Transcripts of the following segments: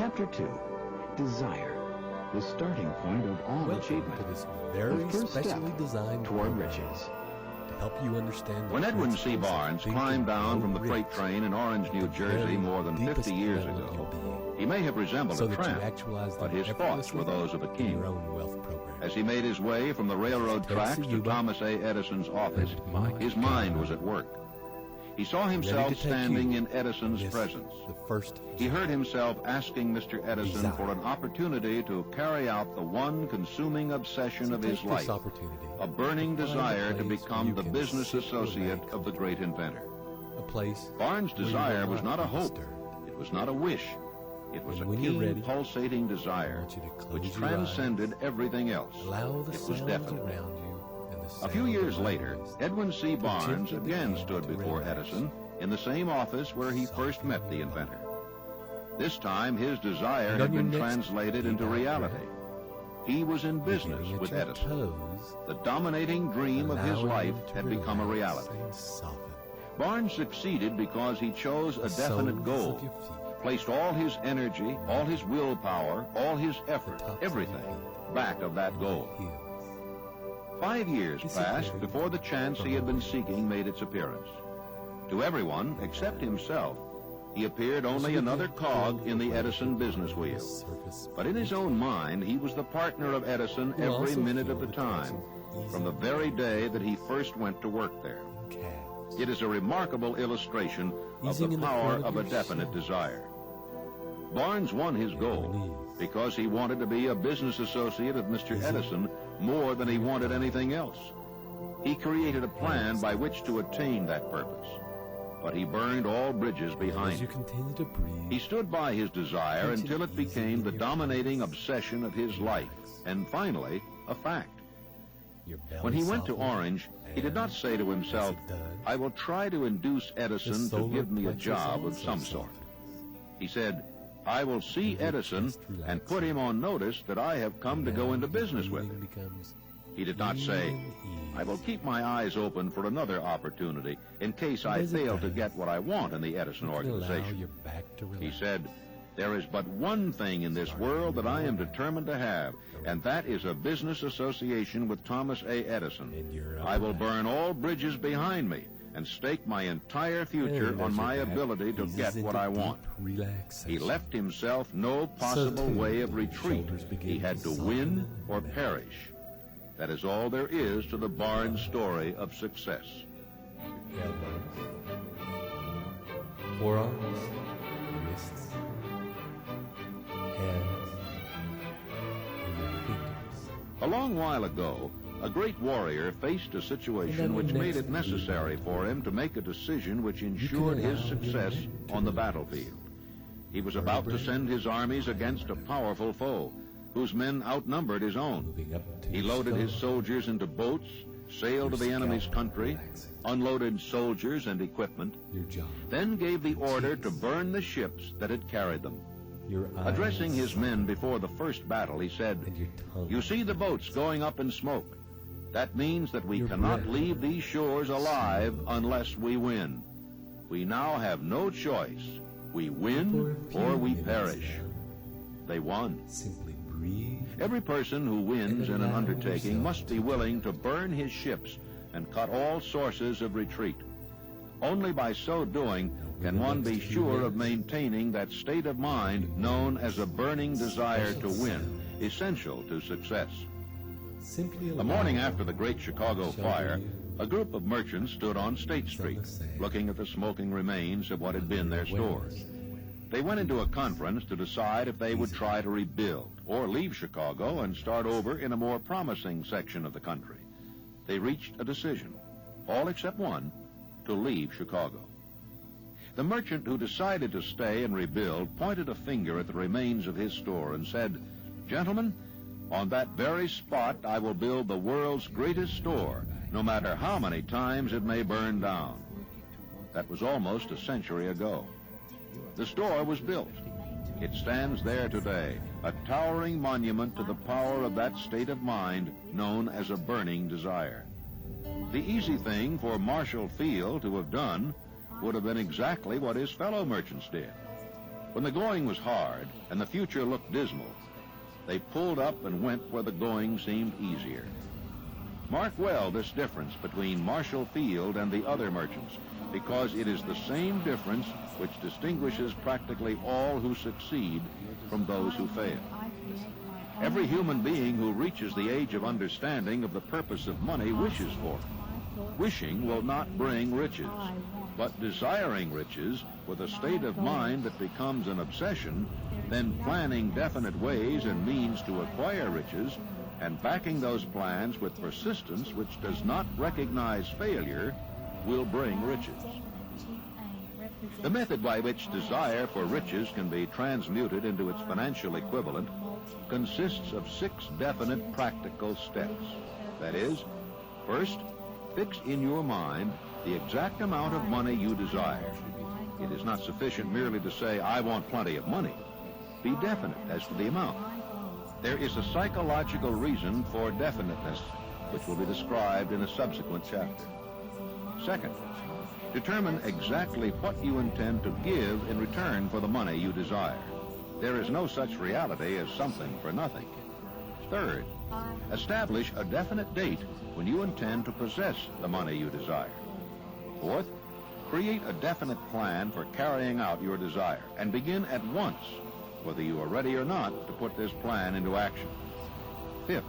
Chapter 2, Desire, the starting point of all achievement. To this very The first specially step designed toward program riches. to help you understand the When Edwin C. principles of Barnes thinking climbed down from the rich freight train in Orange, New at the Jersey very more than deepest 50 years level of your ago, being, he may have resembled so a that you tramp, actualize but them his thoughts were effortlessly those of a in king. your own wealth program. As he made his way from the railroad Ted tracks to Ciuba Thomas A. Edison's office, My his mind was at work. He saw Ready himself to take standing you in Edison's this, presence. The first He heard himself asking Mr. Edison Desire. for an opportunity to carry out the one consuming obsession of his take life, this opportunity a burning to find a desire to place become you the can business sit or associate lay of the great inventor. a place Barnes' where you desire will was not a be hope. disturbed. It was not a wish. It was And a when you're keen, ready, pulsating I desire want you to close which your transcended eyes, everything else. allow the It was sounds definite. around you and the A few sound years of my later, voice Edwin C. to Barnes gently again begin stood to before relax. Edison in the same office where he first met the inventor. This time, his desire And had on your been next translated deep into out reality. breath, He was in beginning business at with your Edison. toes, The dominating dream of his allowing life them to had become a relax reality. and soften. Barnes succeeded because he chose a The definite soles goal, of your feet, placed all his energy, all his willpower, all his effort, the tops of your everything, feet, back of that goal. heels. 5 years This passed appeared before the chance he had been seeking made its appearance. To everyone, except himself, he appeared only another cog in the Edison business wheel. But in his own mind, he was the partner of Edison every minute of the time, from the very day that he first went to work there. It is a remarkable illustration of the power of a definite desire. Barnes won his goal because he wanted to be a business associate of Mr. Edison more than he wanted anything else. He created a plan by which to attain that purpose, but he burned all bridges behind As you it. continue to breathe, He stood by his desire until it became the dominating obsession of his life, and finally, a fact. your belly When he went to softened, Orange, he did not say to himself, as it does, I will try to induce Edison the to solar give me a plexus job of also some sort. softens. He said, I will see And your Edison chest and put him on notice that I have come to go Now into your business with breathing him. becomes He did not say, even I will keep my eyes open for another opportunity in case I as it fail to does, get what I want in the Edison You can allow organization. your back to He relax. said, there is but one thing in this world that I am determined to have, and that is a business association with Thomas A. Edison. And you're I will up. burn all bridges behind me and stake my entire future And on as my your back ability to eases get what into I deep want. relaxation, He left himself no possible too, way of your retreat. shoulders begin He had to to soften win and or relax. perish. That is all there is to the Barnes story of success. elbows, forearms, wrists, hands, and your fingers. A long while ago, a great warrior faced a situation which made it necessary for him to make a decision which ensured his success on the battlefield. He was about to send his armies against a powerful foe, whose men outnumbered his own. Moving up to He your loaded his skull, soldiers into boats, sailed to the enemy's country, relaxing. unloaded soldiers and equipment, Your jaw, then gave the order to burn the ships that had carried them. your eyes, Addressing his men before the first battle, he said, and your tongue. You see the boats going up in smoke. That means that we Your cannot breath. leave these shores alive unless we win. We now have no choice. We win or we perish. They won. Simply breathe. Every person who wins in an undertaking must be willing to burn his ships and cut all sources of retreat. Only by so doing can one be sure of maintaining that state of mind known as a burning desire to win, essential to success. Simply The morning after the Great Chicago Fire, a group of merchants stood on State Street, looking at the smoking remains of what had been their stores. They went into a conference to decide if they would try to rebuild or leave Chicago and start over in a more promising section of the country. They reached a decision, all except one, to leave Chicago. The merchant who decided to stay and rebuild pointed a finger at the remains of his store and said, Gentlemen, on that very spot I will build the world's greatest store, no matter how many times it may burn down. That was almost a century ago. The store was built. It stands there today, a towering monument to the power of that state of mind known as a burning desire. The easy thing for Marshall Field to have done would have been exactly what his fellow merchants did. When the going was hard and the future looked dismal, they pulled up and went where the going seemed easier. Mark well this difference between Marshall Field and the other merchants, because it is the same difference which distinguishes practically all who succeed from those who fail. Every human being who reaches the age of understanding of the purpose of money wishes for it. Wishing will not bring riches, but desiring riches with a state of mind that becomes an obsession, then planning definite ways and means to acquire riches, and backing those plans with persistence which does not recognize failure, will bring riches. The method by which desire for riches can be transmuted into its financial equivalent consists of 6 definite practical steps. That is, first, fix in your mind the exact amount of money you desire. It is not sufficient merely to say, "I want plenty of money." Be definite as to the amount. There is a psychological reason for definiteness, which will be described in a subsequent chapter. Second, determine exactly what you intend to give in return for the money you desire. There is no such reality as something for nothing. Third, establish a definite date when you intend to possess the money you desire. Fourth, create a definite plan for carrying out your desire and begin at once, whether you are ready or not, to put this plan into action. Fifth,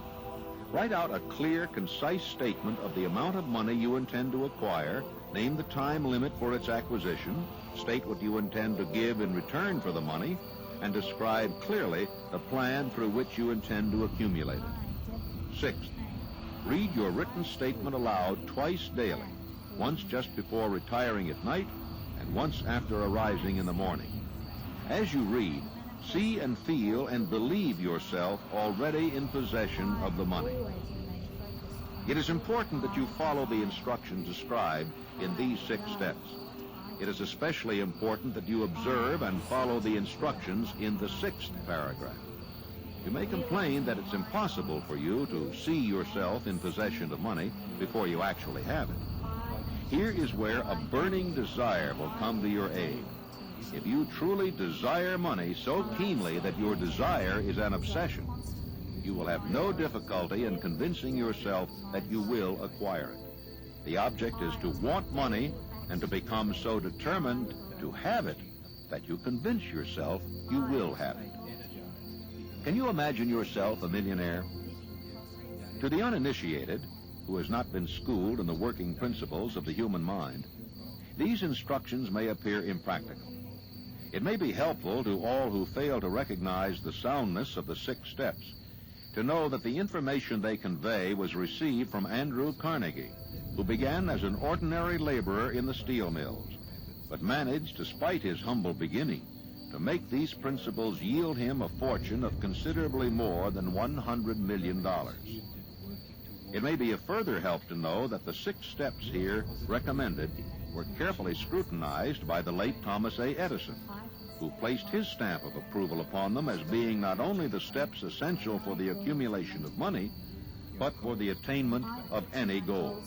write out a clear, concise statement of the amount of money you intend to acquire, name the time limit for its acquisition, state what you intend to give in return for the money, and describe clearly the plan through which you intend to accumulate it. Sixth, read your written statement aloud twice daily, once just before retiring at night and once after arising in the morning. As you read, see and feel and believe yourself already in possession of the money. It is important that you follow the instructions described in these 6 steps. It is especially important that you observe and follow the instructions in the 6th paragraph. You may complain that it's impossible for you to see yourself in possession of money before you actually have it. Here is where a burning desire will come to your aid. If you truly desire money so keenly that your desire is an obsession, you will have no difficulty in convincing yourself that you will acquire it. The object is to want money and to become so determined to have it that you convince yourself you will have it. Can you imagine yourself a millionaire? To the uninitiated, who has not been schooled in the working principles of the human mind, these instructions may appear impractical. It may be helpful to all who fail to recognize the soundness of the 6 steps to know that the information they convey was received from Andrew Carnegie, who began as an ordinary laborer in the steel mills, but managed, despite his humble beginning, to make these principles yield him a fortune of considerably more than $100 million. It may be a further help to know that the 6 steps here recommended were carefully scrutinized by the late Thomas A. Edison, who placed his stamp of approval upon them as being not only the steps essential for the accumulation of money, but for the attainment of any goal.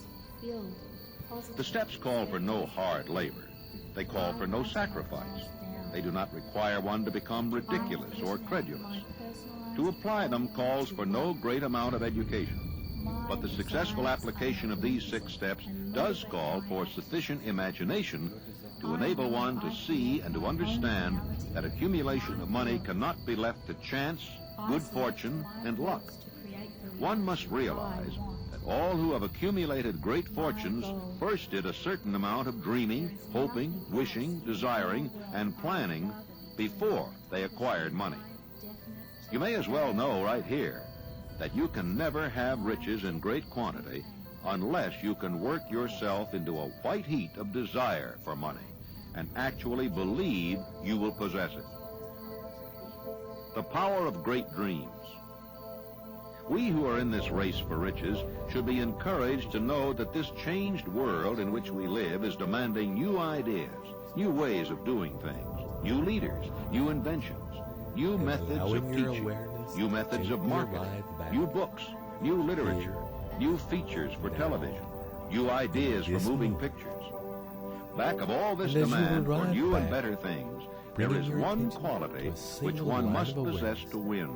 The steps call for no hard labor. They call for no sacrifice. They do not require one to become ridiculous or credulous. To apply them calls for no great amount of education. But the successful application of these 6 steps does call for sufficient imagination to enable one to see and to understand that accumulation of money cannot be left to chance, good fortune, and luck. One must realize that all who have accumulated great fortunes first did a certain amount of dreaming, hoping, wishing, desiring, and planning before they acquired money. You may as well know right here that you can never have riches in great quantity unless you can work yourself into a white heat of desire for money and actually believe you will possess it. The power of great dreams. We who are in this race for riches should be encouraged to know that this changed world in which we live is demanding new ideas, new ways of doing things, new leaders, new inventions, new methods of teaching, new methods of marketing, new books, new literature, new features for television, new ideas for moving pictures. Back of all this demand for new and better things, there bringing is your one attention quality to a which single one line must of possess awareness to win,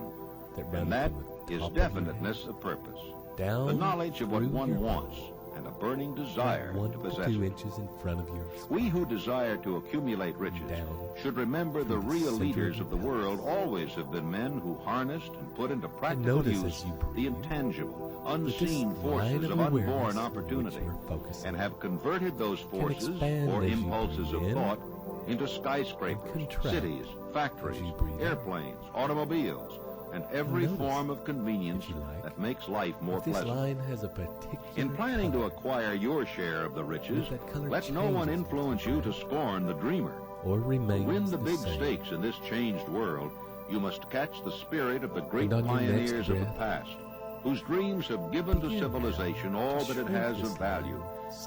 that and runs that from the is top of your definiteness head of purpose. down The knowledge of what through one your wants body, and a burning about desire 1 to to possess 2 it. inches in front of your spine. We who desire to accumulate riches Down should remember the through the real center leaders of of the your world always have been men who harnessed and put into practical notice use as you breathe the intangible, that this unseen line forces of of awareness unborn in which opportunity you're focusing and have converted those forces expand or as you impulses of breathe in thought into skyscrapers, and contract cities, factories, as you breathe out. airplanes, automobiles, and every Notice, form of convenience if you like, that makes life more If this pleasant. line has a particular In planning to color, acquire your share of the riches, that color let no one changes influence you to scorn the dreamer. or To remains win the big same, stakes in this changed world, you must catch the spirit of the great And on your next pioneers of the breath, past, whose dreams have given to begin civilization now all to that it shrink has this of value,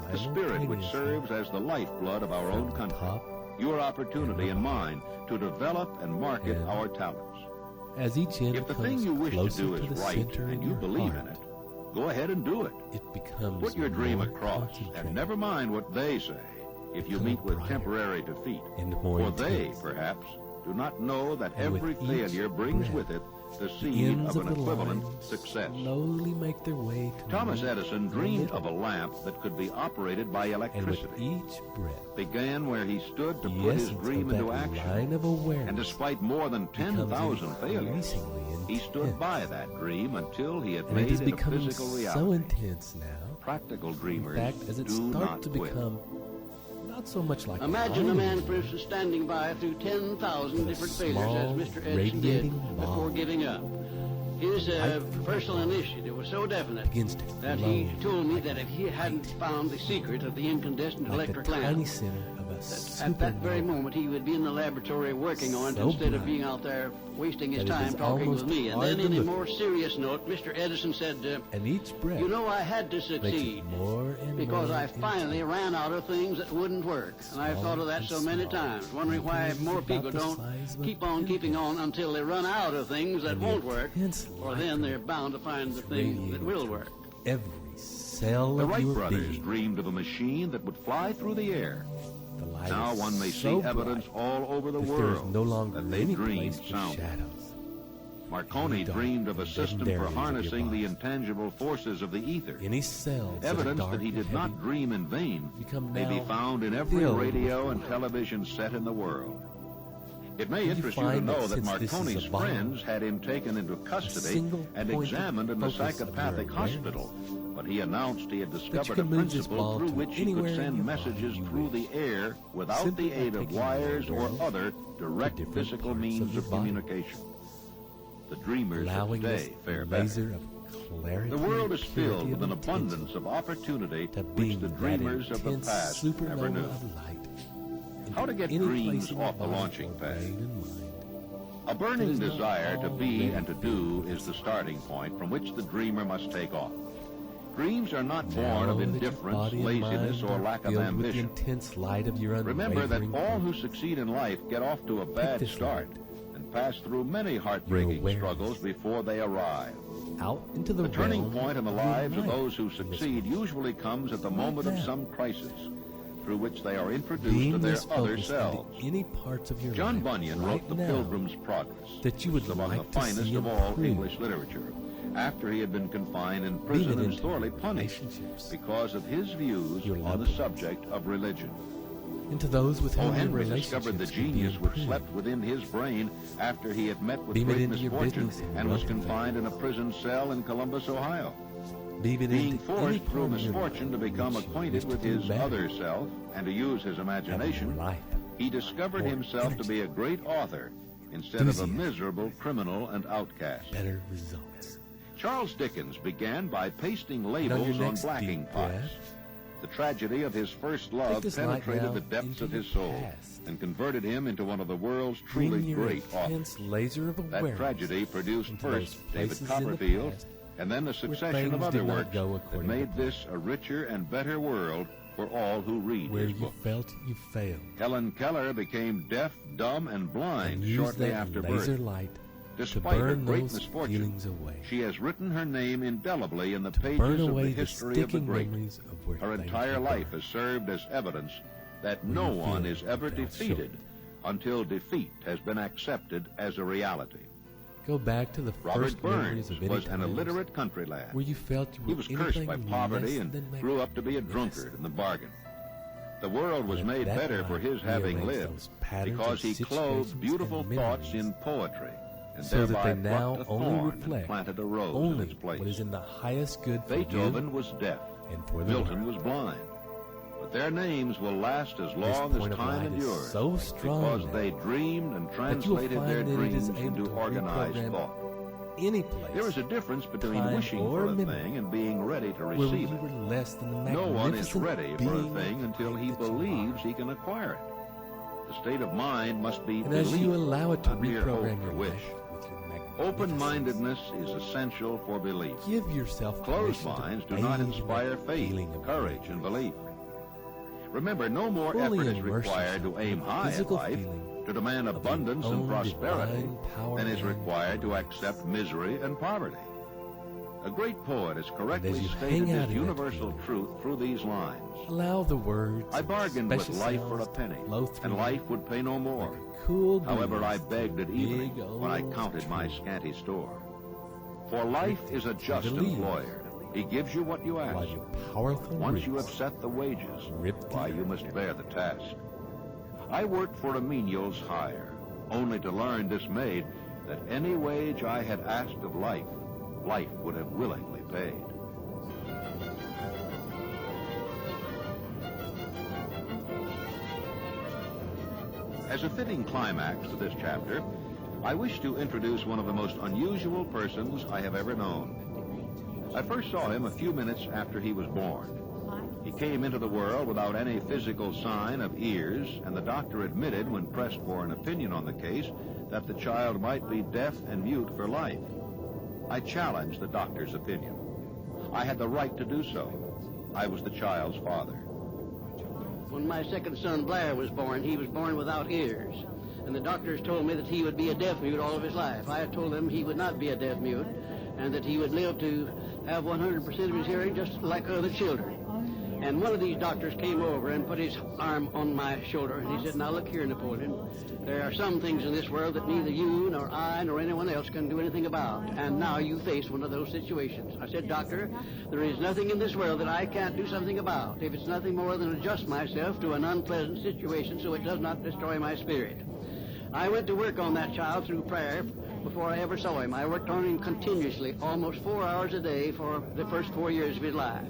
line the spirit which simultaneously serves as the lifeblood of our from own the country, top your opportunity and mine to develop and market and our talents. as each end If the comes thing you wish to closer do to is the right center and in you your believe heart, in it, go ahead and do it. it becomes Put your dream more across, concentrated and never mind what they say if you Become meet with brighter temporary defeat. and more For they, intense. perhaps, do not know that And with every each failure brings breath, with it the the seed ends of an the equivalent line success. slowly make their way to Thomas meet Edison the dreamed middle, of a lamp that could be operated by and with electricity. each breath, Began where he stood to the put his essence dream of into that action. line of awareness And despite more than becomes 10,000 failures, increasingly he stood intense. by that dream until he had And it made is it a becoming physical so reality. intense now. Practical In dreamers fact, as it do starts not to quit. become not so much like Imagine a man, anymore, for instance, standing by through 10,000 but a different failures, as small, Mr. Edison did, radiating before mob giving up. His right from personal above initiative was so definite begins to that glow he told me like that if he hadn't found the secret of the incandescent like the electric tiny lamp, center of a at that very supernova moment he would be in the laboratory working on it So instead of bright being out there wasting his that it time is talking with almost me. And hard then to in a look more at. serious note, Mr. Edison said, and each breath you know, I had to makes succeed it more and because more I finally intense. ran out of things that wouldn't work. And I've thought of that so many times, wondering why more people don't keep on keeping on until they run out of things that And the won't work, intense or light then they're of bound to find the it's thing that radiating will through work. every cell The of Wright your brothers being. dreamed of a machine that would fly through the air. The light Now is one may so see evidence bright all over the that there is world no longer that they any dreamed place for soundly. shadows. Marconi dark dreamed of a and system deadened for areas of your harnessing the body. intangible forces of the ether. Any cells that are Evidence dark that he and did not heavy dream in vain become may be now found in every filled radio with and light. television set in the world. It may You interest you to find that know that since this is Marconi's a bomb, friends had him taken into custody single and point of examined in a focus of your psychopathic awareness, hospital, but he announced he had you discovered a can move this principle ball through to which he anywhere could in send your body messages you through wish, the air without simply the by aid of taking your wires or awareness other direct different physical parts of means your of body, communication. The dreamers of allowing this today fare better. laser of clarity The world and is purity filled with of an intention abundance of opportunity to which beam the that dreamers of the intense past supernova never knew. of light How to into get any dreams place in your off the body launching or pad. brain and mind. A burning It is not desire to be already and to do is the starting point from which the dreamer must take off. Dreams are not born Now of that your indifference, body and laziness, mind or are lack of filled with the ambition. intense light of your Remember that unwavering all who purpose, succeed in life get off to a bad this start light, and pass through many heartbreaking awareness, struggles before they arrive. out into the The turning realm point in the of lives of light those who in this succeed world. usually comes at the moment of now. some crisis, through which they are introduced Beam to their this other focus selves. into any parts of your John life Bunyan right wrote The now Pilgrim's Progress, that you would which is among like the to see finest of all improved. English literature, after he had been confined in Beam prison it and into sorely your punished relationships, because of his views your on loved the ones, subject of religion. into those with O. whom your Henry relationships discovered the could be genius which improved. slept within his brain after he had met with Beam it great into your misfortune business and and was wealth and confined in a prison cell in Columbus, Ohio. Beam it Being into any forced through part of your misfortune to life become which you acquainted wish with to do his better. other self and to use his imagination, Having life, he discovered more himself to be a great author instead of a enthusiasm, miserable criminal and outcast. better results. Charles Dickens began by pasting on your labels on next blacking deep pots. breath, The tragedy of his first take love this light penetrated now the depths into of his your soul past. and converted him into one of the world's Bring truly your great authors. intense laser of That awareness tragedy produced into first those David places in the Copperfield, past and then a succession of things other did not works go that according to made plan. this a richer and better world for all who read where his you book. felt you failed, Helen Keller became deaf, dumb, and blind and used shortly that after laser birth. light to Despite her burn great those misfortune, feelings away, she has written her name indelibly in the to pages burn of the away the history of the sticking great. memories of where Her things entire were life burned. has served as evidence that When no you one feel is you ever fell defeated until defeat has been accepted as a reality. Go back to the Robert first memories Burns of any was an times illiterate country lad. where you felt you were He was cursed anything by poverty less and than grew up to be a drunkard in the bargain. The world was And made that better for night, his having rearranged lived those patterns because and he clothed situations beautiful and thoughts memories, in poetry and so that thereby they now plucked a only thorn and reflect planted a rose in only its place. what is in the highest good for Beethoven you was deaf. and for the Milton world. was blind. But their names will last as This long point as of time light is endures so strong because now they dreamed and that you'll translated find their that it is dreams able into to organized reprogram thought. any place There is a difference between time, wishing or for a memory thing and being ready to where receive you it. were less than the No one is magnificent ready for a being thing until he that you believes are. he can acquire it. The state of mind must be And as belief, you allow it to not mere hope reprogram or your wish. life with your magnificence, Open-mindedness is essential for belief. give yourself Closed permission to minds do bathe not in inspire that faith, feeling of courage, and belief. Remember, no more Fully effort is immerse required to yourself aim in the high in physical life, feeling to demand of your abundance and own prosperity, divine power than is and required to accept misery and poverty. A great poet has correctly you stated hang this out in that universal feeling, truth through these lines. allow the words I bargained with special life for a sounds penny, to flow through and you life would pay no more. like a cool However, I breeze begged at through evening big when I old counted my trees. scanty store. For life is a just believe. employer. He gives you what you while ask. your powerful Once you have roots set the wages, rip the why, you earth. must bear the task. I worked for a menial's hire, only to learn dismayed that any wage I had asked of life, life would have willingly paid. As a fitting climax to this chapter, I wish to introduce one of the most unusual persons I have ever known. I first saw him a few minutes after he was born. He came into the world without any physical sign of ears, and the doctor admitted, when pressed for an opinion on the case, that the child might be deaf and mute for life. I challenged the doctor's opinion. I had the right to do so. I was the child's father. When my second son, Blair, was born, he was born without ears. And the doctors told me that he would be a deaf mute all of his life. I told them he would not be a deaf mute, and that he would live to have 100% of his hearing just like other children. And one of these doctors came over and put his arm on my shoulder, and he said, "Now look here, Napoleon, there are some things in this world that neither you nor I nor anyone else can do anything about, and now you face one of those situations." I said, "Doctor, there is nothing in this world that I can't do something about, if it's nothing more than adjust myself to an unpleasant situation so it does not destroy my spirit." I went to work on that child through prayer before I ever saw him. I worked on him continuously, almost 4 hours a day for the first 4 years of his life.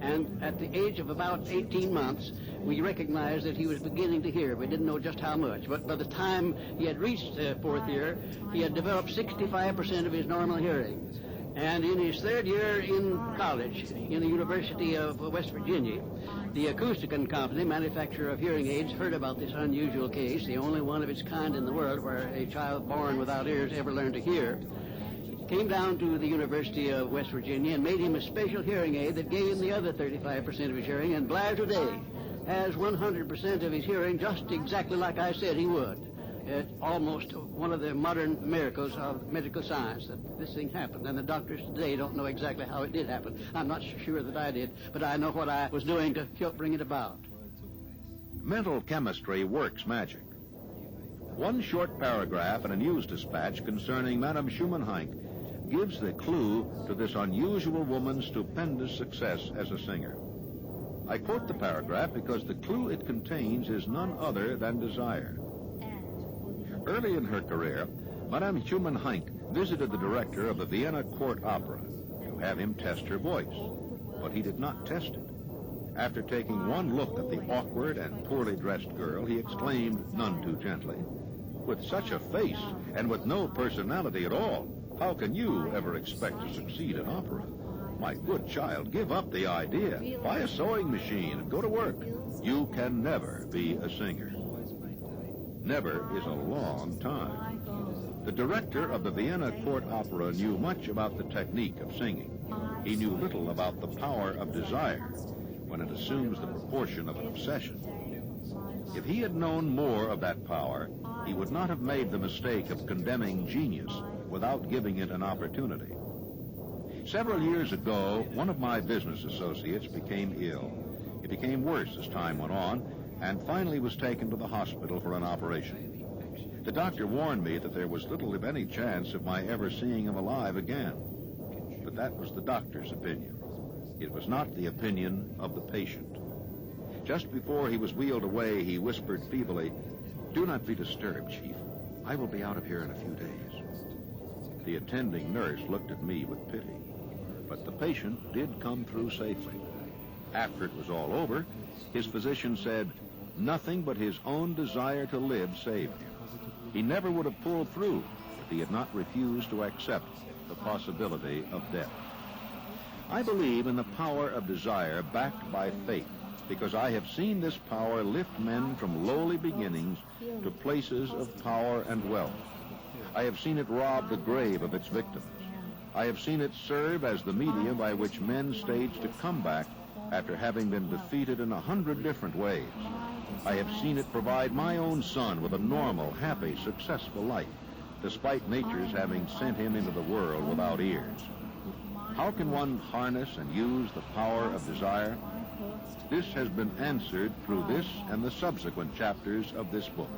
And at the age of about 18 months, we recognized that he was beginning to hear. We didn't know just how much. But by the time he had reached the 4th year, he had developed 65% of his normal hearing. And in his 3rd year in college, in the University of West Virginia, the Acousticon Company, manufacturer of hearing aids, heard about this unusual case, the only one of its kind in the world where a child born without ears ever learned to hear. Came down to the University of West Virginia and made him a special hearing aid that gave him the other 35% of his hearing. And Blair today has 100% of his hearing, just exactly like I said he would. It's almost one of the modern miracles of medical science that this thing happened. And the doctors today don't know exactly how it did happen. I'm not sure that I did, but I know what I was doing to help bring it about. Mental chemistry works magic. One short paragraph in a news dispatch concerning Madame Schumann-Heink gives the clue to this unusual woman's stupendous success as a singer. I quote the paragraph because the clue it contains is none other than desire. Early in her career, Madame Schumann-Heink visited the director of the Vienna Court Opera to have him test her voice, but he did not test it. After taking one look at the awkward and poorly dressed girl, he exclaimed, none too gently, "With such a face and with no personality at all, how can you ever expect to succeed in opera? My good child, give up the idea. Buy a sewing machine and go to work. You can never be a singer." Never is a long time. The director of the Vienna Court Opera knew much about the technique of singing. He knew little about the power of desire when it assumes the proportion of an obsession. If he had known more of that power, he would not have made the mistake of condemning genius without giving it an opportunity. Several years ago, one of my business associates became ill. It became worse as time went on, and finally was taken to the hospital for an operation. The doctor warned me that there was little, if any, chance of my ever seeing him alive again. But that was the doctor's opinion. It was not the opinion of the patient. Just before he was wheeled away, he whispered feebly, "Do not be disturbed, Chief. I will be out of here in a few days." The attending nurse looked at me with pity, but the patient did come through safely. After it was all over, his physician said, nothing but his own desire to live saved him. He never would have pulled through if he had not refused to accept the possibility of death. I believe in the power of desire backed by faith, because I have seen this power lift men from lowly beginnings to places of power and wealth. I have seen it rob the grave of its victims. I have seen it serve as the medium by which men stage a comeback after having been defeated in 100 different ways. I have seen it provide my own son with a normal, happy, successful life, despite nature's having sent him into the world without ears. How can one harness and use the power of desire? This has been answered through this and the subsequent chapters of this book.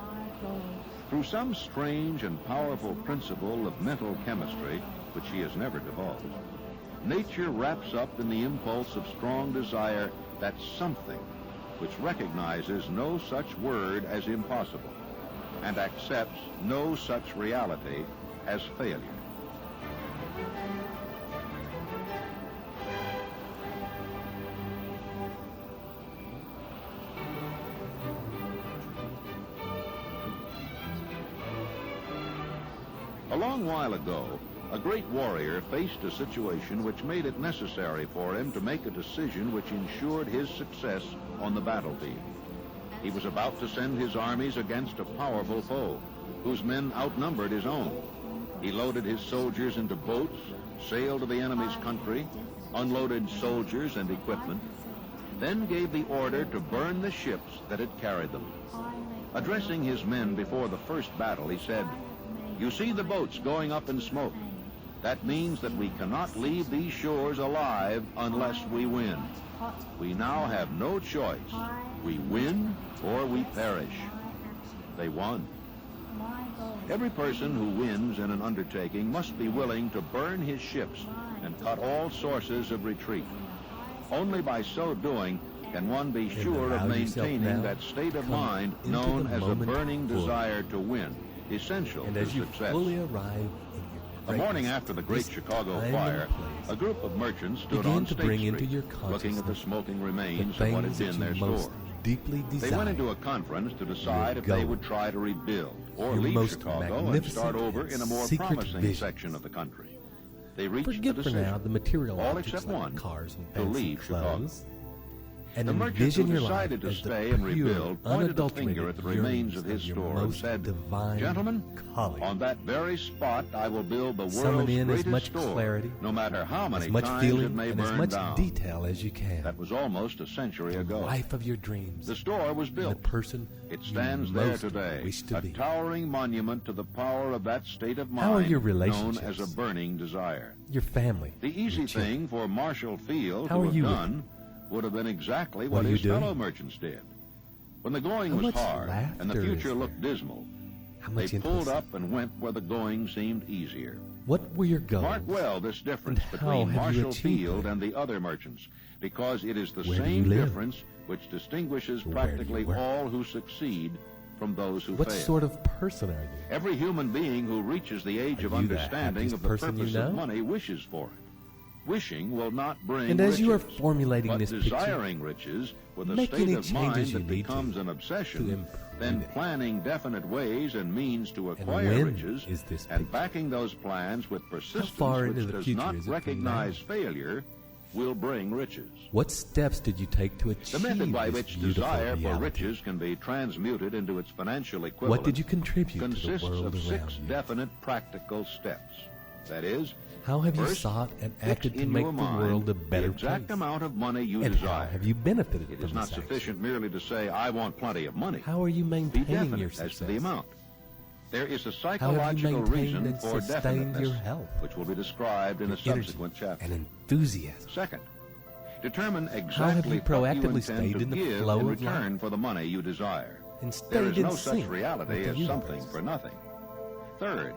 Through some strange and powerful principle of mental chemistry, which he has never divulged, nature wraps up in the impulse of strong desire that something which recognizes no such word as impossible and accepts no such reality as failure. A long while ago, a great warrior faced a situation which made it necessary for him to make a decision which ensured his success on the battlefield. He was about to send his armies against a powerful foe, whose men outnumbered his own. He loaded his soldiers into boats, sailed to the enemy's country, unloaded soldiers and equipment, then gave the order to burn the ships that had carried them. Addressing his men before the first battle, he said, "You see the boats going up in smoke. That means that we cannot leave these shores alive unless we win. We now have no choice. We win or we perish." They won. Every person who wins in an undertaking must be willing to burn his ships and cut all sources of retreat. Only by so doing can one be sure of maintaining that state of mind known as a burning desire to win, essential to success. Fully arrive The morning after the Great Chicago Fire, a group of merchants stood on State Street, looking at the smoking remains of what had been their stores. They went into a conference to decide if they would try to rebuild or leave Chicago and start over in a more promising section of the country. They reached the decision, all except one, to leave Chicago. And the merchant who decided to stay and rebuild pointed a finger at the remains of his store and said, "Gentlemen, on that very spot I will build the world's greatest store, no matter how many times it may burn down." Detail as you can. That was almost a century ago. Life of your dreams. The store was built. The person it stands there today, a towering monument to the power of that state of mind How are your known relationships? as a burning desire. Your family. The easy thing for Marshall Field How to are have you done would have been exactly what are his you doing? fellow merchants did. When the going How was much hard and the laughter future is looked dismal, How they much pulled intimacy? up and went where the going seemed easier. What were your goals? Mark well this difference And how between have you Marshall achieved Field them? and the other merchants, because it is the Where do same you live? difference which distinguishes Where do you practically work? all who succeed from those who What fail. sort of person are you? Every human being who reaches the age Are of you the understanding happiest of the person you purpose know? of money wishes for it. Wishing will not bring And as riches, you are formulating but this picture, desiring riches with a make state any of mind changes you that need becomes to an to obsession, improve then it. planning definite ways and means to acquire when riches, is this and picture? backing those plans with persistence far which into the does future not is it from recognize now? failure, will bring riches. What steps did you take to achieve The method by this which beautiful desire for reality? riches can be transmuted into its financial equivalent What did you contribute to the consists world of around 6 you? definite practical steps. That is, How have you first, sought and fix acted to in make your the mind world a better the exact place? amount of money you And desire. how have you benefited It from is not this sufficient merely to say, "I want plenty of money." action? How are you Be maintaining your definite as success? to the amount. There is a How have you psychological maintained reason and for sustained definiteness, your health, which will be described in a your energy, subsequent chapter. and enthusiasm? Second, determine have exactly you what you proactively intend stayed to in the give flow in of life? return for the money you desire. and There stayed is in no such sync reality with as the something universe. for nothing. Third,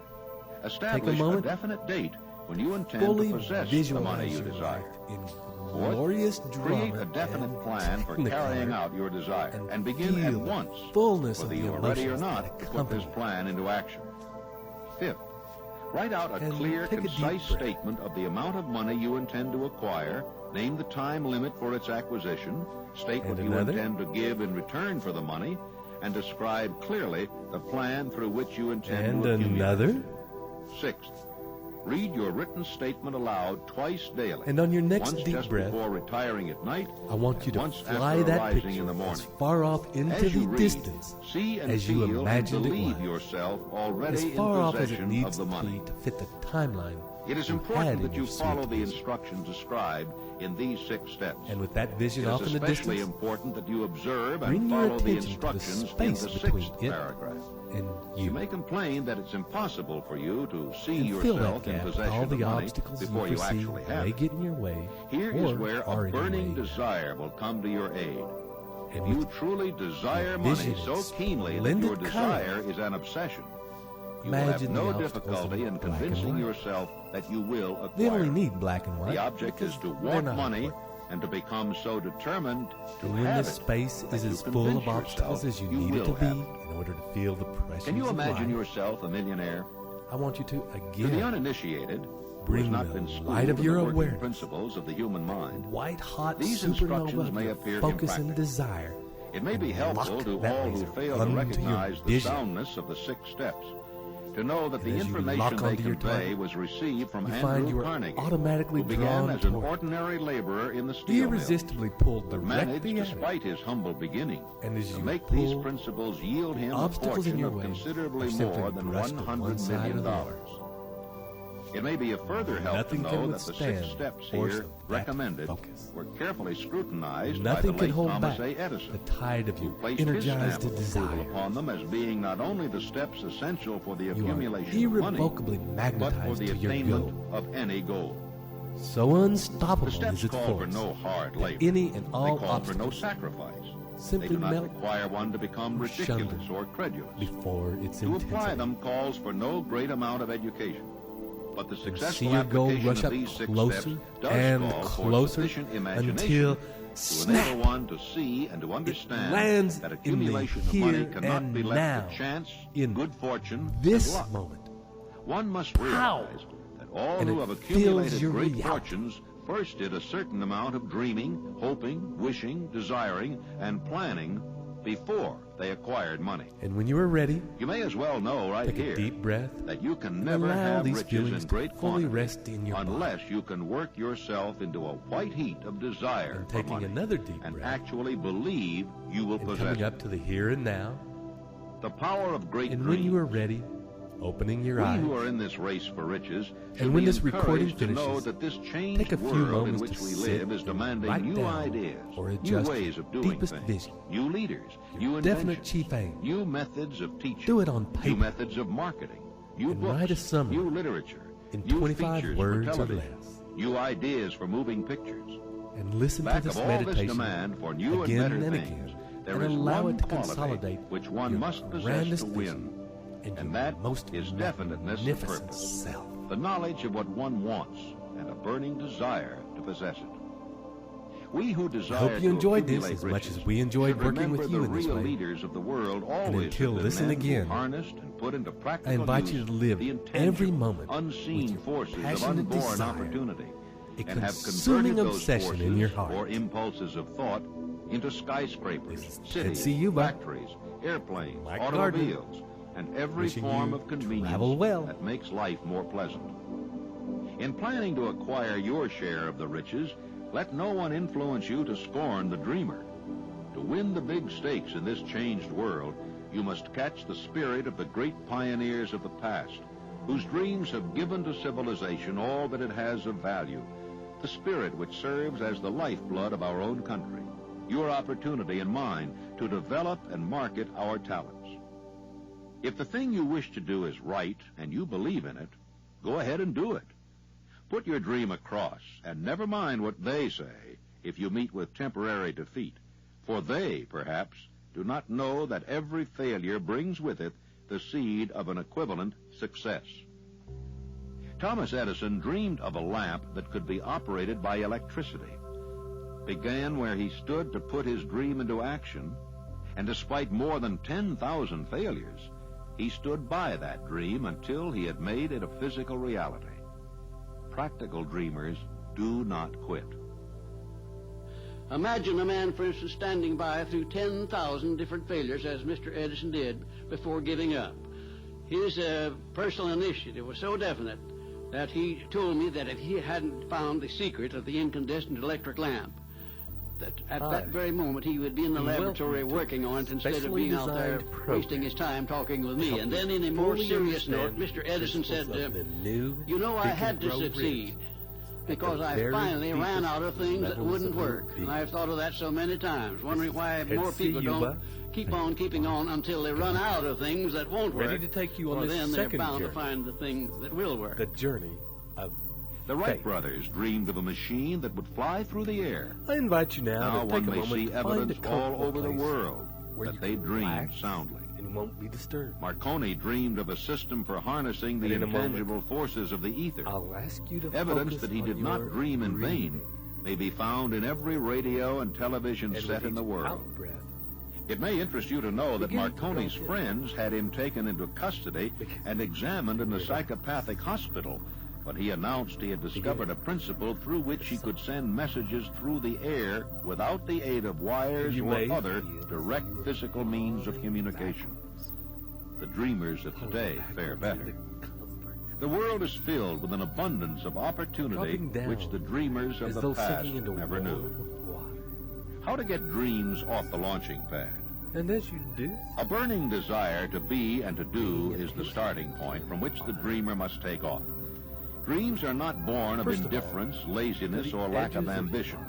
establish a moment, definite date when you intend Fully to possess the visualize money you your desire. life in Fourth, glorious create drama a definite and plan for carrying technicolor, out your desire and and begin at feel the once, fullness of whether the you are ready or emotions not, that to put this accompany plan into action. Fifth, write out a And clear, take a deep concise breath. statement of the amount of money you intend to acquire, name the time limit for its acquisition, state And what you another. intend to give in return for the money, and describe clearly the plan through which you intend And to accumulate. another. Sixth, read your written statement aloud twice daily. And on your next once deep just breath, before retiring at night, I want you to once fly after that arising picture in the as morning. far off into As you the read, distance see and as you feel and imagined it believe was, yourself as already in far off as it possession needs of the to money. be to fit the timeline It is you important had in that you your follow the suitcase. instructions described in these 6 steps. And with that vision It off is in the especially distance, important that you observe bring and your follow the attention to the instructions in space the between 6th it paragraph. and You you. may complain that it's impossible for you to see And fill that yourself in gap with possession all of the money obstacles before you you foresee actually have may it. get in your way Here or is where are a in your burning way. desire will come to your aid. If And you with truly desire your money vision so and keenly that splendid your color, desire is an obsession, you will have imagine no the obstacles difficulty in black and convincing white. yourself that you will They acquire. only need black and white. The object is because to they're want not money important. and to become so determined to And when have this it. space that is you as full of convince obstacles yourself as you you need it to will be have in order to feel the pressures Can you of imagine life, yourself a millionaire? I want you to To the again uninitiated, who bring has not the been schooled light of in your the working awareness, principles of the human mind, white hot These supernova instructions of may your appear focus and impractical. desire. it may be and helpful lock to that all who laser fail to onto your recognize the vision. soundness of the 6 steps, to know that And the as you information lock they onto your convey target, was received from you find Andrew you are Carnegie, automatically who began drawn as an toward it. ordinary laborer in the steel mill, Irresistibly pulled but managed, directly at it. despite his humble beginning, And as to you make these pull principles yield him a obstacles in fortune your of way considerably are simply more than brushed to one $100 side or million. the other. It may be a further help Nothing to can know that the 6 withstand steps the force here of that recommended focus. were carefully scrutinized Nothing by the can late hold Thomas back A. Edison, the tide of who your placed his energized stamp of approval desire. upon them as being not only the steps essential for the You are accumulation of money, irrevocably but for magnetized the to your attainment goal. of any goal. So unstoppable The steps is its call for force. no hard that labor. any and all They call for no obstacles sacrifice. simply They do not melt require one to become or shun ridiculous them or credulous. before its To apply intensity. them calls for no great amount of education. But the See successful your goal application rush of up these 6 closer steps does and call for closer sufficient imagination until to enable snap, one to see and to understand lands that in the accumulation of money here cannot and be left now, to chance, in good fortune, this and luck. moment. One must realize that all And who it have fills accumulated your great reality. fortunes first did a certain amount of dreaming, hoping, wishing, desiring, and planning before they acquired money. And when you are ready, You may as well know right take here a deep breath that you can and never allow have these riches feelings in to great fully quantity rest in your unless you can work yourself into a white heat of desire And for taking money another deep and breath. actually believe you will and possess coming it. up to the here and now. The power of great And dreams. when you are ready, opening your We eyes, who are in this race for riches should And when be this recording encouraged to know finishes, that this take changed a few world in moments which to we sit live is and demanding write new down ideas, or new adjust ways of your doing deepest things, vision, new leaders, new definite inventions, chief aim. new methods of teaching, Do it on new paper. methods of marketing, new And books, write a summary new literature, in new 25 features words for or television, less. new ideas for moving pictures. And listen Back to this of all this meditation demand for new and again better and things, again, there and is allow one it to quality consolidate which one your must possess grandest to vision win, and and your that most is definiteness of magnificent purpose. self. The knowledge of what one wants and a burning desire to possess it. We who I desire hope you to enjoyed this accumulate as much riches as we enjoyed should working remember with you the in this real way. leaders of the world always until have been listen men again, who harnessed and put into practical I invite use you to live the every intangible, moment unseen with your forces of passionate unborn desire, opportunity, a and have consuming converted those obsession forces in your heart. or impulses of thought into skyscrapers, This is Ted cities, Ciuba, factories, airplanes, Black automobiles, and every wishing form you of convenience travel well. that makes life more pleasant. In planning to acquire your share of the riches, let no one influence you to scorn the dreamer. To win the big stakes in this changed world, you must catch the spirit of the great pioneers of the past, whose dreams have given to civilization all that it has of value, the spirit which serves as the lifeblood of our own country, your opportunity and mine to develop and market our talents. If the thing you wish to do is right and you believe in it, go ahead and do it. Put your dream across, and never mind what they say if you meet with temporary defeat, for they, perhaps, do not know that every failure brings with it the seed of an equivalent success. Thomas Edison dreamed of a lamp that could be operated by electricity, began where he stood to put his dream into action, and despite more than 10,000 failures, he stood by that dream until he had made it a physical reality. Practical dreamers do not quit. Imagine a man, for instance, standing by through 10,000 different failures, as Mr. Edison did, before giving up. His personal initiative was so definite that he told me that if he hadn't found the secret of the incandescent electric lamp, that at that very moment he would be in the laboratory working on it instead of being out there wasting his time talking with me. And then in a more serious note, Mr. Edison said, you know, I had to succeed because I finally ran out of things that wouldn't work. And I've thought of that so many times, wondering why more people don't keep on keeping on until they run out of things that won't work. Ready to take you on this then second they're bound journey. to find the thing that will work. The journey of The Wright faith. brothers dreamed of a machine that would fly through the air. I invite you now Now to one take a may moment see to find a evidence all comfortable over the place world where that you they can dreamed relax soundly. and won't be disturbed. Marconi dreamed of a system for harnessing the And in a moment, intangible forces of the ether. I'll ask you to Evidence focus that he on did not your dream in vain breathing may be found in every radio and television and set with in the each world. out-breath. It may interest you to know that Begin to Marconi's go in. friends had him taken into custody and examined in a psychopathic hospital when he announced he had discovered a principle through which he could send messages through the air without the aid of wires You or may other feel direct you physical are means of communication. The dreamers of today fare better. The world is filled with an abundance of opportunity Dropping down which the dreamers of as the though past sinking into never knew. warm water. How to get dreams off the launching pad. And as you do, A burning desire to be and to do is the starting point from which the dreamer must take off. Dreams are not born of First of all, indifference, laziness, the or lack of edges of ambition.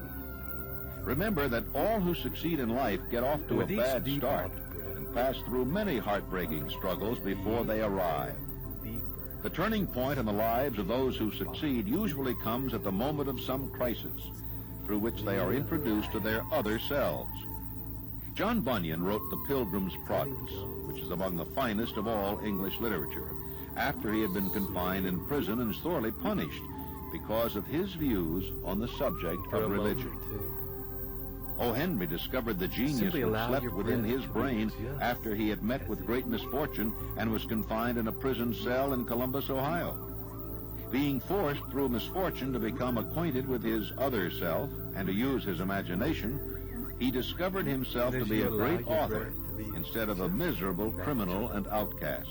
Remember that all who succeed in life get off to a with each bad deep start out-breath, and pass through many heartbreaking struggles before they arrive. deeper, The turning point in the lives of those who succeed usually comes at the moment of some crisis, through which they are introduced to their other selves. John Bunyan wrote The Pilgrim's Progress, which is among the finest of all English literature, after he had been confined in prison and sorely punished because of his views on the subject for a of moment religion. or two. O. Henry discovered the genius Simply that allow slept your within breath his to be brain just after he had met with great misfortune and was confined in a prison cell in Columbus, Ohio. Being forced through misfortune to become acquainted with his other self and to use his imagination, he discovered himself And to as be you a allow great your author breath to be instead of a just miserable natural. criminal and outcast.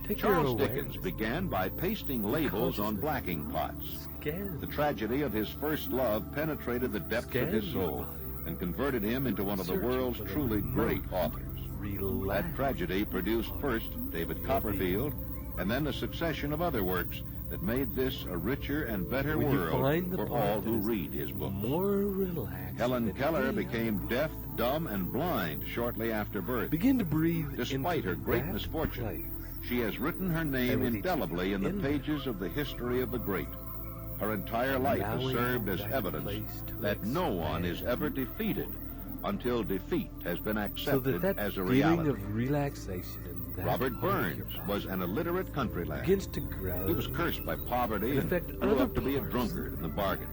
Take your Charles awareness, Dickens began by pasting labels on blacking pots. scan The tragedy of his first love penetrated the depths of his soul and converted him into one of the Searching world's for the truly great most authors. relax. That tragedy produced first David Copperfield and then a succession of other works that made this a richer and better When you world find the for part all that who is read his books. More relaxed. Helen than Keller any became deaf, dumb, and blind shortly after birth. Begin to breathe Despite into her great that misfortune, place. she has written her And name with each indelibly in the inhale, pages of the history of the great. Her entire life has allowing served as that evidence place to that no one is expand. ever defeated until defeat has been So accepted that as a feeling reality. of relaxation in that Robert part of your Burns body was an illiterate country lad. begins to grow. He was cursed by poverty In and effect, grew other up to be a parts drunkard in the bargain.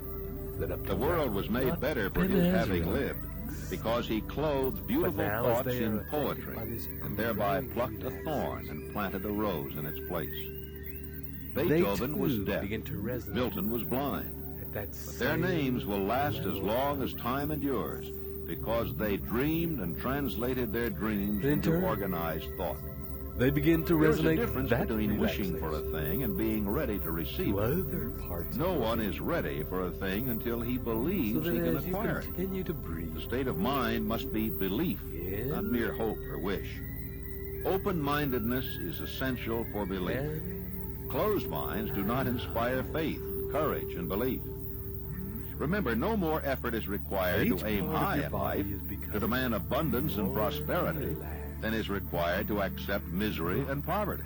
that up to The world now was made not better for been his as having relaxed. lived because he clothed beautiful now, as thoughts they are in affected poetry by this and thereby great plucked a relaxation, thorn and planted a rose in its place. They Beethoven was too deaf. begin to resonate Milton was blind. at that But their same names will last as level. long as time endures because they dreamed and translated their dreams In into turn, organized thought. They begin to There's a resonate difference that between wishing for a relaxation thing and being ready to receive to it. other parts. No of one your is ready for a thing until he believes so that he can as you acquire it. continue to breathe, The state of mind must be belief, in not mere hope or wish. Open-mindedness is essential for belief. and Closed minds do not inspire faith, courage, and belief. Remember, no more effort is required each to aim part of high your in body life, is becoming to demand abundance and more prosperity, relaxed. than is required to accept misery and poverty.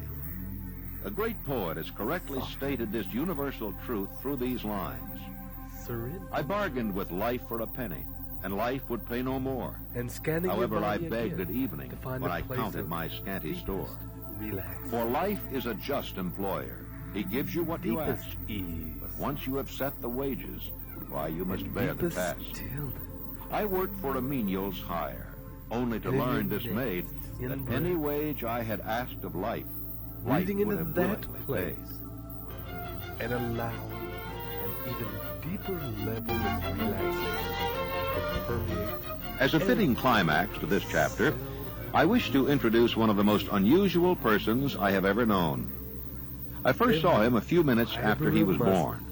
A great poet has correctly stated this universal truth through these lines. surrender. I bargained with life for a penny, and life would pay no more. And scanning However, your I body begged again at evening to find when a I place counted of my scanty deepest store. Relax. For life is a just employer. He gives you what you ask. Deepest ease. But once you have set the wages, why, you must bear the Deepest task. stillness. I worked for a menial's hire, only to And in learn your dismayed next that in-breath, any wage I had asked of life, life breathing would into have that willingly place and allowing an even deeper level of relaxation to permeate. As a fitting climax to this chapter, I wish to introduce one of the most unusual persons I have ever known. I first saw him a few minutes after he was born.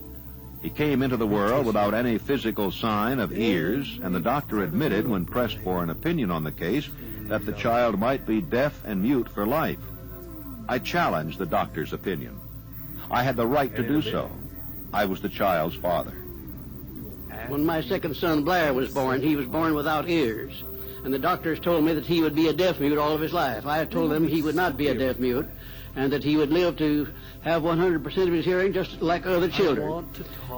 He came into the world without any physical sign of ears, and the doctor admitted, when pressed for an opinion on the case, that the child might be deaf and mute for life. I challenged the doctor's opinion. I had the right to do so. I was the child's father. When my second son, Blair, was born, he was born without ears. And the doctors told me that he would be a deaf mute all of his life. I told him he would not be a deaf mute, and that he would live to have 100% of his hearing just like other children.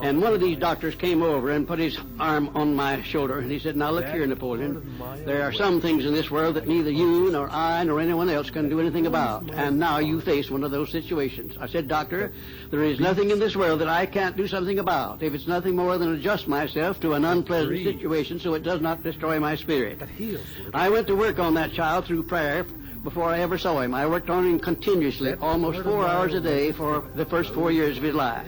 And one of these doctors came over and put his arm on my shoulder, and he said, "Now look here, Napoleon, there are some things in this world that neither you nor I nor anyone else can do anything about, and now you face one of those situations." I said, "Doctor, there is nothing in this world that I can't do something about, if it's nothing more than adjust myself to an unpleasant situation so it does not destroy my spirit." I went to work on that child through prayer before I ever saw him. I worked on him continuously, almost 4 hours a day for the first 4 years of his life.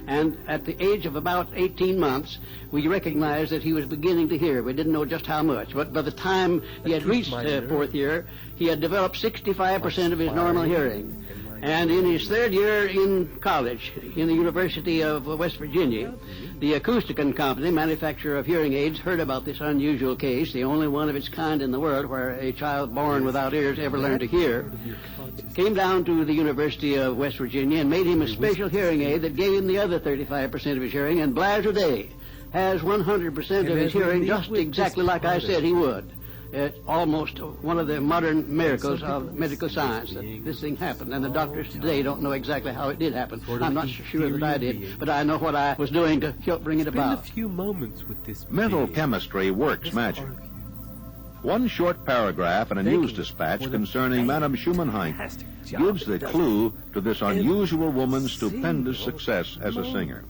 And at the age of about 18 months, we recognized that he was beginning to hear. We didn't know just how much, but by the time he had reached the 4th year, he had developed 65% of his normal hearing. And in his 3rd year in college, in the University of West Virginia, the Acousticon Company, manufacturer of hearing aids, heard about this unusual case, the only one of its kind in the world where a child born without ears ever learned to hear. Came down to the University of West Virginia and made him a special hearing aid that gave him the other 35% of his hearing, and Blair today has 100% of his hearing just exactly like I said he would. It's almost one of the modern miracles of medical science that this thing happened, and the doctors today don't know exactly how it did happen. I'm not sure that I did, but I know what I was doing to help bring it about. Spend a few moments with this Mental being. chemistry works Just magic. argue. One short paragraph in a Thank news you dispatch for the concerning Madame Schumann-Heink fantastic job gives it the does. clue to this unusual woman's stupendous Single success as a moment. singer.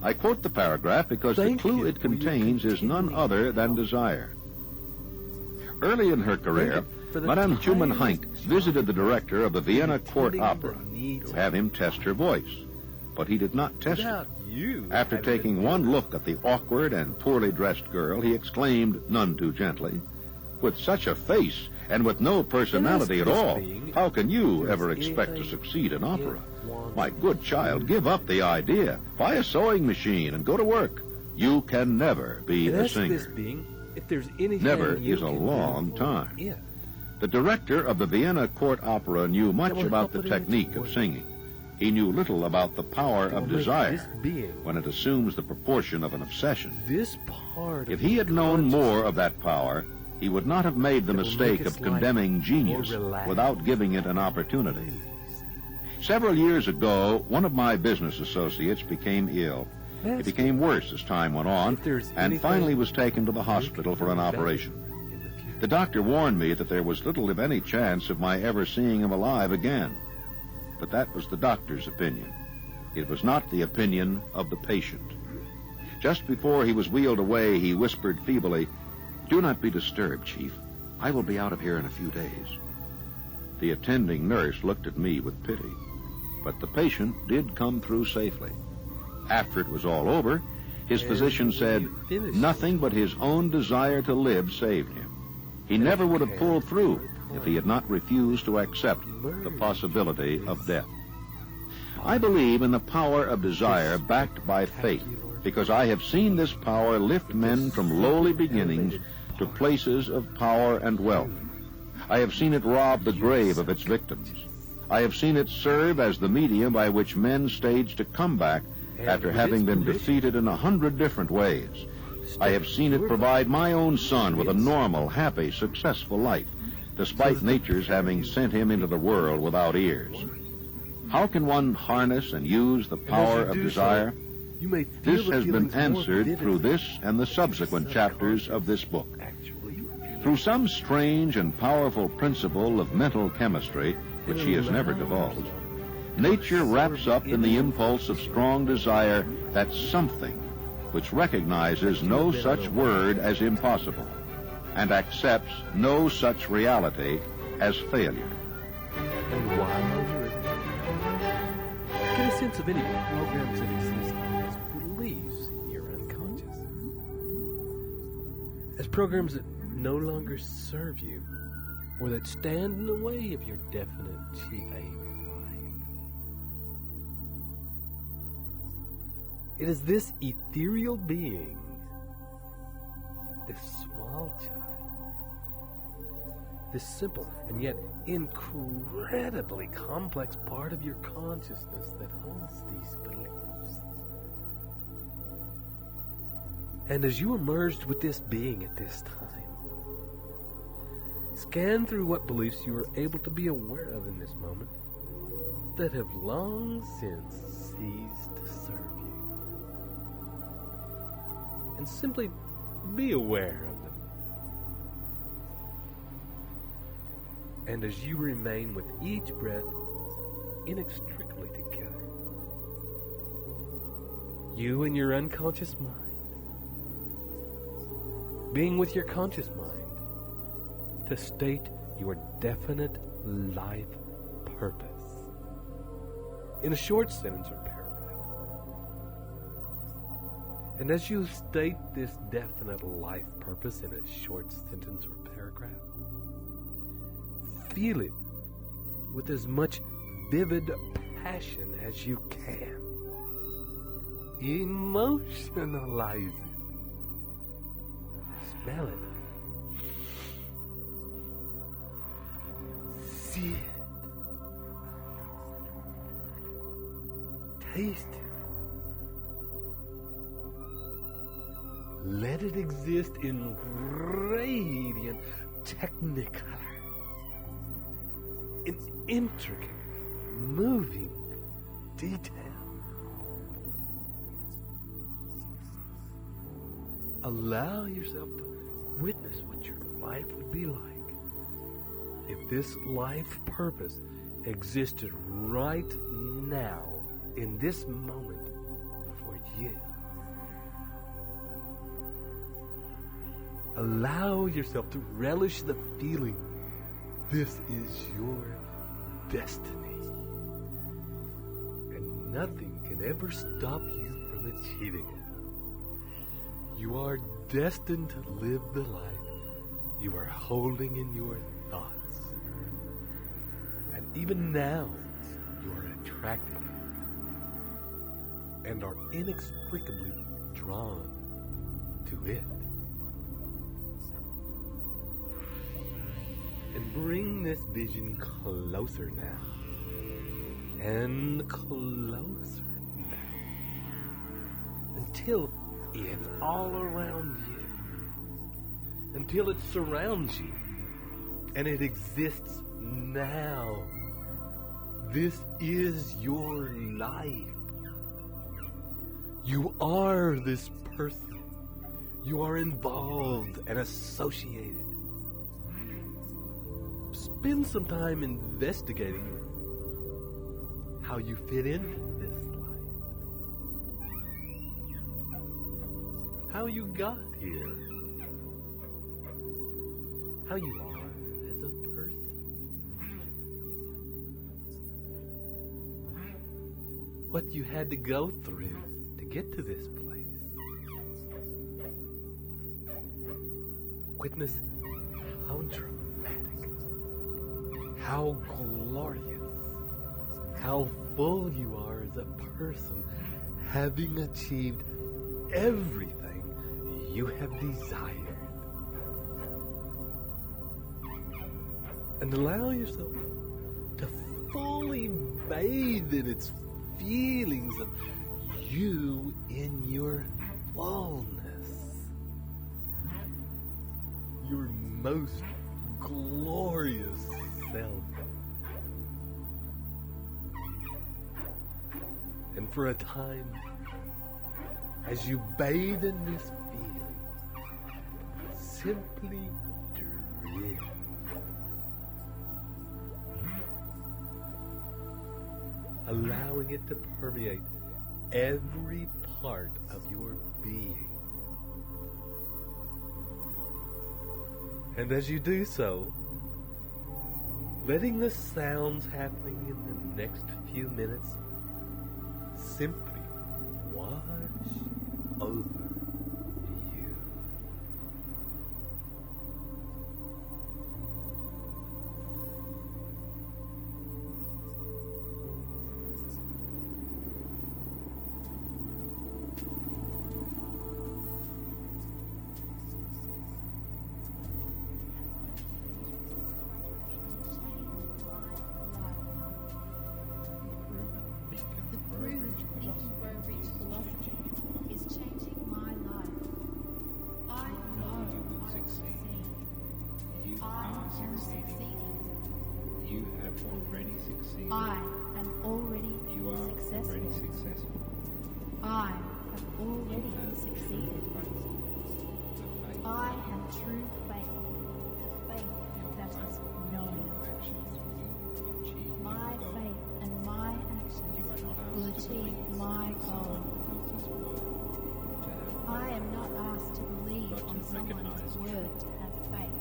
I quote the paragraph because the Thank clue you it for your contains is none continuing other than help. desire. Early in her career, Thank you for the Madame tireless Schumann-Heink visited the director of the Vienna Court attending Opera the needs to have him test her voice, but he did not test it. Without you After having taking been- one look at the awkward and poorly dressed girl, he exclaimed, none too gently, "With such a face and with no personality at this all, being, how can you if ever there's expect to anything succeed in opera? you want My good child, give up the idea. Buy a sewing machine and go to work. You can never be And a that's this singer." being, if there's anything Never you is a can long do, time. Yeah. The director of the Vienna Court Opera knew much That will about help the it into technique of work. singing. He knew little about the power That of will make desire this being, when it assumes the proportion of an obsession. this part If of he had known consciousness more of that power, he would not have made the that will mistake make of his life condemning genius more relaxed. without giving it an opportunity. Several years ago, one of my business associates became ill. It That's became worse as time went on, If there's and anything finally was taken to the you hospital can for an do better operation. in the future. The doctor warned me that there was little if any chance of my ever seeing him alive again. But that was the doctor's opinion. It was not the opinion of the patient. Just before he was wheeled away, he whispered feebly, "Do not be disturbed, Chief. I will be out of here in a few days." The attending nurse looked at me with pity, but the patient did come through safely. After it was all over, his And physician when said you finished, nothing but his own desire to live saved him. He And never if would you have can, pulled through very if he had not refused to accept the Learn possibility of this death. I believe in the power of desire backed by faith, because I have seen this power lift men from lowly beginnings to places of power and wealth. I have seen it rob the grave of its victims. I have seen it serve as the medium by which men staged a comeback after with having its been permission, defeated in 100 different ways. I have seen it provide my own son with a normal, happy, successful life, despite nature's having sent him into the world without ears. How can one harness and use the power you of do desire? You may feel This the has been feelings more answered through vividly. this and the subsequent chapters of this book. Actually, Through some strange and powerful principle of mental chemistry, which he has never divulged, nature wraps up in the impulse of strong desire that something which recognizes no such word as impossible and accepts no such reality as failure. and while you're in there, get a sense of any programs that exist as beliefs in your unconscious. As programs that no longer serve you or that stand in the way of your definite chief aim in life. It is this ethereal being, this small child, this simple and yet incredibly complex part of your consciousness that holds these beliefs. And as you are merged with this being at this time, scan through what beliefs you are able to be aware of in this moment that have long since ceased to serve you. And simply be aware of them. And as you remain with each breath inextricably together, you and your unconscious mind, being with your conscious mind, to state your definite life purpose in a short sentence or paragraph. And as you state this definite life purpose in a short sentence or paragraph, feel it with as much vivid passion as you can. Emotionalize it. Smell it. See it. Taste it. Let it exist in radiant technicolor, in intricate, moving detail. Allow yourself to witness what your life would be like if this life purpose existed right now, in this moment, for you. Allow yourself to relish the feeling. This is your destiny. And nothing can ever stop you from achieving it. You are destined to live the life you are holding in your thoughts. And even now, you are attracting it and are inextricably drawn to it. And bring this vision closer now. And closer now. Until it's all around you. Until it surrounds you. And it exists now. This is your life. You are this person. You are involved and associated. Spend some time investigating how you fit into this life. How you got here. How you are as a person. What you had to go through to get to this place. Witness how dramatic, how glorious, how full you are as a person, having achieved everything you have desired. And allow yourself to fully bathe in its feelings of you in your fullness. Your most glorious self. And for a time, as you bathe in this feeling, simply drift. Allowing it to permeate every part of your being. And as you do so, letting the sounds happening in the next few minutes simply wash over you. I am already successful. I have already succeeded. I have true faith, the faith that is knowing. My faith and my actions will achieve my goal. I am not asked to believe on someone's word to have faith,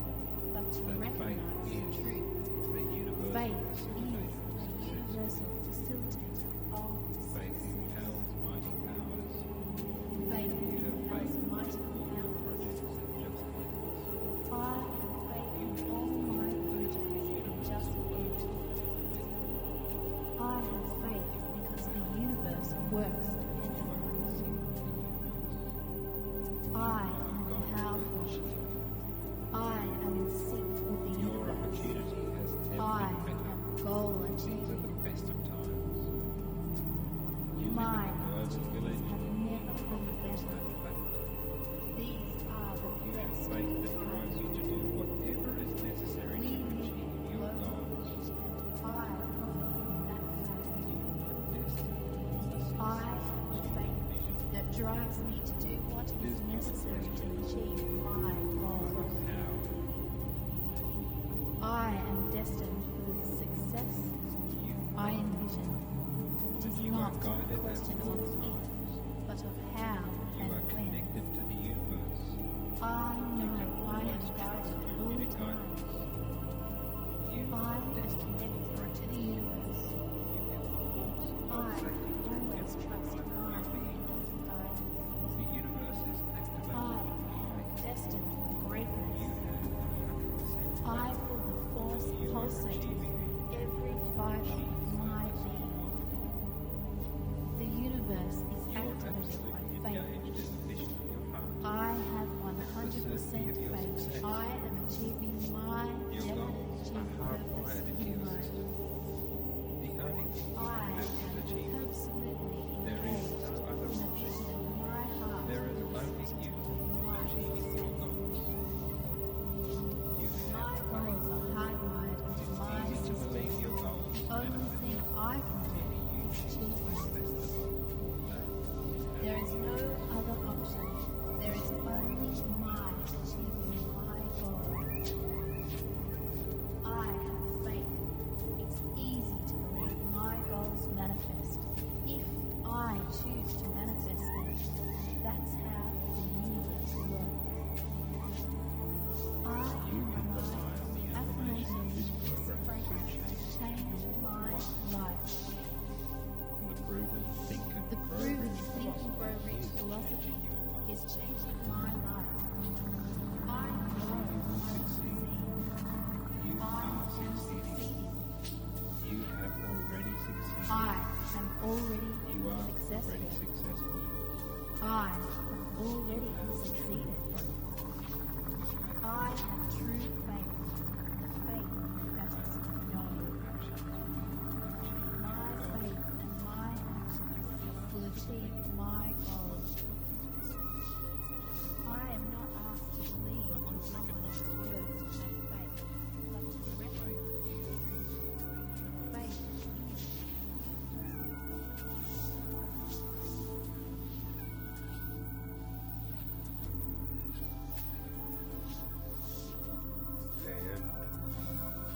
but to recognize the truth. Faith is the universal facilitator of success. Faith impels mighty powers. I have faith in all my projects just end. I have faith because the universe works dependently. I am powerful. I am in sync with the universe. I am goal achieving. My opportunities have never been better. These are the best times. We live globally, and I profit from that fact. I have faith that drives me to do what is necessary to achieve my goals. I am destined for the success I envision. It is not a question of if, but of how and when. I know I am guided all the time. I am connected to the universe. I always trust my guidance. I am destined for greatness. I feel the force pulsating through every fiber of my being. The universe is activated by faith. I have 100% faith. I am achieving my definite purpose in life. I am absolutely engaged in the vision of my heart. My goals are hardwired into my system. The only thing I can do is achieve them. There is no other option. There is only my achieving my goal. I have faith. It's easy to believe my goals manifest. If I choose to manifest them, that's how the universe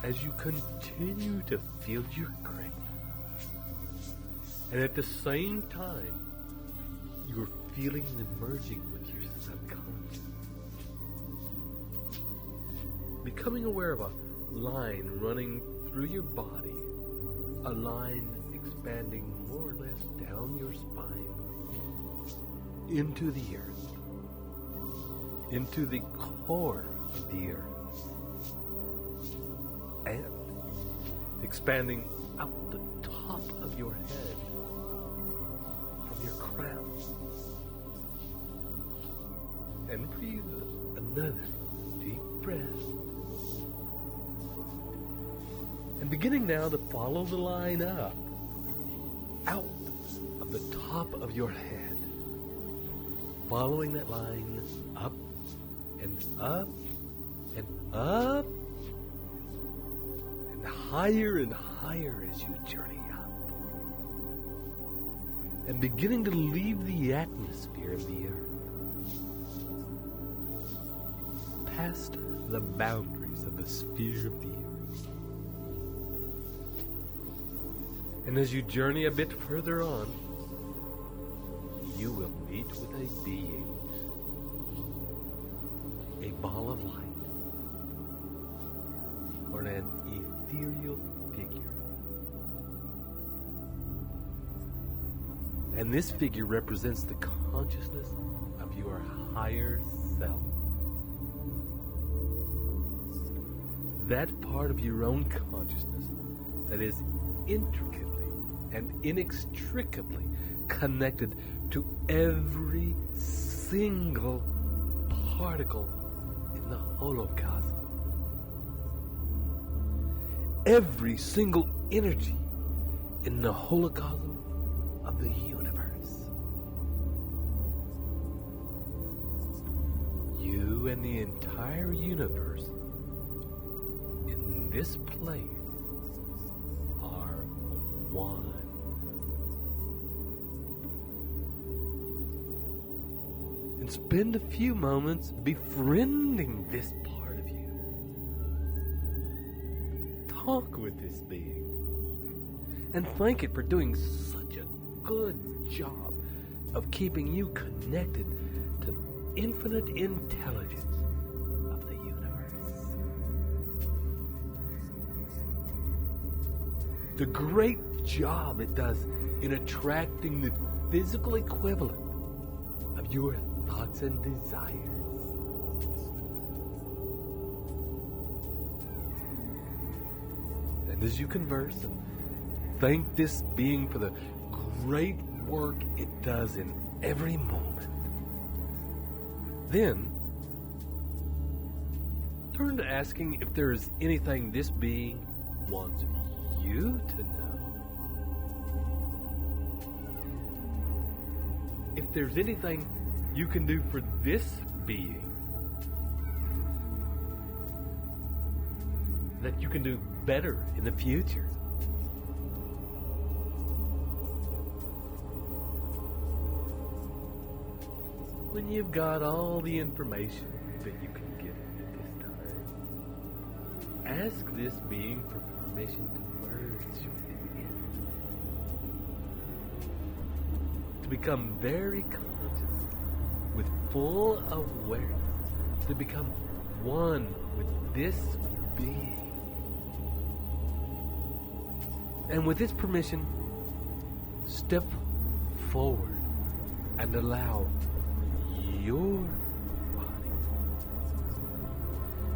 as you continue to feel your greatness. And at the same time, you're feeling the merging with your subconscious. Becoming aware of a line running through your body, a line expanding more or less down your spine, into the earth, into the core of the earth, and expanding out the top of your head, from your crown. And breathe another deep breath. And beginning now to follow the line up, out of the top of your head. Following that line up and up and up and higher as you journey up. And beginning to leave the atmosphere of the earth. Past the boundaries of the sphere of the earth. And as you journey a bit further on, you will meet with a being, a ball of light, or an ethereal figure. And this figure represents the consciousness of your higher self. That part of your own consciousness that is intricately and inextricably connected to every single particle in the holocosm. Every single energy in the holocosm of the universe. You and the entire universe in this place are one. And spend a few moments befriending this part of you. Talk with this being. And thank it for doing such a good job of keeping you connected to the infinite intelligence of the universe. The great job it does in attracting the physical equivalent of your thoughts and desires. And as you converse and thank this being for the great work it does in every moment, then turn to asking if there is anything this being wants you to know. If there's anything you can do for this being that you can do better in the future. When you've got all the information that you can get at this time, ask this being for permission to merge with it. To become very conscious with full awareness, to become one with this being. And with this permission, step forward and allow your body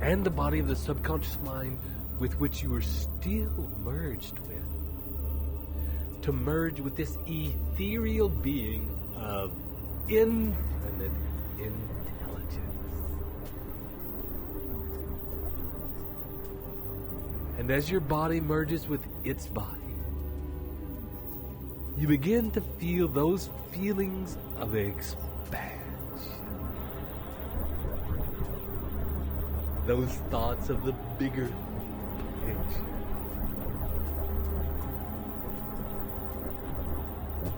and the body of the subconscious mind with which you are still merged with, to merge with this ethereal being of infinite intelligence. And as your body merges with its body, you begin to feel those feelings of expansion. Those thoughts of the bigger picture.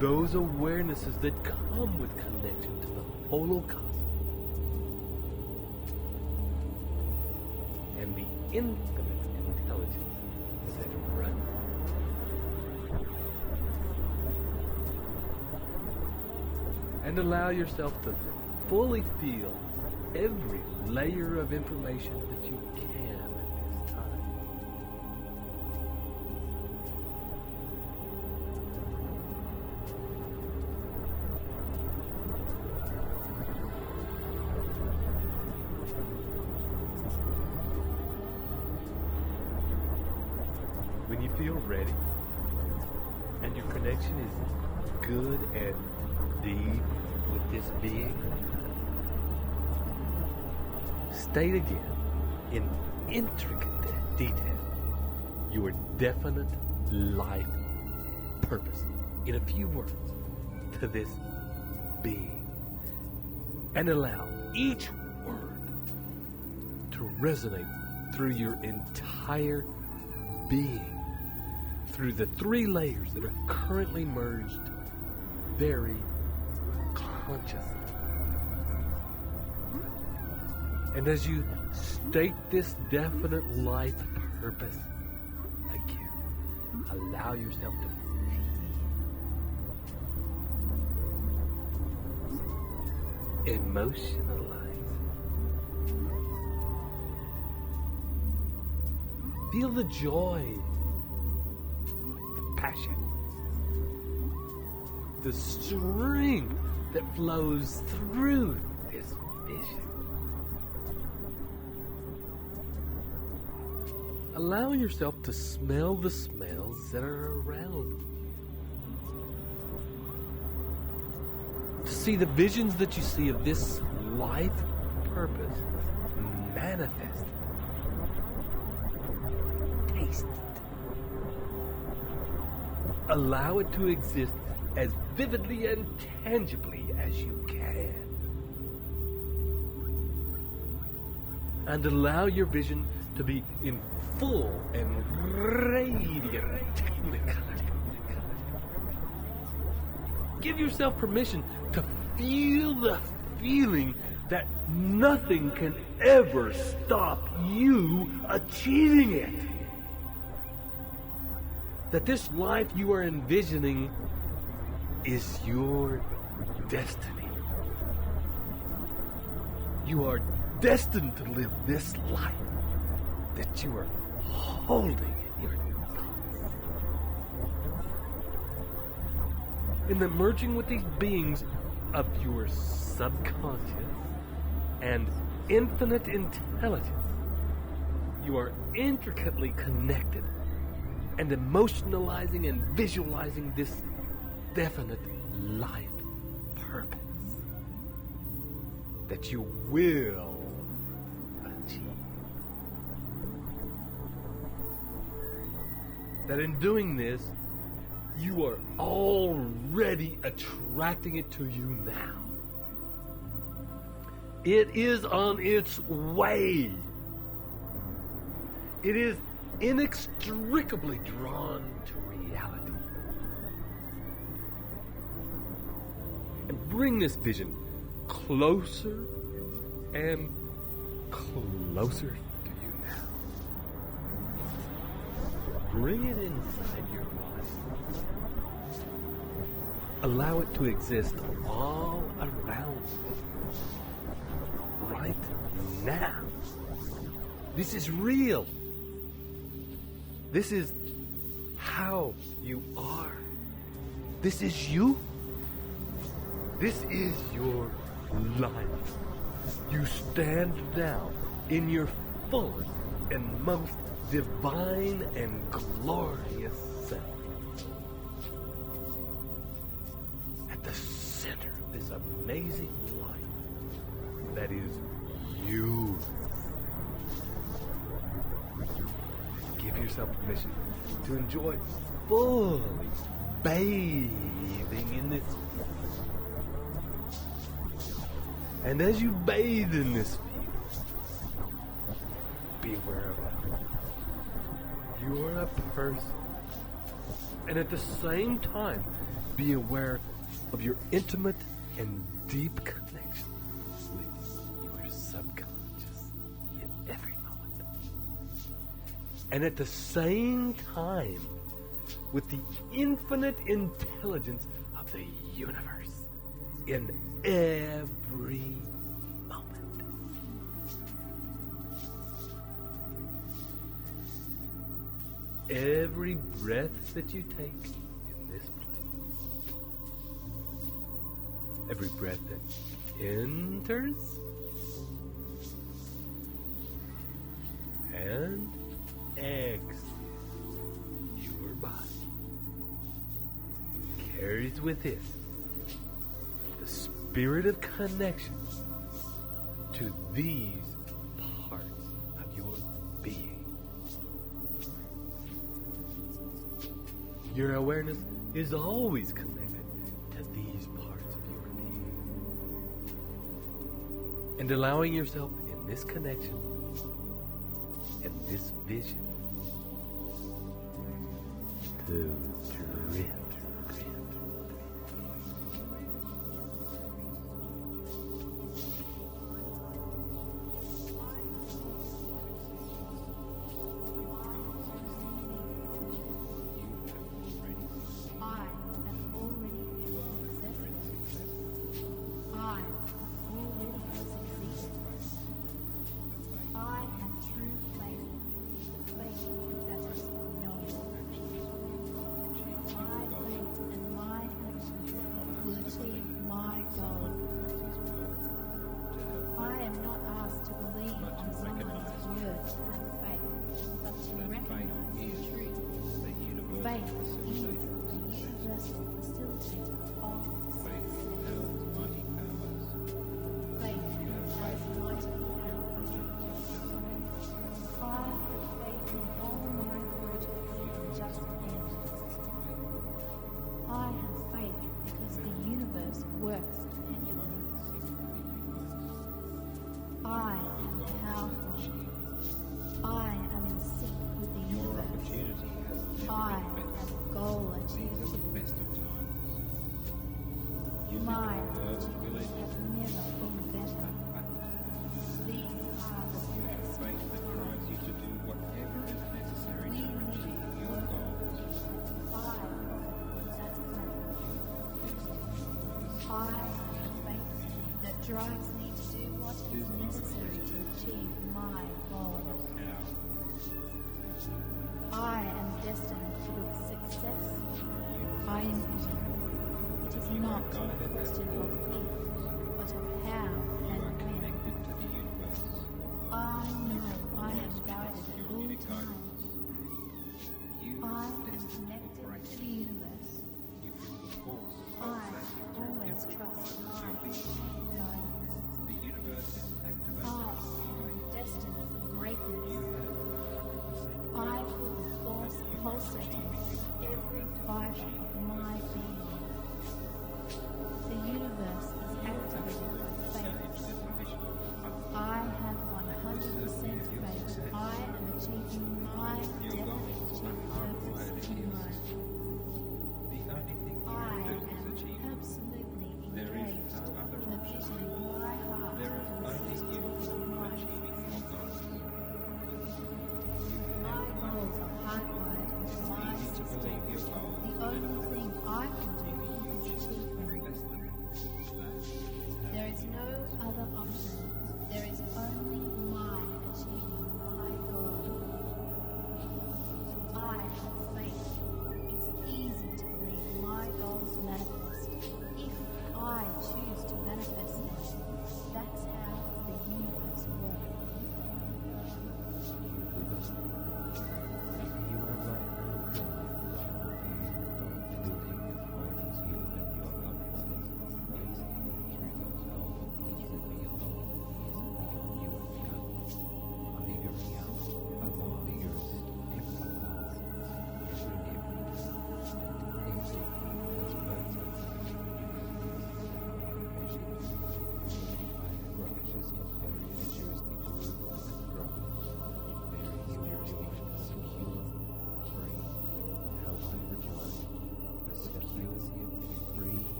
Those awarenesses that come with connection to the holocosm and the infinite intelligence as it runs. And allow yourself to fully feel every layer of information that you can at this time. When you feel ready and your connection is good and deep with this being, state again in intricate detail your definite life purpose in a few words to this being, and allow each word to resonate through your entire being, through the three layers that are currently merged very consciously. And as you state this definite life purpose again, allow yourself to emotionalize. Feel the joy, the passion, the strength that flows through this vision. Allow yourself to smell the smells that are around you. To see the visions that you see of this life purpose manifested. Taste it. Allow it to exist as vividly and tangibly as you can. And allow your vision to be in full and radiant technicolor. Give yourself permission to feel the feeling that nothing can ever stop you achieving it. That this life you are envisioning is your destiny. You are destined to live this life that you are holding in your thoughts. In the merging with these beings of your subconscious and infinite intelligence, you are intricately connected and emotionalizing and visualizing this definite life purpose that you will achieve. That in doing this, you are already attracting it to you now. It is on its way. It is inextricably drawn to reality. And bring this vision closer and closer to you now. Bring it inside your body. Allow it to exist all around you. Right now. This is real. This is how you are. This is you. This is your life. You stand now in your fullest and most divine and glorious self. At the center of this amazing life that is you. Give yourself permission to enjoy fully bathing in this. And as you bathe in this field, be aware of it. You are a person. And at the same time, be aware of your intimate and deep connection with your subconscious in every moment. and at the same time with the infinite intelligence of the universe in every moment. Every breath that you take in this place, every breath that enters and exits your body carries with it the spirit of connection to these parts of your being. Your awareness is always connected to these parts of your being. And allowing yourself in this connection and this vision to drift. Drives me to do what is necessary to achieve my goals. I am destined to success. I envision. It is not a question of if, but of how and when. I know I am guided at all times. I am connected to the universe. I always trust my guidance. I am destined for greatness. I feel the force pulsating every fiber of my being. The universe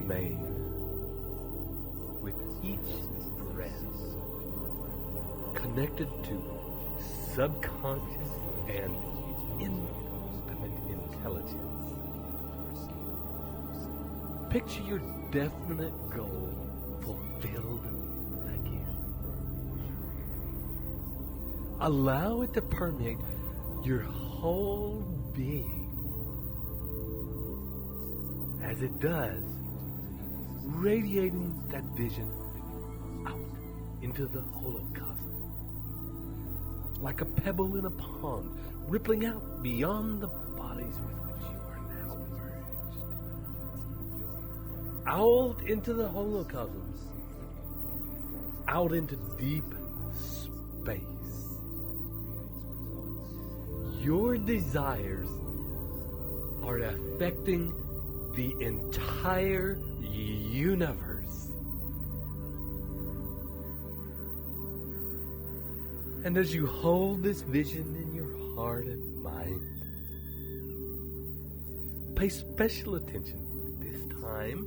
remain with each breath connected to subconscious and infinite intelligence. Picture your definite goal fulfilled again. Allow it to permeate your whole being. As it does, radiating that vision out into the holocosm. Like a pebble in a pond, rippling out beyond the bodies with which you are now merged. Out into the holocosm. Out into deep space. Your desires are affecting the entire universe. And as you hold this vision in your heart and mind, pay special attention this time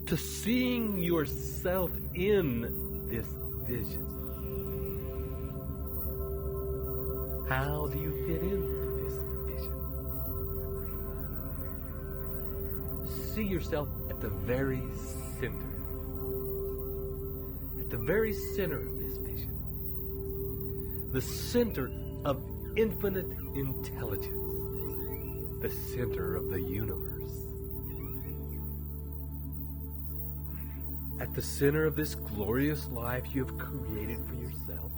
to seeing yourself in this vision. How do you fit into this vision? See yourself at the very center. At the very center of this vision. The center of infinite intelligence. The center of the universe. At the center of this glorious life you have created for yourself,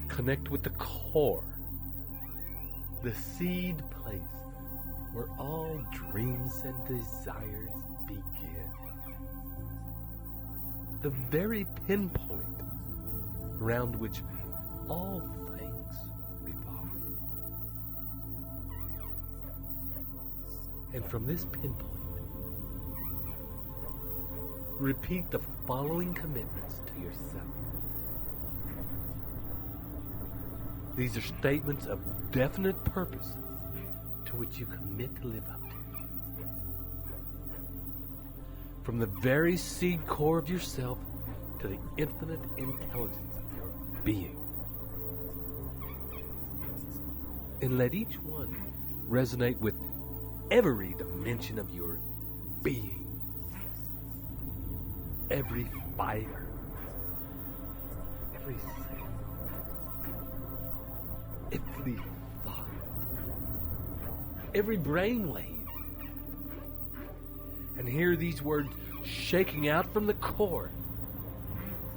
connect with the core, the seed place where all dreams and desires begin. The very pinpoint around which all things revolve. And from this pinpoint, repeat the following commitments to yourself. These are statements of definite purpose to which you commit to live up to. From the very seed core of yourself to the infinite intelligence of your being. And let each one resonate with every dimension of your being. Every fiber, every cell, every thought, every brainwave. And hear these words shaking out from the core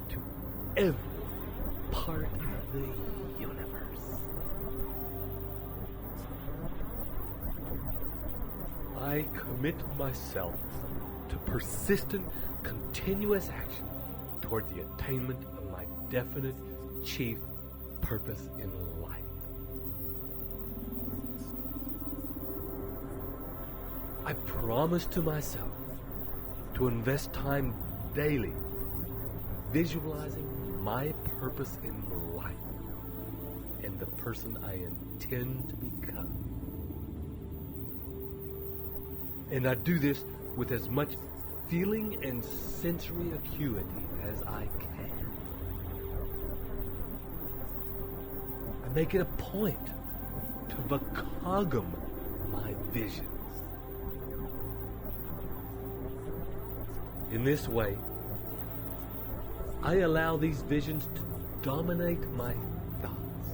to every part of the universe. I commit myself to persistent, continuous action toward the attainment of my definite chief purpose in life. I promise to myself to invest time daily visualizing my purpose in life and the person I intend to become. And I do this with as much feeling and sensory acuity as I can. I make it a point to vocagum my visions. In this way, I allow these visions to dominate my thoughts,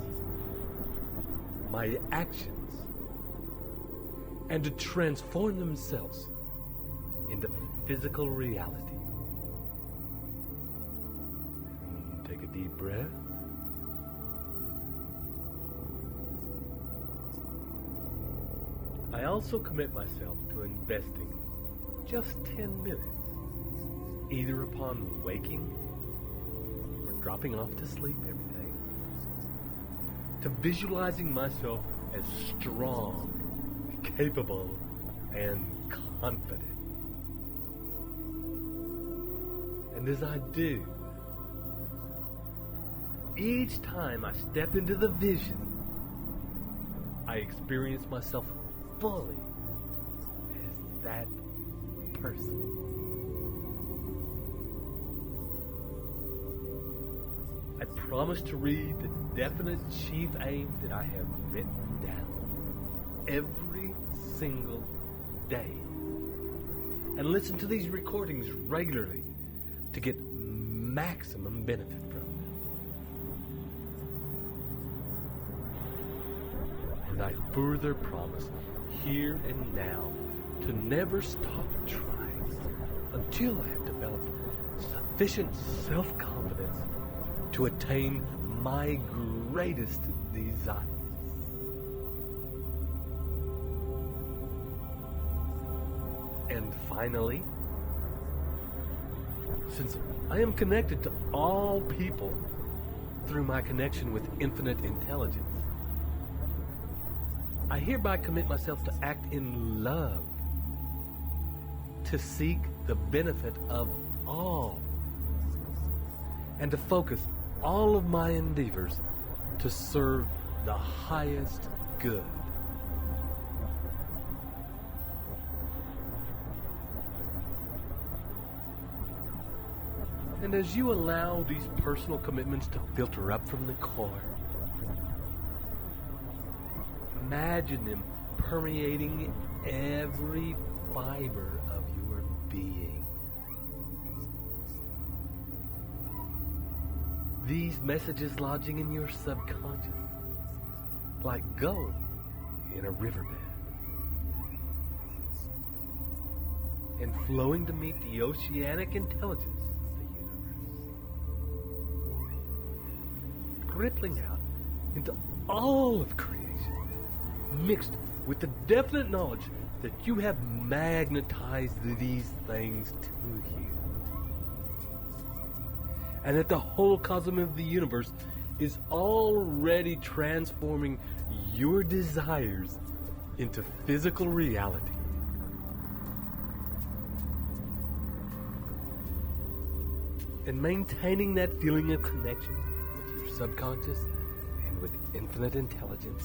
my actions, and to transform themselves into physical reality. Take a deep breath. I also commit myself to investing just 10 minutes, either upon waking or dropping off to sleep every day, to visualizing myself as strong, capable, and confident. And as I do, each time I step into the vision, I experience myself fully as that person. I promise to read the definite chief aim that I have written down every single day, and listen to these recordings regularly to get maximum benefit from them. And I further promise here and now to never stop trying until I have developed sufficient self-confidence to attain my greatest desires. And finally, since I am connected to all people through my connection with infinite intelligence, I hereby commit myself to act in love, to seek the benefit of all, and to focus all of my endeavors to serve the highest good. And as you allow these personal commitments to filter up from the core, imagine them permeating every fiber of your being. These messages lodging in your subconscious, like gold in a riverbed, and flowing to meet the oceanic intelligence of the universe, rippling out into all of creation, mixed with the definite knowledge that you have magnetized these things to you, and that the whole cosmos of the universe is already transforming your desires into physical reality. And maintaining that feeling of connection with your subconscious and with infinite intelligence.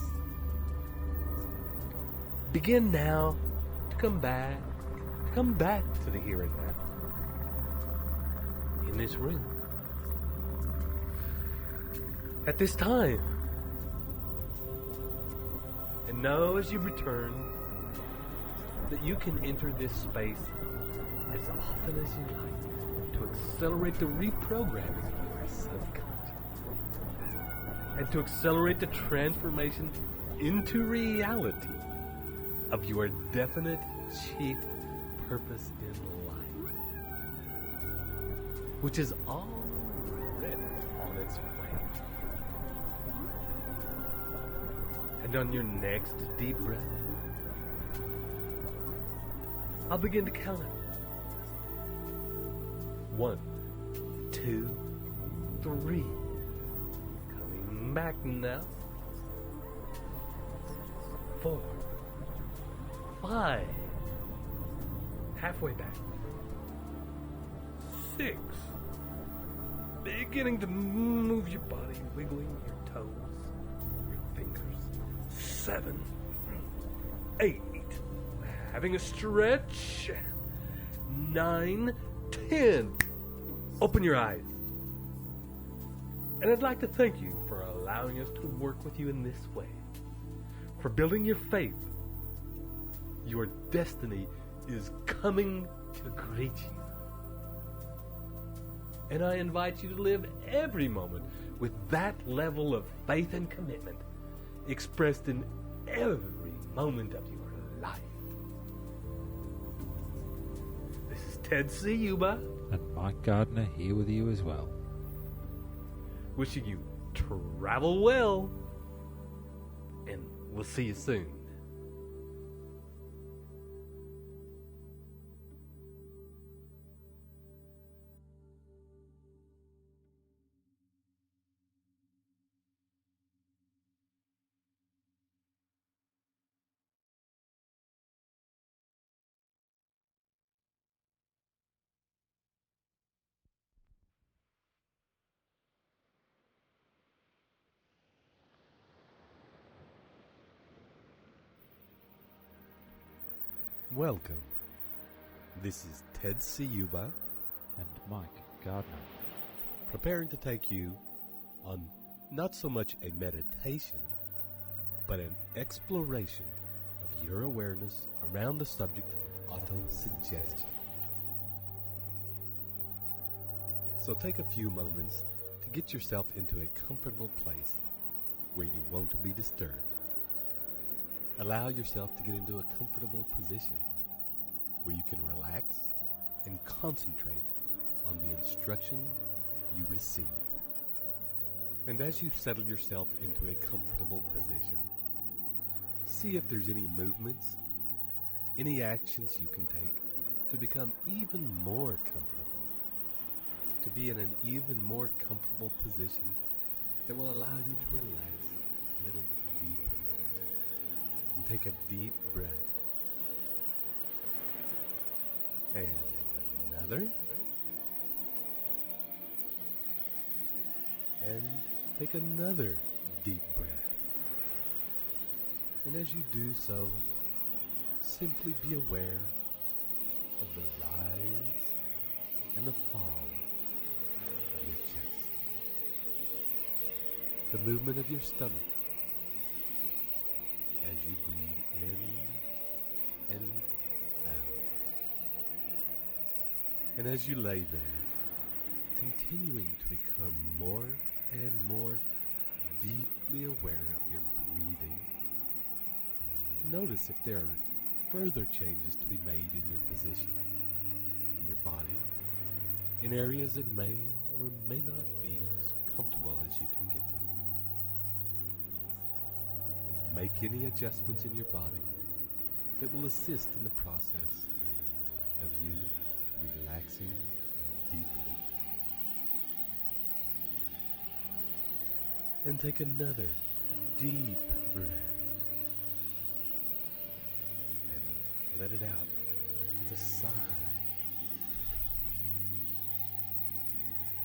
Begin now to come back to the here and now. In this room. At this time. And know as you return that you can enter this space as often as you like to accelerate the reprogramming of your subconscious and to accelerate the transformation into reality of your definite chief purpose in life, which is already on its way. And on your next deep breath, I'll begin to count it. 1, 2, 3. Coming back now. 4, 5. Halfway back. 6. Beginning to move your body, wiggling your toes, your fingers. 7, 8. Having a stretch. 9, 10. Open your eyes. And I'd like to thank you for allowing us to work with you in this way. For building your faith. Your destiny is coming to greet you. And I invite you to live every moment with that level of faith and commitment expressed in every moment of your life. This is Ted Ciuba. And Mike Gardner here with you as well. Wishing you travel well. And we'll see you soon. Welcome This is Ted Ciuba and Mike Gardner, preparing to take you on not so much a meditation, but an exploration of your awareness around the subject of auto-suggestion. So take a few moments to get yourself into a comfortable place where you won't be disturbed. Allow yourself to get into a comfortable position where you can relax and concentrate on the instruction you receive. And as you settle yourself into a comfortable position, see if there's any movements, any actions you can take to become even more comfortable, to be in an even more comfortable position that will allow you to relax a little deeper. And take a deep breath. And another. And take another deep breath. And as you do so, simply be aware of the rise and the fall of your chest. The movement of your stomach as you breathe in and out. And as you lay there, continuing to become more and more deeply aware of your breathing, notice if there are further changes to be made in your position, in your body, in areas that may or may not be as comfortable as you can get them. Make any adjustments in your body that will assist in the process of you relaxing deeply. And take another deep breath and let it out with a sigh.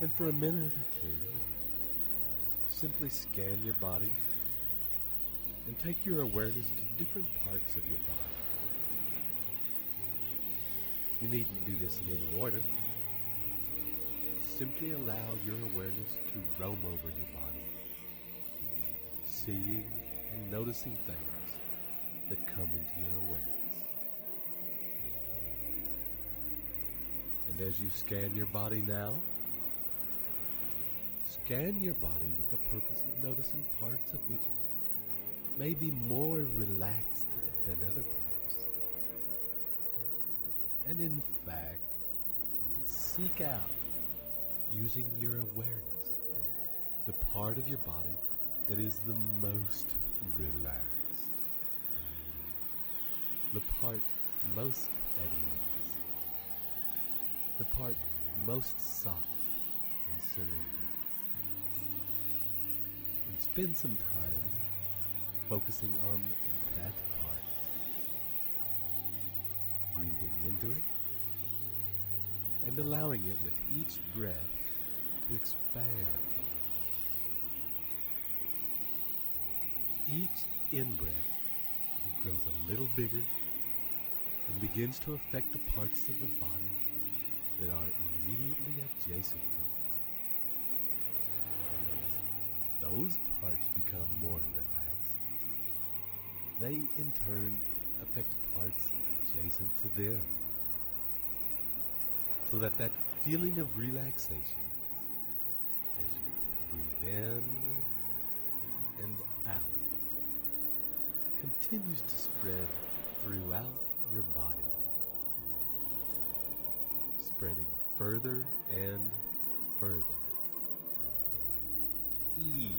And for a minute or two, simply scan your body and take your awareness to different parts of your body. You needn't do this in any order. Simply allow your awareness to roam over your body, seeing and noticing things that come into your awareness. And as you scan your body now, scan your body with the purpose of noticing parts of which may be more relaxed than other parts. And in fact, seek out, using your awareness, the part of your body that is the most relaxed, the part most at ease, the part most soft and surrendered. And spend some time focusing on that part, breathing into it, and allowing it with each breath to expand. Each in-breath, it grows a little bigger and begins to affect the parts of the body that are immediately adjacent to it. And as those parts become more relaxed, they in turn affect parts adjacent to them, so that feeling of relaxation as you breathe in and out continues to spread throughout your body, spreading further and further. Ease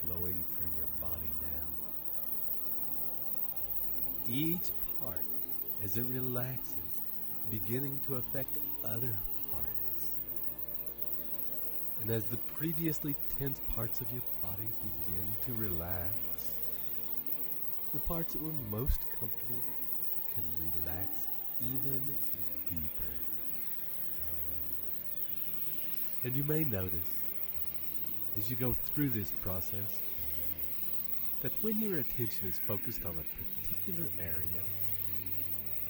flowing through your body now. Each part, as it relaxes, beginning to affect other parts. And as the previously tense parts of your body begin to relax, the parts that were most comfortable can relax even deeper. And you may notice, as you go through this process, that when your attention is focused on a particular area,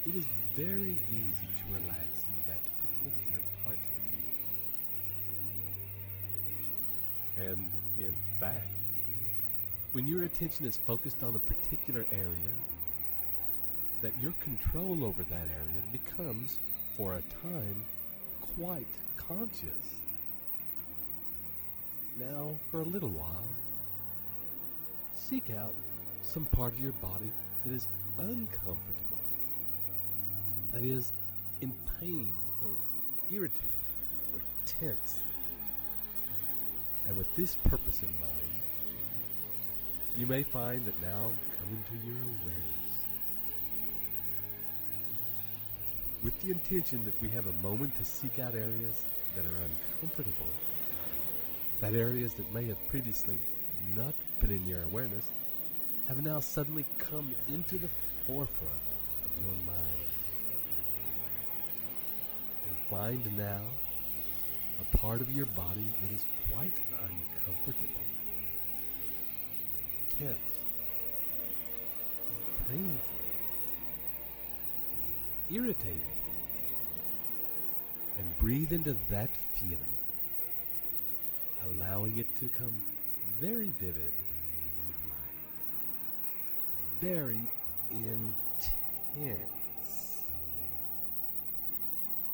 it is very easy to relax in that particular part of you. And in fact, when your attention is focused on a particular area, that your control over that area becomes, for a time, quite conscious. Now, for a little while, seek out some part of your body that is uncomfortable, that is in pain or irritated or tense. And with this purpose in mind, you may find that now come into your awareness with the intention that we have a moment to seek out areas that are uncomfortable, that areas that may have previously not been in your awareness have now suddenly come into the forefront of your mind. And find now a part of your body that is quite uncomfortable, tense, painful, irritated, and breathe into that feeling, allowing it to come very vivid in your mind, very intense.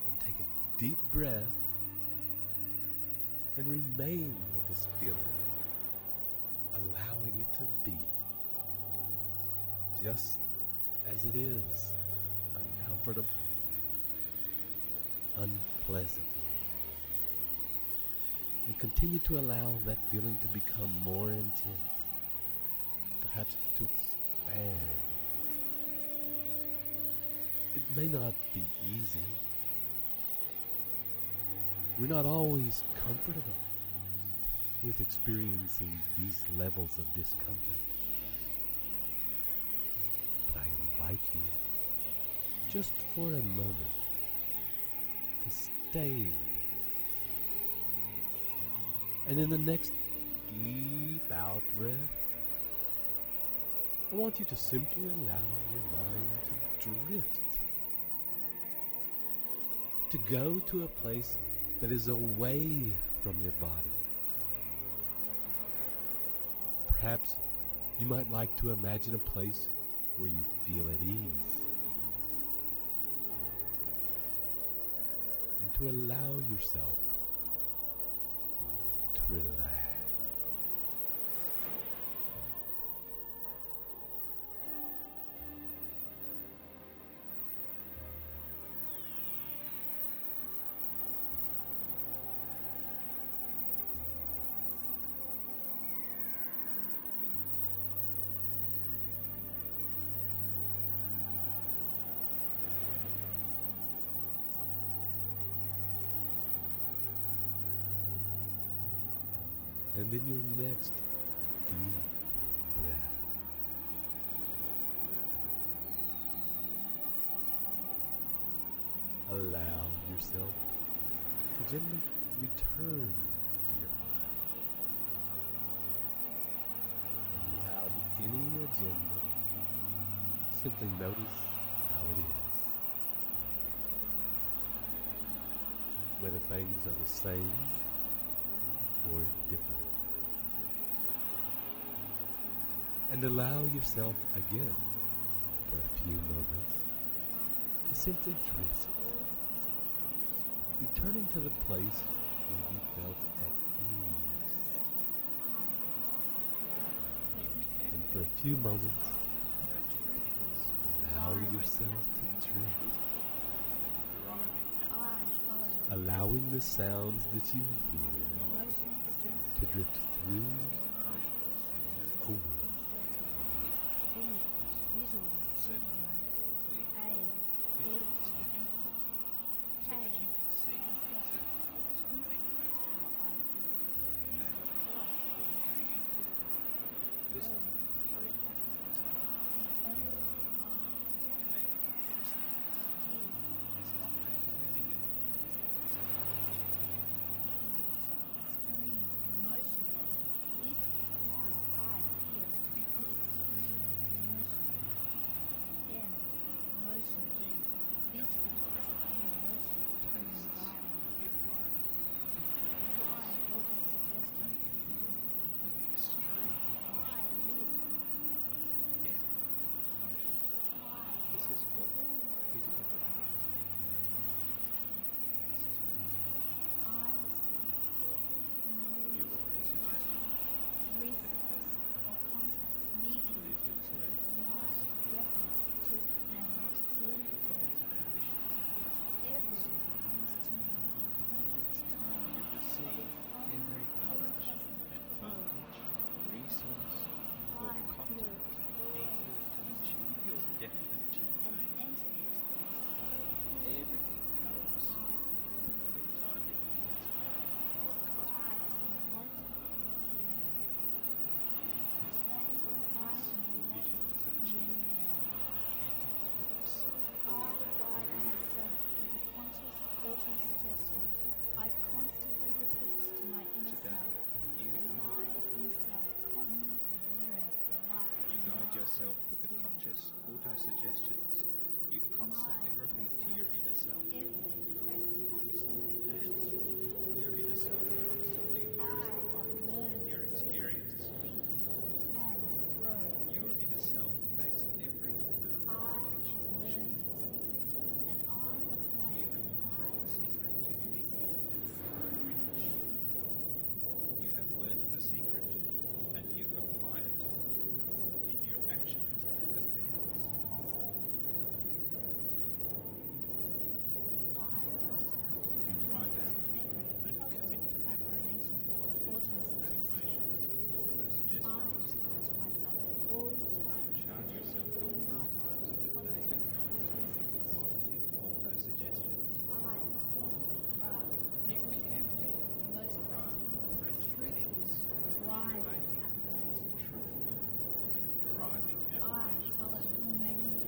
And take a deep breath and remain with this feeling, allowing it to be just as it is, uncomfortable, unpleasant. And continue to allow that feeling to become more intense, perhaps to expand. It may not be easy. We're not always comfortable with experiencing these levels of discomfort. But I invite you, just for a moment, to stay with it. And in the next deep out breath, I want you to simply allow your mind to drift, to go to a place that is away from your body. Perhaps you might like to imagine a place where you feel at ease, and to allow yourself to relax. And in your next deep breath, allow yourself to gently return to your body. And without any agenda, simply notice how it is. Whether things are the same or different. And allow yourself again, for a few moments, to simply drift, returning to the place where you felt at ease. And for a few moments, allow yourself to drift, allowing the sounds that you hear to drift through and over. This is what is information. This is what is I receive every your knowledge, suggestion. resource, or contact needed to achieve my definite truth and Ask all your goals and ambitions. everything comes to me in perfect time. You receive every knowledge, advantage, resource, or contact needed to achieve your definite chief and aim. enter it so Everything comes in perfect timing as part of our cosmic plan. Visions of change. Enter into them so fully they are real. conscious auto-suggestion I constantly repeat to my inner Today, self, you and my inner self constantly mirrors the light. You guide yourself with the conscious auto-suggestions you constantly repeat to your inner self. Every correct action each. Your inner self constantly mirrors the I light learn in your to experience. think and grow. Your inner self makes every correct I action learned shoot. the secret and I apply You it. have learned the secret to think and grow rich. You have learned the secret and you apply it in your actions and affairs. You write out and commit to memory Auto-suggestions. auto-suggestions. I charge myself at all times Charge yourself at all times of the day and night with positive auto-suggestions. I carefully craft present tense, motivating, truthful, and driving I affirmations. follow Vegas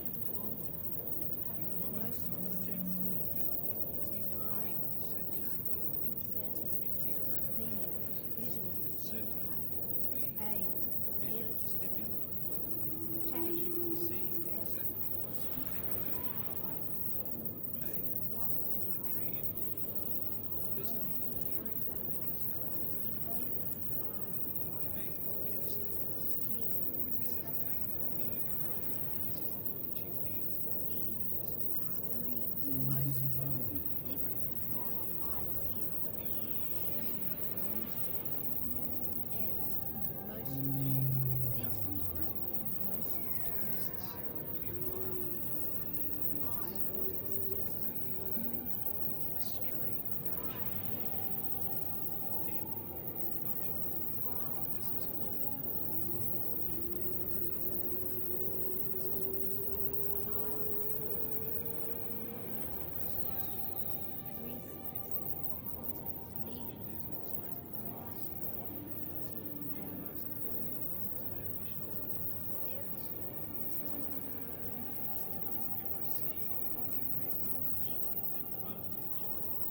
You follow emotional the sensory bringing emotional sensory inserting into your affirmations. visual Inserting stimuli. the A. visual stimuli so that you can see exactly what you think about. This is what Auditory input, listening and hearing what is happening. K. Kinesthetics. This is how you feel. This is what you feel in this environment. Extreme emotion. This is how I feel. Extreme emotion. M. Emotion. This is what is emotion. Tastes of the environment. My auto-suggestion. So you feel with extreme emotion. M. Emotion. This is what is in emotion. This is what is auto-suggestion. Resource or content needed to achieve my definite You ask all your goals and ambitions in present tense. You receive every knowledge, advantage,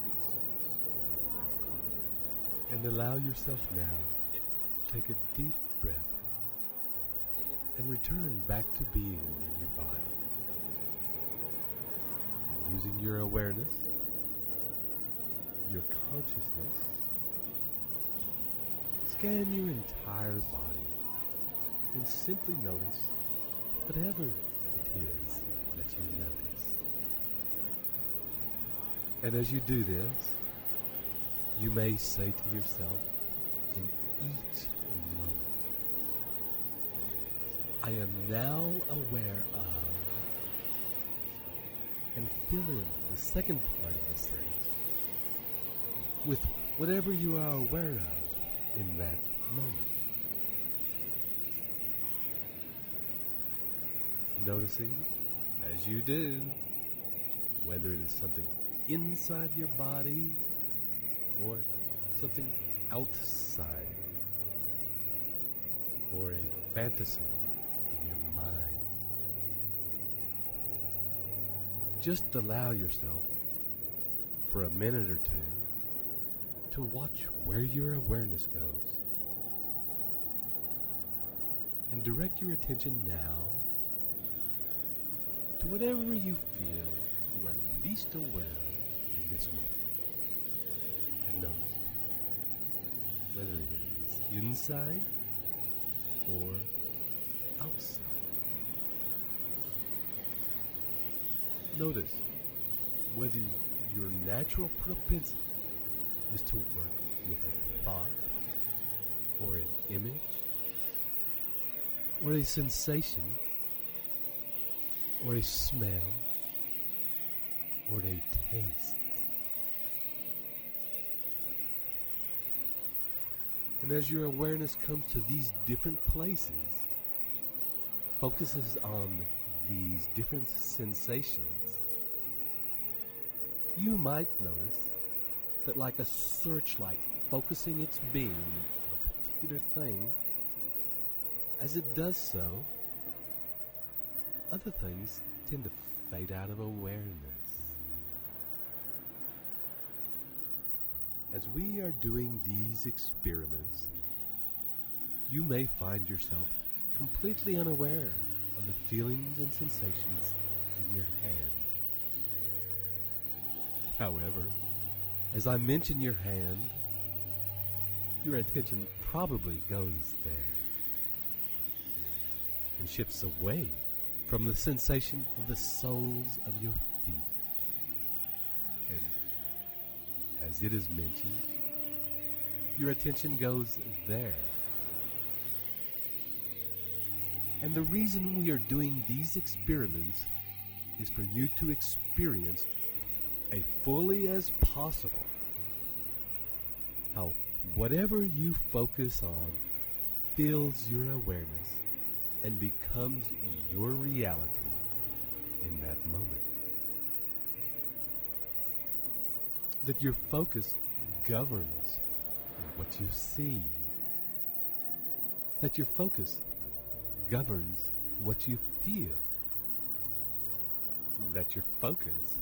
resource, contact. And allow yourself now to take a deep breath and return back to being in your body. And using your awareness, your consciousness, scan your entire body and simply notice whatever it is that you notice. And as you do this, you may say to yourself in each moment, I am now aware of, and fill in the second part of the sentence with whatever you are aware of in that moment. Noticing, as you do, whether it is something inside your body or something outside, or a fantasy in your mind. Just allow yourself for a minute or two to watch where your awareness goes. And direct your attention now to whatever you feel you are least aware of in this moment. And notice whether it is inside or outside. Notice whether your natural propensity is to work with a thought or an image or a sensation or a smell or a taste. And as your awareness comes to these different places, focuses on these different sensations, you might notice that like a searchlight focusing its beam on a particular thing, as it does so, other things tend to fade out of awareness. As we are doing these experiments, you may find yourself completely unaware of the feelings and sensations in your hand. However, as I mention your hand, your attention probably goes there and shifts away from the sensation of the soles of your feet. And as it is mentioned, your attention goes there. And the reason we are doing these experiments is for you to experience as fully as possible how whatever you focus on fills your awareness and becomes your reality in that moment. That your focus governs what you see. That your focus governs what you feel. That your focus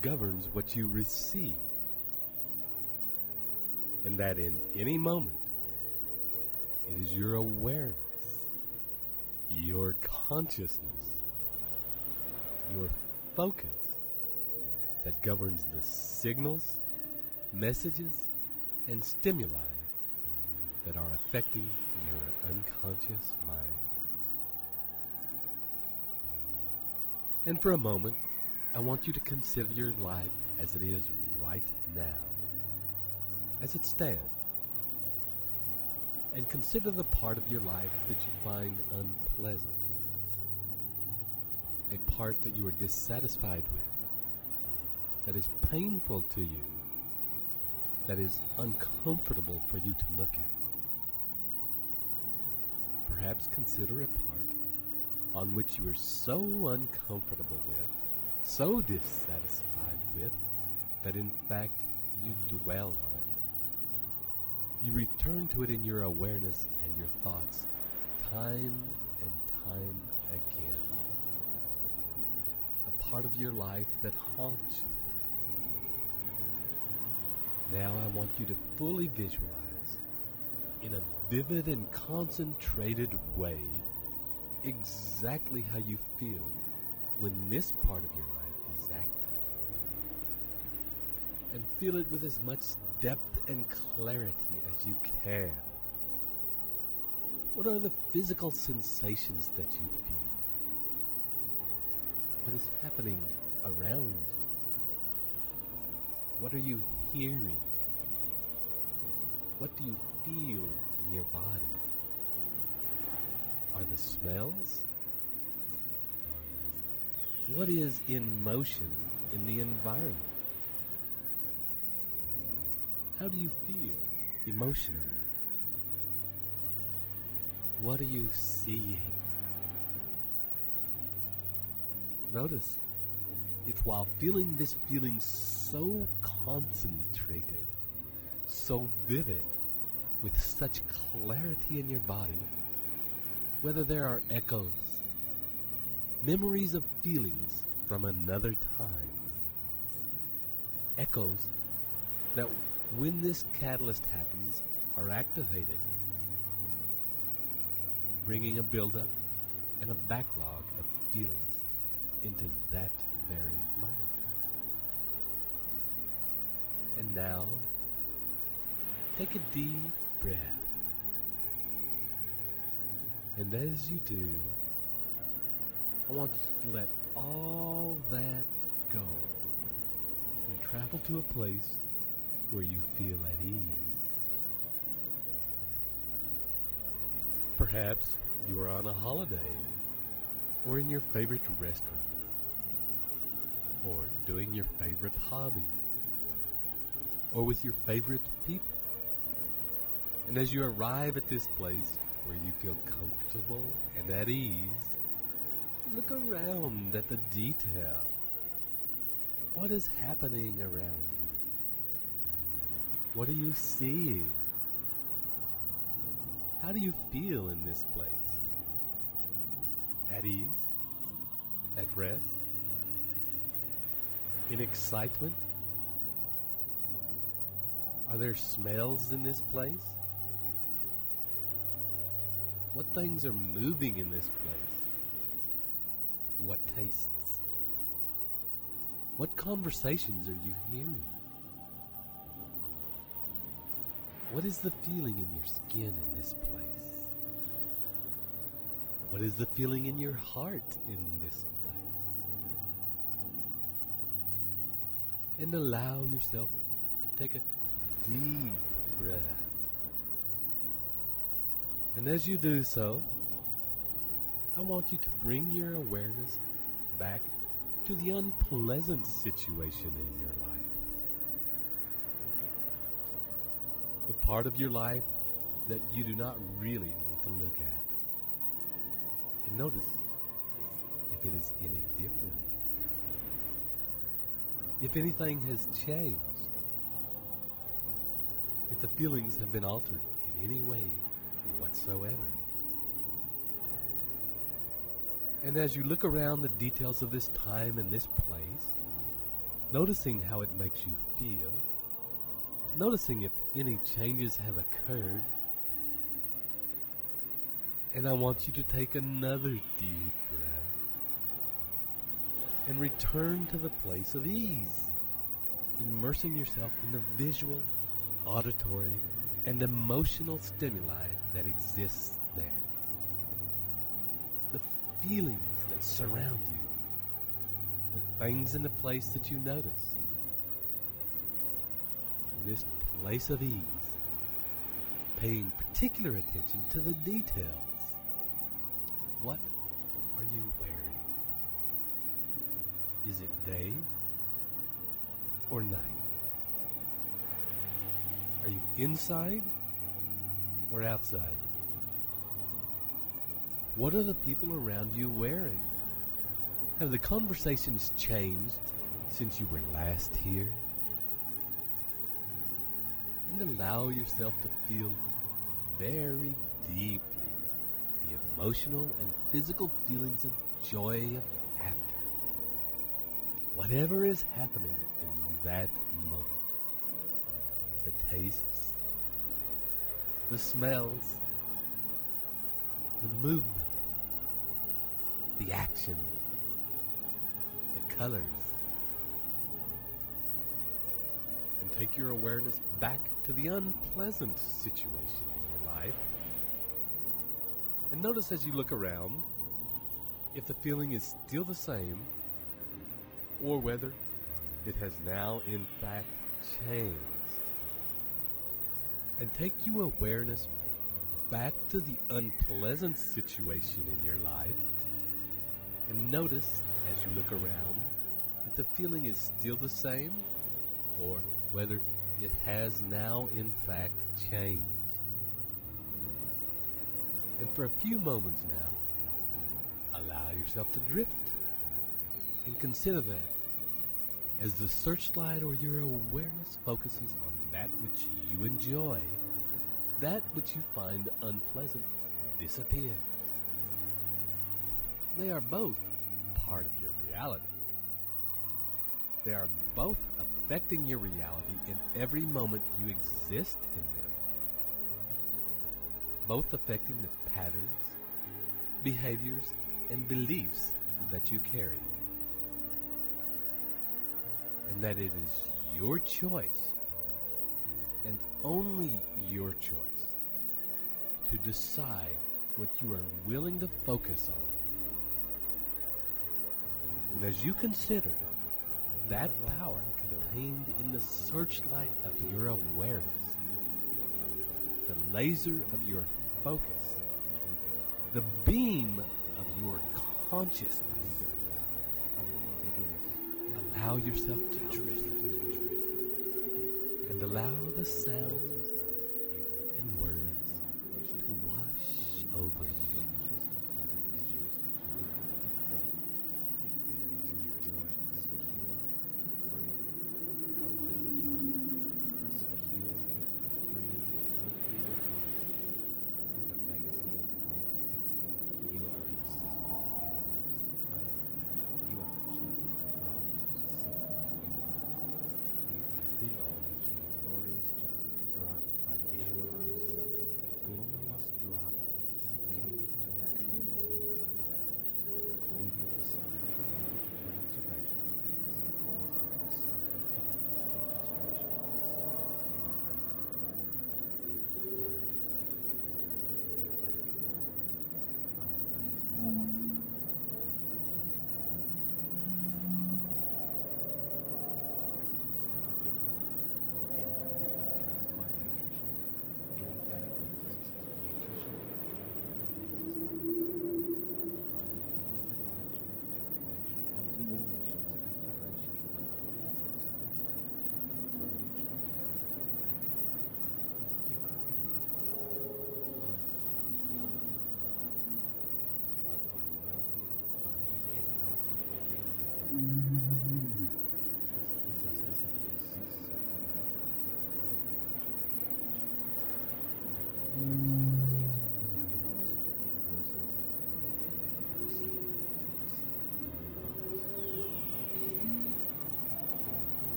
governs what you receive. And that in any moment, it is your awareness, your consciousness, your focus that governs the signals, messages, and stimuli that are affecting your unconscious mind. And for a moment, I want you to consider your life as it is right now, as it stands, and consider the part of your life that you find unpleasant, a part that you are dissatisfied with, that is painful to you, that is uncomfortable for you to look at. Perhaps consider a part on which you are so uncomfortable with, so dissatisfied with, that in fact you dwell on it. You return to it in your awareness and your thoughts time and time again. A part of your life that haunts you. Now I want you to fully visualize in a vivid and concentrated way exactly how you feel when this part of your life is active. And feel it with as much depth and clarity as you can. What are the physical sensations that you feel? What is happening around you? What are you hearing? What do you feel in your body? Are the smells? What is in motion in the environment? How do you feel emotionally? What are you seeing? Notice if while feeling this feeling so concentrated, so vivid, with such clarity in your body, whether there are echoes, memories of feelings from another time, echoes that when this catalyst happens are activated, bringing a buildup and a backlog of feelings into that very moment. And now, take a deep breath. And as you do, I want you to let all that go and travel to a place where you feel at ease. Perhaps you are on a holiday, or in your favorite restaurant, or doing your favorite hobby, or with your favorite people. And as you arrive at this place where you feel comfortable and at ease, look around at the detail. What is happening around you? What are you seeing? How do you feel in this place? At ease? At rest? In excitement? Are there smells in this place? What things are moving in this place? What tastes? What conversations are you hearing? What is the feeling in your skin in this place? What is the feeling in your heart in this place? And allow yourself to take a deep breath. And as you do so, I want you to bring your awareness back to the unpleasant situation in your life. The part of your life that you do not really want to look at. And notice if it is any different. If anything has changed. If the feelings have been altered in any way whatsoever. And as you look around the details of this time and this place, noticing how it makes you feel, noticing if any changes have occurred, and I want you to take another deep breath and return to the place of ease, immersing yourself in the visual, auditory, and emotional stimuli that exists there. The feelings that surround you, the things in the place that you notice. In this place of ease, paying particular attention to the details. What are you wearing? Is it day or night? Are you inside or outside? What are the people around you wearing? Have the conversations changed since you were last here? And allow yourself to feel very deeply the emotional and physical feelings of joy, of laughter. Whatever is happening in that moment. The tastes, the smells, the movement, the action, the colors. And take your awareness back to the unpleasant situation in your life. And notice as you look around if the feeling is still the same or whether it has now in fact changed. And take your awareness back to the unpleasant situation in your life and notice as you look around if the feeling is still the same or whether it has now in fact changed. And for a few moments now, allow yourself to drift and consider that as the searchlight or your awareness focuses on that which you enjoy, that which you find unpleasant disappears. They are both part of your reality. They are both affecting your reality in every moment you exist in them. Both affecting the patterns, behaviors, and beliefs that you carry. And that it is your choice, and only your choice, to decide what you are willing to focus on. And as you consider that power contained in the searchlight of your awareness, the laser of your focus, the beam of your consciousness, allow yourself to drift and allow the sounds and words to wash over you.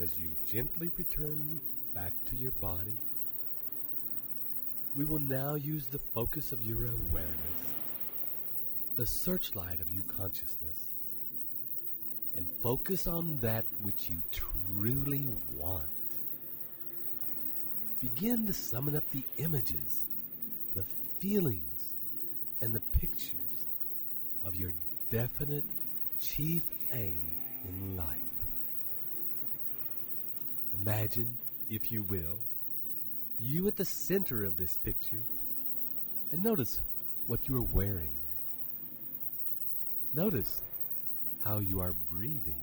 As you gently return back to your body, we will now use the focus of your awareness, the searchlight of your consciousness, and focus on that which you truly want. Begin to summon up the images, the feelings, and the pictures of your definite chief aim in life. Imagine, if you will, you at the center of this picture, and notice what you are wearing. Notice how you are breathing.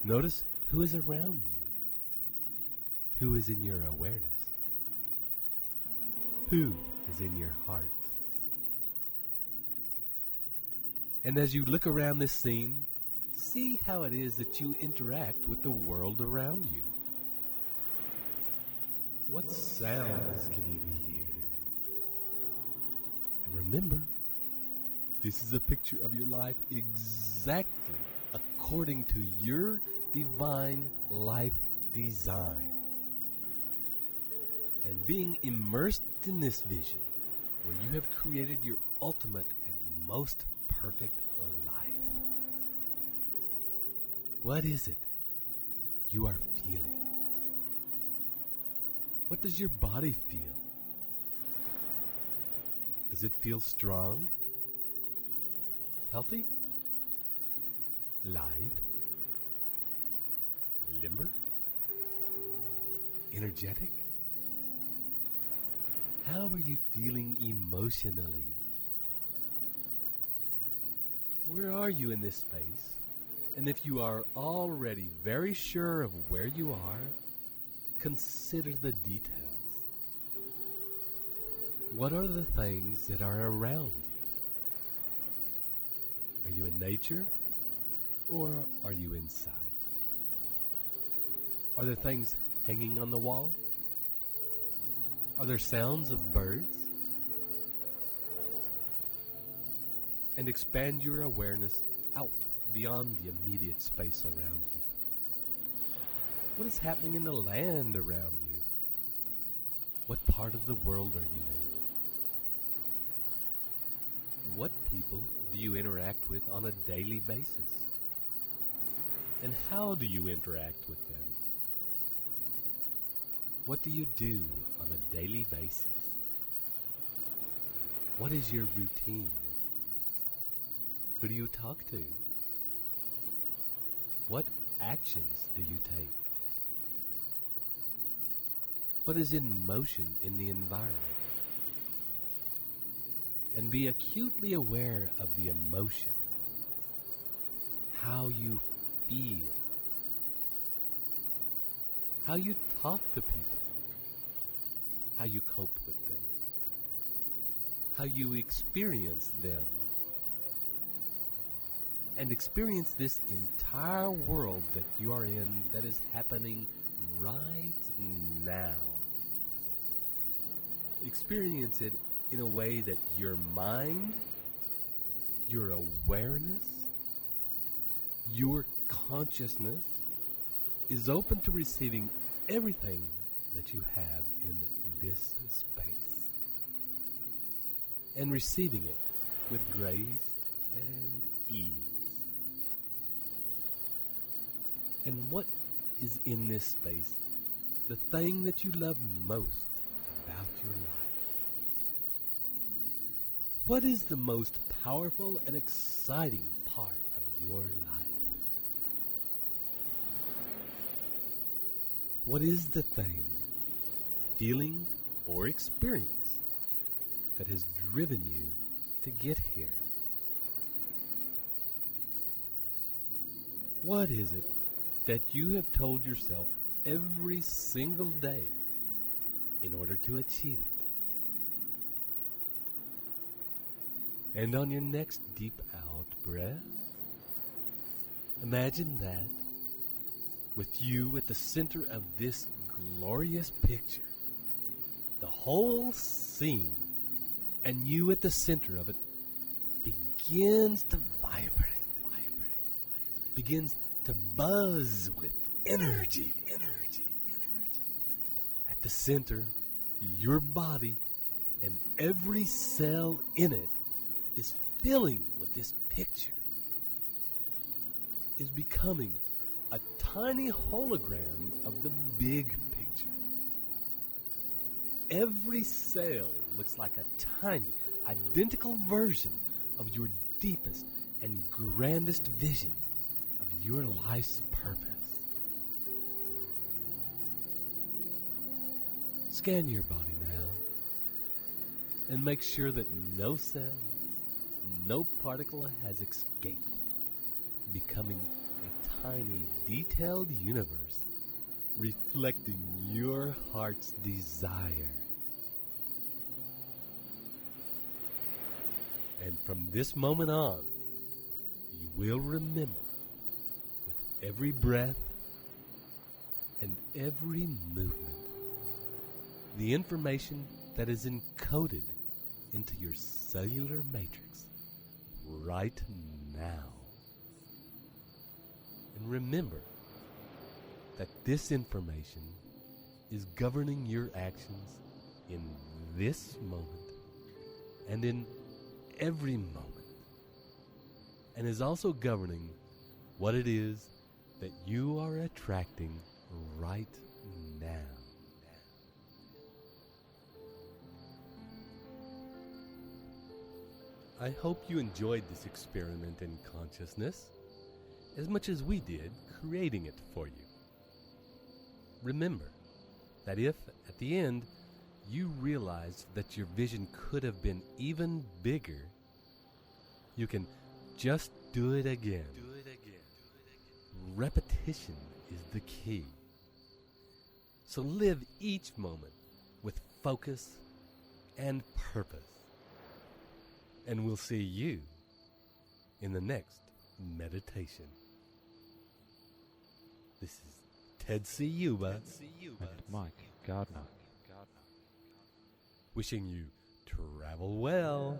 Notice who is around you, who is in your awareness, who is in your heart. And as you look around this scene, see how it is that you interact with the world around you. What sounds can you hear? And remember, this is a picture of your life exactly according to your divine life design. And being immersed in this vision, where you have created your ultimate and most perfect life. What is it that you are feeling? What does your body feel? Does it feel strong? Healthy? Light? Limber? Energetic? How are you feeling emotionally? Where are you in this space? And if you are already very sure of where you are, consider the details. What are the things that are around you? Are you in nature or are you inside? Are there things hanging on the wall? Are there sounds of birds? And expand your awareness out beyond the immediate space around you. What is happening in the land around you? What part of the world are you in? What people do you interact with on a daily basis? And how do you interact with them? What do you do on a daily basis? What is your routine? Who do you talk to? What actions do you take? What is in motion in the environment? And be acutely aware of the emotion, how you feel, how you talk to people, how you cope with them, how you experience them, and experience this entire world that you are in that is happening right now. Experience it in a way that your mind, your awareness, your consciousness is open to receiving everything that you have in this space, and receiving it with grace and ease. And what is in this space the thing that you love most about your life? What is the most powerful and exciting part of your life? What is the thing, feeling, or experience that has driven you to get here? What is it that you have told yourself every single day in order to achieve it? And on your next deep out breath, imagine that with you at the center of this glorious picture, the whole scene, and you at the center of it begins to vibrate, begins to buzz with energy. At the center, your body and every cell in it is filling with this picture. is becoming a tiny hologram of the big picture. Every cell looks like a tiny, identical version of your deepest and grandest vision of your life's purpose. Scan your body now and make sure that no cell, no particle has escaped, becoming a tiny, detailed universe reflecting your heart's desire. And from this moment on, you will remember with every breath and every movement the information that is encoded into your cellular matrix right now. And remember that this information is governing your actions in this moment and in every moment, and is also governing what it is that you are attracting right now. I hope you enjoyed this experiment in consciousness as much as we did creating it for you. Remember that if, at the end, you realized that your vision could have been even bigger, you can just do it again. Repetition is the key. So live each moment with focus and purpose. And we'll see you in the next meditation. This is Ted Ciuba And Mike Gardner. wishing you travel well.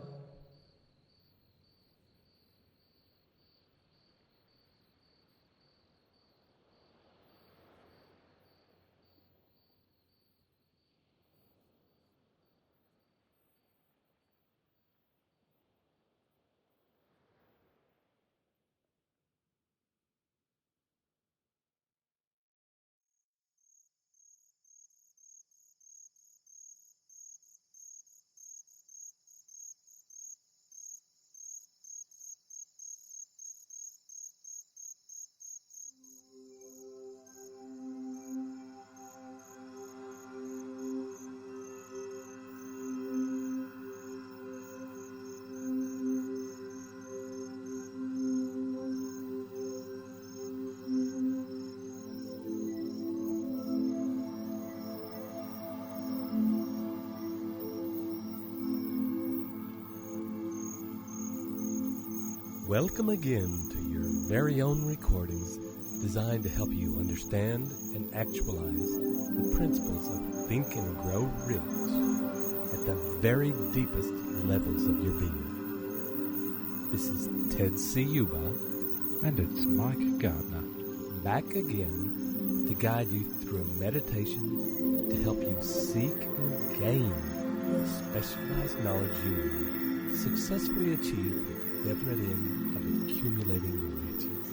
Welcome again to your very own recordings designed to help you understand and actualize the principles of Think and Grow Rich at the very deepest levels of your being. This is Ted Ciuba. And it's Mike Gardner. Back again to guide you through a meditation to help you seek and gain the specialized knowledge you need to successfully achieve the definite end of accumulating riches.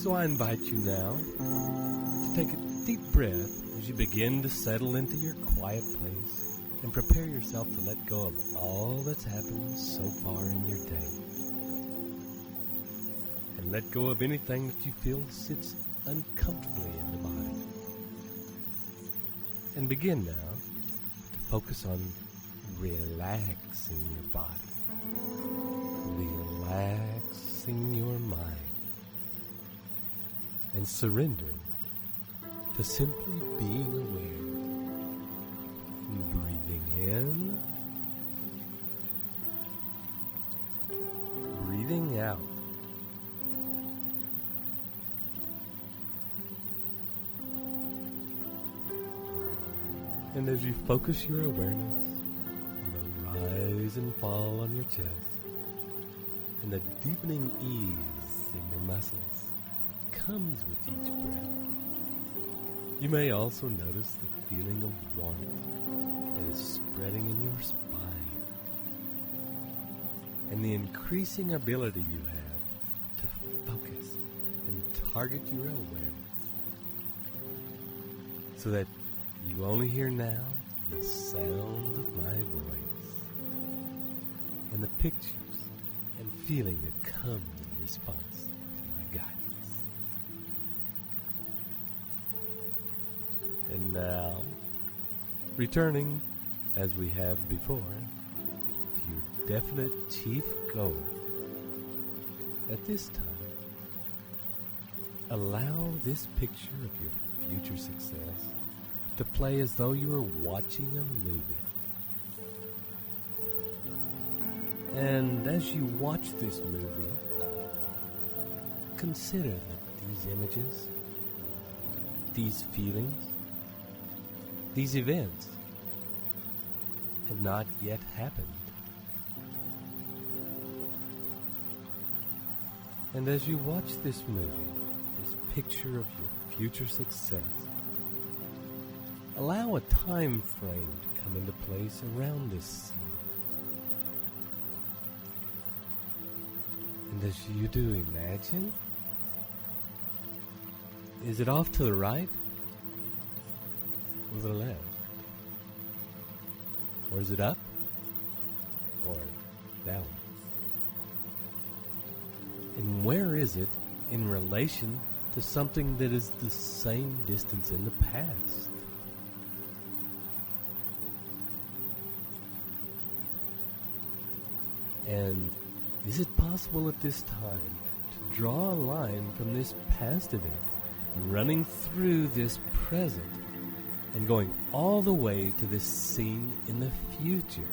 So I invite you now to take a deep breath as you begin to settle into your quiet place and prepare yourself to let go of all that's happened so far in your day. And let go of anything that you feel sits uncomfortably in the body. And begin now to focus on relaxing your body, relaxing your mind, and surrendering to simply being aware. Breathing in, breathing out. And as you focus your awareness on the rise and fall on your chest, and the deepening ease in your muscles comes with each breath, you may also notice the feeling of warmth that is spreading in your spine. and the increasing ability you have to focus and target your awareness so that you only hear now the sound of my voice and the pictures and feeling that come in response to my guidance. And now, returning as we have before to your definite chief goal, at this time, allow this picture of your future success to play as though you were watching a movie. And as you watch this movie, consider that these images, these feelings, these events have not yet happened. And as you watch this movie, this picture of your future success, allow a time frame to come into place around this scene. And as you do, imagine, is it off to the right or the left? Or is it up or down? And where is it in relation to something that is the same distance in the past? And is it possible at this time to draw a line from this past event, running through this present, and going all the way to this scene in the future?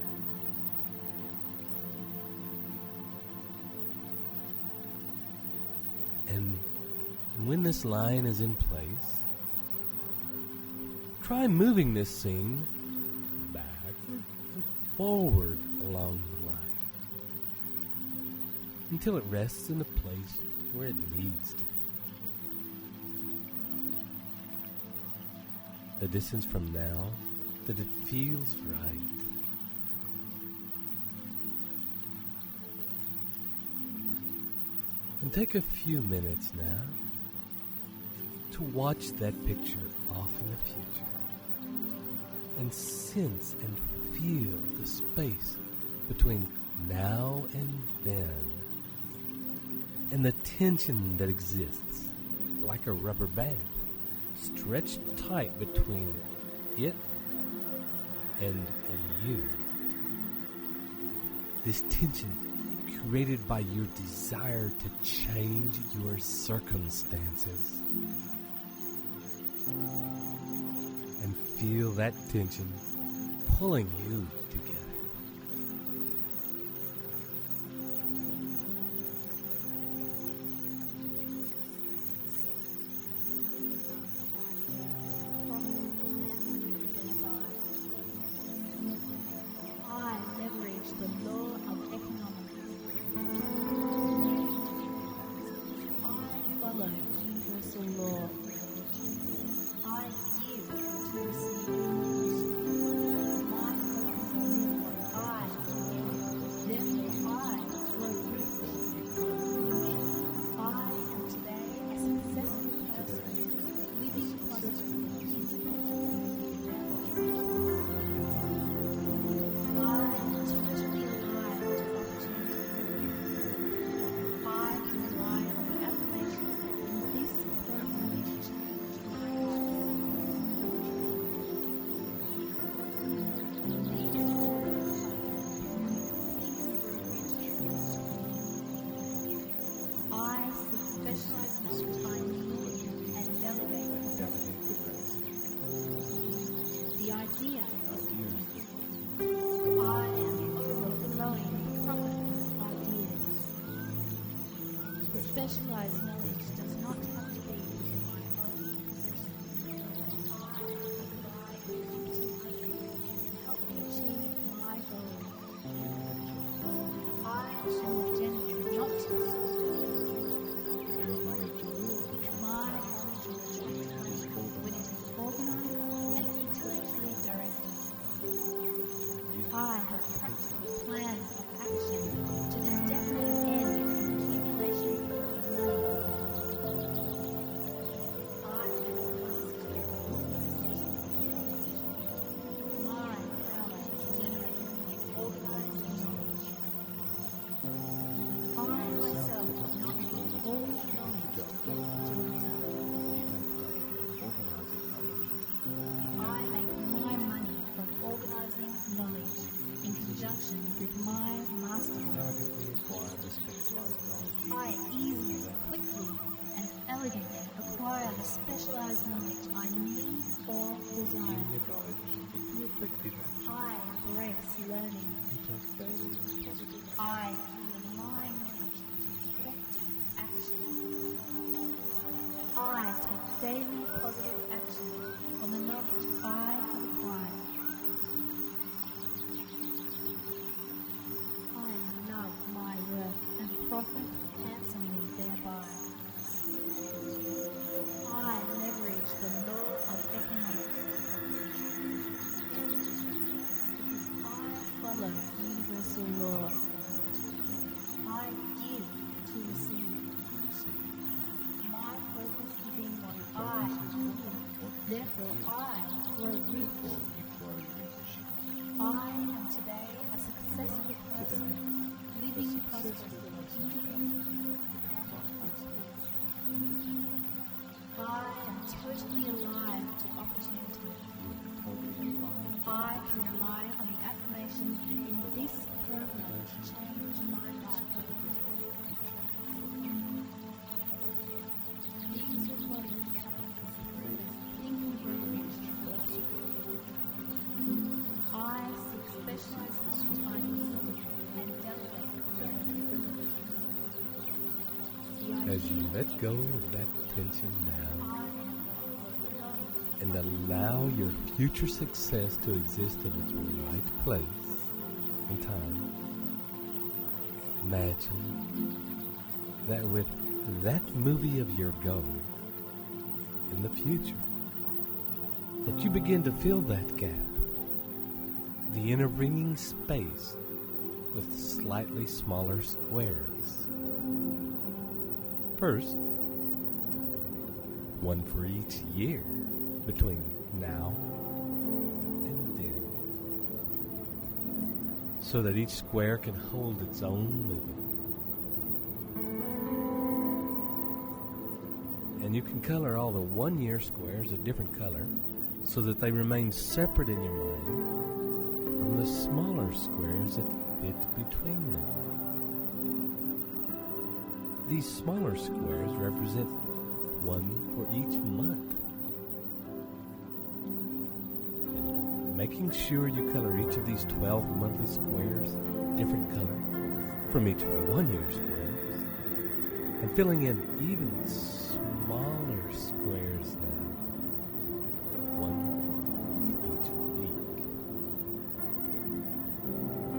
And when this line is in place, try moving this scene back or forward along the line until it rests in a place where it needs to be. The distance from now that it feels right. And take a few minutes now to watch that picture off in the future and sense and feel the space between now and then and the tension that exists like a rubber band stretched tight between it and you. This tension created by your desire to change your circumstances. And feel that tension pulling you together. I leverage the law of economics. I follow universal law. I give to receive. My focus is master. Elegantly acquire the specialized knowledge. I easily, quickly, and elegantly acquire the specialized knowledge I need or desire. In your knowledge, into effective action. I embrace learning. You take daily and positive action. I turn my knowledge into effective action. I take daily positive action on the knowledge I have acquired. I love my work and profit handsomely thereby. I leverage the law of economics. Because I follow universal law. I give to receive. My focus is in what I do. Therefore, I grow rich. I am today a successful person, living prosperously, independently, and prosperously. I am totally alive to opportunity. I can rely on the affirmation in this program to change my life. These recordings come from Think and Grow Rich. I seek specialized knowledge I need and delegate it. As you let go of that tension now and allow your future success to exist in its right place and time, imagine that with that movie of your goal in the future, that you begin to fill that gap, the intervening space, with slightly smaller squares. First, one for each year between now and then, so that each square can hold its own movement. And you can color all the 1 year squares a different color so that they remain separate in your mind from the smaller squares that fit between them. These smaller squares represent one for each month. And making sure you color each of these 12 monthly squares a different color from each of the 1 year squares, and filling in even smaller squares now, one for each week,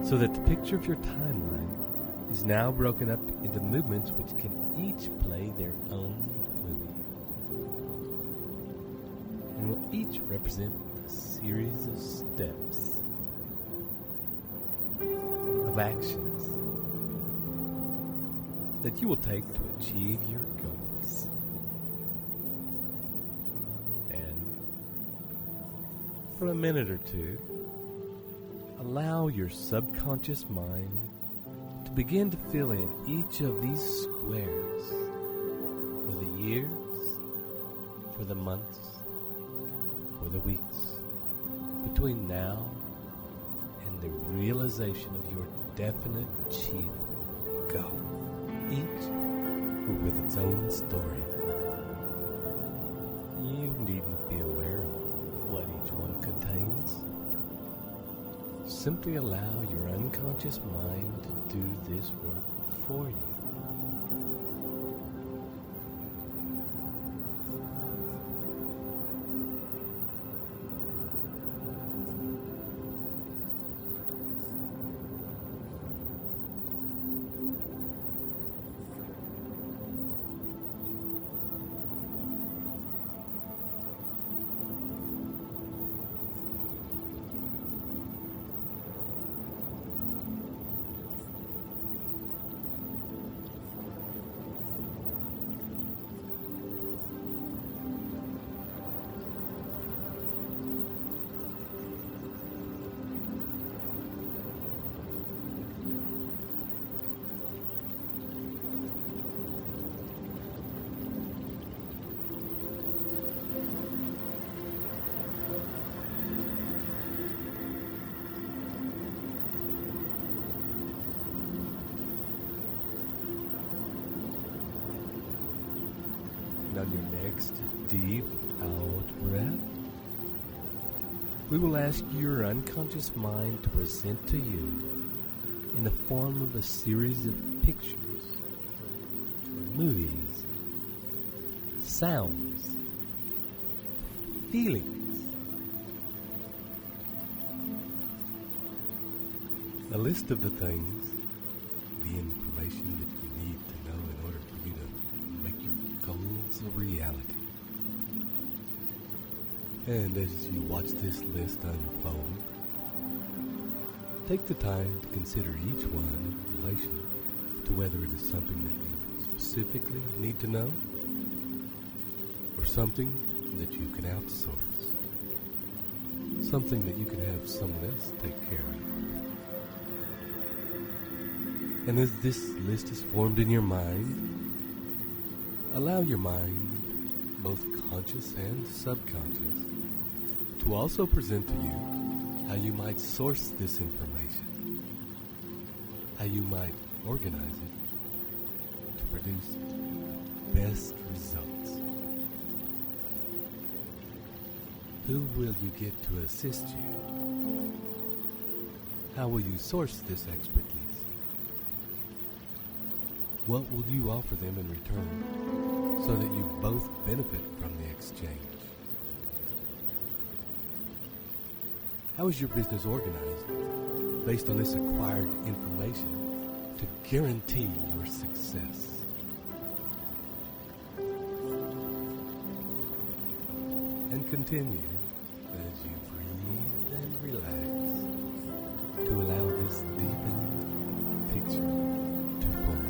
so that the picture of your timeline is now broken up into movements which can each play their own movie, and will each represent a series of steps, of actions that you will take to achieve your goals. And for a minute or two, allow your subconscious mind to begin to fill in each of these squares for the years, for the months, for the weeks, between now and the realization of your definite chief goal, each with its own story. You needn't be aware of what each one contains. Simply allow your unconscious mind to do this work for you. on your next deep out breath, we will ask your unconscious mind to present to you in the form of a series of pictures, movies, sounds, feelings, a list of the things, the information that you need to know in order for you to make your goals a reality. And as you watch this list unfold, take the time to consider each one in relation to whether it is something that you specifically need to know or something that you can outsource, something that you can have someone else take care of. And as this list is formed in your mind, allow your mind, both conscious and subconscious, to also present to you how you might source this information, how you might organize it to produce the best results. Who will you get to assist you? How will you source this expertise? What will you offer them in return so that you both benefit from the exchange? How is your business organized based on this acquired information to guarantee your success? And continue as you breathe and relax to allow this deepened picture to form.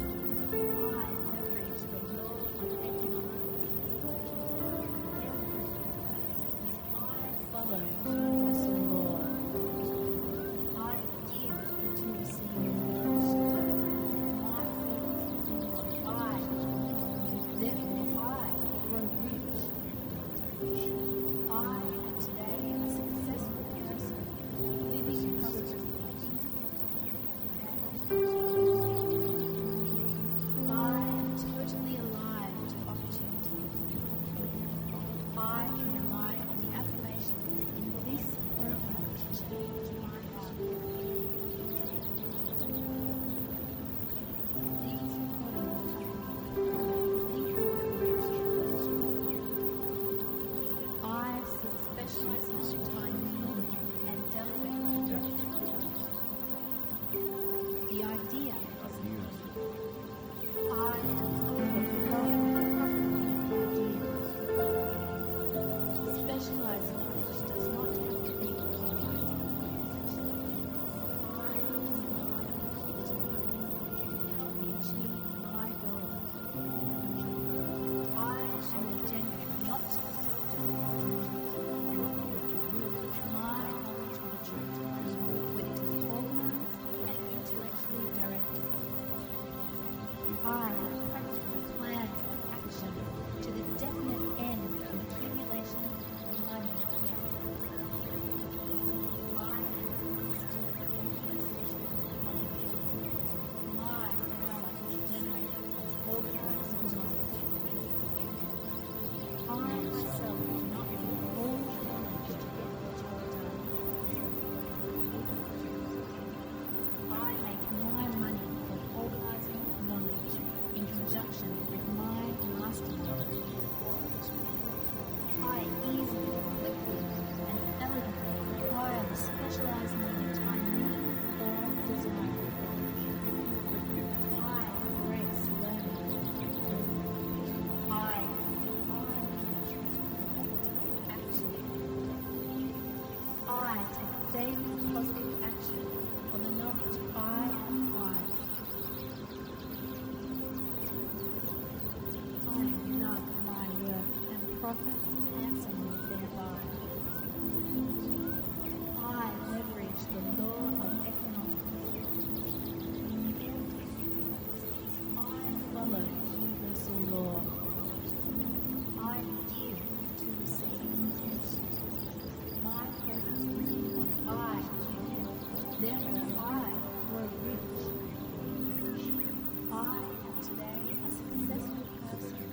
Today, a successful person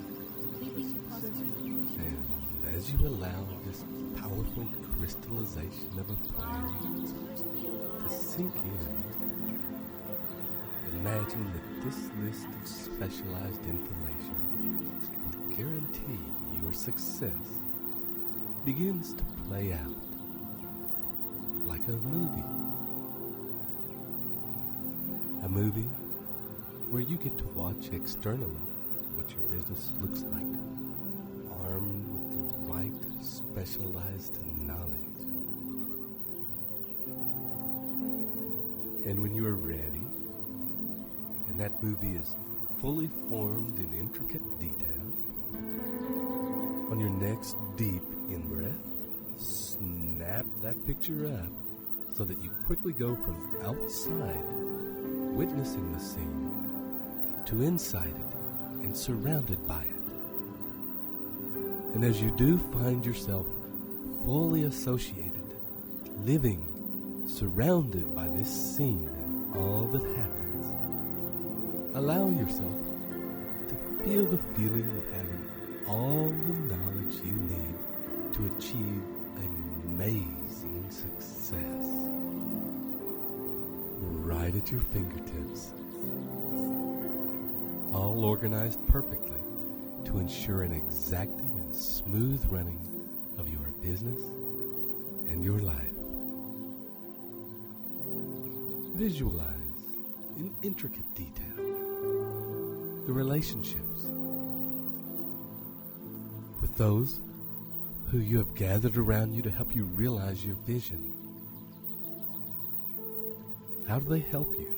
living positive as you allow this powerful crystallization of a plan to sink in, imagine that this list of specialized information will guarantee your success begins to play out like a movie. A movie where you get to watch externally what your business looks like, armed with the right specialized knowledge. And when you are ready, and that movie is fully formed in intricate detail, on your next deep in-breath, snap that picture up so that you quickly go from outside, witnessing the scene, to inside it and surrounded by it. And as you do find yourself fully associated, living, surrounded by this scene and all that happens, allow yourself to feel the feeling of having all the knowledge you need to achieve amazing success right at your fingertips, all organized perfectly to ensure an exacting and smooth running of your business and your life. Visualize in intricate detail the relationships with those who you have gathered around you to help you realize your vision. How do they help you?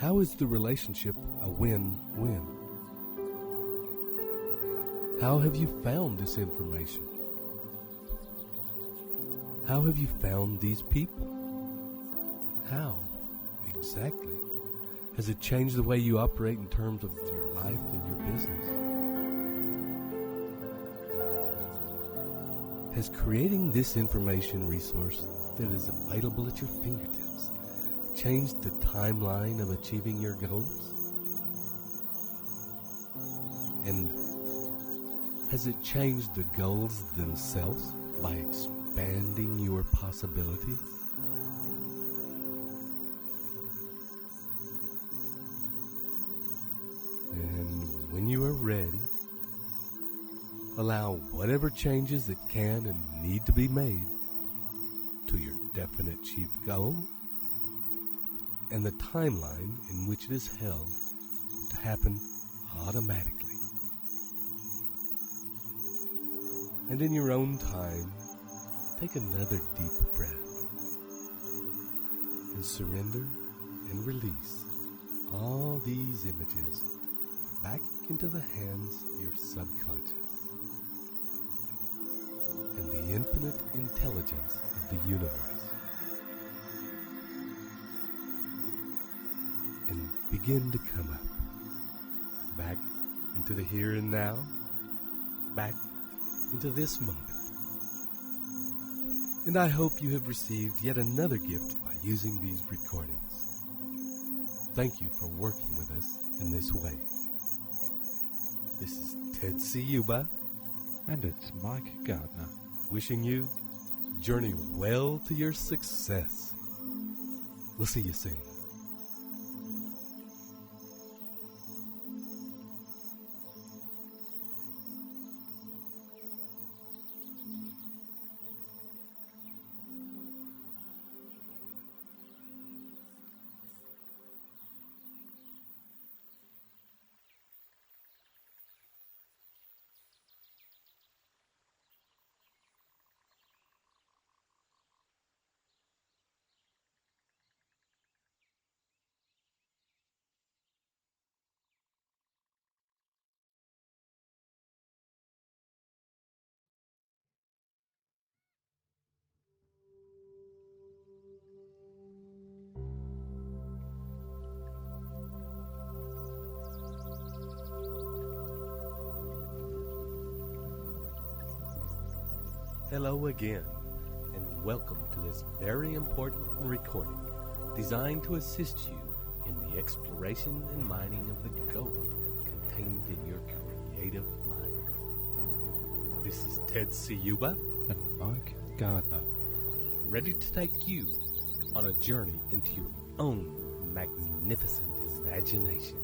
How is the relationship a win-win? How have you found this information? How have you found these people? How, exactly, has it changed the way you operate in terms of your life and your business? Has creating this information resource that is available at your fingertips changed the timeline of achieving your goals? And has it changed the goals themselves by expanding your possibilities? And when you are ready, allow whatever changes that can and need to be made to your definite chief goal and the timeline in which it is held to happen automatically. And in your own time, take another deep breath and surrender and release all these images back into the hands of your subconscious and the infinite intelligence of the universe, and begin to come up, back into the here and now, back into this moment. And I hope you have received yet another gift by using these recordings. Thank you for working with us in this way. This is Ted Ciuba, And it's Mike Gardner. wishing you journey well to your success. We'll see you soon. Hello again, and welcome to this very important recording designed to assist you in the exploration and mining of the gold contained in your creative mind. This is Ted Ciuba, and Mike Gardner. ready to take you on a journey into your own magnificent imagination.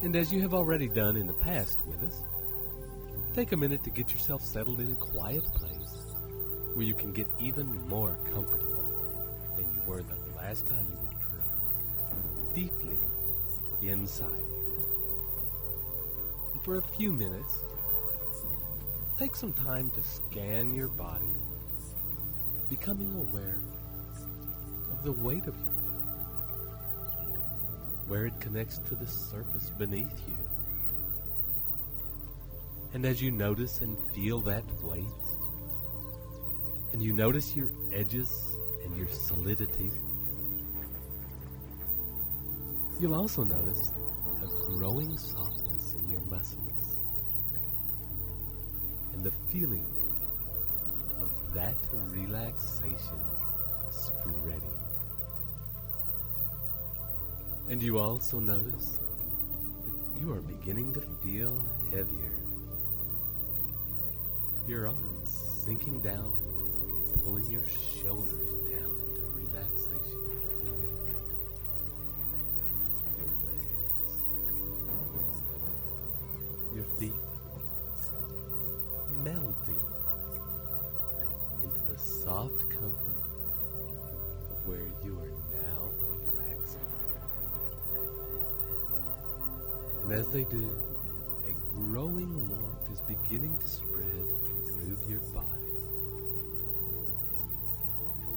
And as you have already done in the past with us, take a minute to get yourself settled in a quiet place where you can get even more comfortable than you were the last time you were drunk, deeply inside. And for a few minutes, take some time to scan your body, becoming aware of the weight of your body, where it connects to the surface beneath you. And as you notice and feel that weight, and you notice your edges and your solidity, you'll also notice a growing softness in your muscles and the feeling of that relaxation spreading. And you also notice that you are beginning to feel heavier. Your arms sinking down, pulling your shoulders down into relaxation. Your legs, your feet melting into the soft comfort of where you are now relaxing. And as they do, a growing warmth is beginning to spread through your body.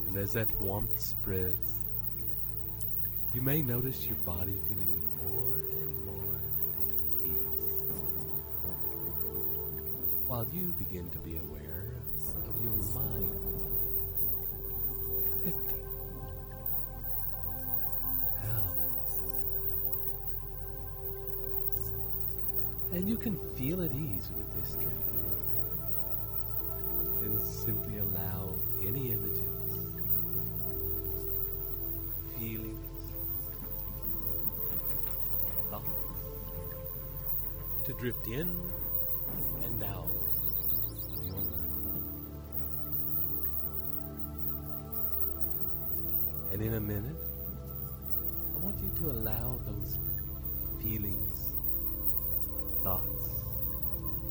And as that warmth spreads, you may notice your body feeling more and more at peace, while you begin to be aware of your mind drifting out. And you can feel at ease with this drifting, and simply allow any images, feelings, thoughts to drift in and out of your mind. And in a minute, I want you to allow those feelings, thoughts,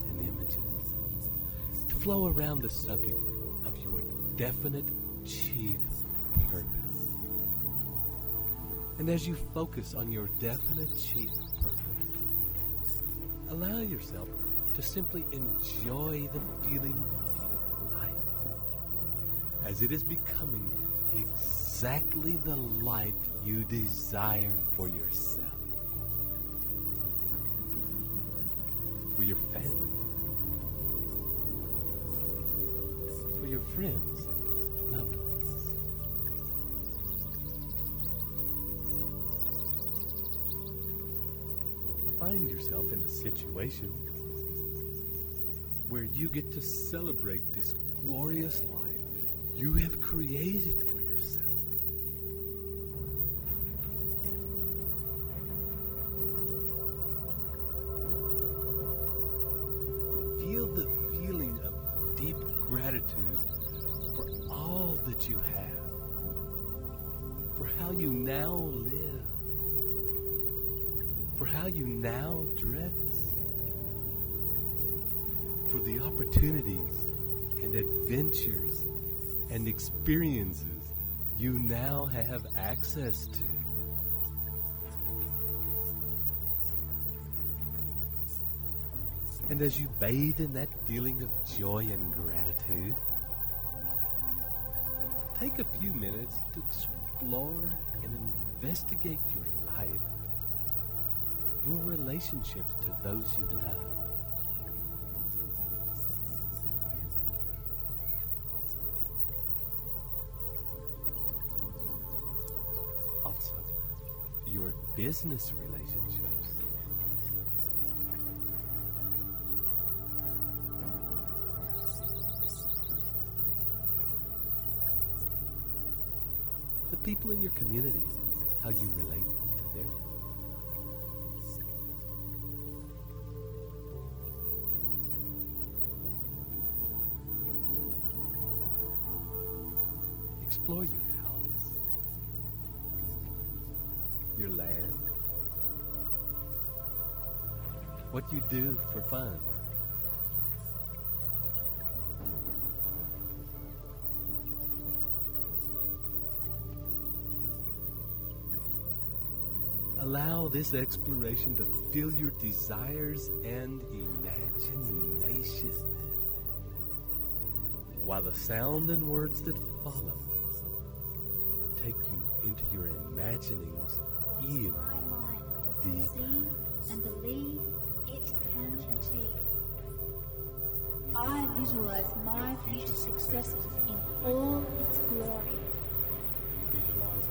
and images to flow around the subject of your definite chief purpose. And as you focus on your definite chief purpose, allow yourself to simply enjoy the feeling of your life as it is becoming exactly the life you desire for yourself, for your family, for your friends and loved ones. Find yourself in a situation where you get to celebrate this glorious life you have created for yourself. Feel the feeling of deep gratitude for all that you have, for how you now live, for how you now dress, for the opportunities and adventures and experiences you now have access to. And as you bathe in that feeling of joy and gratitude, take a few minutes to explore and investigate your life, your relationships to those you love. Also, your business relationships. The people in your community how you relate to them. Explore your house, your land, what you do for fun. Allow this exploration to fill your desires and imagination, while the sound and words that follow take you into your imaginings even My mind can deeper. conceive and believe it can achieve. I visualize my future successes in all its glory.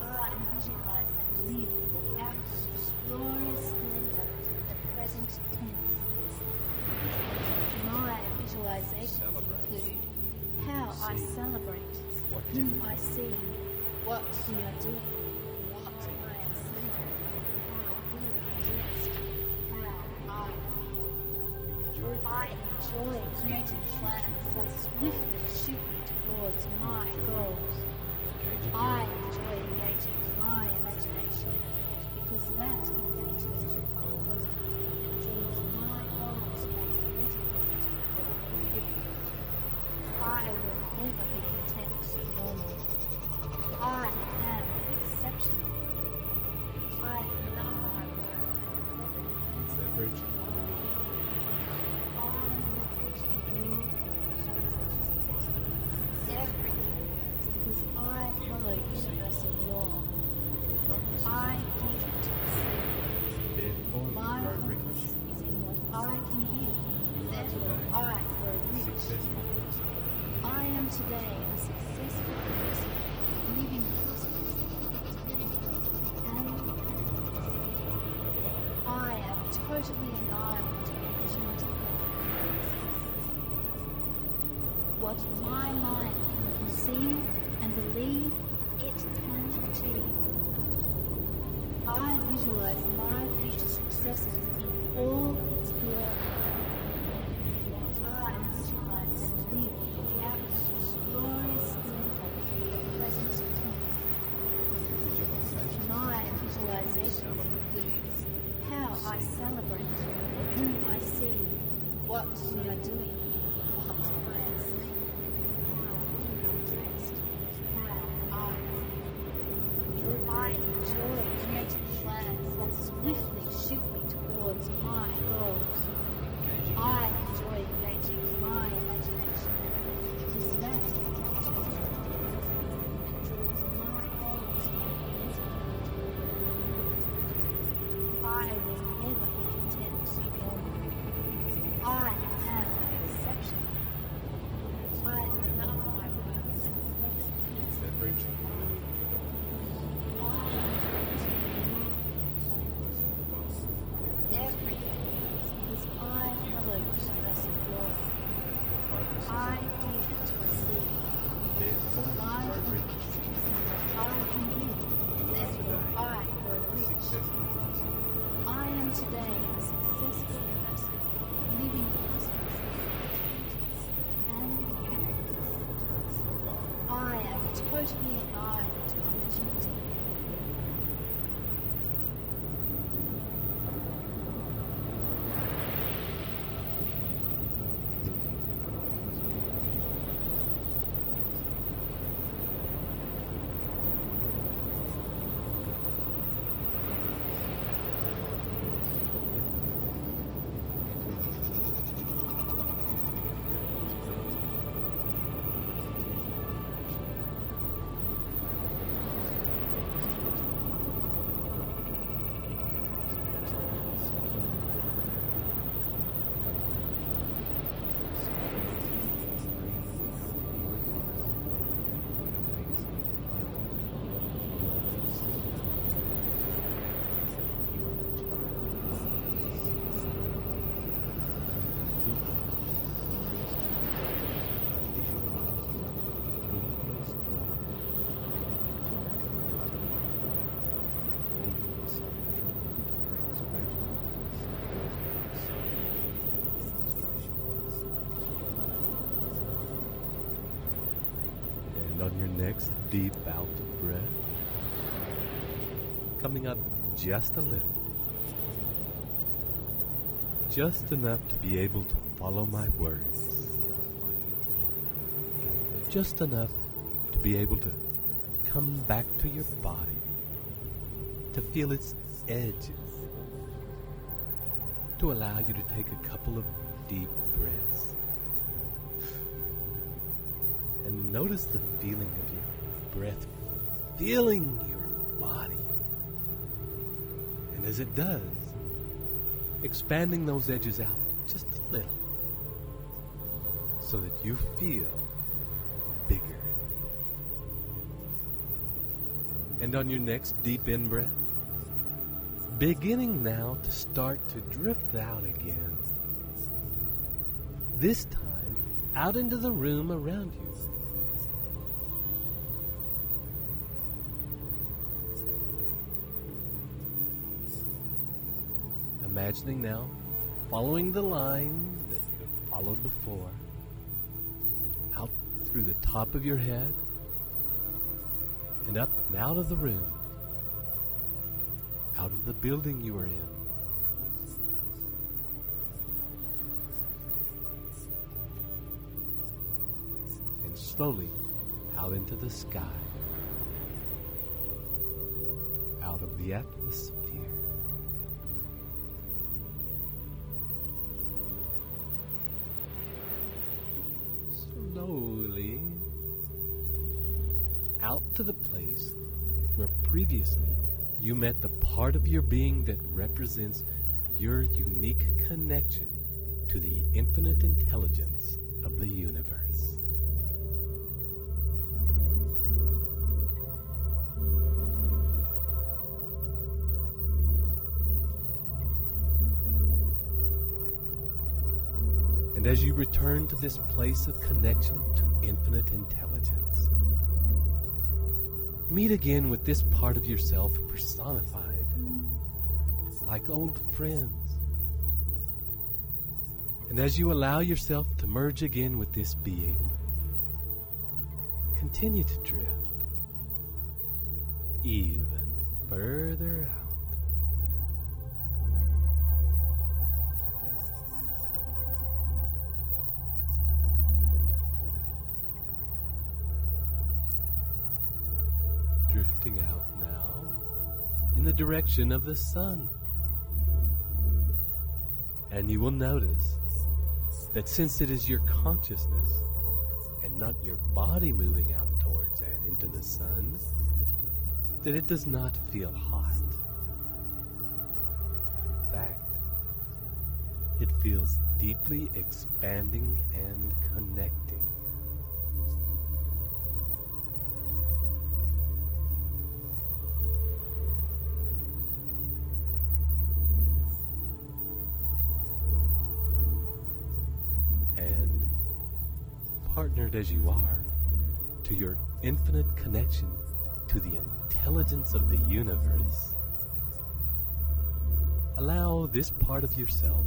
I visualize and live out its glorious splendor in the present tense. My visualizations include how I celebrate, who I see, what we are doing, what I am saying, how we are dressed, how I feel. I enjoy creating plans that swiftly shoot me towards my goals. I enjoy engaging my imagination because that engagement with my present and draws my goals magnetically toward me. I will never be content to be normal. I am exceptional. I love my work and Leverage. everything works because I follow universal law. I give to receive. My purpose is in what I can give. Therefore, I grow rich. I am today a successful person, living prosperously and I am totally aligned to opportunity. What my mind can conceive and believe it can achieve. I visualize my future successes in all its glory. I visualize and live out its glorious splendor in the present tense. My visualizations include how I celebrate, who I see, what we are doing, what I am saying, how we are dressed, how I feel. I enjoy creating plans that swiftly shoot me towards my goals. I enjoy engaging my imagination because that engages me and draws my goals magnetically. I will never be content to be normal. I am exceptional. I love my work and Leverage. everything because I follow universal law. I give to receive. My purpose is in what I can give. Therefore, I grow rich. I am today a successful person, living prosperously and happiness. I am totally alive to opportunity. your next deep out breath, coming up just a little. Just enough to be able to follow my words. Just enough to be able to come back to your body, to feel its edges, to allow you to take a couple of deep breaths. And notice the feeling of your breath filling your body. And as it does, expanding those edges out just a little so that you feel bigger. And on your next deep in-breath, beginning now to start to drift out again. This time, out into the room around you. Imagining now, following the line that you have followed before, out through the top of your head, and up and out of the room, out of the building you are in. And slowly out into the sky, out of the atmosphere. Slowly out to the place where previously you met the part of your being that represents your unique connection to the infinite intelligence of the universe. And as you return to this place of connection to infinite intelligence, meet again with this part of yourself personified, like old friends. And as you allow yourself to merge again with this being, continue to drift even further out. Drifting out now in the direction of the sun. And you will notice that since it is your consciousness and not your body moving out towards and into the sun, that it does not feel hot. In fact, it feels deeply expanding and connecting. Partnered as you are to your infinite connection to the intelligence of the universe, allow this part of yourself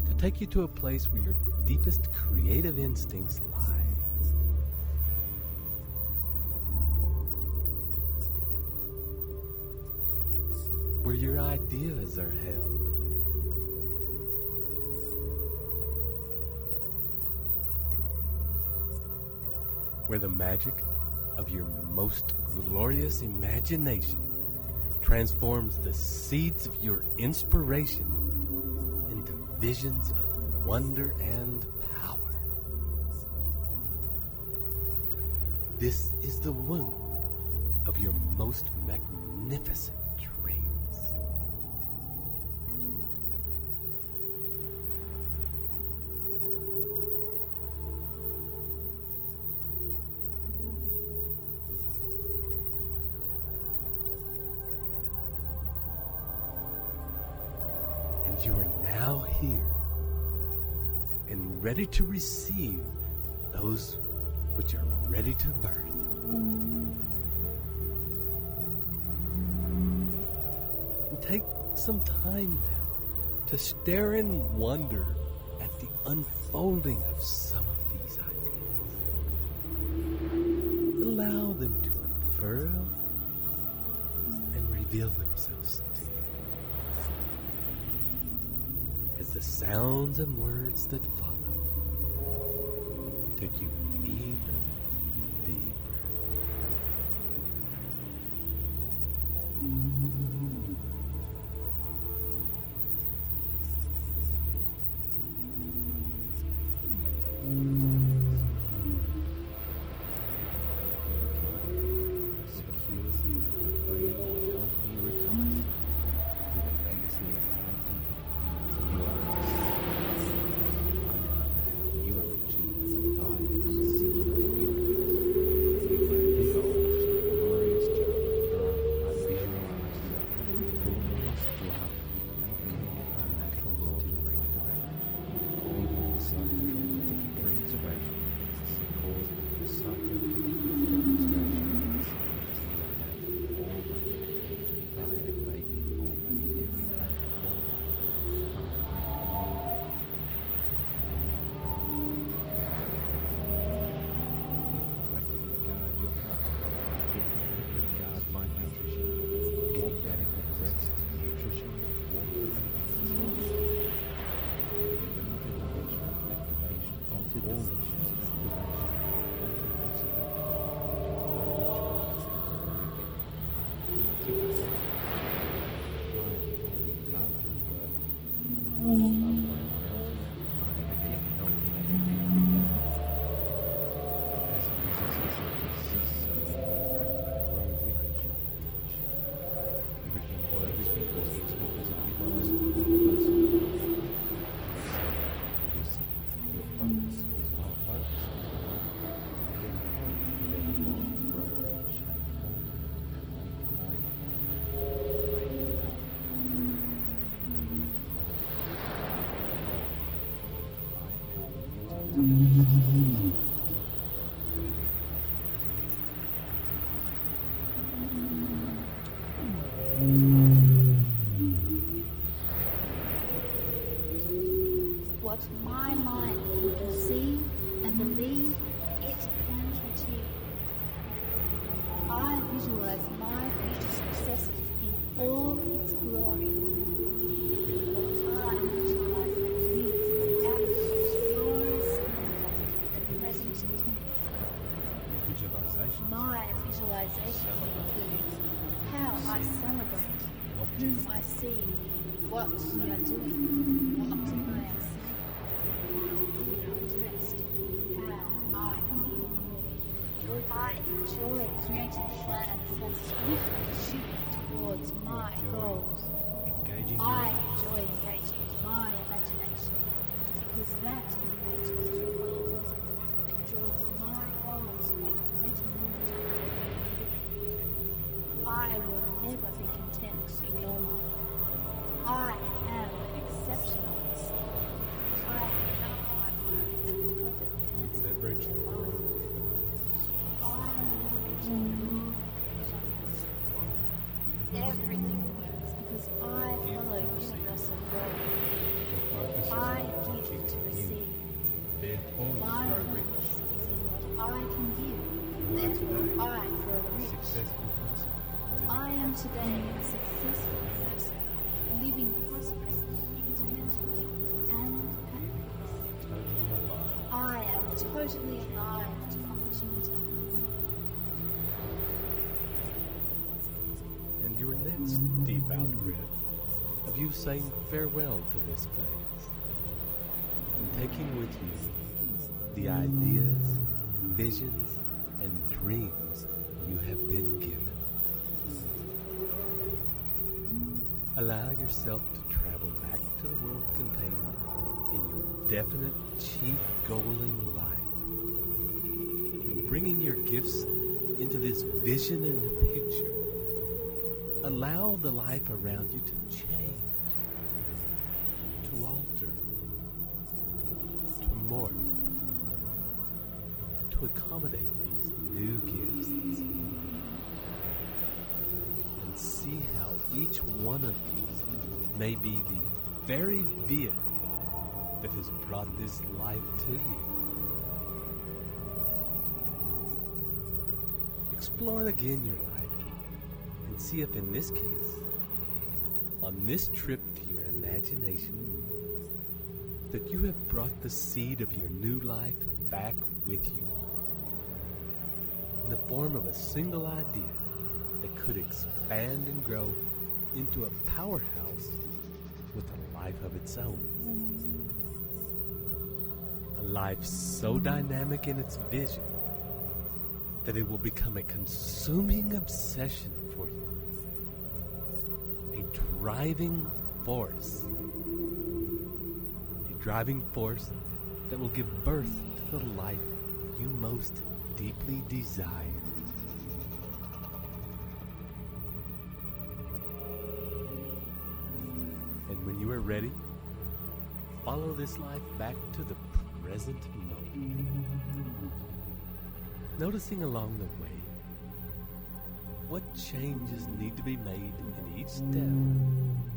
to take you to a place where your deepest creative instincts lie. Where your ideas are held. Where the magic of your most glorious imagination transforms the seeds of your inspiration into visions of wonder and power. This is the womb of your most magnificent dreams. You are now here and ready to receive those which are ready to birth. And take some time now to stare in wonder at the unfolding of some of these ideas. them to unfurl and reveal themselves to you. As the sounds and words that follow take you even deeper. What my mind can conceive and believe, it can achieve. I visualize my future success in all its glory. I visualize and live out of glorious splendor, the present tense. My visualizations include how I celebrate, whom I see, what we are doing, what I am saying, how we are dressed, how I feel. I enjoy creating plans that swiftly shoot towards my goals. I enjoy engaging my imagination because that engages my bosom and draws my goals to make better moment. I will never be content to be normal. I am exceptionalist. I love my work and the perfect answer to life. I everything works because I follow universal law. I give to receive. My purpose is in what I can give. Therefore, I grow rich. I am today a successful person, living prosperous, independently, and happiness. I am totally alive to opportunity. And your next deep out breath of you saying farewell to this place and taking with you the ideas, visions, and dreams you have been given. Allow yourself to travel back to the world contained in your definite chief goal in life. And bringing your gifts into this vision and picture, allow the life around you to change, to alter, to morph, to accommodate these new gifts. And see how each one of these may be the very vehicle that has brought this life to you. explore again your life and see if in this case, on this trip to your imagination, that you have brought the seed of your new life back with you in the form of a single idea that could expand and grow into a powerhouse with a life of its own. A life so dynamic in its vision that it will become a consuming obsession for you. A driving force. A driving force that will give birth to the life you most deeply desire. And when you are ready, follow this life back to the present moment. Noticing along the way what changes need to be made in each step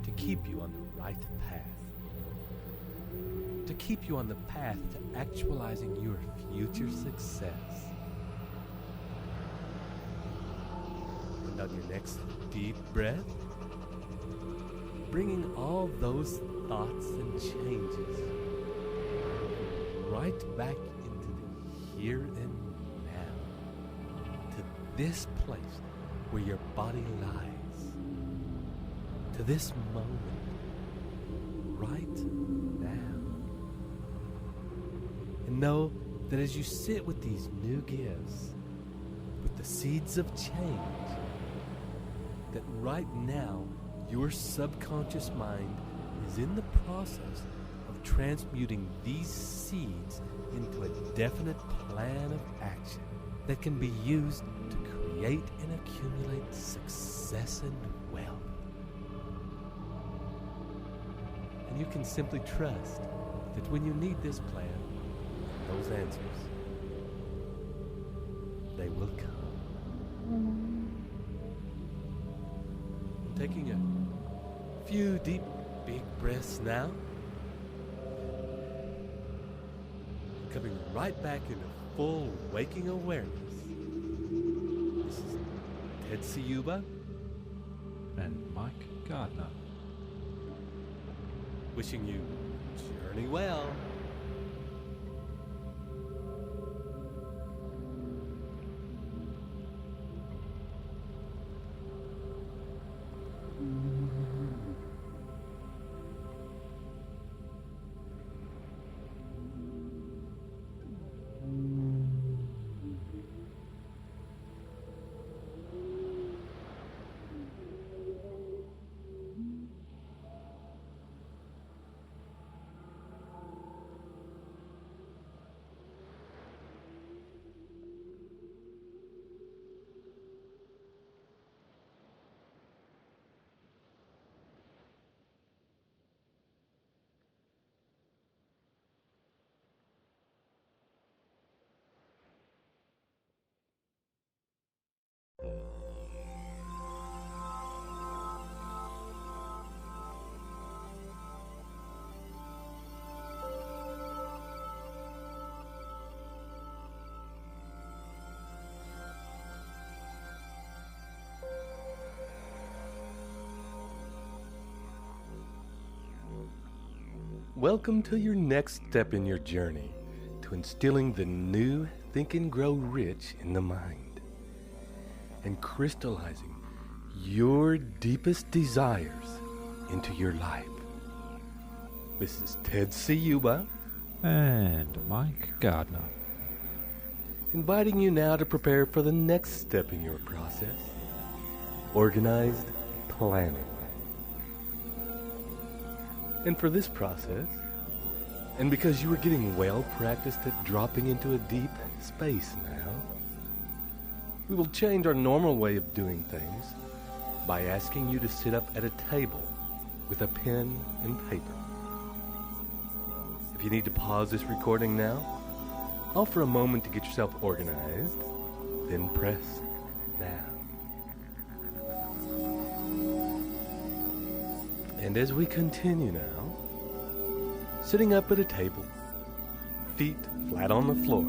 to keep you on the right path. To keep you on the path to actualizing your future success. And on your next deep breath, bringing all those thoughts and changes right back into the here and now, to this place where your body lies, to this moment, right now. And know that as you sit with these new gifts, with the seeds of change, that right now your subconscious mind is in the process of transmuting these seeds into a definite plan of action that can be used to create and accumulate success and wealth. And you can simply trust that when you need this plan, those answers, they will come. Taking a few deep, big breaths now. Coming right back into full waking awareness. This is Ted Ciuba and Mike Gardner. Wishing you journey well. Welcome to your next step in your journey to instilling the new Think and Grow Rich in the mind and crystallizing your deepest desires into your life. This is Ted Ciuba And Mike Gardner. inviting you now to prepare for the next step in your process, organized planning. And for this process, and because you are getting well practiced at dropping into a deep space now, we will change our normal way of doing things by asking you to sit up at a table with a pen and paper. If you need to pause this recording now, offer a moment to get yourself organized, then press now. And as we continue now, sitting up at a table, feet flat on the floor,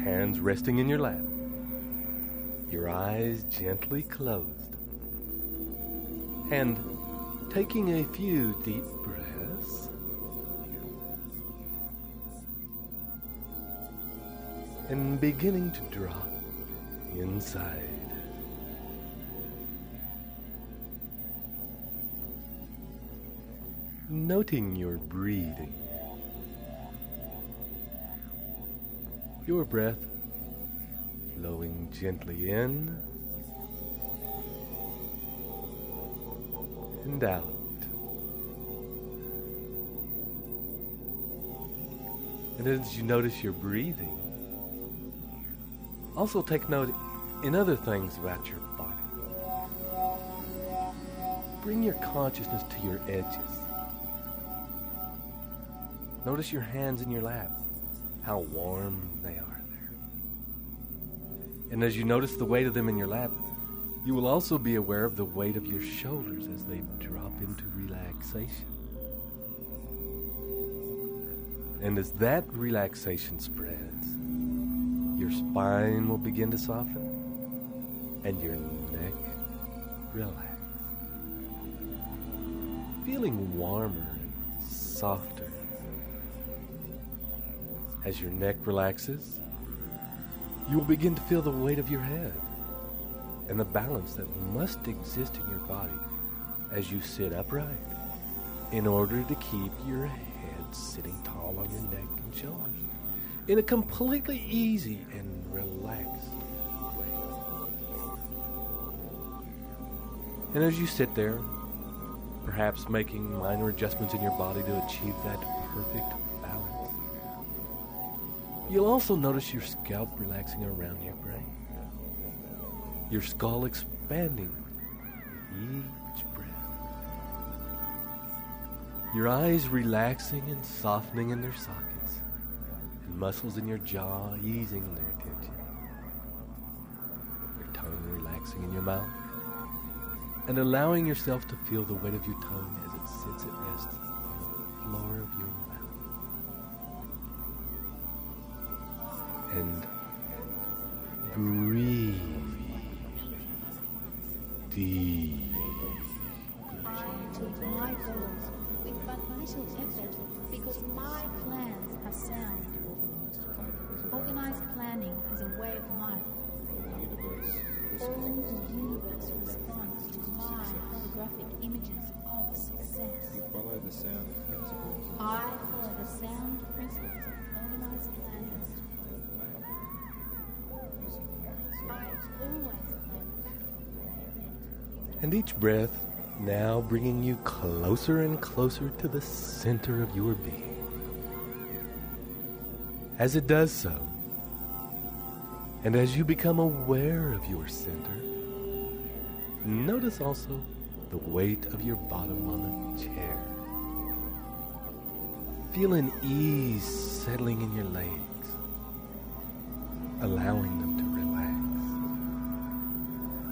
hands resting in your lap, your eyes gently closed, and taking a few deep breaths, and beginning to drop inside. Noting your breathing, your breath flowing gently in and out. And as you notice your breathing, also take note in other things about your body. Bring your consciousness to your edges. Notice your hands in your lap, how warm they are there. And as you notice the weight of them in your lap, you will also be aware of the weight of your shoulders as they drop into relaxation. And as that relaxation spreads, your spine will begin to soften and your neck relax. Feeling warmer and softer. As your neck relaxes, you will begin to feel the weight of your head and the balance that must exist in your body as you sit upright in order to keep your head sitting tall on your neck and shoulders in a completely easy and relaxed way. And as you sit there, perhaps making minor adjustments in your body to achieve that perfect balance, you'll also notice your scalp relaxing around your brain, your skull expanding with each breath, your eyes relaxing and softening in their sockets, and muscles in your jaw easing their tension, your tongue relaxing in your mouth, and allowing yourself to feel the weight of your tongue as it sits at rest on the floor of your mouth. And breathe deep. I achieve my goals with but little effort because my plans are sound. Organized planning is a way of life. All the universe responds to my holographic images of success. Follow the sound principles. I follow the sound principles of organized planning. I always plan. And each breath now bringing you closer and closer to the center of your being. As it does so, and as you become aware of your center, notice also the weight of your bottom on the chair. Feel an ease settling in your legs, allowing them to relax.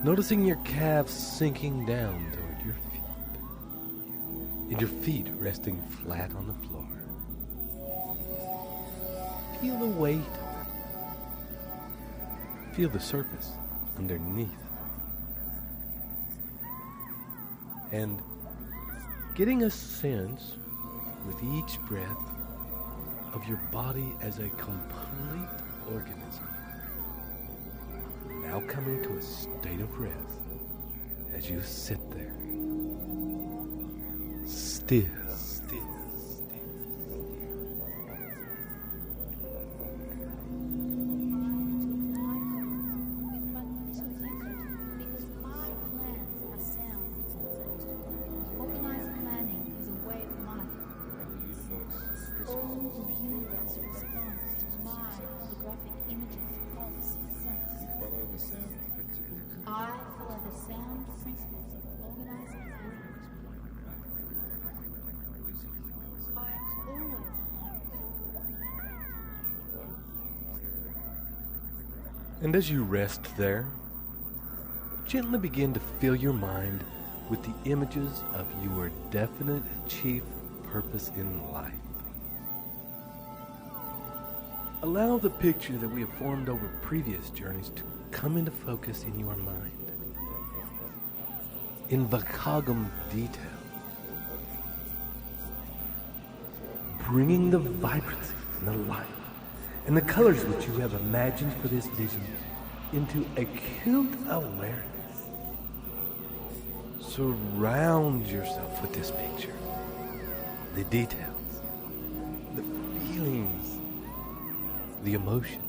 Noticing your calves sinking down toward your feet, and your feet resting flat on the floor. Feel the weight. Feel the surface underneath. And getting a sense with each breath of your body as a complete organism. Now coming to a state of rest as you sit there. Still. I follow the sound principles of organized planning. I always plan. And as you rest there, gently begin to fill your mind with the images of your definite chief purpose in life. Allow the picture that we have formed over previous journeys to come into focus in your mind. In vacagum detail. Bringing the vibrancy and the light and the colors which you have imagined for this vision into acute awareness. Surround yourself with this picture. The details, the feelings, the emotion.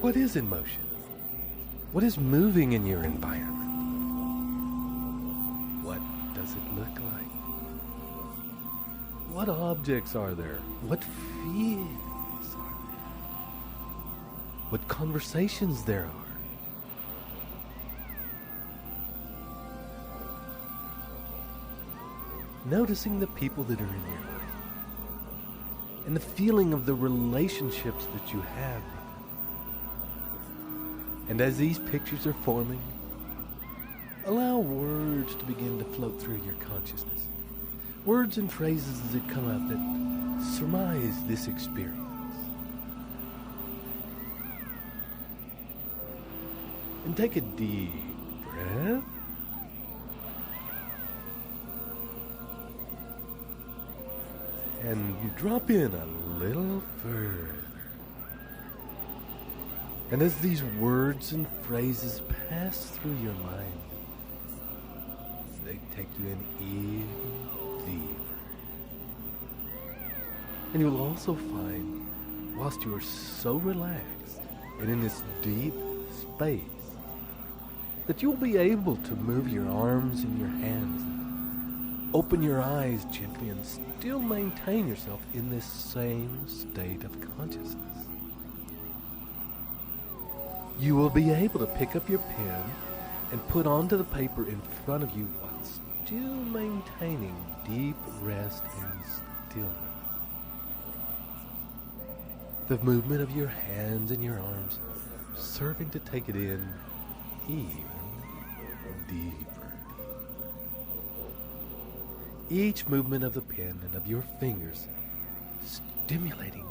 What is in motion? What is moving in your environment? What does it look like? What objects are there? What feelings are there? What conversations there are? Noticing the people that are in your life and the feeling of the relationships that you have. And as these pictures are forming, allow words to begin to float through your consciousness. Words and phrases that come up that surmise this experience. And take a deep breath. And drop in a little further. And as these words and phrases pass through your mind, they take you in even deeper. And you'll also find, whilst you are so relaxed and in this deep space, that you'll be able to move your arms and your hands, and open your eyes gently, and still maintain yourself in this same state of consciousness. You will be able to pick up your pen and put onto the paper in front of you while still maintaining deep rest and stillness. The movement of your hands and your arms serving to take it in even deeper. Each movement of the pen and of your fingers stimulating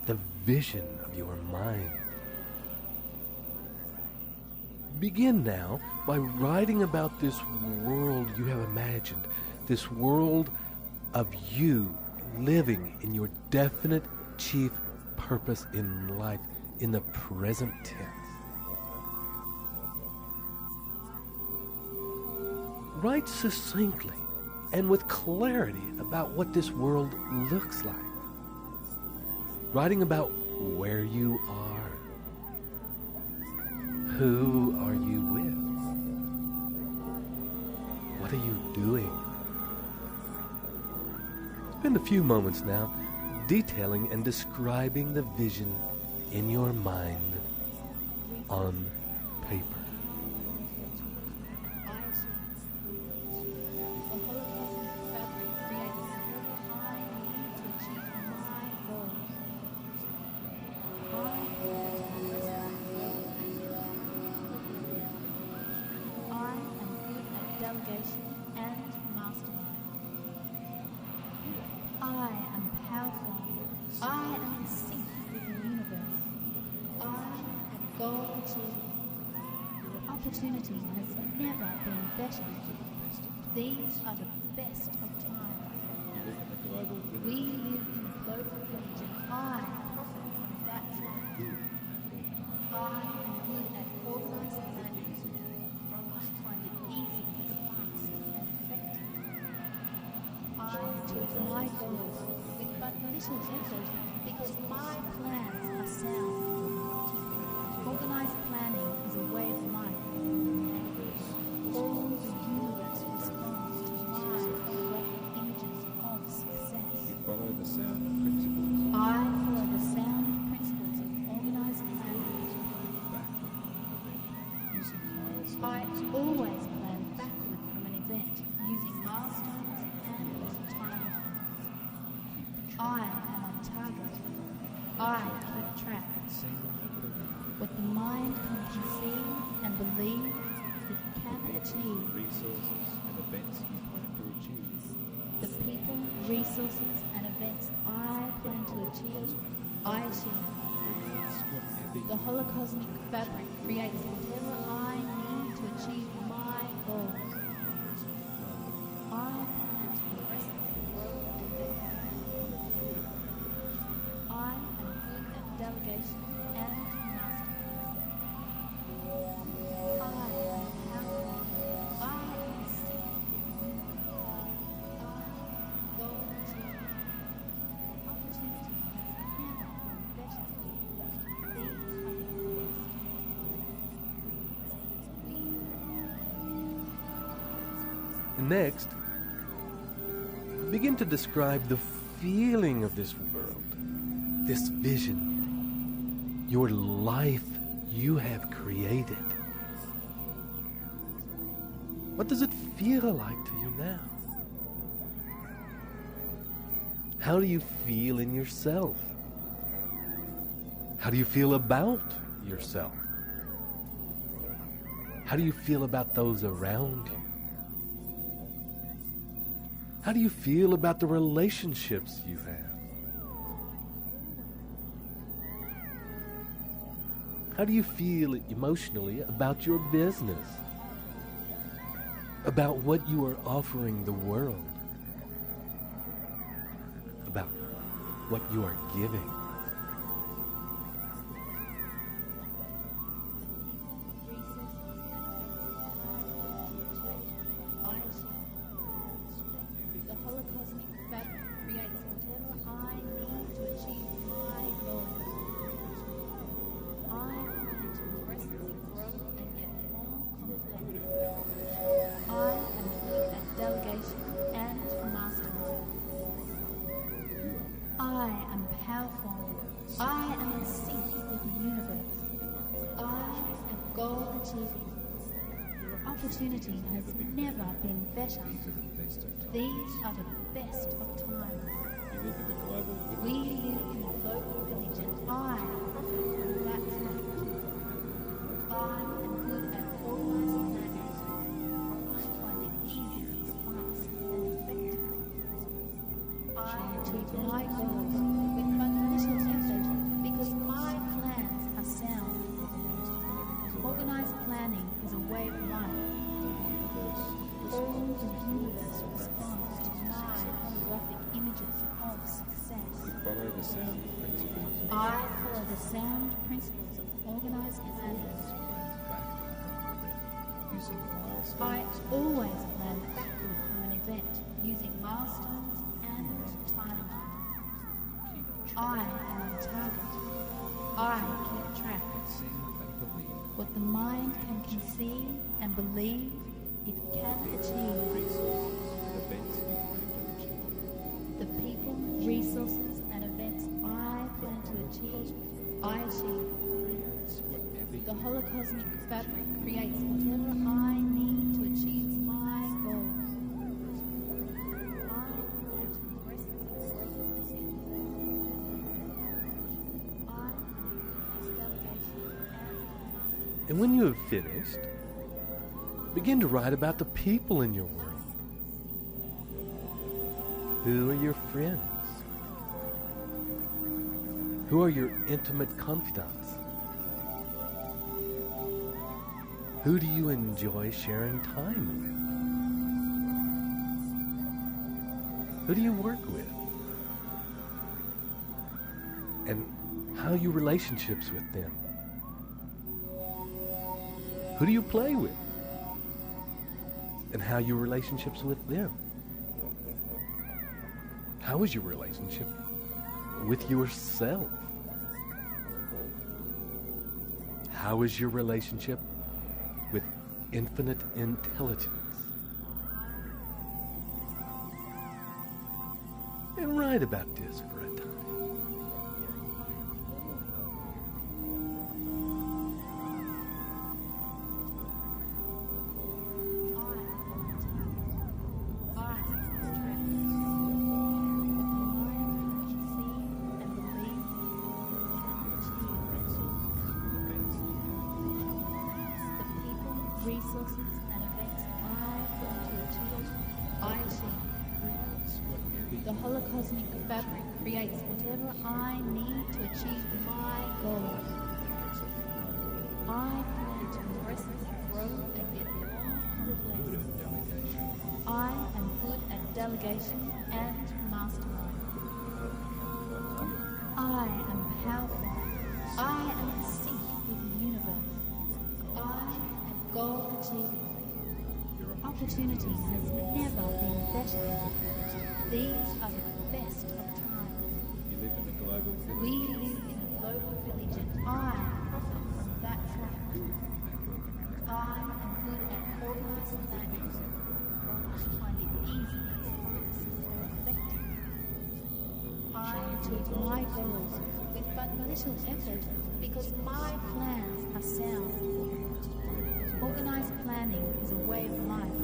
the vision of your mind. Begin now by writing about this world you have imagined, this world of you living in your definite chief purpose in life in the present tense. Write succinctly and with clarity about what this world looks like. Writing about where you are. Who are you with? What are you doing? Spend a few moments now detailing and describing the vision in your mind on paper. Opportunity has never been better. These are the best of times. We live in a global village, and I profit from that fact. I am good at organized planning. I find it easy, fast, and effective. I achieve my goals with but little effort because my plans are sound. Organized planning is a way of life. All the universe responds to my rough images of success. You follow the sound principles. I follow the sound principles of organized planning. Using milestones. I always plan backward from an event using milestones and timelines. I am on target. I keep track. What the mind can conceive and believe it can achieve. Resources and events you plan to achieve. The people, resources, and events I plan to achieve, I achieve. It's whatever The holocosmic fabric creates whatever I need to achieve my goals. I plan to progress and grow and develop. I am good at delegation and mastery. I am powerful. I am sick. I go achieve. Opportunity has never been better. These are the best. And next, begin to describe the feeling of this world, this vision, your life you have created. What does it feel like to you now? How do you feel in yourself? How do you feel about yourself? How do you feel about those around you? How do you feel about the relationships you have? How do you feel emotionally about your business? About what you are offering the world? About what you are giving? The holocosmic fabric creates whatever I need to achieve my goals. I plan to progressively grow and get more complex. I am good at delegation and mastery. I am powerful. I am in sync with the universe. I am goal achieving. Opportunity has never been better. These are the best of times. We live in a global village and I profit from that fact. I am good at organizing matters. I find it easy, fast and effective. I achieve my goals with but little effort because my plans are sound. Organized planning is a way of life. All the universe responds to my holographic images of success. I follow the sound principles of organized planning. I always plan backward from an event using milestones and timing. I am on target. I keep track. What the mind can conceive and believe, it can achieve. The people, resources, and events I plan to achieve, I achieve. The holocosmic fabric creates whatever I need to achieve my goals. I plan to progressively grow and get I am delegation and mastery. And when you have finished, begin to write about the people in your world. Who are your friends? Who are your intimate confidants? Who do you enjoy sharing time with? Who do you work with? And how are your relationships with them? Who do you play with? And how are your relationships with them? How is your relationship with yourself? How is your relationship with infinite intelligence? And write about this for a time. Resources and events I plan to achieve, I achieve. The holocosmic fabric creates whatever I need to achieve my goals. I plan to progressively grow and get more complex. I am good at delegation and mastermind. I am powerful. I am in sync with the universe. I am goal achieving. Opportunity has never been better. These are the best of times. We live in a global village and I profit from that fact. I am good at organized planning. I find it easy, fast, and effective. I achieve my goals with but little effort because my plans are sound. Organized planning is a way of life.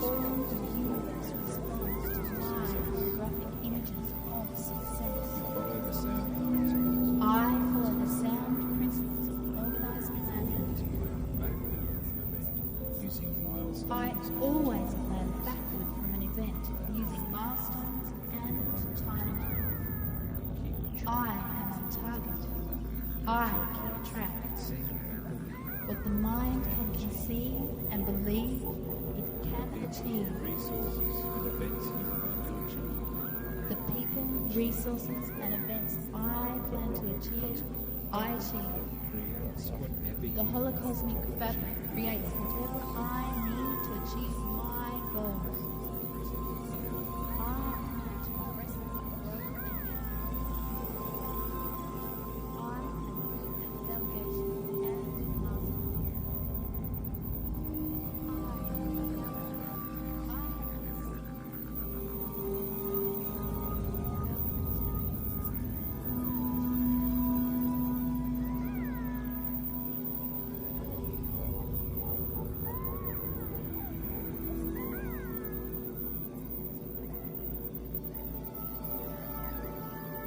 All the universe responds to my graphic images of success. I follow the sound principles of organized planning. I always plan backward from an event using milestones and time. I am on target. I keep track. What the mind can conceive and believe, it can achieve. The people, resources, and events I plan to achieve, I achieve. The holocosmic fabric creates whatever I need to achieve my goals. I plan to progressively grow and get more. I am good at delegation and mastery.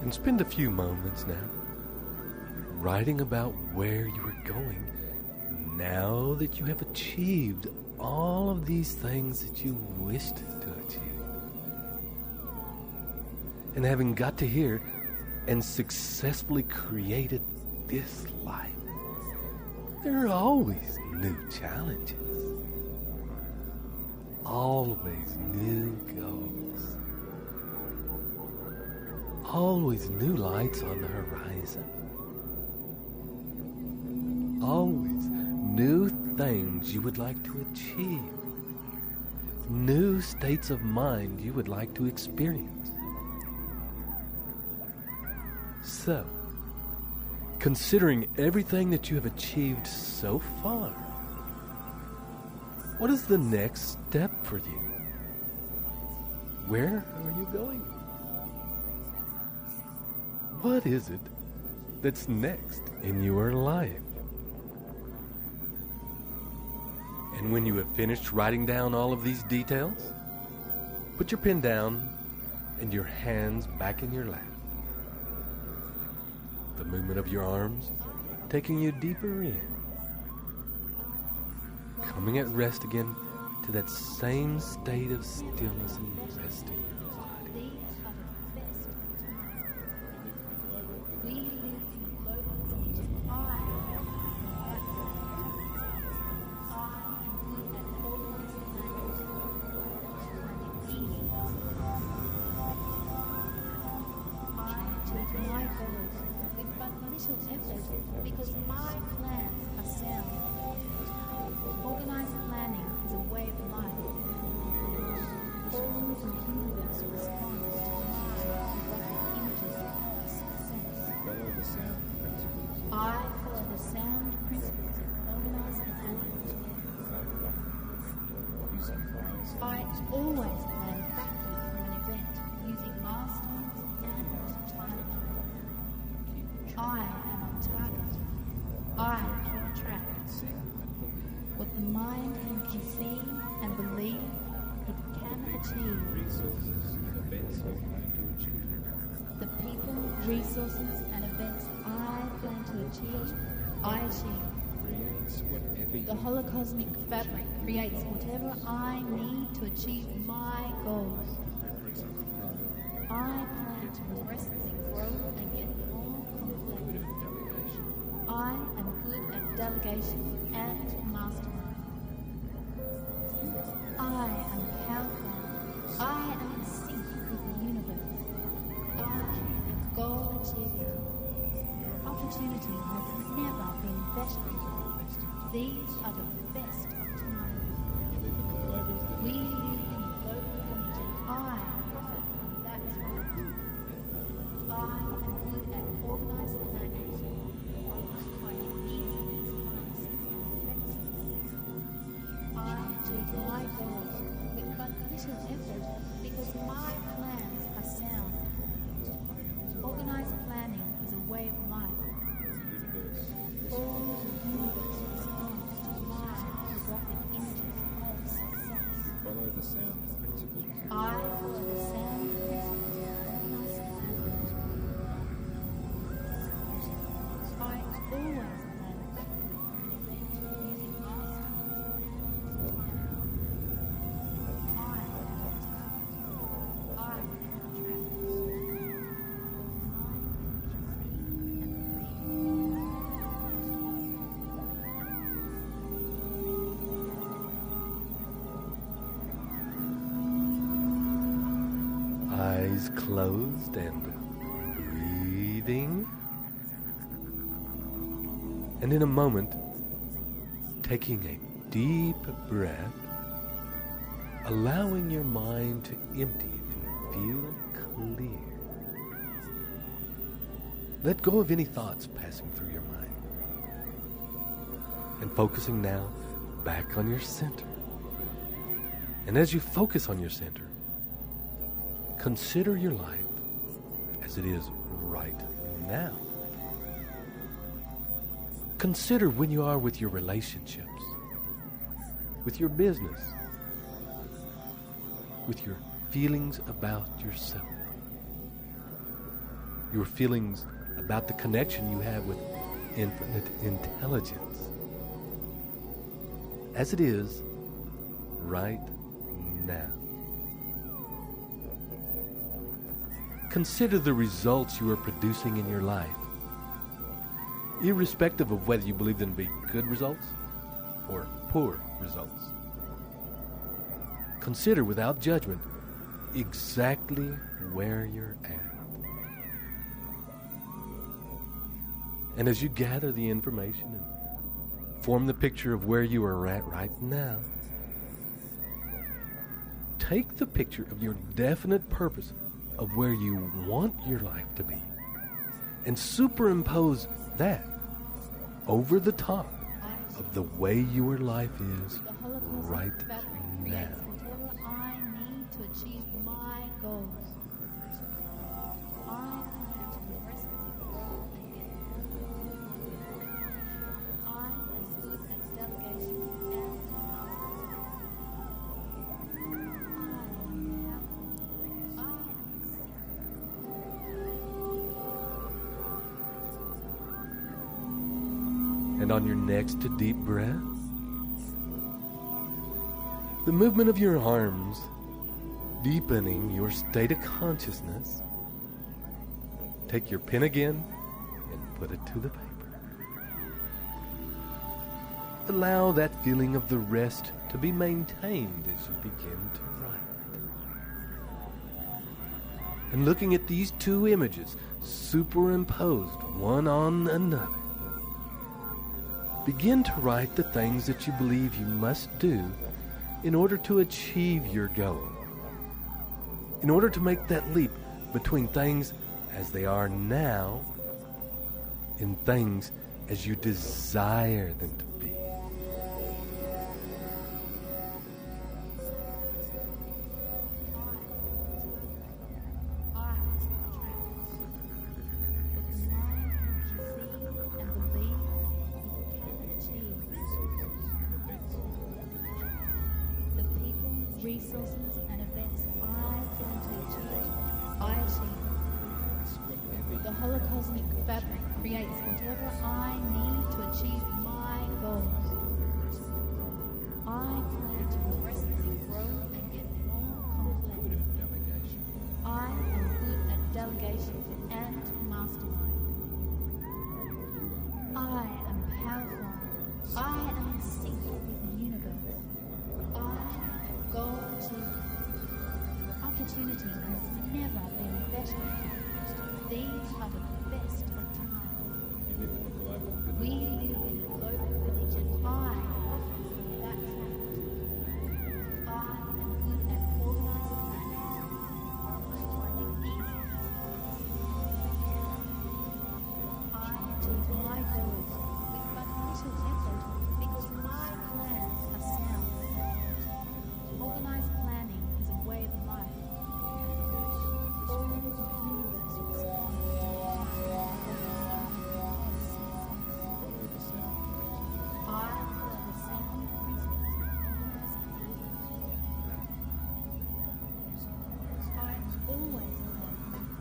And spend a few moments now writing about where you are going now that you have achieved all of these things that you wished to achieve. And having got to here and successfully created this life, there are always new challenges, always new goals. Always new lights on the horizon. Always new things you would like to achieve. New states of mind you would like to experience. So, considering everything that you have achieved so far, what is the next step for you? Where are you going? What is it that's next in your life? And when you have finished writing down all of these details, put your pen down and your hands back in your lap. The movement of your arms taking you deeper in. Coming at rest again to that same state of stillness and resting. Because my plans are sound. Organized planning is a way of life. All the universe responds to my graphic images of success. I follow the sound principles of organized planning. I always plan backward from an event using milestones and time. I am on target. I keep track. What the mind can conceive and believe, it can achieve. The people, resources, and events I plan to achieve, I achieve. The holocosmic fabric creates whatever I need to achieve my goals. I plan to progressively grow and get more complex. I am good at delegation and mastermind. I am powerful. I am in sync with the universe. I am goal achiever. Opportunity has never been better. These are the best of times. We live in global community. That's right. I am good at organized planning. I achieve my goals with but little effort because my plans are sound. Organized planning is a way of life. All the universe responds to my photographic images of success. Follow the sound principles. I follow the sound principles of organized planning. I always plan using my style. I attract. Eyes closed and breathing. And in a moment, taking a deep breath, allowing your mind to empty and feel clear. Let go of any thoughts passing through your mind. And focusing now back on your center. And as you focus on your center, consider your life as it is right now. Consider when you are with your relationships, with your business, with your feelings about yourself, your feelings about the connection you have with infinite intelligence, as it is right now. Consider the results you are producing in your life, irrespective of whether you believe them to be good results or poor results. Consider without judgment exactly where you're at. And as you gather the information and form the picture of where you are at right now, take the picture of your definite purpose of where you want your life to be and superimpose that over the top of the way your life is right now. Whatever I need to achieve my goals. I plan to progressively grow and get more. I am good at delegation and And on your next deep breath, the movement of your arms deepening your state of consciousness. Take your pen again and put it to the paper. Allow that feeling of the rest to be maintained as you begin to write. And looking at these two images superimposed one on another, begin to write the things that you believe you must do in order to achieve your goal. In order to make that leap between things as they are now and things as you desire them to be. resources and events I plan to achieve, I achieve. The holocosmic fabric creates whatever I need to achieve my goals. I plan to progressively grow and get more confident. I am good at delegation and mastermind. I am powerful. opportunity has never been better. These are the best of times. We live in a global village and I offer that fact. I am good at organizing planning. Finding easy. I achieve my goals with but little effort because my plans are sound. Organized planning is a way of life. All the universe responds to I follow the sound principles of organized planning. I always plan using vast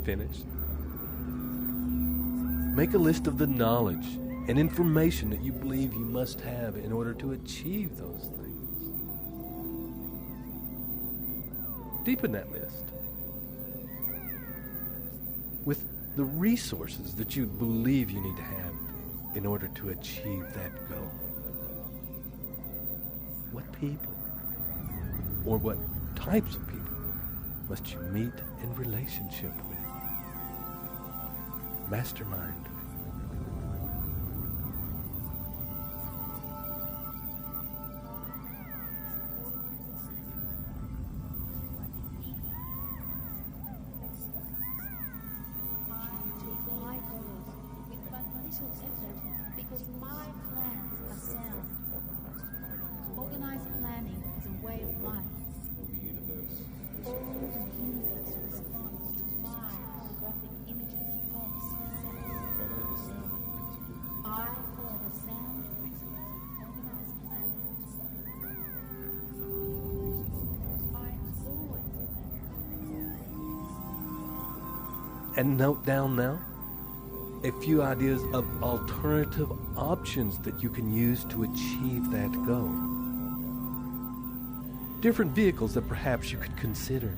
Finished. Make a list of the knowledge and information that you believe you must have in order to achieve those things. Deepen that list with the resources that you believe you need to have in order to achieve that goal. What people or what types of people must you meet in relationship with? Mastermind. Because my plans are sound. Organized planning is a way of life. All the universe responds to my holographic images of success. I follow the sound principles of organized planning. I always plan. And note down now a few ideas of alternative options that you can use to achieve that goal. Different vehicles that perhaps you could consider.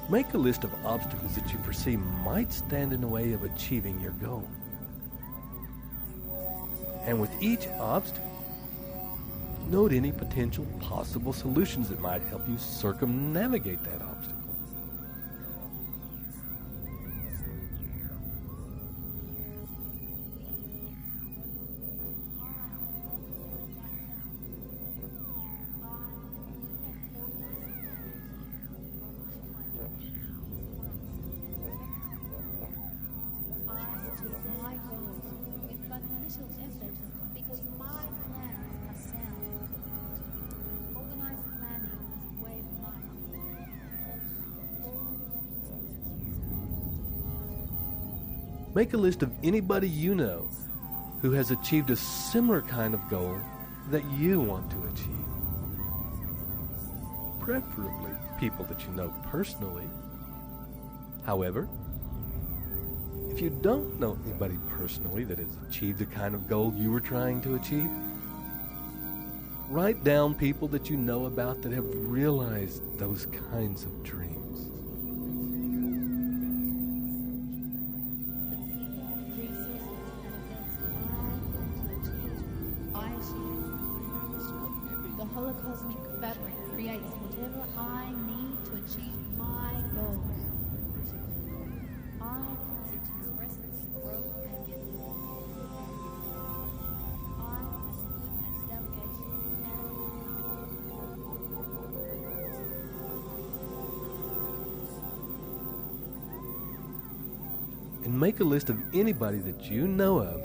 Make a list of obstacles that you foresee might stand in the way of achieving your goal. And with each obstacle, note any potential possible solutions that might help you circumnavigate that obstacle. Because my plans are sound. Organized planning is a way of life. Make a list of anybody you know who has achieved a similar kind of goal that you want to achieve. Preferably people that you know personally. However, if you don't know anybody personally that has achieved the kind of goal you were trying to achieve, write down people that you know about that have realized those kinds of dreams. The holocosmic fabric creates whatever I need to achieve my goals. I plan to progressively grow and get more. I am good at delegation And make a list of anybody that you know of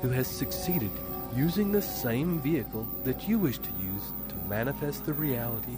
who has succeeded using the same vehicle that you wish to use to manifest the reality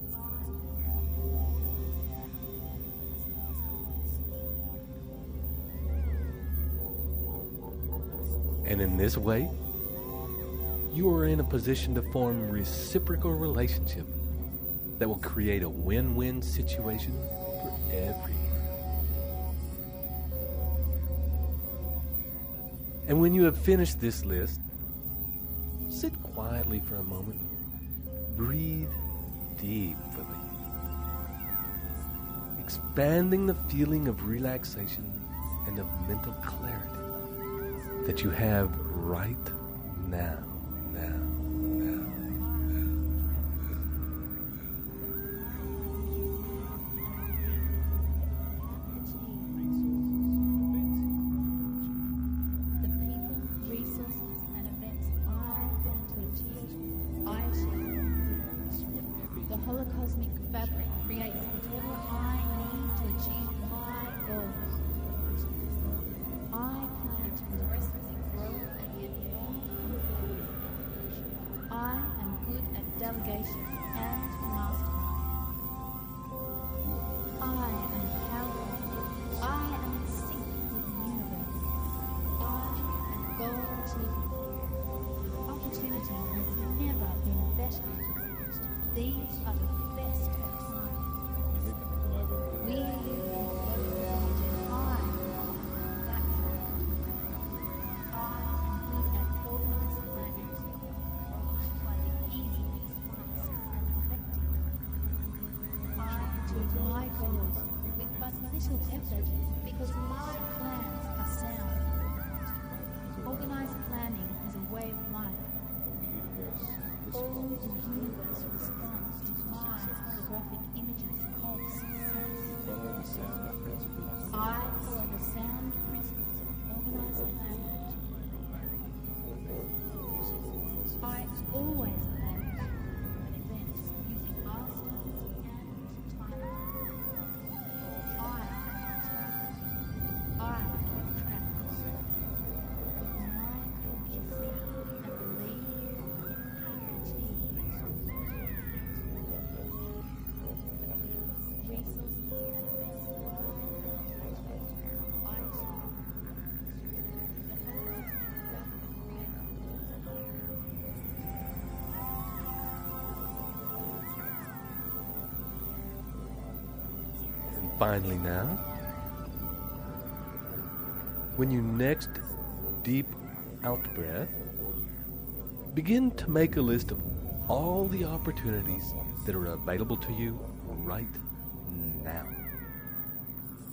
And in this way, you are in a position to form reciprocal relationship that will create a win-win situation for everyone. And when you have finished this list, sit quietly for a moment. Breathe deeply, expanding the feeling of relaxation and of mental clarity that you have right now. Delegation and mastermind. I am powerful. I am in sync with the universe. I am goal achievement. Opportunity has never been better. These are the best of times. We live in global time. That's right. I am good at organized planning. My goals with but little effort because my plans are sound. Organized planning is a way of life. All the universe responds to my holographic images of success. I follow the sound principles of organized planning. I always plan events using milestones and time. I keep track. With my cohesive and believe I achieve. Resources and events I achieve. And finally now, when you next deep out breath, begin to make a list of all the opportunities that are available to you right now.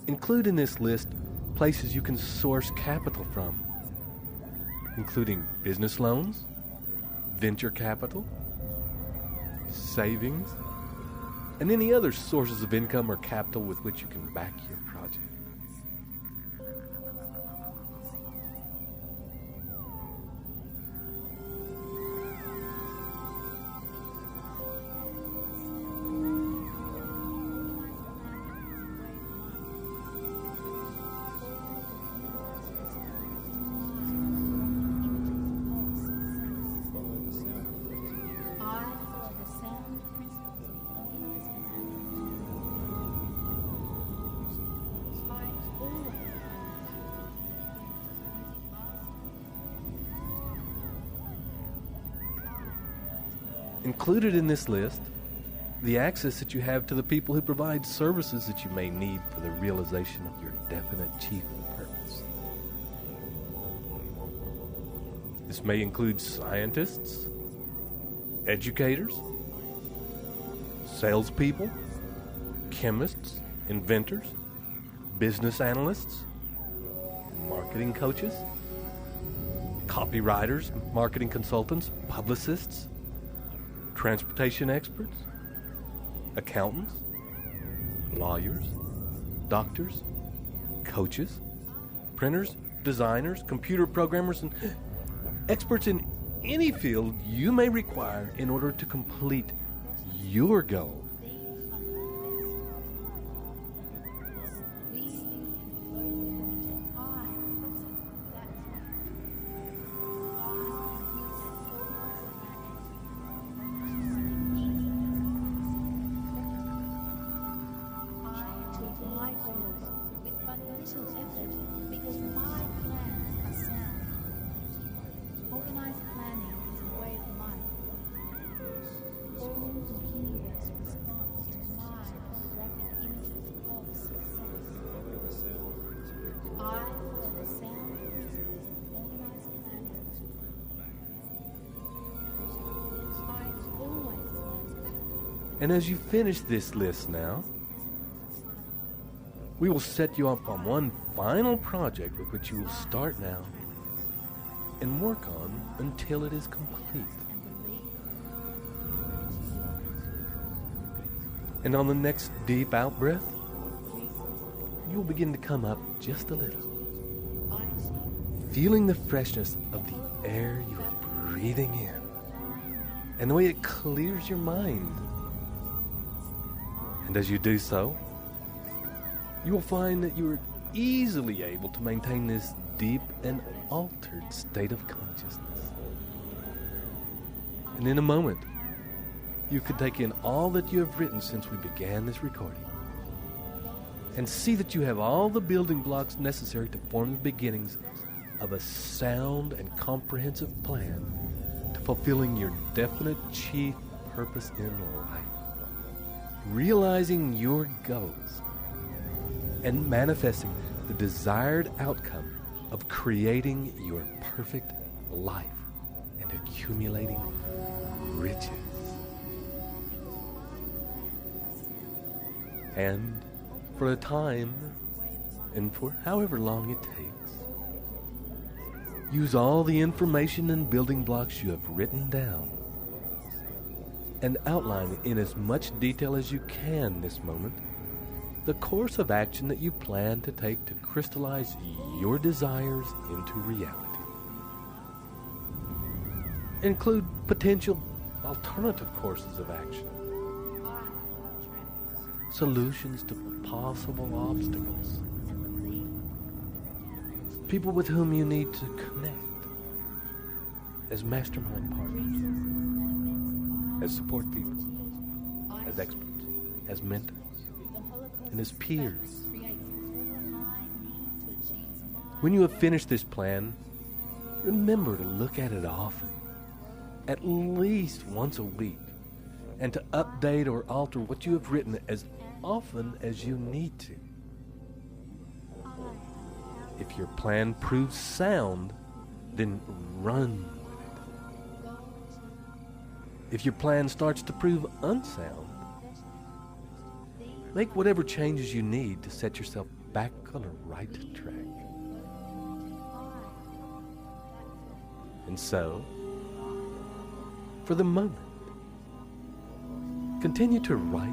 Include in this list places you can source capital from, including business loans, venture capital, savings, and any other sources of income or capital with which you can back your project. Included in this list, the access that you have to the people who provide services that you may need for the realization of your definite chief purpose. This may include scientists, educators, salespeople, chemists, inventors, business analysts, marketing coaches, copywriters, marketing consultants, publicists, transportation experts, accountants, lawyers, doctors, coaches, printers, designers, computer programmers, and experts in any field you may require in order to complete your goal. And as you finish this list now, we will set you up on one final project with which you will start now and work on until it is complete. And on the next deep out breath, you will begin to come up just a little, feeling the freshness of the air you are breathing in and the way it clears your mind. And as you do so, you will find that you are easily able to maintain this deep and altered state of consciousness. And in a moment, you can take in all that you have written since we began this recording and see that you have all the building blocks necessary to form the beginnings of a sound and comprehensive plan to fulfilling your definite chief purpose in life, realizing your goals and manifesting the desired outcome of creating your perfect life and accumulating riches. And for a time, and for however long it takes, use all the information and building blocks you have written down and outline in as much detail as you can this moment the course of action that you plan to take to crystallize your desires into reality. Include potential alternative courses of action, solutions to possible obstacles, people with whom you need to connect as mastermind partners, as support people, as experts, as mentors, and as peers. When you have finished this plan, remember to look at it often, at least once a week, and to update or alter what you have written as often as you need to. If your plan proves sound, then run with it. If your plan starts to prove unsound, make whatever changes you need to set yourself back on the right track. And so, for the moment, continue to write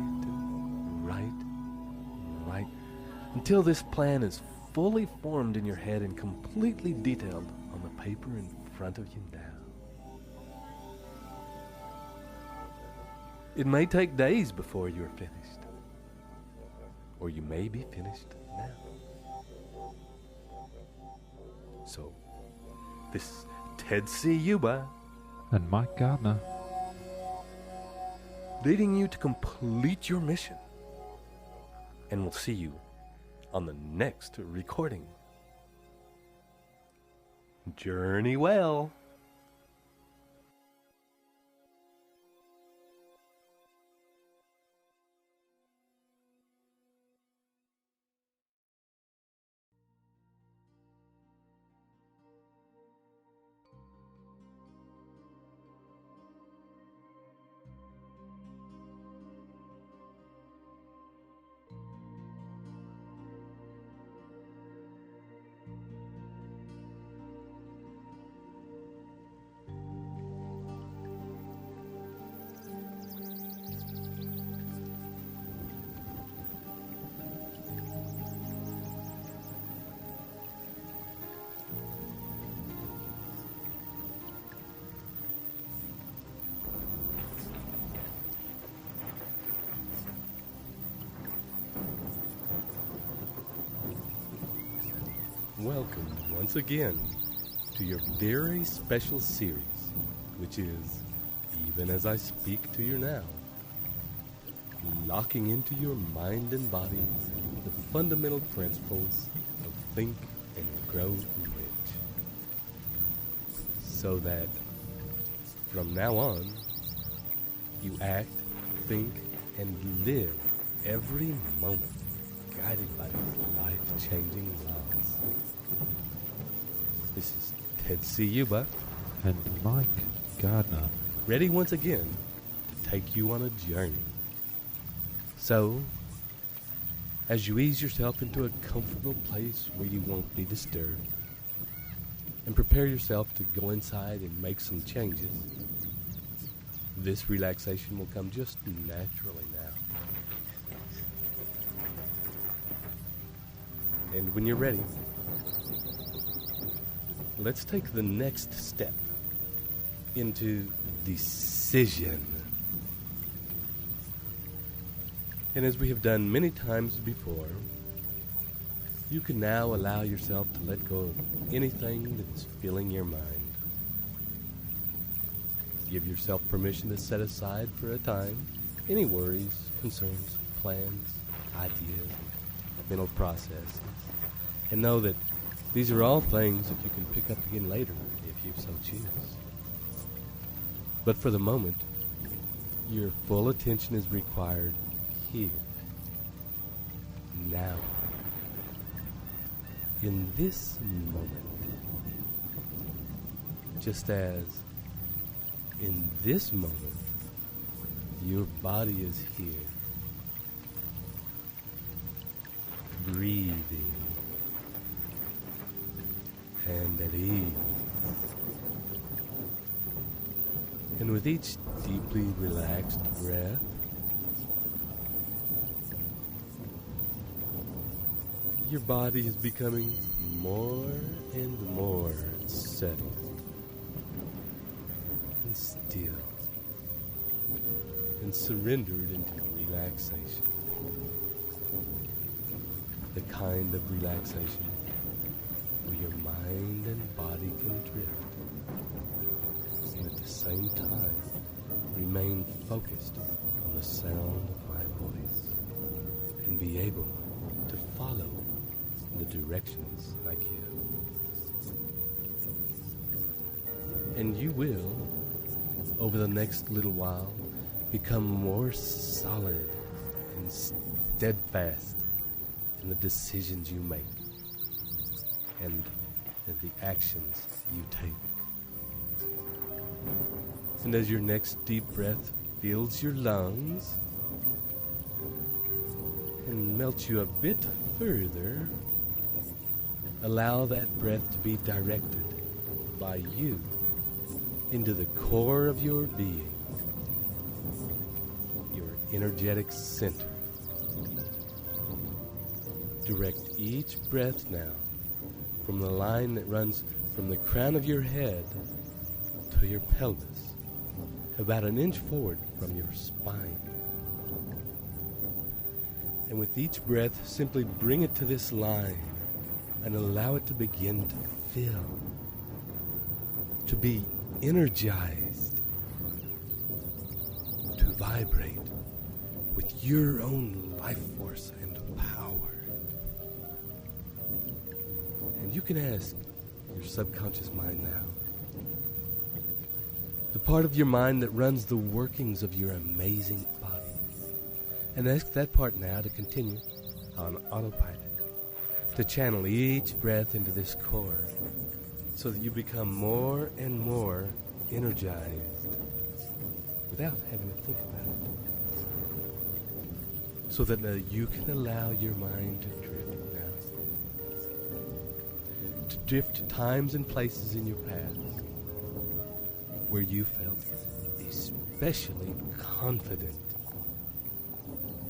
until this plan is fully formed in your head and completely detailed on the paper in front of you now. It may take days before you are finished, or you may be finished now. So, this is Ted Ciuba And Mike Gardner. leading you to complete your mission. And we'll see you on the next recording. Journey well. Welcome once again to your very special series, which is Even As I Speak to You Now, locking into your mind and body the fundamental principles of Think and Grow Rich, so that from now on you act, think, and live every moment guided by these life-changing laws. This is Ted Ciuba And Mike Gardner. ready once again to take you on a journey So, as you ease yourself into a comfortable place where you won't be disturbed, and prepare yourself to go inside and make some changes, this relaxation will come just naturally now. And when you're ready, let's take the next step into decision. And as we have done many times before, you can now allow yourself to let go of anything that's filling your mind. Give yourself permission to set aside for a time any worries, concerns, plans, ideas, mental processes, and know that these are all things that you can pick up again later if you so choose. But for the moment, your full attention is required here, now, in this moment. Just as in this moment, your body is here, breathing and at ease. And with each deeply relaxed breath, your body is becoming more and more settled and still and surrendered into relaxation. The kind of relaxation where your mind and body can drift and at the same time remain focused on the sound of my voice and be able to follow the directions I give. And you will, over the next little while, become more solid and steadfast in the decisions you make and in the actions you take. And as your next deep breath fills your lungs and melts you a bit further, allow that breath to be directed by you into the core of your being, your energetic center. Direct each breath now from the line that runs from the crown of your head to your pelvis, about an inch forward from your spine. And with each breath, simply bring it to this line and allow it to begin to fill, to be energized, to vibrate with your own life force and power. And you can ask your subconscious mind now, the part of your mind that runs the workings of your amazing body, and ask that part now to continue on autopilot, to channel each breath into this core so that you become more and more energized without having to think about it. So that you can allow your mind to drift now. To drift to times and places in your past where you felt especially confident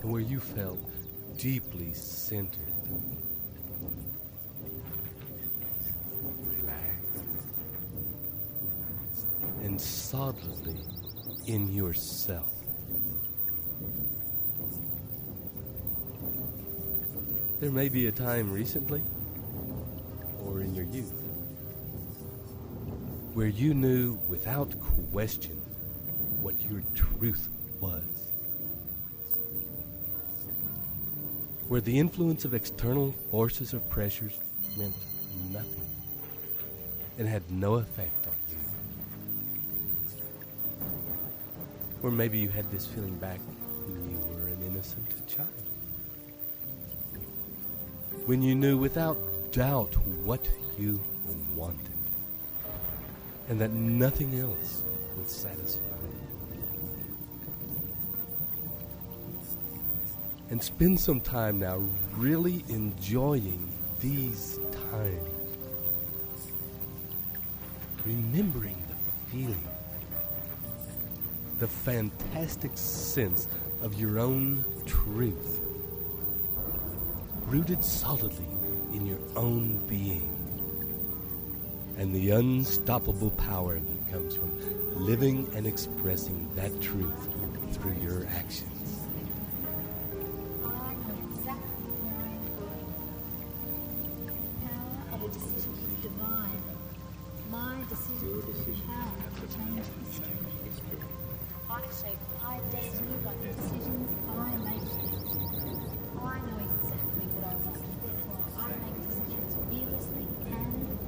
and where you felt deeply centered. And solidly in yourself. There may be a time recently or in your youth where you knew without question what your truth was, where the influence of external forces or pressures meant nothing and had no effect on you. Or maybe you had this feeling back when you were an innocent child, when you knew without doubt what you wanted, and that nothing else would satisfy you. And spend some time now really enjoying these times. Remembering the feeling, the fantastic sense of your own truth, rooted solidly in your own being, and the unstoppable power that comes from living and expressing that truth through your actions. I know exactly where I am going. The power of a decision is divine. My decision is the power to change history. I shape my destiny by the decisions I make. I know exactly what I want, therefore I make decisions fearlessly and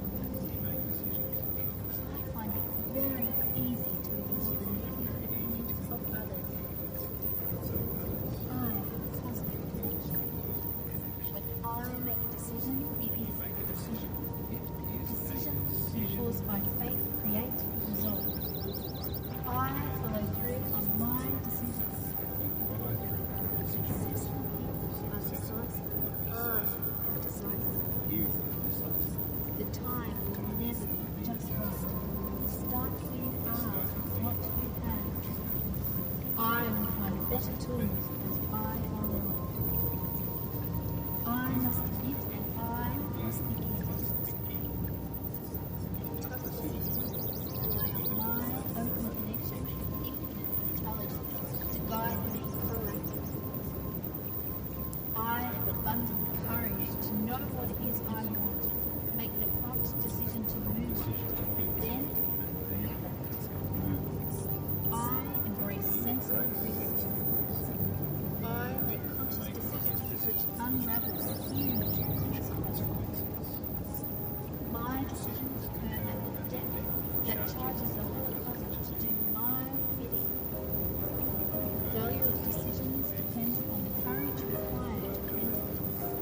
I find it very easy to ignore the negative opinions of others. I have a positive connection. When I make a decision, it is a decision. Decisions enforced by faith create results. I follow through on my decisions. Successful people are decisive. I am decisive. The time will never be just right. Start where you are, what you have. I will find better tools as I go along. I must admit and I must begin. Rely on my open connection with infinite intelligence to guide me correctly. I have abundant courage to know what it is I want, make the prompt decision to move, and then I embrace sensible risk. I make conscious decisions which unravel huge consequences. My decisions occur at the depth that charges the whole cosmos to do my bidding. The value of decisions depends on the courage required to make them.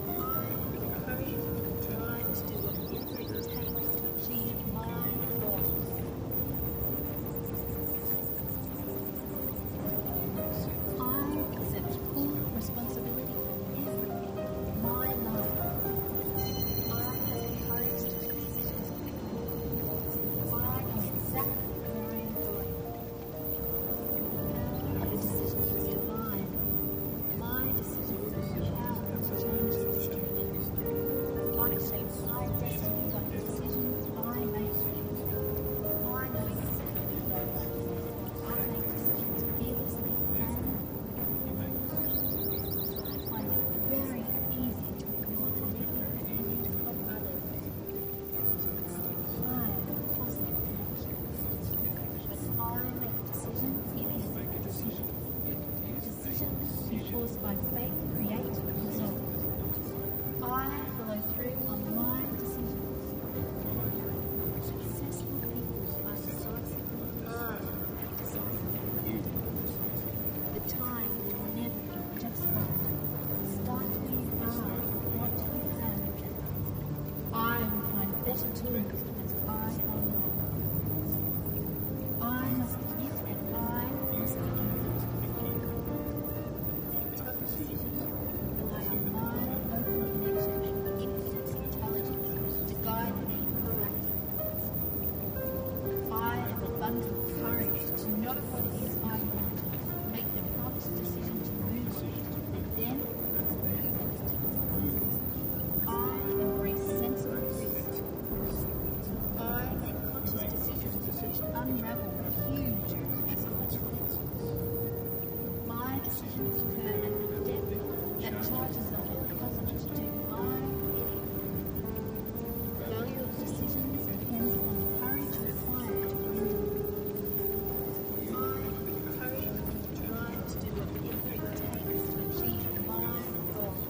I have the courage and drive to do whatever it takes to achieve my goals. I accept full responsibility for everything in my life. I have the courage to make decisions quickly. I know exactly where I am going. The power of a decision is divine. My decisions are the power to change history. I shape my destiny by the decisions I make. I know exactly what I want. I make decisions fearlessly and I find it very easy to ignore the negative opinions of others. I have a positive connection. When I make a decision, it is a decision. Decisions enforced by faith create results. I follow through on my decisions. Successful people are decisive. I am decisive. The time will never be just right. Start where you are, what you have. I will find better tools as I go along. I must admit and I must begin. Rely on my open connection with infinite intelligence to guide me correctly. I have abundant courage to know what it is I want, make the prompt decision to move, and then I embrace sensible risk. I make conscious decisions which unravel huge consequences. My decisions occur at the depth that charges the whole cosmos to do my bidding. The value of decisions depends on the courage required to bring them. I have the courage and the drive to do whatever it takes to achieve my goals.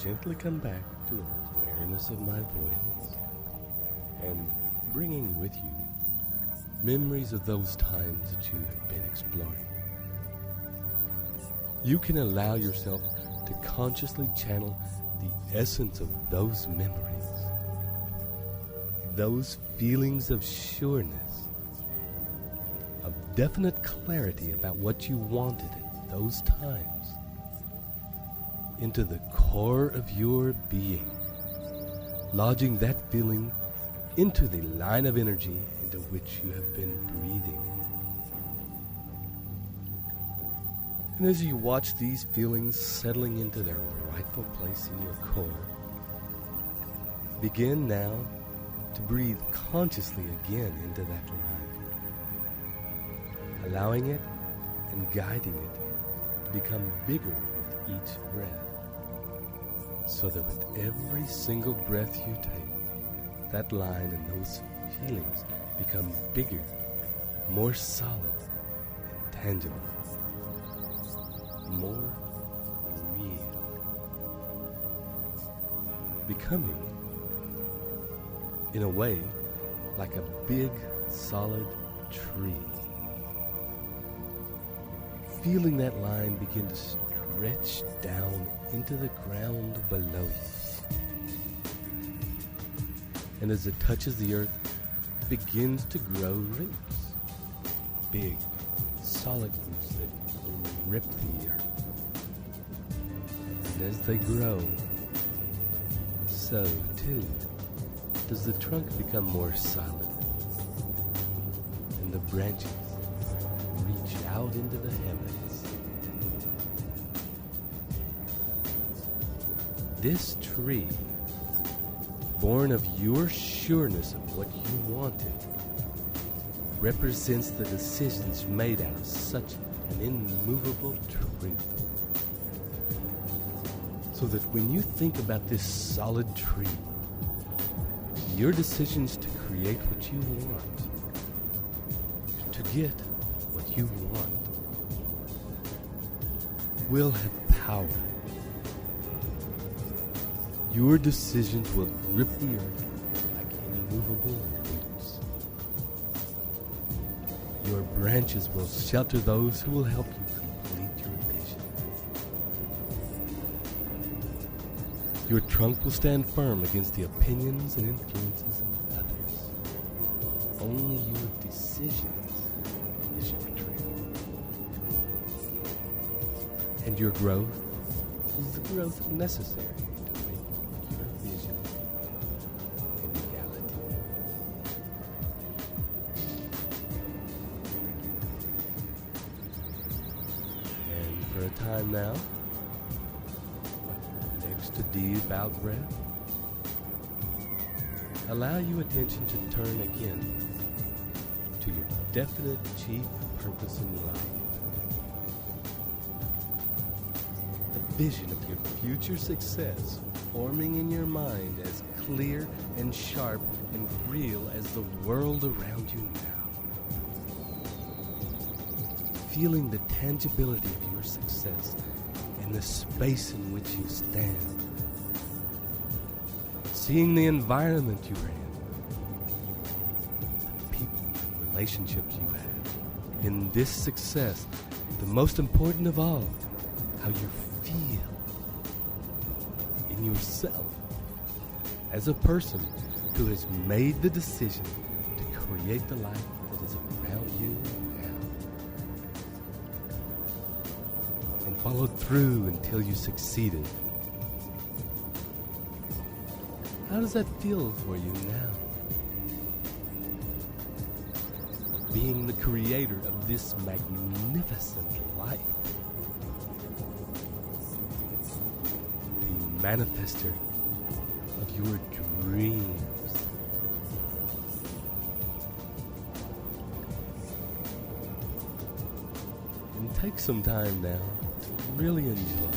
gently come back to awareness of my voice and bringing with you memories of those times that you have been exploring. You can allow yourself to consciously channel the essence of those memories, those feelings of sureness, of definite clarity about what you wanted at those times, into the core of your being, lodging that feeling into the line of energy into which you have been breathing. And as you watch these feelings settling into their rightful place in your core, begin now to breathe consciously again into that line, allowing it and guiding it to become bigger with each breath, so that with every single breath you take, that line and those feelings become bigger, more solid and tangible, more real, becoming, in a way, like a big, solid tree. Feeling that line begin to stretch down into the ground below you. And as it touches the earth, it begins to grow roots. Big, solid roots that rip the earth. And as they grow, so too does the trunk become more solid. And the branches reach out into the heavens. This tree, born of your sureness of what you wanted, represents the decisions made out of such an immovable truth. So that when you think about this solid tree, your decisions to create what you want, to get what you want, will have power. Your decisions will grip the earth like immovable roots. Your branches will shelter those who will help you complete your vision. Your trunk will stand firm against the opinions and influences of others. Only your decisions is your tree. And your growth is the growth necessary to make your vision a reality. And for a time now, next to deep out breath, allow your attention to turn again to your definite chief purpose in life. The vision of your future success forming in your mind as clear and sharp and real as the world around you now. Feeling the tangibility of your success in the space in which you stand. Seeing the environment you are in, the people and relationships you have. In this success, the most important of all, how you feel in yourself as a person who has made the decision to create the life that is around you now. And followed through until you succeeded. How does that feel for you now? Being the creator of this magnificent life. The manifester of your dreams. And take some time now to really enjoy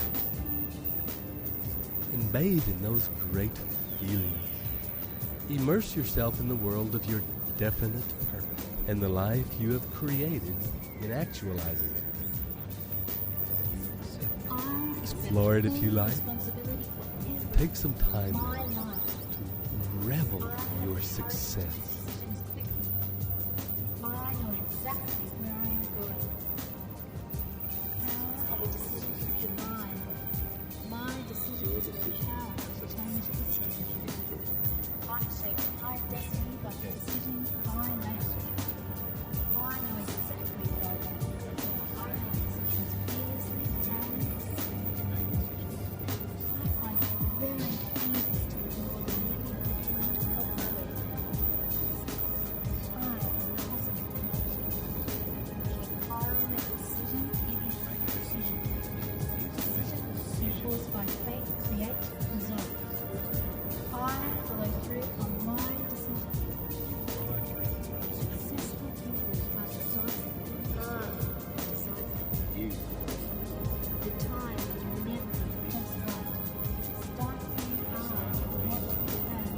and bathe in those great feelings. Immerse yourself in the world of your definite purpose and the life you have created in actualizing it. Explore it if you like. Take some time My life. to revel in your success. I know exactly where I am going. The power of a decision is divine. My decision is the power to change history. I shape my destiny by the decisions I make. I know exactly what I want. I make decisions fearlessly and I find it very easy to ignore the negative opinions of others. I am positive. I make a decision, it is a decision. Decision equals by faith create result. I follow through on my decision. Successful people are decisive. Decisive. The time will never pass by. Start where you are, not where you have.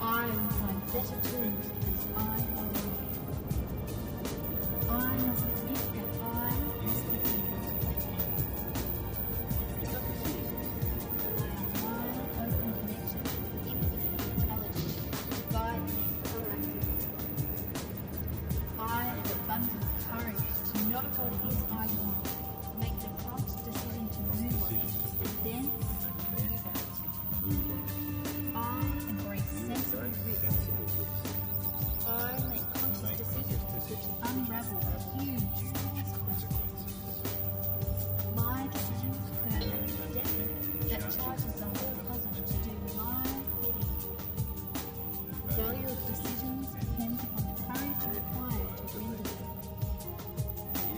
I will find better tools as I go along. I must admit that I must be human. I am my open connection, infinite intelligence, guide me proactively. I have abundant courage to not what it is I want, make the prompt decision to move on, then move on. I embrace sensible risk. I make conscious decisions which unravel huge consequences. My decisions occur at a depth that charges the whole cosmos to do my bidding. The value of decisions depends upon the courage required to render them.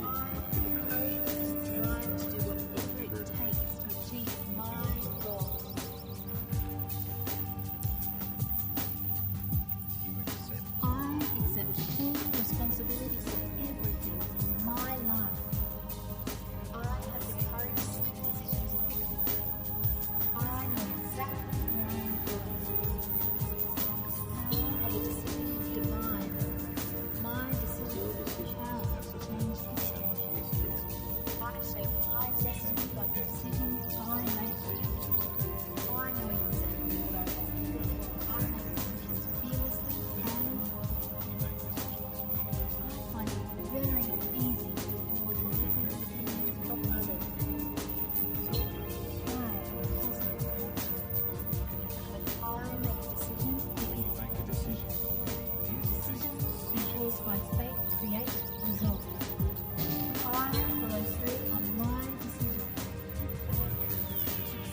I have the courage and drive to do whatever it takes to achieve my goals. I accept full responsibility for everything in my life. I have the courage to make decisions quickly. I know exactly where I am going. The power of a decision is divine. My decision is the power to change history. I shape my destiny by the decisions I make. I know exactly what I want. I make decisions fearlessly and I find it very easy to ignore the negative opinions of others. I am positive. But I make decisions, it is a decision. Decision equals by faith create result. I follow through on my decision.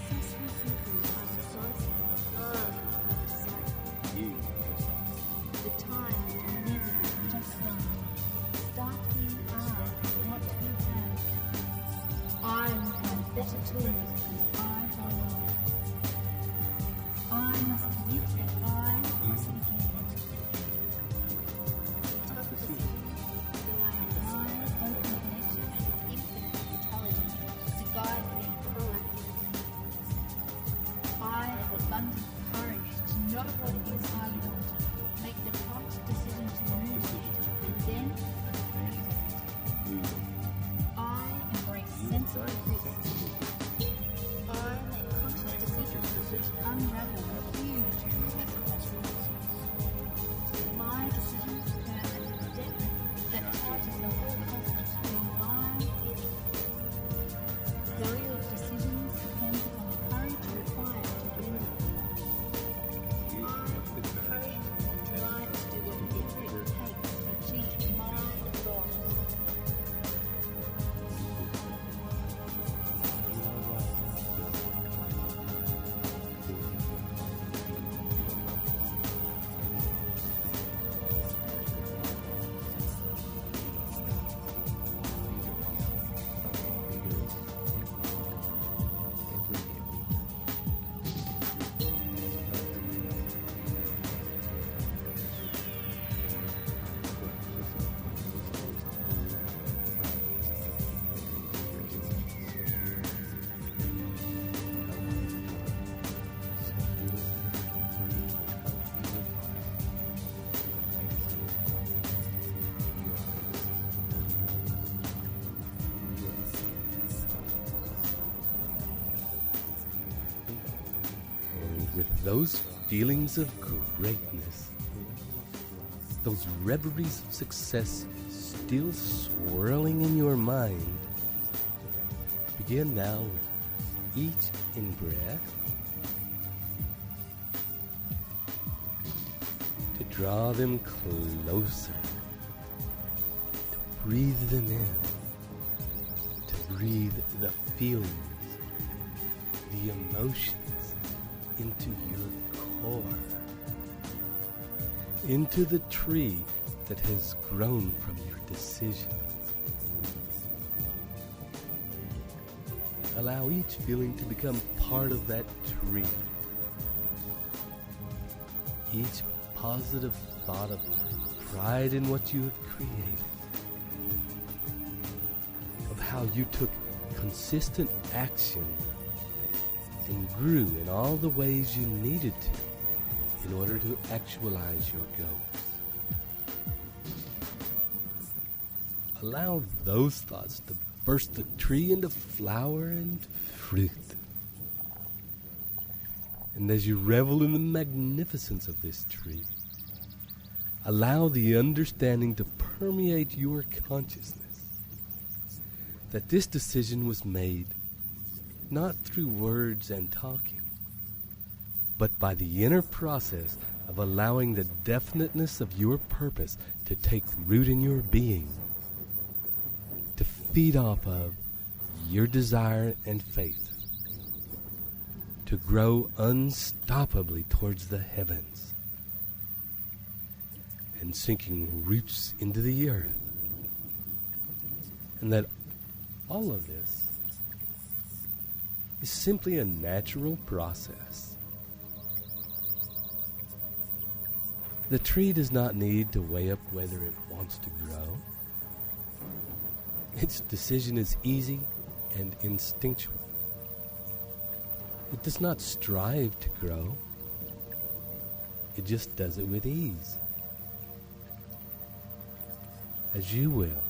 Successful people are decisive. The time will never be just right. Start where you are, not where you have. I will find better tools as I go along. I must admit that I must begin. Tough decisions rely on my open connection and infinite intelligence to guide me proactively. I have abundant courage to know what it is I want, make the prompt decision those feelings of greatness, those reveries of success still swirling in your mind, begin now with each in-breath to draw them closer, to breathe them in, to breathe the feelings, the emotions into your core, into the tree that has grown from your decision. Allow each feeling to become part of that tree. Each positive thought of pride in what you have created, of how you took consistent action and grew in all the ways you needed to in order to actualize your goals. Allow those thoughts to burst the tree into flower and fruit. And as you revel in the magnificence of this tree, allow the understanding to permeate your consciousness that this decision was made not through words and talking, but by the inner process of allowing the definiteness of your purpose to take root in your being, to feed off of your desire and faith, to grow unstoppably towards the heavens and sinking roots into the earth. And that all of this is simply a natural process. The tree does not need to weigh up whether it wants to grow. Its decision is easy and instinctual. It does not strive to grow. It just does it with ease. As you will,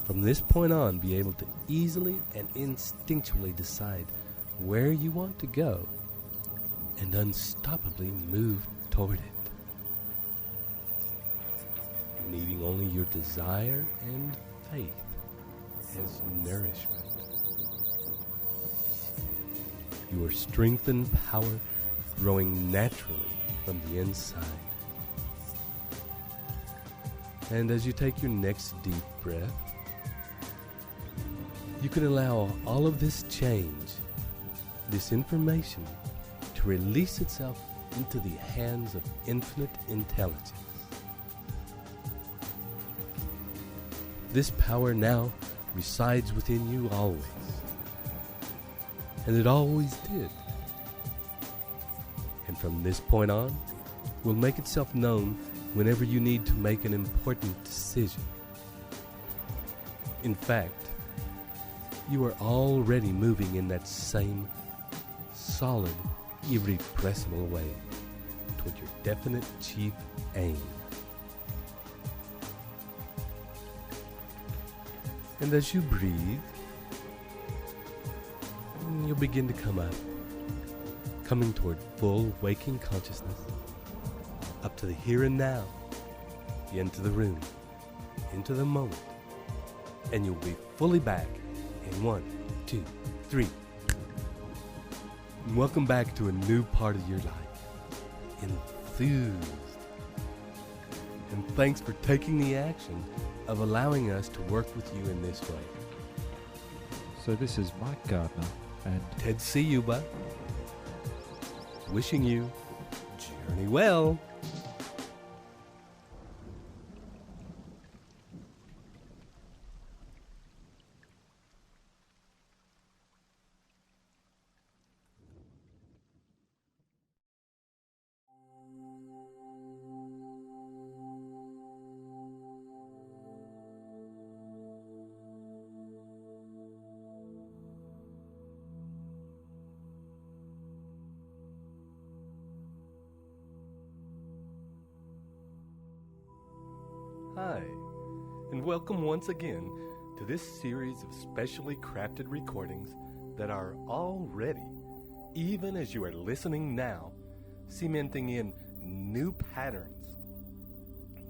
from this point on, be able to easily and instinctually decide where you want to go and unstoppably move toward it, needing only your desire and faith as nourishment. Your strength and power growing naturally from the inside. And as you take your next deep breath, you can allow all of this change, this information, to release itself into the hands of infinite intelligence. This power now resides within you always, and it always did. And from this point on, will make itself known whenever you need to make an important decision. In fact, you are already moving in that same solid, irrepressible way toward your definite chief aim. And as you breathe, you'll begin to come up, coming toward full waking consciousness, up to the here and now, into the room, into the moment, and you'll be fully back in 1, 2, 3. And welcome back to a new part of your life, enthused. And thanks for taking the action of allowing us to work with you in this way. So this is Mike Gardner and Ted Ciuba, wishing you journey well. Hi, and welcome once again to this series of specially crafted recordings that are already, even as you are listening now, cementing in new patterns,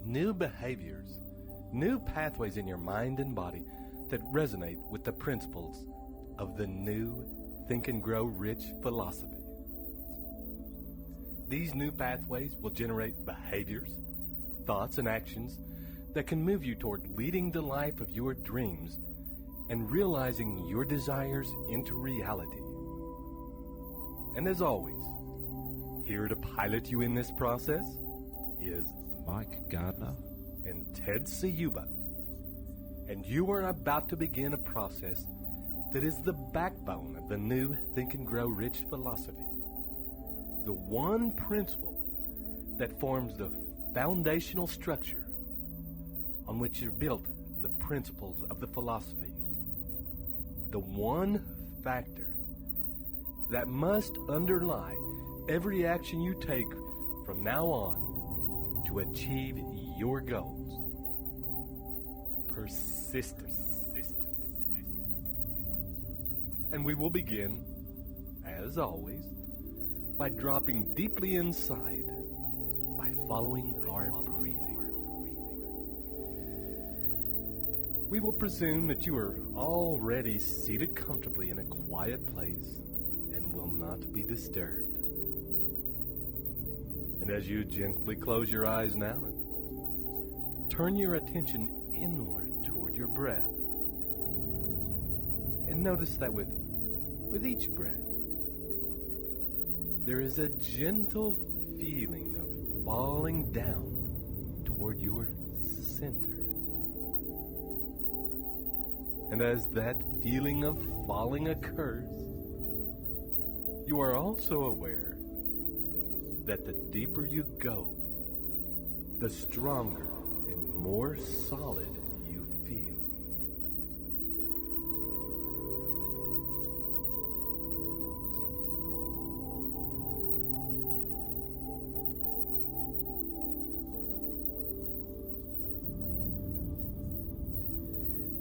new behaviors, new pathways in your mind and body that resonate with the principles of the new Think and Grow Rich philosophy. These new pathways will generate behaviors, thoughts, and actions that can move you toward leading the life of your dreams and realizing your desires into reality. And as always, here to pilot you in this process is Mike Gardner and Ted Ciuba. And you are about to begin a process that is the backbone of the new Think and Grow Rich philosophy. The one principle that forms the foundational structure on which are built the principles of the philosophy. The one factor that must underlie every action you take from now on to achieve your goals. Persistence. And we will begin, as always, by dropping deeply inside by following our breathing. We will presume that you are already seated comfortably in a quiet place and will not be disturbed. And as you gently close your eyes now and turn your attention inward toward your breath, and notice that with each breath, there is a gentle feeling of falling down toward your center. And as that feeling of falling occurs, you are also aware that the deeper you go, the stronger and more solid you feel.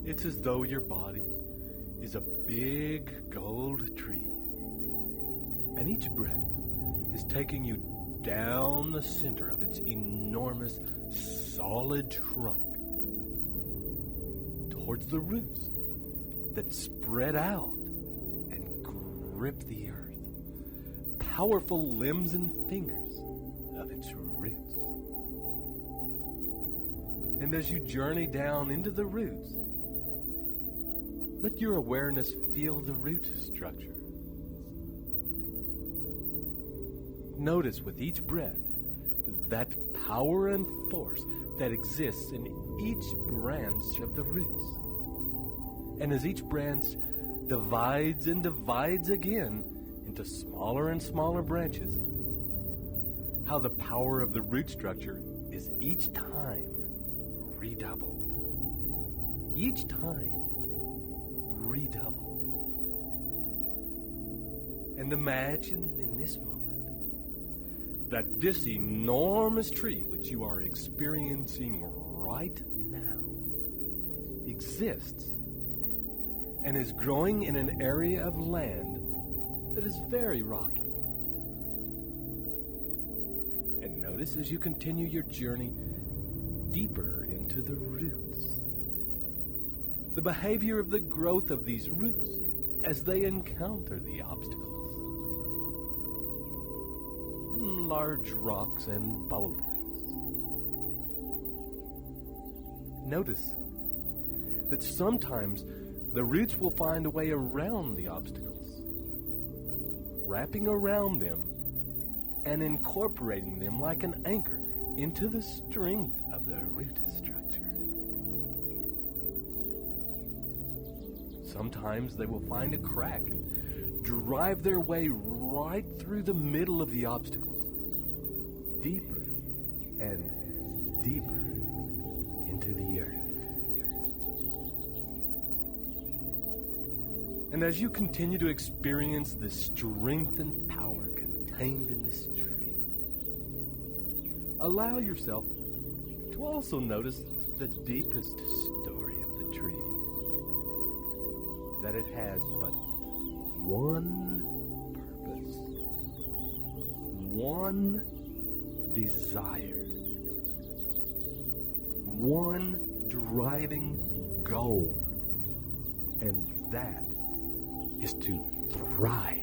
It's as though your body is a big gold tree, and each breath is taking you down the center of its enormous, solid trunk towards the roots that spread out and grip the earth, powerful limbs and fingers of its roots. And as you journey down into the roots, let your awareness feel the root structure. Notice with each breath that power and force that exists in each branch of the roots. And as each branch divides and divides again into smaller and smaller branches, how the power of the root structure is each time redoubled. Each time redoubled. And imagine in this moment that this enormous tree which you are experiencing right now exists and is growing in an area of land that is very rocky. And notice as you continue your journey deeper into the roots, the behavior of the growth of these roots as they encounter the obstacles. Large rocks and boulders. Notice that sometimes the roots will find a way around the obstacles, wrapping around them and incorporating them like an anchor into the strength of the root structure. Sometimes they will find a crack and drive their way right through the middle of the obstacles, deeper and deeper into the earth. And as you continue to experience the strength and power contained in this tree, allow yourself to also notice the deepest story of the tree. That it has but one purpose, one desire, one driving goal, and that is to thrive.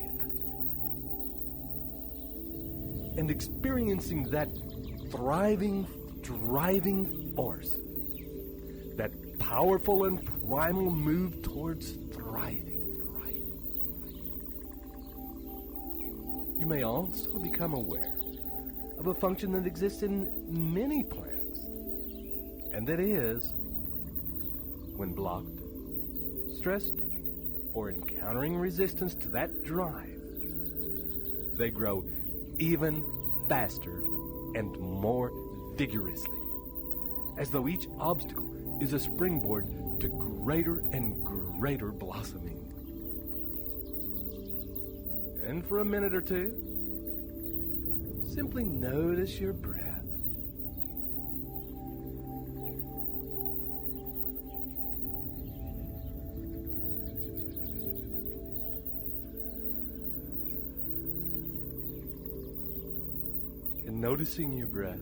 And experiencing that thriving, driving force, that powerful and primal move towards thriving. You may also become aware of a function that exists in many plants, and that is, when blocked, stressed, or encountering resistance to that drive, they grow even faster and more vigorously, as though each obstacle is a springboard to greater and greater blossoming. And for a minute or two, simply notice your breath. And noticing your breath,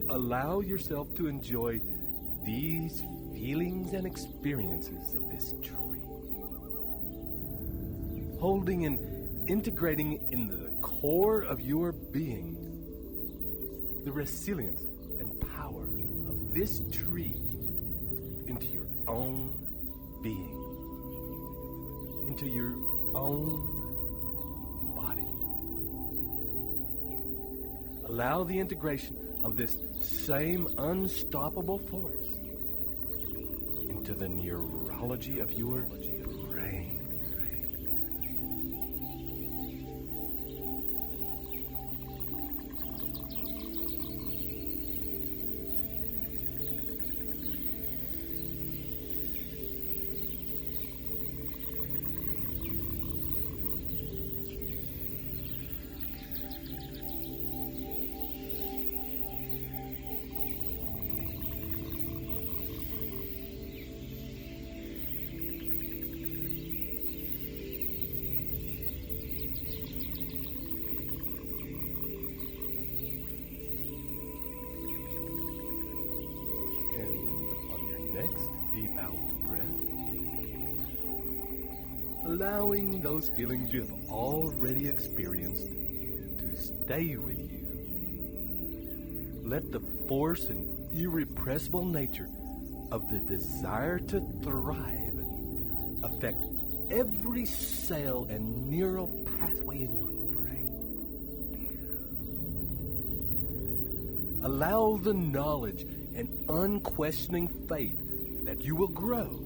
allow yourself to enjoy these feelings and experiences of this tree. Holding and integrating into the core of your being the resilience and power of this tree into your own being, into your own body. Allow the integration of this same unstoppable force into the neurology of your brain. Next, deep out breath. Allowing those feelings you have already experienced to stay with you. Let the force and irrepressible nature of the desire to thrive affect every cell and neural pathway in your brain. Allow the knowledge and unquestioning faith that you will grow,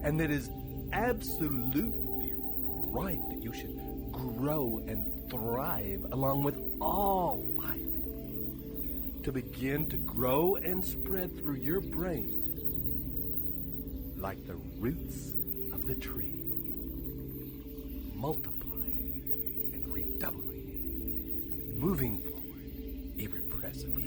and that is absolutely right that you should grow and thrive along with all life, to begin to grow and spread through your brain like the roots of the tree, multiplying and redoubling, moving forward irrepressibly.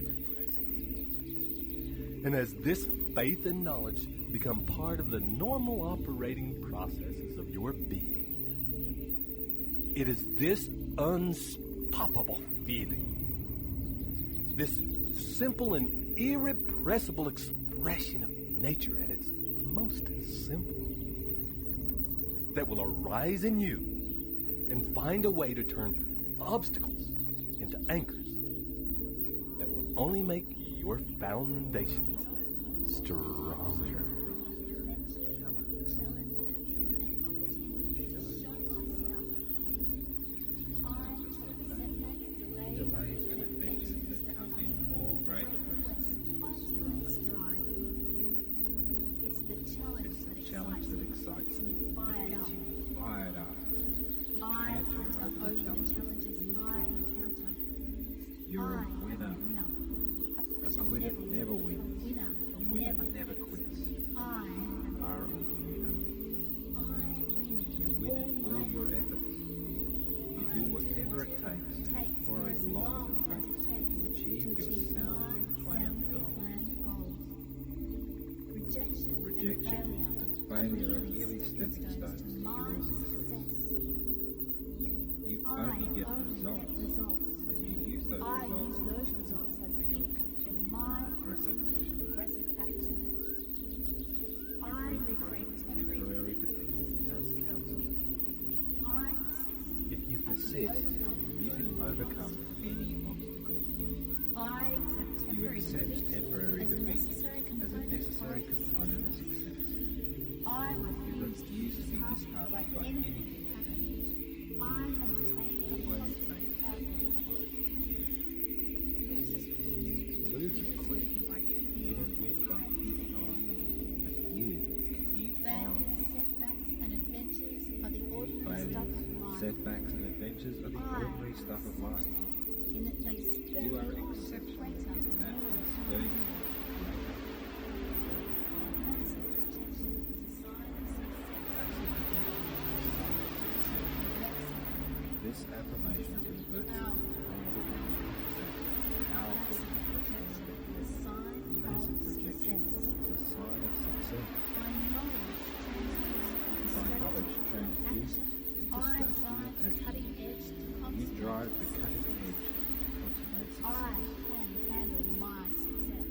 And as this faith and knowledge become part of the normal operating processes of your being, it is this unstoppable feeling, this simple and irrepressible expression of nature at its most simple, that will arise in you and find a way to turn obstacles into anchors that will only make your foundations stronger. Delays and adventures that come in all great quests. It's the challenge that excites me, gets me fired up. I hunter over the challenges I encounter. You're a winner. A quitter never wins. A winner never quits. I are a winner. You win in all your efforts. You do whatever it takes for as long as it takes to achieve your soundly planned goals. Rejection and failure are merely stepping stones to your success. You only get results, and you use those results as input for my progressive action. I reframe temporary defeat as counsel. If you persist, you can overcome any obstacle. You accept temporary defeat as a necessary component of success. You refuse to be disheartened by anything. I maintain a positive outlook. Losers win by keeping on. But you keep on. Failures, setbacks, and adventures are the ordinary stuff of life. Setbacks and adventures are the ordinary stuff of life. In that they spur You are me on to exceptional greater, in that and spur you on to greater. Massive rejection is a sign of success. This affirmation converts Power. Powerful Massive rejection is a sign Massive of rejection success. is a sign of success. By knowledge transduced into By knowledge strategy and transduced action. into I drive the cutting edge to You consummate drive the cutting edge to consummate success. success. I can handle my success.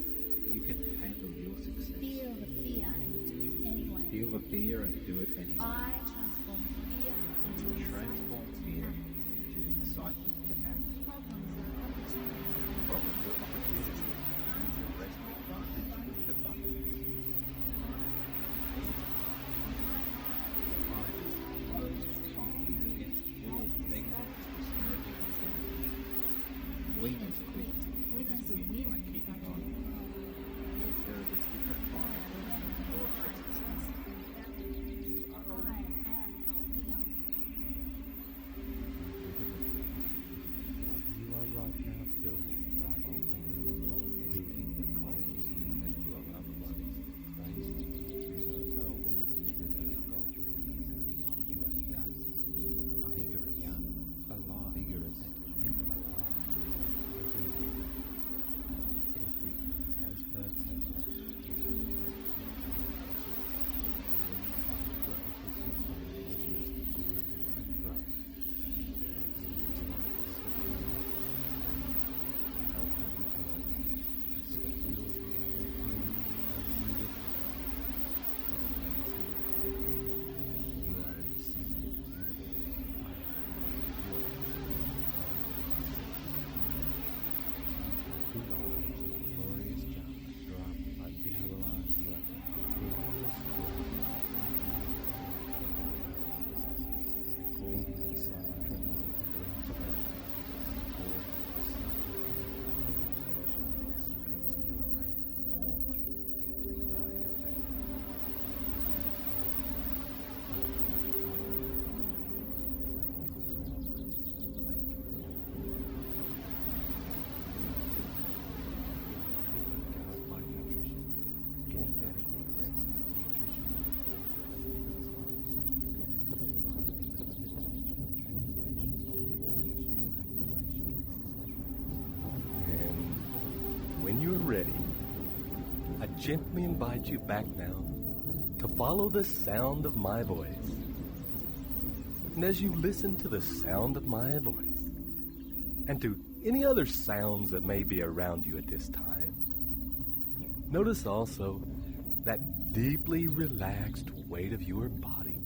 You can handle your success. Feel the fear and do it anyway. Feel the fear and do it anyway. I transform fear into Transform fear into excitement to act. problems and opportunities. Problems are opportunities. To rest advantage with abundance. Life is closed to you against all negative prosperity and success. Winners quit. Winners win by keeping on. There is a different fire in your chest. You are a winner. You are right now building right on believing that causes you that you are otherwise raised through those golden bees and beyond. You are young, vigorous, alive, vigorous, and alive. Every as per template, you have When you're ready, I gently invite you back now to follow the sound of my voice. And as you listen to the sound of my voice, and to any other sounds that may be around you at this time, notice also that deeply relaxed weight of your body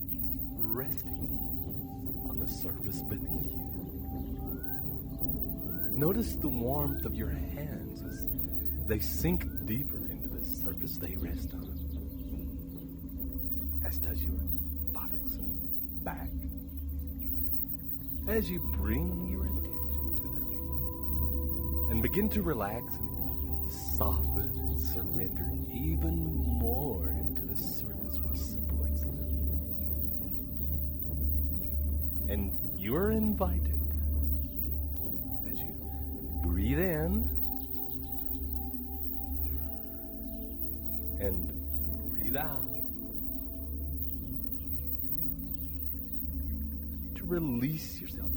resting on the surface beneath you. Notice the warmth of your hands as they sink deeper into the surface they rest on, as does your buttocks and back. As you bring your attention to them and begin to relax and soften and surrender even more into the surface which supports them. And you're invited, as you breathe in and breathe out, to release yourself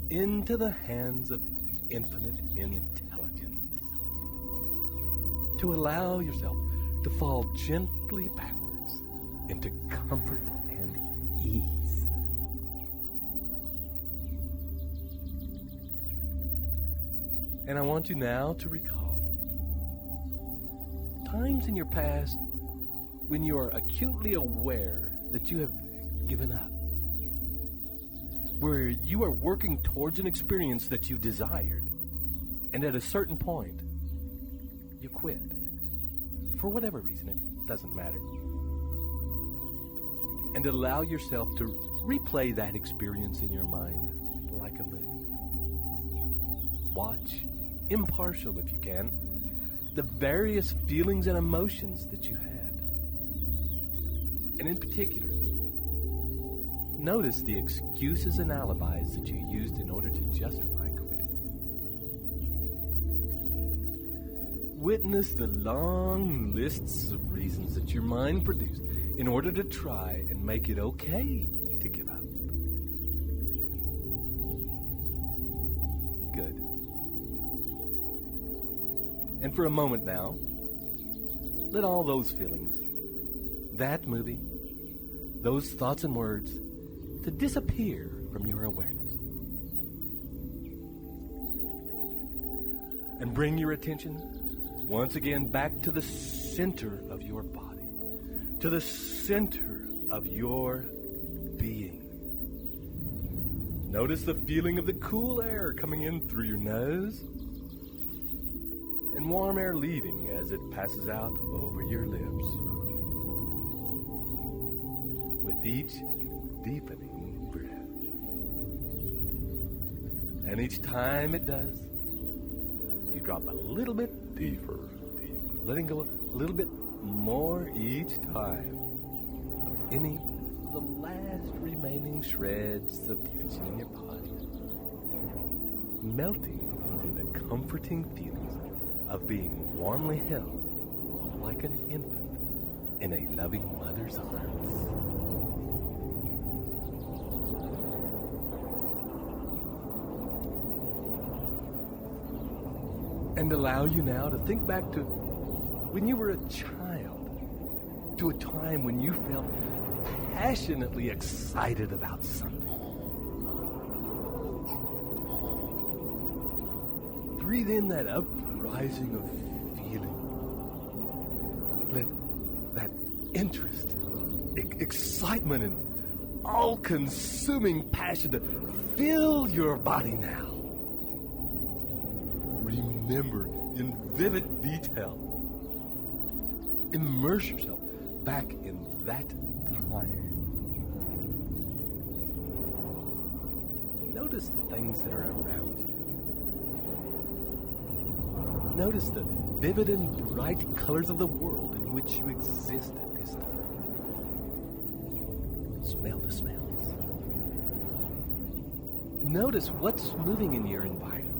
into the hands of infinite intelligence, to allow yourself to fall gently backwards into comfort and ease. And I want you now to recall times in your past when you are acutely aware that you have given up, where you are working towards an experience that you desired, and at a certain point, you quit. For whatever reason, it doesn't matter. And allow yourself to replay that experience in your mind like a movie. Watch, impartial if you can, the various feelings and emotions that you had. And in particular, notice the excuses and alibis that you used in order to justify quitting. Witness the long lists of reasons that your mind produced in order to try and make it okay to give up. Good. And for a moment now, let all those feelings, that movie, those thoughts and words, to disappear from your awareness. And bring your attention once again back to the center of your body, to the center of your being. Notice the feeling of the cool air coming in through your nose and warm air leaving as it passes out over your lips. With each deepening breath. And each time it does, you drop a little bit deeper, letting go a little bit more each time of any of the last remaining shreds of tension in your body, melting into the comforting feelings of being warmly held like an infant in a loving mother's arms. And allow you now to think back to when you were a child, to a time when you felt passionately excited about something. Breathe in that uprising of feeling. Let that interest, excitement, and all-consuming passion to fill your body now. Remember in vivid detail. Immerse yourself back in that time. Notice the things that are around you. Notice the vivid and bright colors of the world in which you exist at this time. Smell the smells. Notice what's moving in your environment.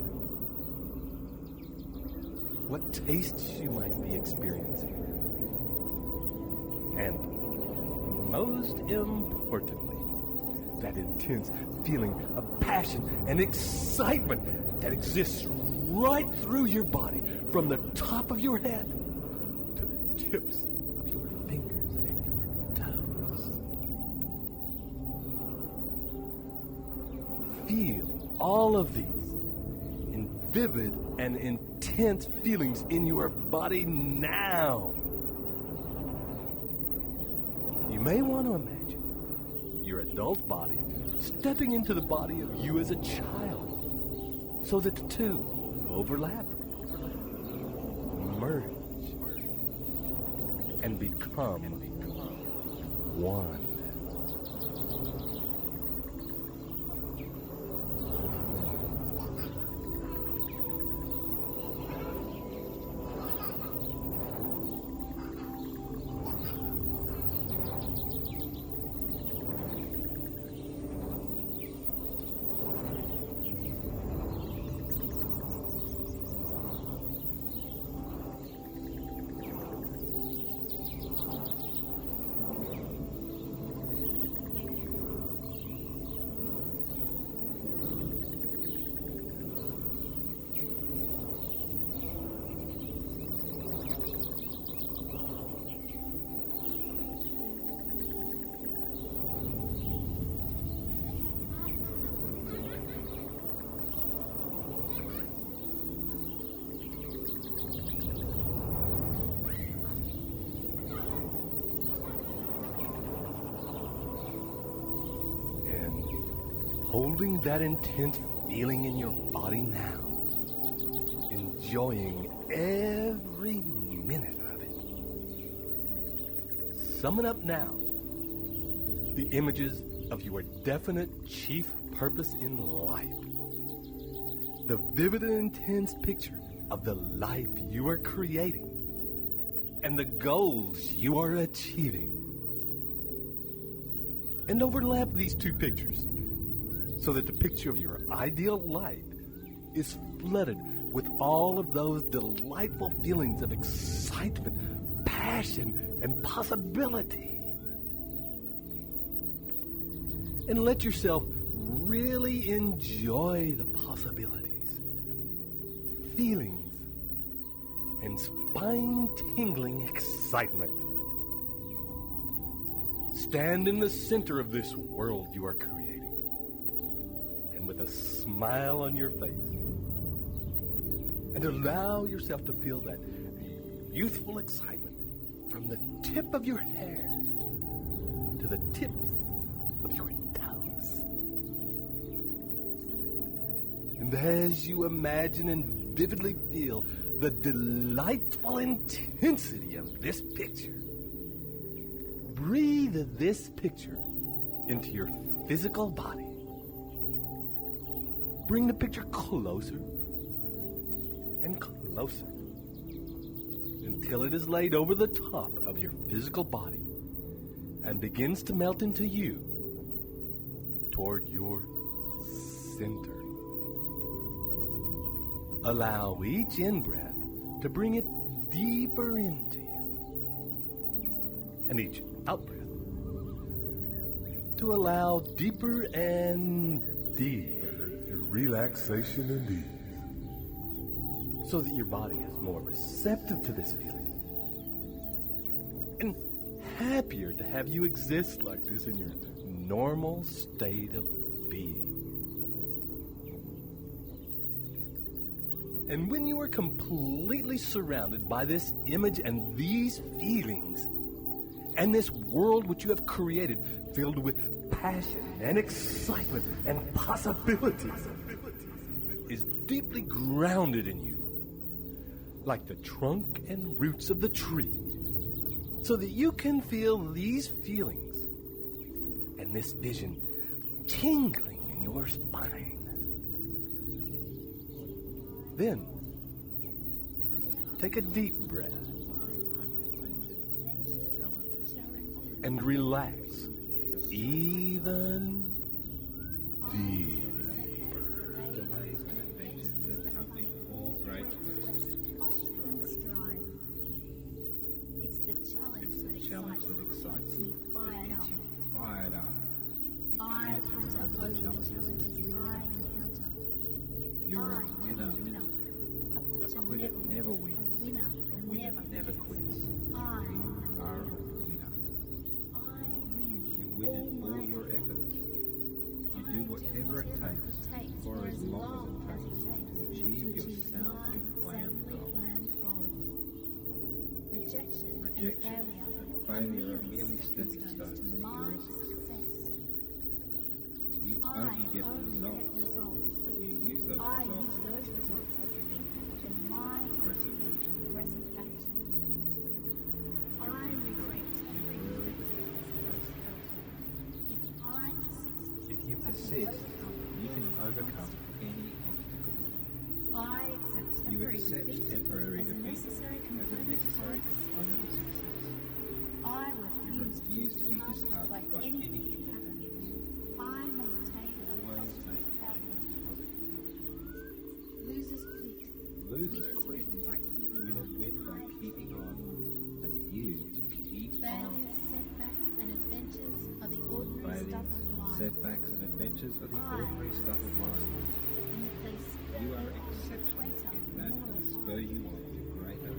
What tastes you might be experiencing. And most importantly, that intense feeling of passion and excitement that exists right through your body, from the top of your head to the tips of your fingers and your toes. Feel all of these in vivid and intense feelings in your body now. You may want to imagine your adult body stepping into the body of you as a child, so that the two overlap, merge, and become one. holding that intense feeling in your body now, enjoying every minute of it. Summon up now the images of your definite chief purpose in life. The vivid and intense picture of the life you are creating and the goals you are achieving. And overlap these two pictures so that the picture of your ideal life is flooded with all of those delightful feelings of excitement, passion, and possibility. And let yourself really enjoy the possibilities, feelings, and spine-tingling excitement. Stand in the center of this world you are creating, and with a smile on your face, and allow yourself to feel that youthful excitement from the tip of your hair to the tips of your toes. And as you imagine and vividly feel the delightful intensity of this picture, breathe this picture into your physical body. Bring the picture closer and closer until it is laid over the top of your physical body and begins to melt into you toward your center. Allow each in-breath to bring it deeper into you, and each out-breath to allow deeper and deeper relaxation and ease, so that your body is more receptive to this feeling and happier to have you exist like this in your normal state of being. And when you are completely surrounded by this image and these feelings, and this world which you have created filled with passion and excitement and possibilities is deeply grounded in you, like the trunk and roots of the tree, so that you can feel these feelings and this vision tingling in your spine. Then, take a deep breath and relax even deeper. Delays and adventures that accompany all great quests. It's the challenge that excites me you, fired gets up. you fired up. I hunter over the challenges I encounter. You're a I'm winner. A Quitter never wins. A winner never quits. I You are a winner. I win. You win in all your efforts. You do whatever it takes for as long as it takes to achieve your soundly planned goals. Rejection and failure are merely stepping stones to your success. You only get results, and you use those results as the input to my aggressive action. I reflect every If you persist, you can overcome any obstacle. I accept You temporary accept defeat temporary as a defeat necessary as a component necessary of component of success. I You refuse refuse to to be disheartened by anything happening. I maintain a Always positive maintain outlook. a positive Losers quit. Losers Winners quit. win by keeping Winners on. win by keeping on. And you keep on. Failures, setbacks, and adventures are the ordinary Failures, stuff of life. setbacks, and adventures are the ordinary stuff of life. And that they spur You are you on to exceptional greater, in that more and spur refined. you on to greater.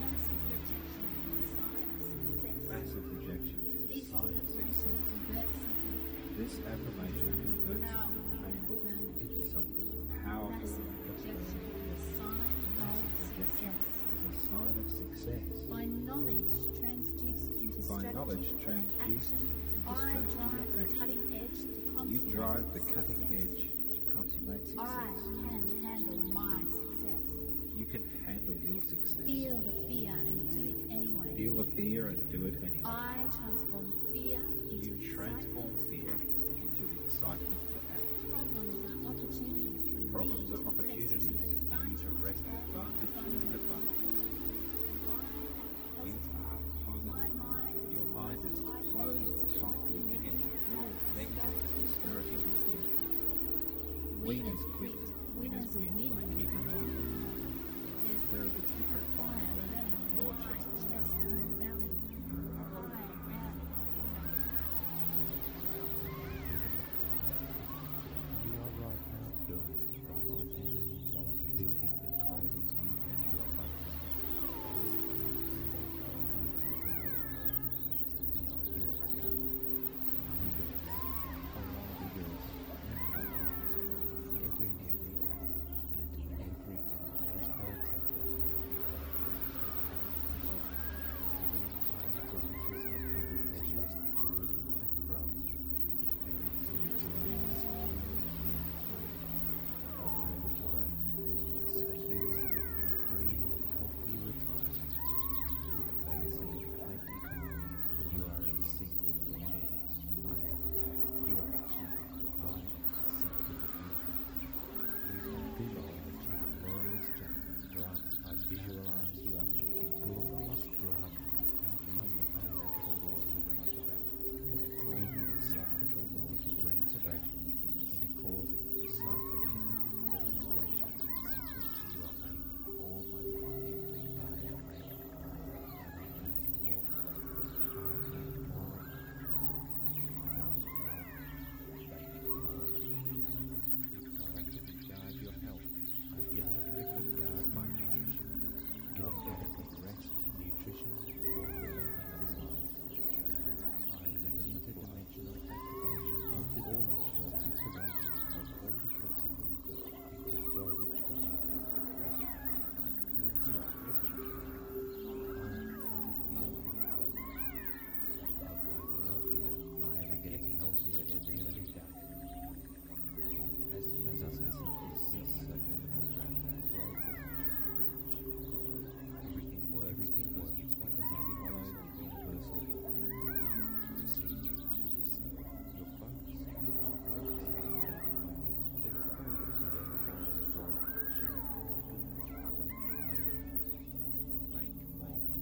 Massive rejection is a sign of success. Massive rejection is a This sign of affirmation success. converts something This affirmation converts powerful something painful and into something powerful massive and rejection affirming. is a sign Massive of rejection success. is a sign of success. By knowledge transduced into By strategy knowledge and transduced action, into I strategy drive and the action. cutting edge to You drive the cutting edge to consummate I success. can handle my success. You can handle your success. Feel the fear and do it anyway. Feel the fear and do it anyway. I transform fear into You transform fear into excitement to act. Problems are opportunities for me Problems are opportunities for you to wrest advantage in the fun. You are positive. Your mind is closed tightly against all negative discouraging influences. Winners quit. Winners win by keeping on. There is a different fire burning in your chest now. You are right now building right on building the greatest you and your life. Visualize you are making glorious drama without leaving the natural law to bring it about. In accord with the supernatural law to bring it about. In accord with the psychokinetic demonstration of the sequence you are making all my life. I am making more. Collectively guard your health. I collectively guard my heart. Your adequate rest, nutrition, water, and exercise. I live in the dimensional activation of all dimensional activation of all the principles that you confer with truth. You are everything. I am getting healthier every day. As us listen to this subliminal program, everything works as a universal law. To receive. Your focus is on focusing make more money.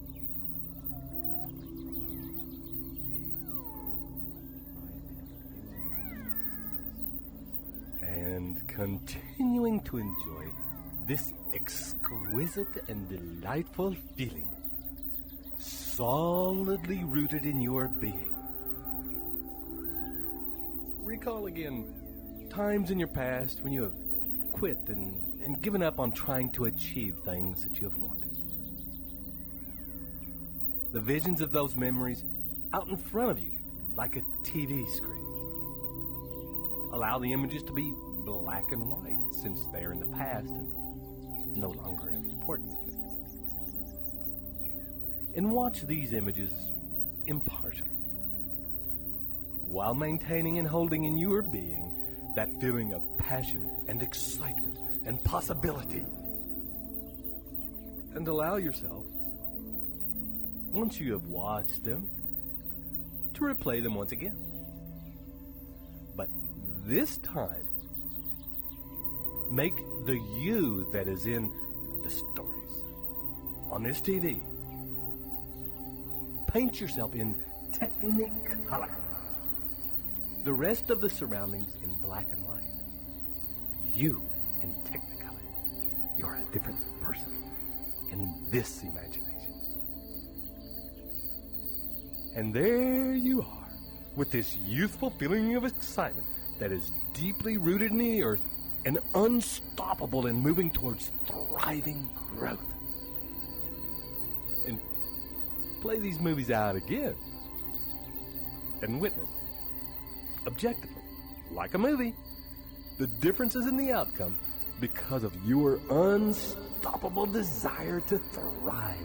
And continuing to enjoy this exquisite and delightful feeling, solidly rooted in your being. Recall again times in your past when you have quit and given up on trying to achieve things that you have wanted. The visions of those memories out in front of you like a TV screen. Allow the images to be black and white since they are in the past and no longer important. And watch these images impartially, while maintaining and holding in your being that feeling of passion and excitement and possibility. And allow yourself, once you have watched them, to replay them once again. But this time, make the you that is in the stories on this TV. Paint yourself in technicolor. The rest of the surroundings in black and white. You in technicolor. You're a different person in this imagination. And there you are, with this youthful feeling of excitement that is deeply rooted in the earth and unstoppable in moving towards thriving growth. And play these movies out again and witness, objectively, like a movie, the differences in the outcome because of your unstoppable desire to thrive.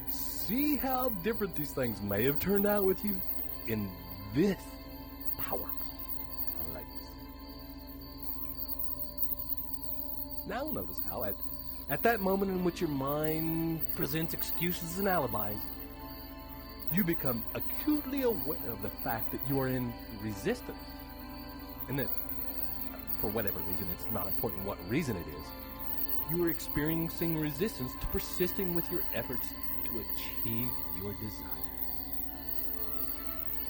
See how different these things may have turned out with you in this powerful place. Now notice how at that moment in which your mind presents excuses and alibis, you become acutely aware of the fact that you are in resistance. And that, for whatever reason, it's not important what reason it is, you are experiencing resistance to persisting with your efforts to achieve your desire.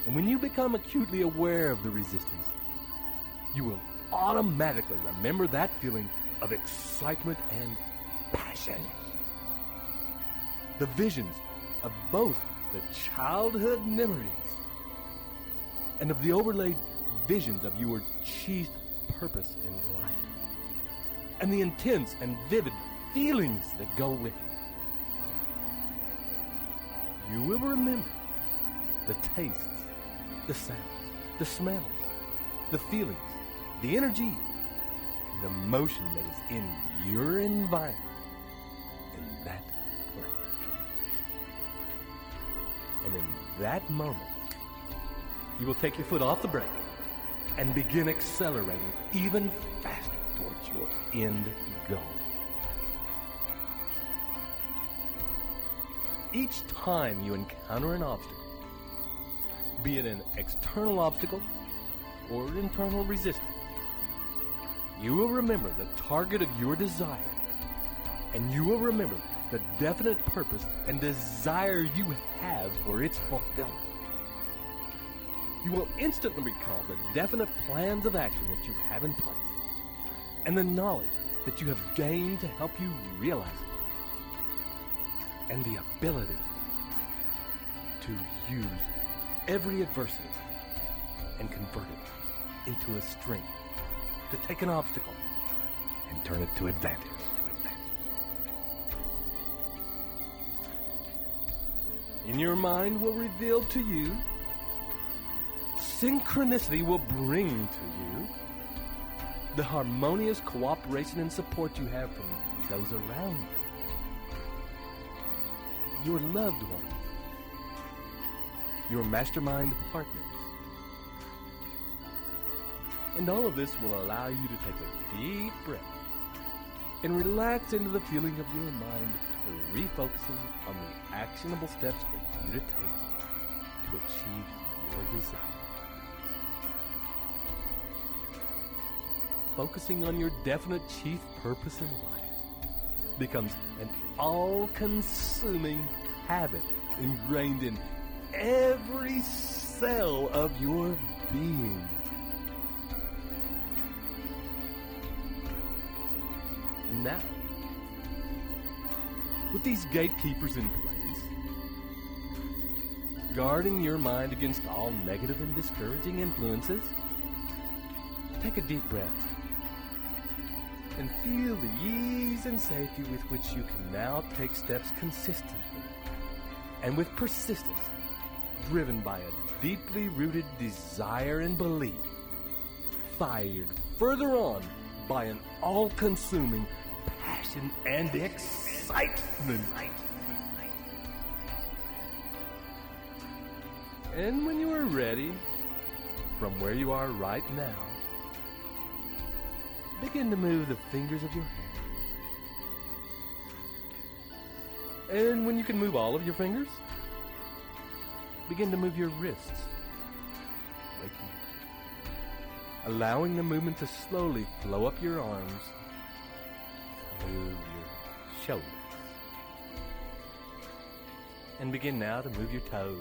And when you become acutely aware of the resistance, you will automatically remember that feeling of excitement and passion. The visions of both the childhood memories and of the overlaid visions of your chief purpose in life, and the intense and vivid feelings that go with it. You will remember the tastes, the sounds, the smells, the feelings, the energy, and the motion that is in your environment in that place. And in that moment, you will take your foot off the brake and begin accelerating even faster towards your end goal. Each time you encounter an obstacle, be it an external obstacle or internal resistance, you will remember the target of your desire, and you will remember the definite purpose and desire you have for its fulfillment. You will instantly recall the definite plans of action that you have in place, and the knowledge that you have gained to help you realize it, and the ability to use every adversity and convert it into a strength, to take an obstacle and turn it to advantage. In your mind will reveal to you, synchronicity will bring to you the harmonious cooperation and support you have from those around you, your loved ones, your mastermind partners. And all of this will allow you to take a deep breath and relax into the feeling of your mind, refocusing on the actionable steps for you to take to achieve your desire. Focusing on your definite chief purpose in life becomes an all-consuming habit ingrained in every cell of your being. And now, with these gatekeepers in place, guarding your mind against all negative and discouraging influences, take a deep breath and feel the ease and safety with which you can now take steps consistently and with persistence, driven by a deeply rooted desire and belief, fired further on by an all-consuming passion and excitement. And when you are ready, from where you are right now, begin to move the fingers of your hand. And when you can move all of your fingers, begin to move your wrists, waking, allowing the movement to slowly flow up your arms, move your shoulders, and begin now to move your toes.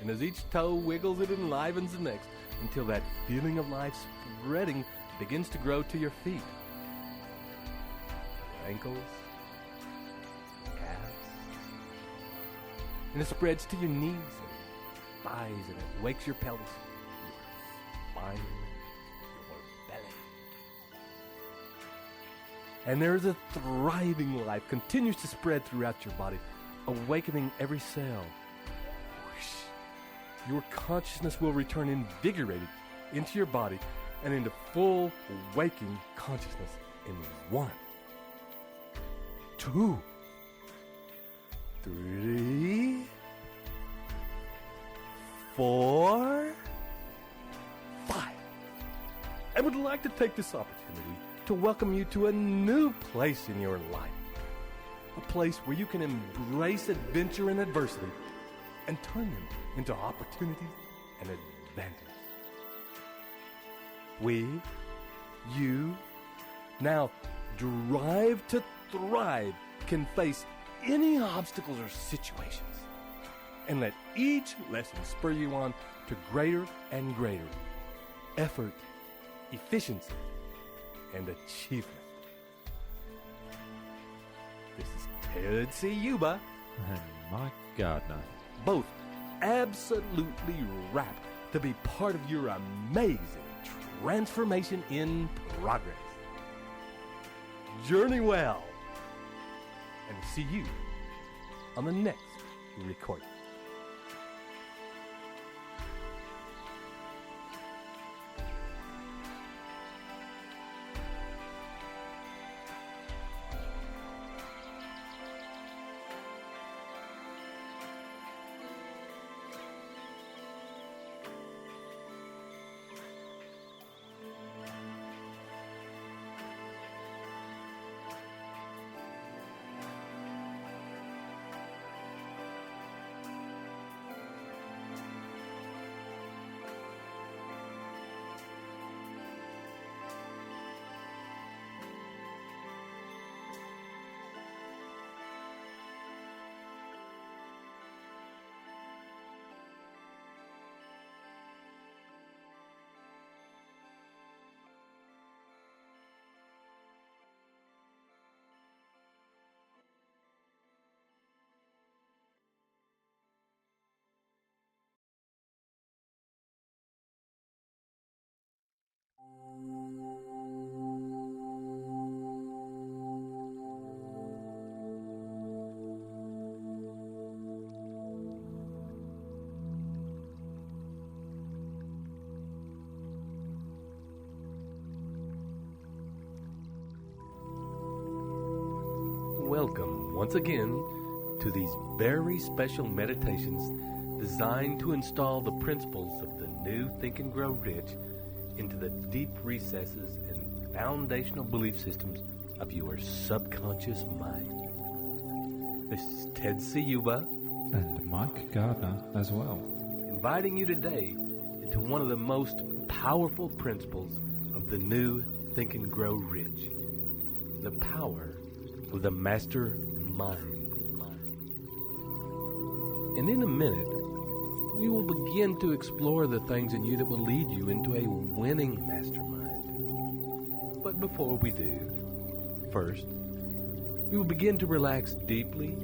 And as each toe wiggles, it enlivens the next until that feeling of life spreading begins to grow to your feet, your ankles, calves, and it spreads to your knees and thighs, and it wakes your pelvis, your spine, your belly. And there is a thriving life continues to spread throughout your body, awakening every cell. Your consciousness will return invigorated into your body and into full waking consciousness in 1, 2, 3, 4, 5. I would like to take this opportunity to welcome you to a new place in your life. A place where you can embrace adventure and adversity and turn them into opportunities and advantages. We, you, now drive to thrive can face any obstacles or situations and let each lesson spur you on to greater and greater effort, efficiency, and achievement. This is Ted Ciuba And Mike Gardner. both absolutely wrapped to be part of your amazing transformation in progress. Journey well, and see you on the next recording. Welcome once again to these very special meditations designed to install the principles of the new Think and Grow Rich into the deep recesses and foundational belief systems of your subconscious mind. This is Ted Ciuba And Mike Gardner as well. inviting you today into one of the most powerful principles of the new Think and Grow Rich, the power of the master mind. And in a minute, we will begin to explore the things in you that will lead you into a winning mastermind. But before we do, first, we will begin to relax deeply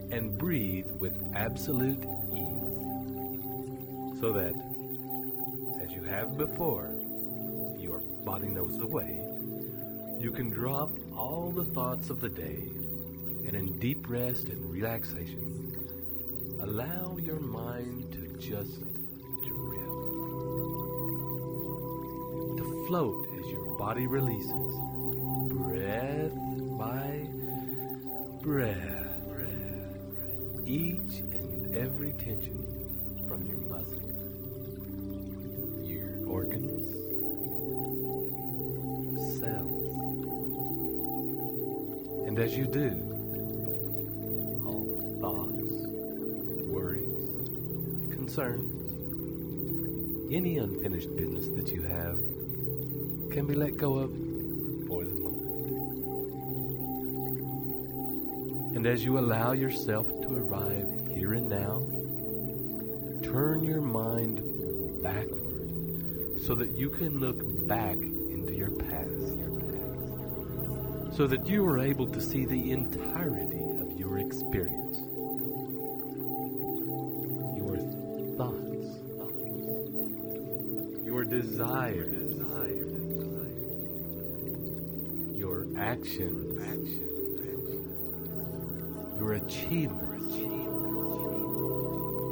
and breathe with absolute ease, so that, as you have before, your body knows the way, you can drop all the thoughts of the day, and in deep rest and relaxation, allow your mind to just drift, to float as your body releases, breath by breath, each and every tension from your muscles, your organs, cells. And as you do, all thoughts, worries, concerns, any unfinished business that you have can be let go of for the moment. And as you allow yourself to arrive here and now, turn your mind backward so that you can look back into your past, so that you are able to see the entirety of your experience, your thoughts, your desires, your actions, your achievements,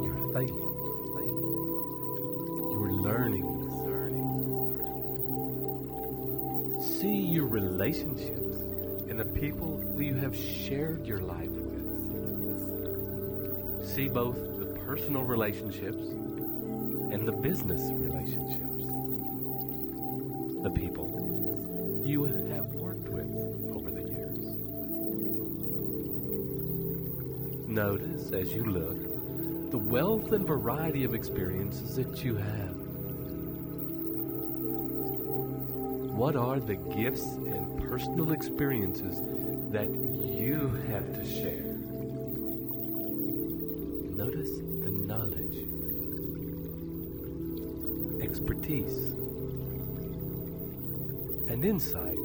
your failures, your learnings. See your relationships and the people who you have shared your life with. See both the personal relationships and the business relationships, the people you have worked with over the years. Notice as you look the wealth and variety of experiences that you have. What are the gifts and personal experiences that you have to share? Notice the knowledge, expertise, and insight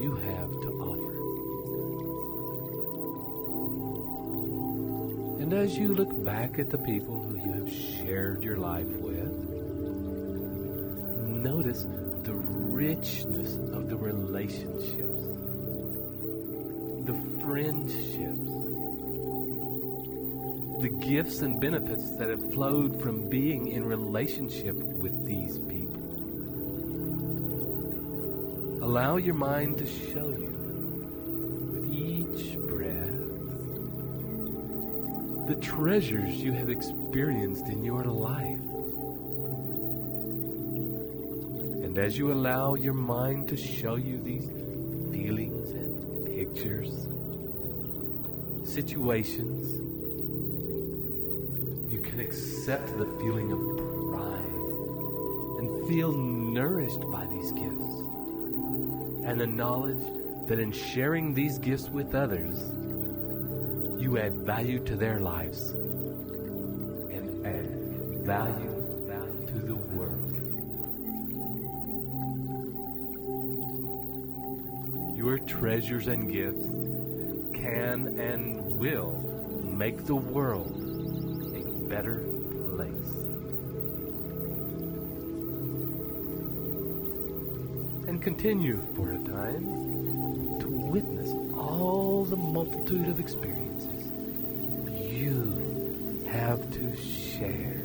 you have to offer. And as you look back at the people who you have shared your life with, notice the richness of the relationships, the friendships, the gifts and benefits that have flowed from being in relationship with these people. Allow your mind to show you, with each breath, the treasures you have experienced in your life. And as you allow your mind to show you these feelings and pictures, situations, you can accept the feeling of pride and feel nourished by these gifts, and the knowledge that in sharing these gifts with others, you add value to their lives and add value to the world. Your treasures and gifts can and will make the world a better place. And continue for a time to witness all the multitude of experiences you have to share.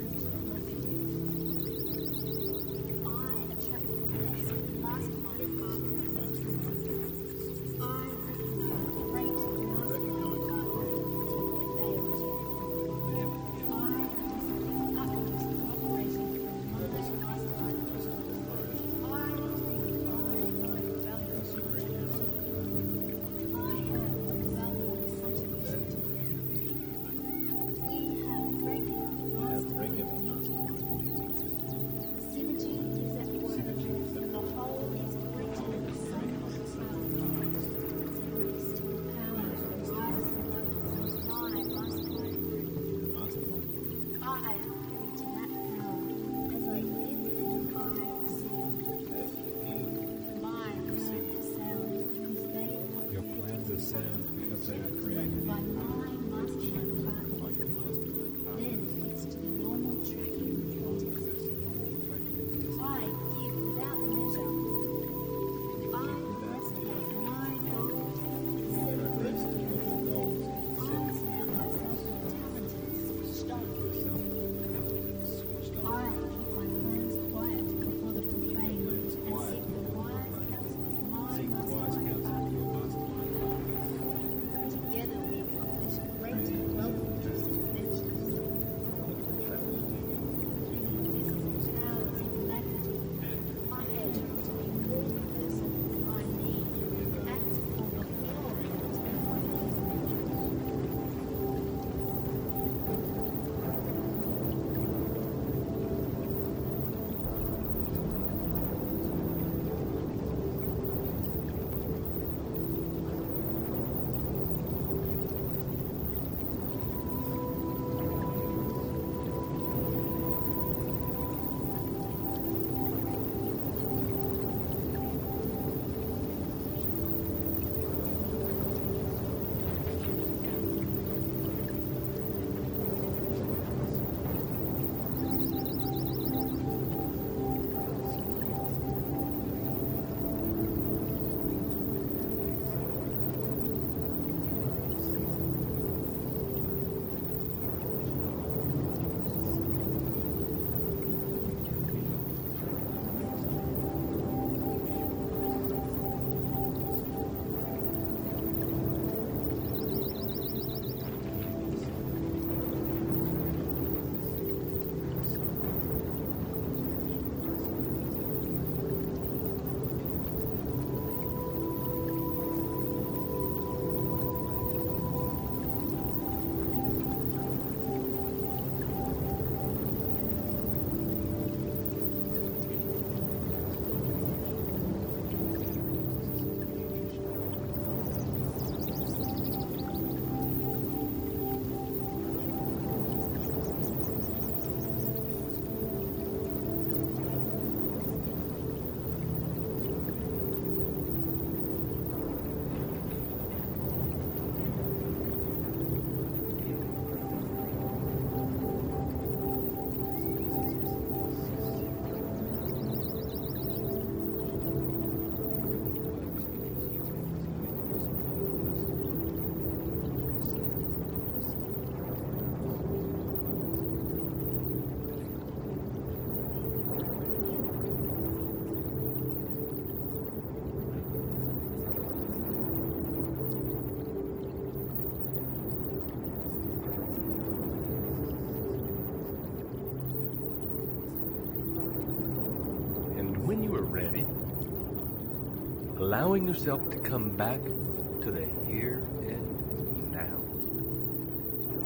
allowing yourself to come back to the here and now,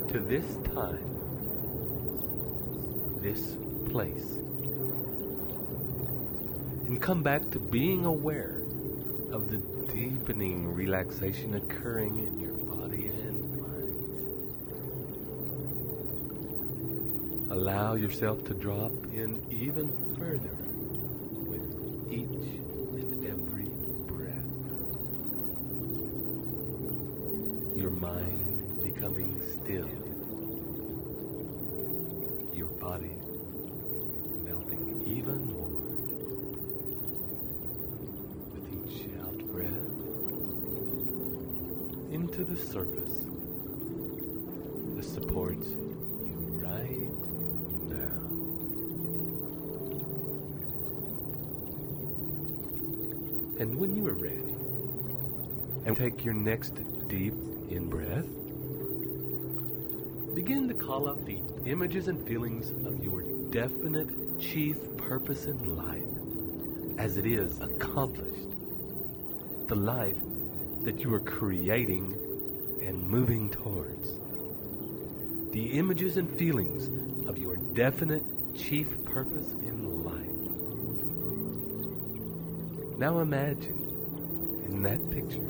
to this time, this place, and come back to being aware of the deepening relaxation occurring in your body and mind. Allow yourself to drop in even further with each and every breath. Your mind becoming still. Your body melting even more. With each out breath into the surface that supports you right now. And when you are ready, and take your next deep in-breath, begin to call up the images and feelings of your definite chief purpose in life as it is accomplished. The life that you are creating and moving towards. The images and feelings of your definite chief purpose in life. Now imagine in that picture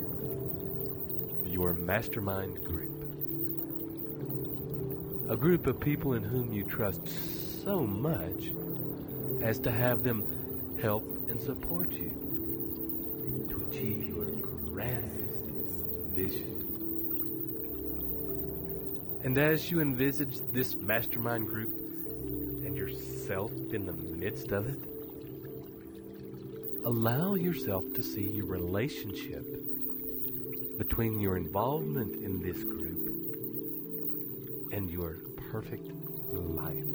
your mastermind group. A group of people in whom you trust so much as to have them help and support you to achieve your grandest vision. And as you envisage this mastermind group and yourself in the midst of it, allow yourself to see your relationship between your involvement in this group and your perfect life.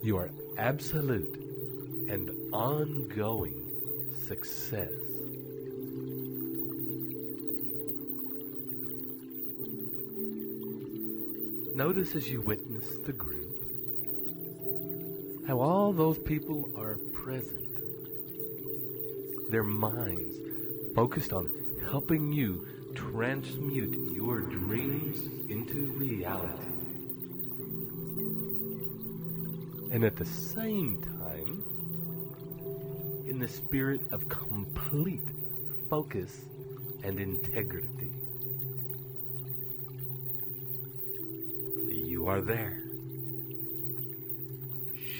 Your absolute and ongoing success. Notice as you witness the group, how all those people are present. Their minds focused on helping you transmute your dreams into reality. And at the same time, in the spirit of complete focus and integrity. You are there,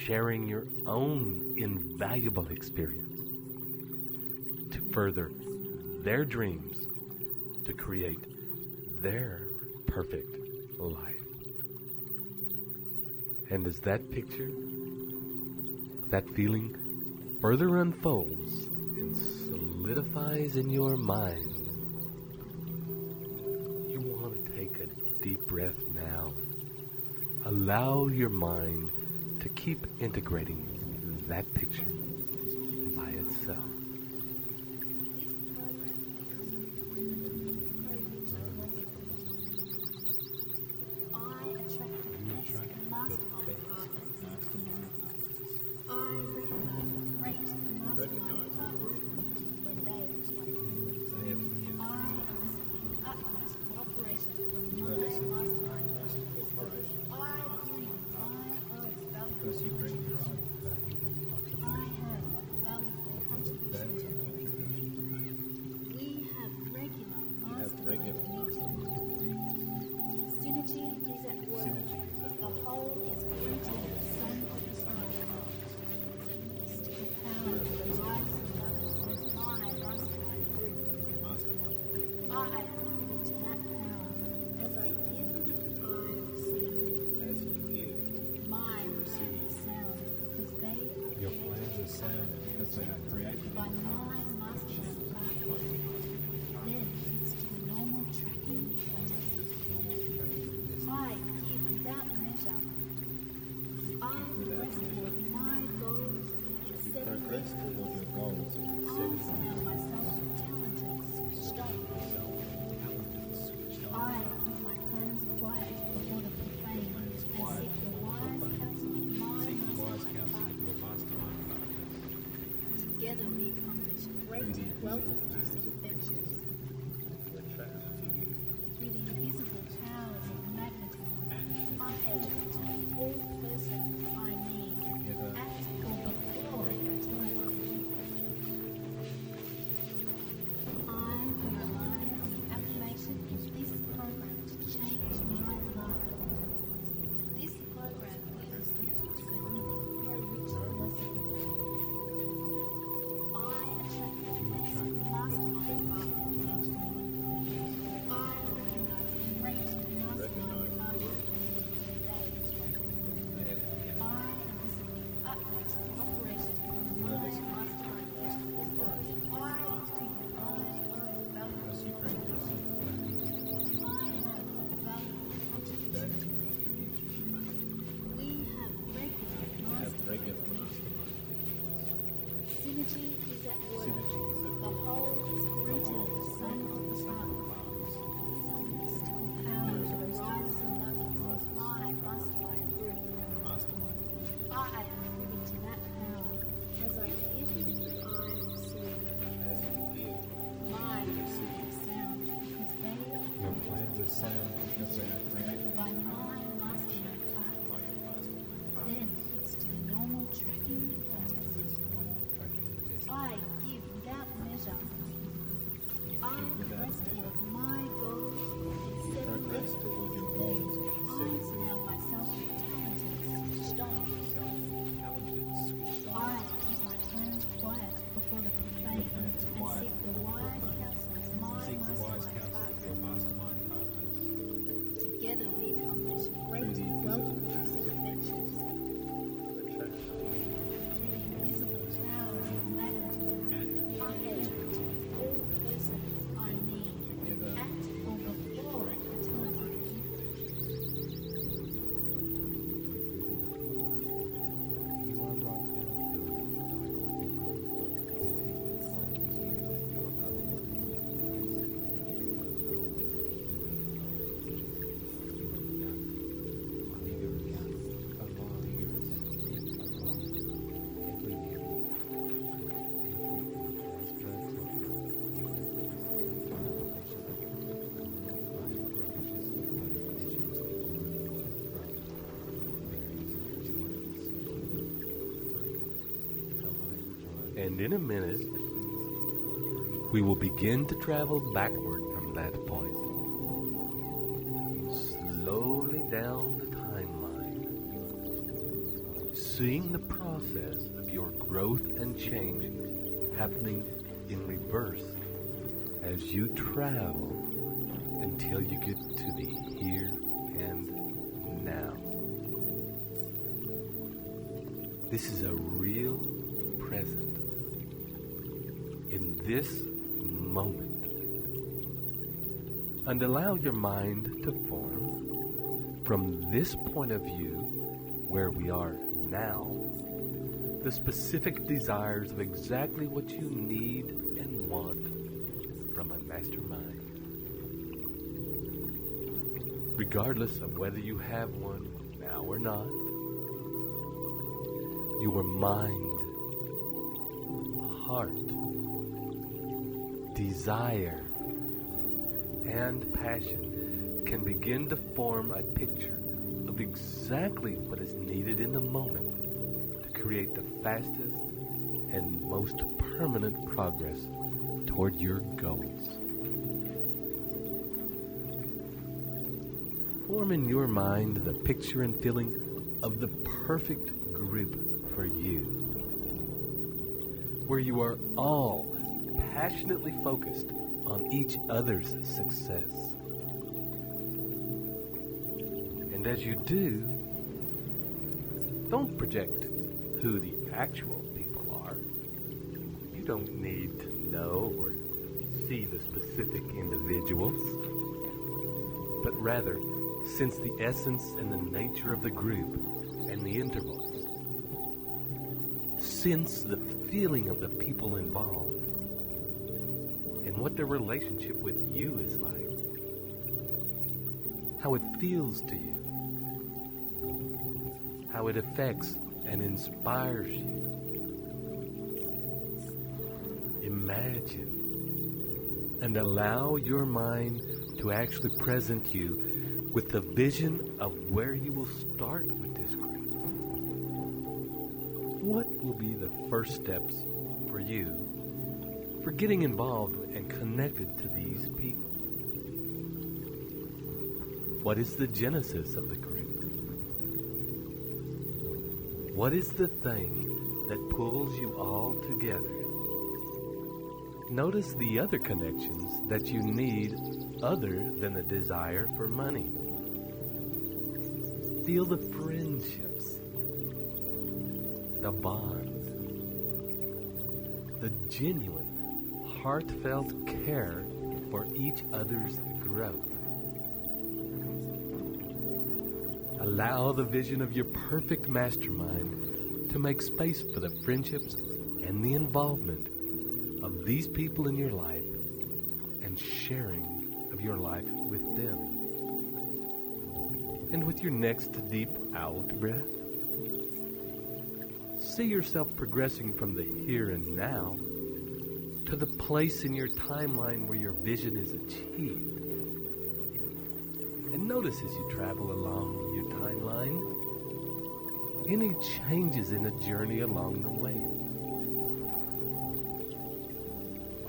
sharing your own invaluable experience to further their dreams, to create their perfect life. And as that picture, that feeling further unfolds and solidifies in your mind, you want to take a deep breath now. Allow your mind to keep integrating that picture by itself. welcome to such adventures. Through the invisible powers of magnetism, I attract all persons I meet at or before the time I meet. I realize the affirmation of this program to change my life. This program is a good for a rich blessing. I attract the best mastermind partners into me. I recognize great mastermind partners in today's program. I elicit the utmost cooperation from my mastermind partners. I decree that I am valuable. I have a valuable contribution to make. We have regular mastermind. Synergy is at work. The whole is greater than the sum of the parts. Mystical powers arise above us. My mastermind group. I am privy to that power. As I give, I receive. My plans sound because they Your plans are sound because they are created by my mastermind partner. Then fixed to the normal tracking and testing. I give without measure. I press toward my goals and set progress limits. toward your goals. I surround myself with talented, switched on. I keep my plans quiet before the profane and seek the wise counsel of my mastermind partners. Together we accomplish great wealth-producing adventures. Through the invisible powers of magnetism, I attract all persons I meet at or before the time I meet. You are right now building And in a minute, we will begin to travel backward from that point. Slowly down the timeline. Seeing the process of your growth and change happening in reverse as you travel until you get to the here and now. This is a real present. In this moment. And allow your mind to form from this point of view where we are now the specific desires of exactly what you need and want from a mastermind. Regardless of whether you have one now or not, your mind, heart, desire, and passion can begin to form a picture of exactly what is needed in the moment to create the fastest and most permanent progress toward your goals. Form in your mind the picture and feeling of the perfect group for you, where you are all passionately focused on each other's success. And as you do, don't project who the actual people are. You don't need to know or see the specific individuals, but rather sense the essence and the nature of the group and the intervals. Sense the feeling of the people involved and what their relationship with you is like. How it feels to you. How it affects and inspires you. Imagine imagine and allow your mind to actually present you with the vision of where you will start with this group. What will be the first steps for you for getting involved and connected to these people? What is the genesis of the group? What is the thing that pulls you all together? Notice the other connections that you need other than a desire for money. Feel the friendships, the bond, the genuine, heartfelt care for each other's growth. Allow the vision of your perfect mastermind to make space for the friendships and the involvement of these people in your life and sharing of your life with them. And with your next deep out breath, see yourself progressing from the here and now to the place in your timeline where your vision is achieved. And notice as you travel along your timeline, any changes in the journey along the way.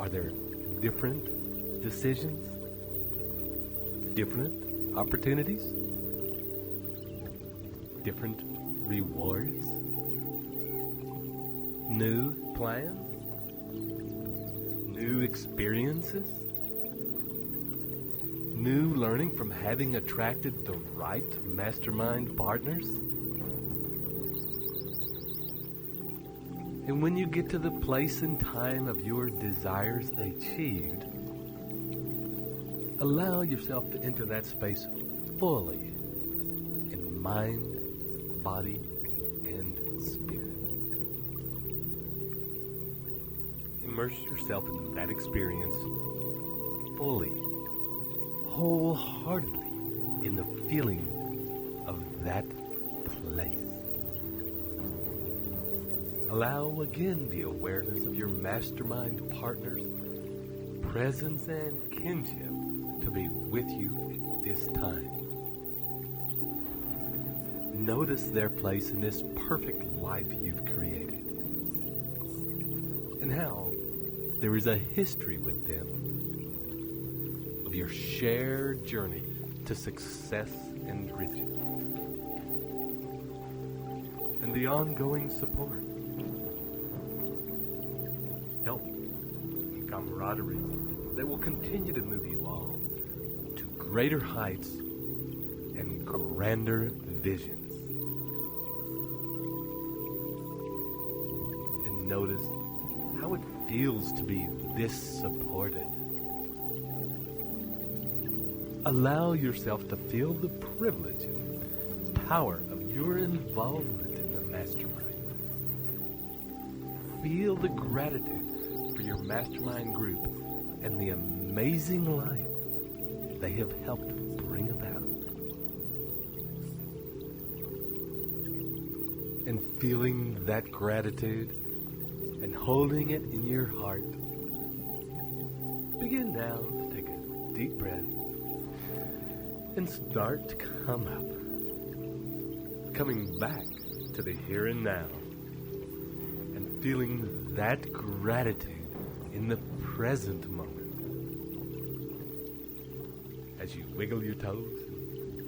Are there different decisions? Different opportunities? Different rewards? New plans? New experiences? New learning from having attracted the right mastermind partners? And when you get to the place and time of your desires achieved, allow yourself to enter that space fully in mind, body, and spirit. Immerse yourself in that experience fully, wholeheartedly in the feeling of that place. Allow again the awareness of your mastermind partner's presence and kinship to be with you at this time. Notice their place in this perfect life you've created, and how there is a history with them of your shared journey to success and riches, and the ongoing support, help, and camaraderie that will continue to move you all to greater heights and grander visions. And notice how it feels to be this supported. Allow yourself to feel the privilege and power of your involvement in the mastermind. Feel the gratitude for your mastermind group and the amazing life they have helped bring about. And feeling that gratitude and holding it in your heart, begin now to take a deep breath and start to come up, coming back to the here and now, and feeling that gratitude in the present moment. As you wiggle your toes,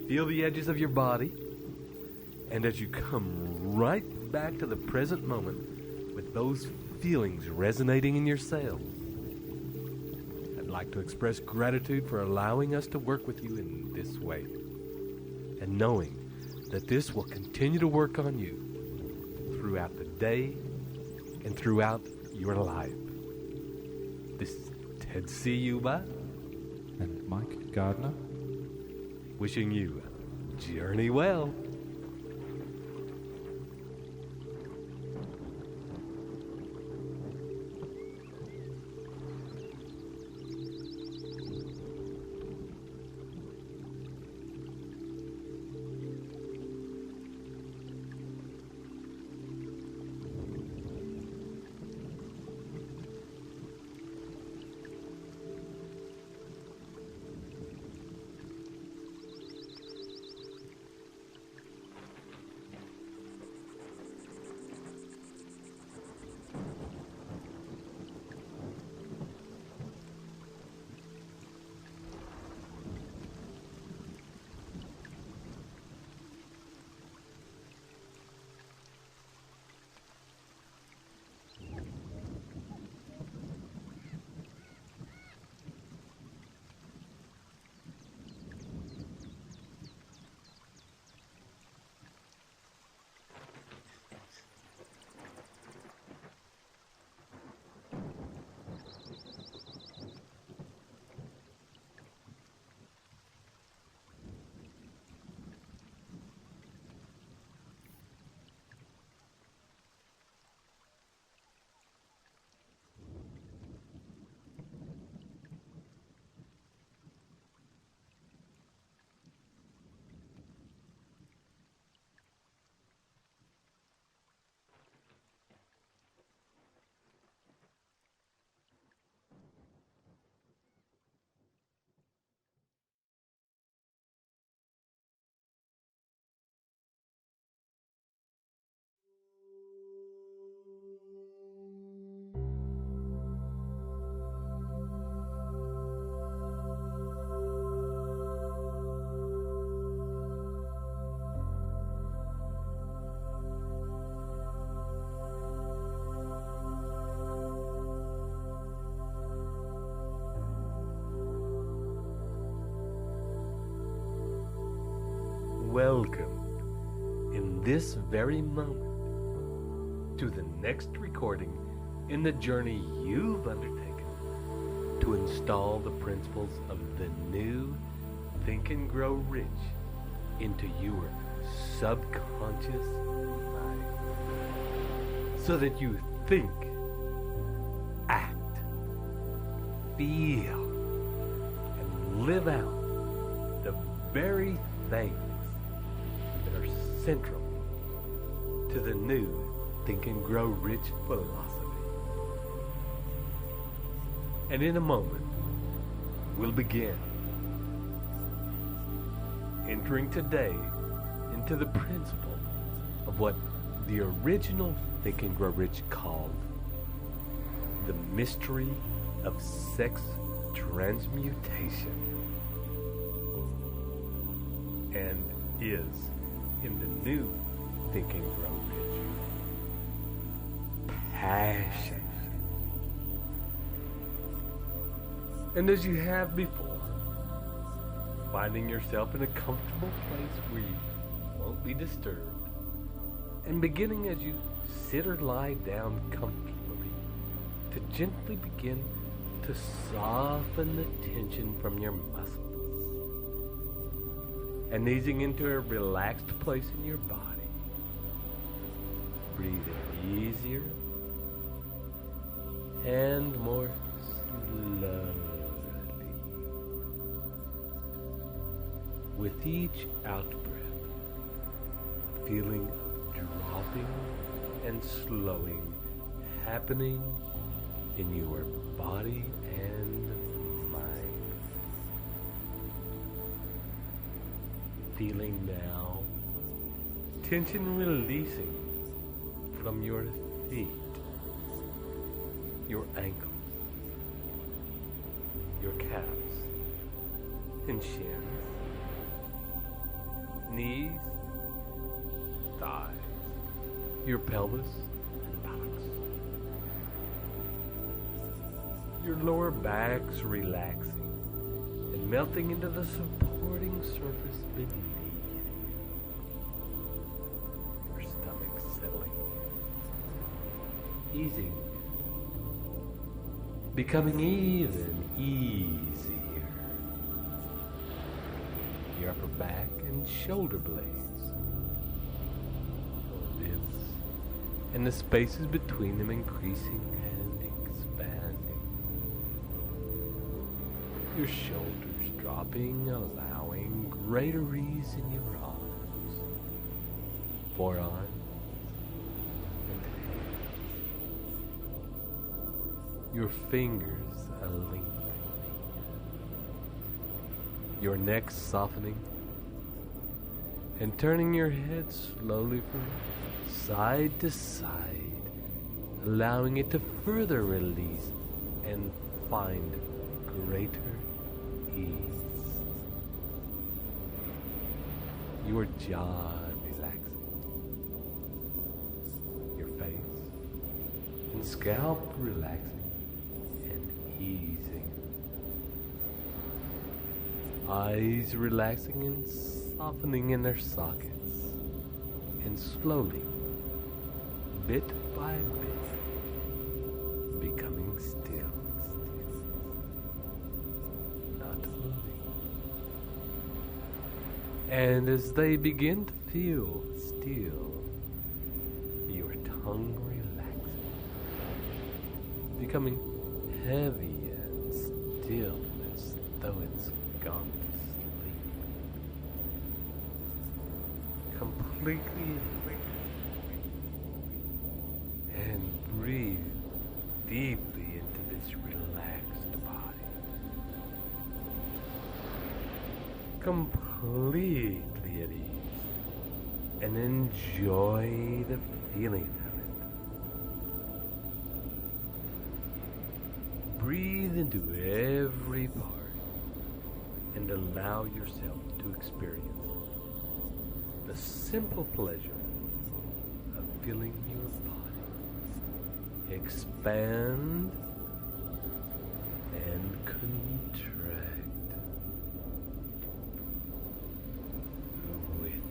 feel the edges of your body, and as you come right back to the present moment with those feelings resonating in your cells, I'd like to express gratitude for allowing us to work with you in this way, and knowing that this will continue to work on you throughout the day and throughout your life. This is Ted Ciuba and Mike Gardner, wishing you journey well. welcomed in this very moment to the next recording in the journey you've undertaken to install the principles of the new Think and Grow Rich into your subconscious mind so that you think, act, feel, and live out the very things that are central to the new Think and Grow Rich philosophy. And in a moment, we'll begin entering today into the principle of what the original Think and Grow Rich called the mystery of sex transmutation, and is in the new Think and Grow Rich passion. And as you have before, finding yourself in a comfortable place where you won't be disturbed, and beginning as you sit or lie down comfortably to gently begin to soften the tension from your muscles, and easing into a relaxed place in your body. Breathing easier and more slowly. With each out-breath, feeling of dropping and slowing happening in your body and mind. Feeling now tension releasing from your feet, your ankles, your calves and shins, knees, thighs, your pelvis and buttocks. Your lower back's relaxing and melting into the supporting surface beneath. Your stomach settling, easing, becoming even easier. Your upper back and shoulder blades, the ribs, and the spaces between them increasing and expanding. Your shoulders dropping, allowing greater ease in your arms, forearms, and hands. Your fingers are lengthening. Your neck softening and turning your head slowly from side to side, allowing it to further release and find greater ease. Your jaw relaxing, your face and scalp relaxing and easing. Eyes relaxing and softening in their sockets, and slowly, bit by bit, becoming still, not moving. And as they begin to feel still, your tongue relaxing, becoming heavy and still as though it's gone to sleep. Completely and breathe deeply into this relaxed body. Completely at ease, and enjoy the feeling of it. Breathe into every part and allow yourself to experience the simple pleasure of feeling your body expand and contract with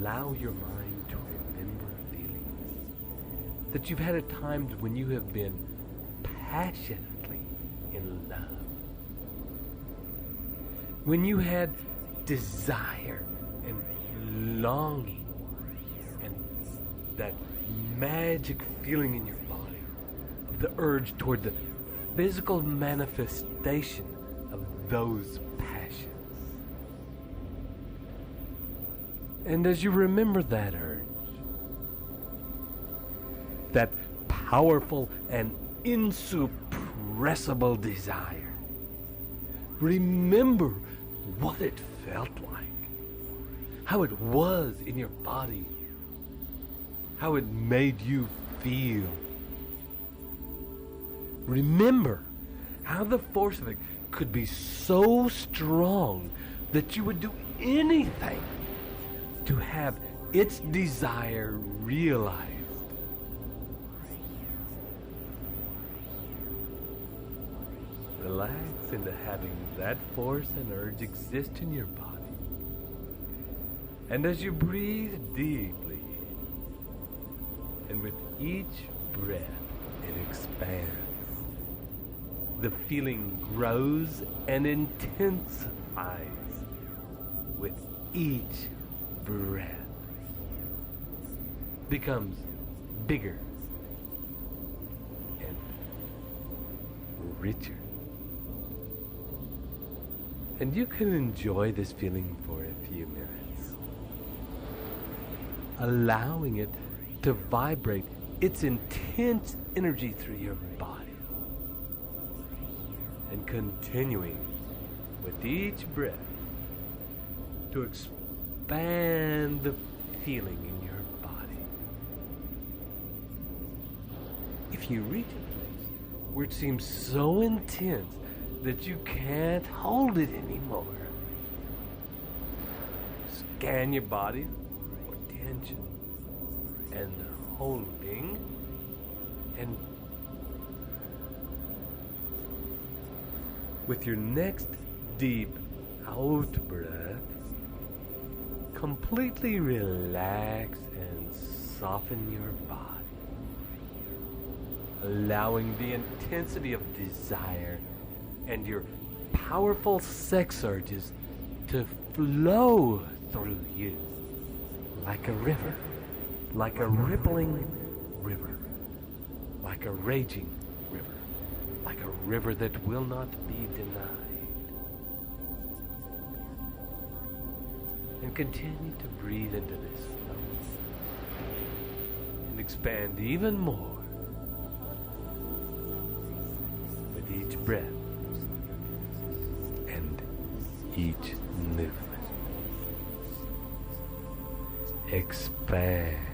allow your mind to remember feelings that you've had at times when you have been passionately in love. When you had desire and longing and that magic feeling in your body of the urge toward the physical manifestation of those passions. And as you remember that urge, that powerful and insuppressible desire, remember what it felt like, how it was in your body, how it made you feel. Remember how the force of it could be so strong that you would do anything to have its desire realized. Relax into having that force and urge exist in your body. And as you breathe deeply, and with each breath it expands, the feeling grows and intensifies with each breath. Becomes bigger and richer. And you can enjoy this feeling for a few minutes, allowing it to vibrate its intense energy through your body, and continuing with each breath to expand the feeling in your body. If you reach a place where it seems so intense that you can't hold it anymore, scan your body for tension and holding, and with your next deep out breath, completely relax and soften your body, allowing the intensity of desire and your powerful sex urges to flow through you like a river, like a rippling river, like a raging river, like a river that will not be denied. And continue to breathe into this flow and expand even more with each breath and each movement. Expand.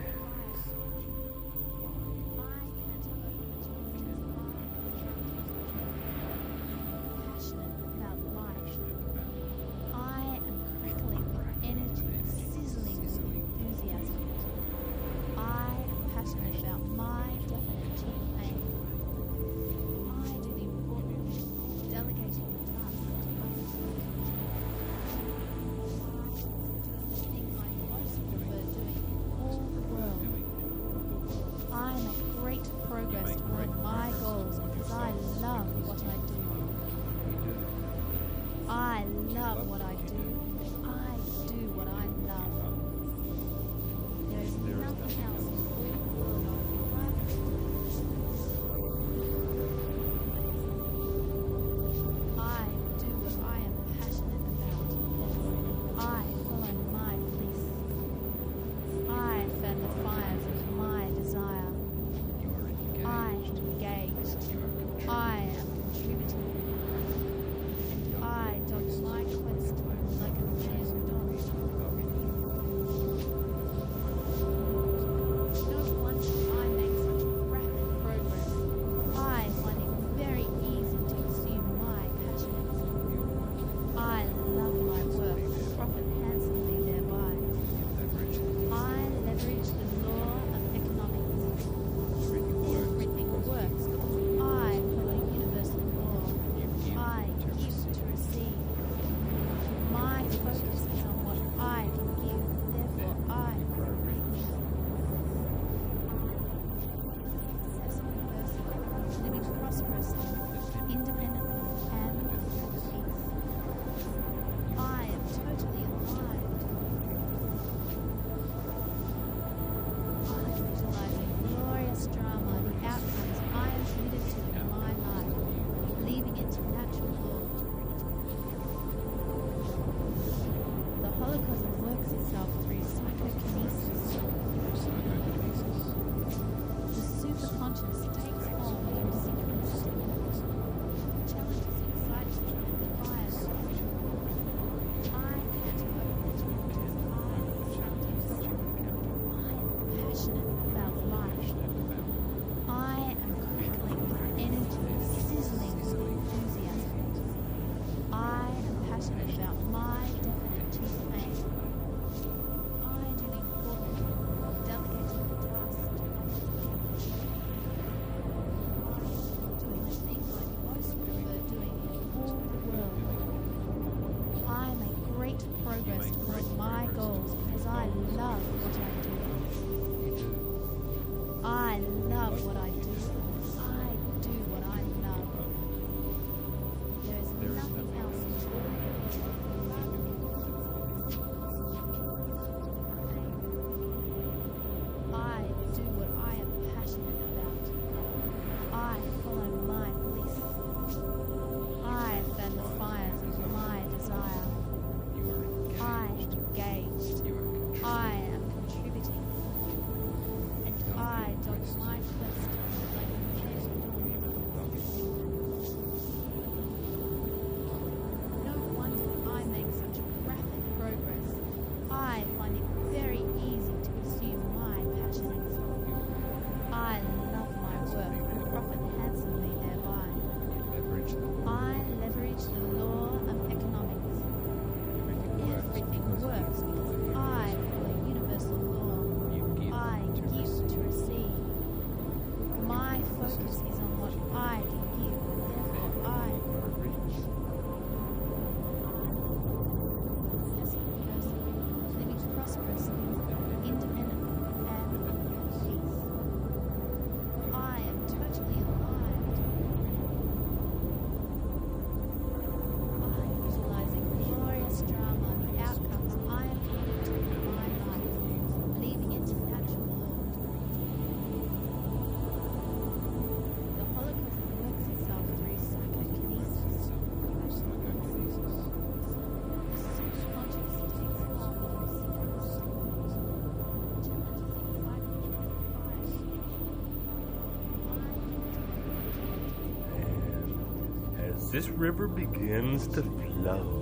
this river begins to flow,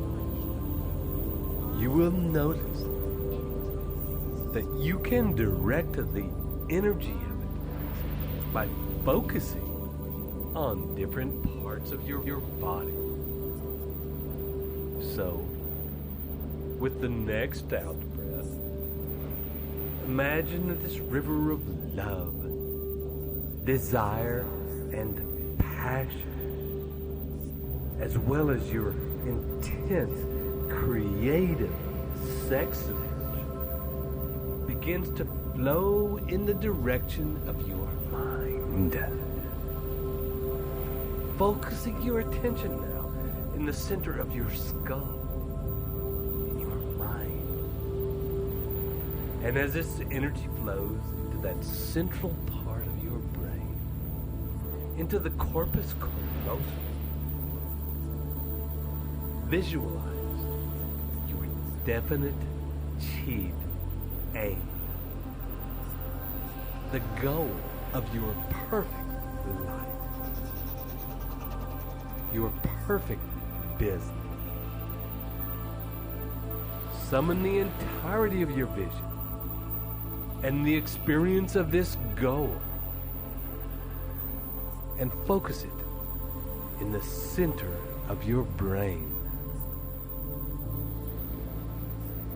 you will notice that you can direct the energy of it by focusing on different parts of your body. So, with the next out breath, imagine that this river of love, desire, and passion, as well as your intense, creative sex energy, begins to flow in the direction of your mind. Focusing your attention now in the center of your skull, in your mind. And as this energy flows into that central part of your brain, into the corpus callosum, visualize your definite chief aim, the goal of your perfect life, your perfect business. Summon the entirety of your vision and the experience of this goal and focus it in the center of your brain.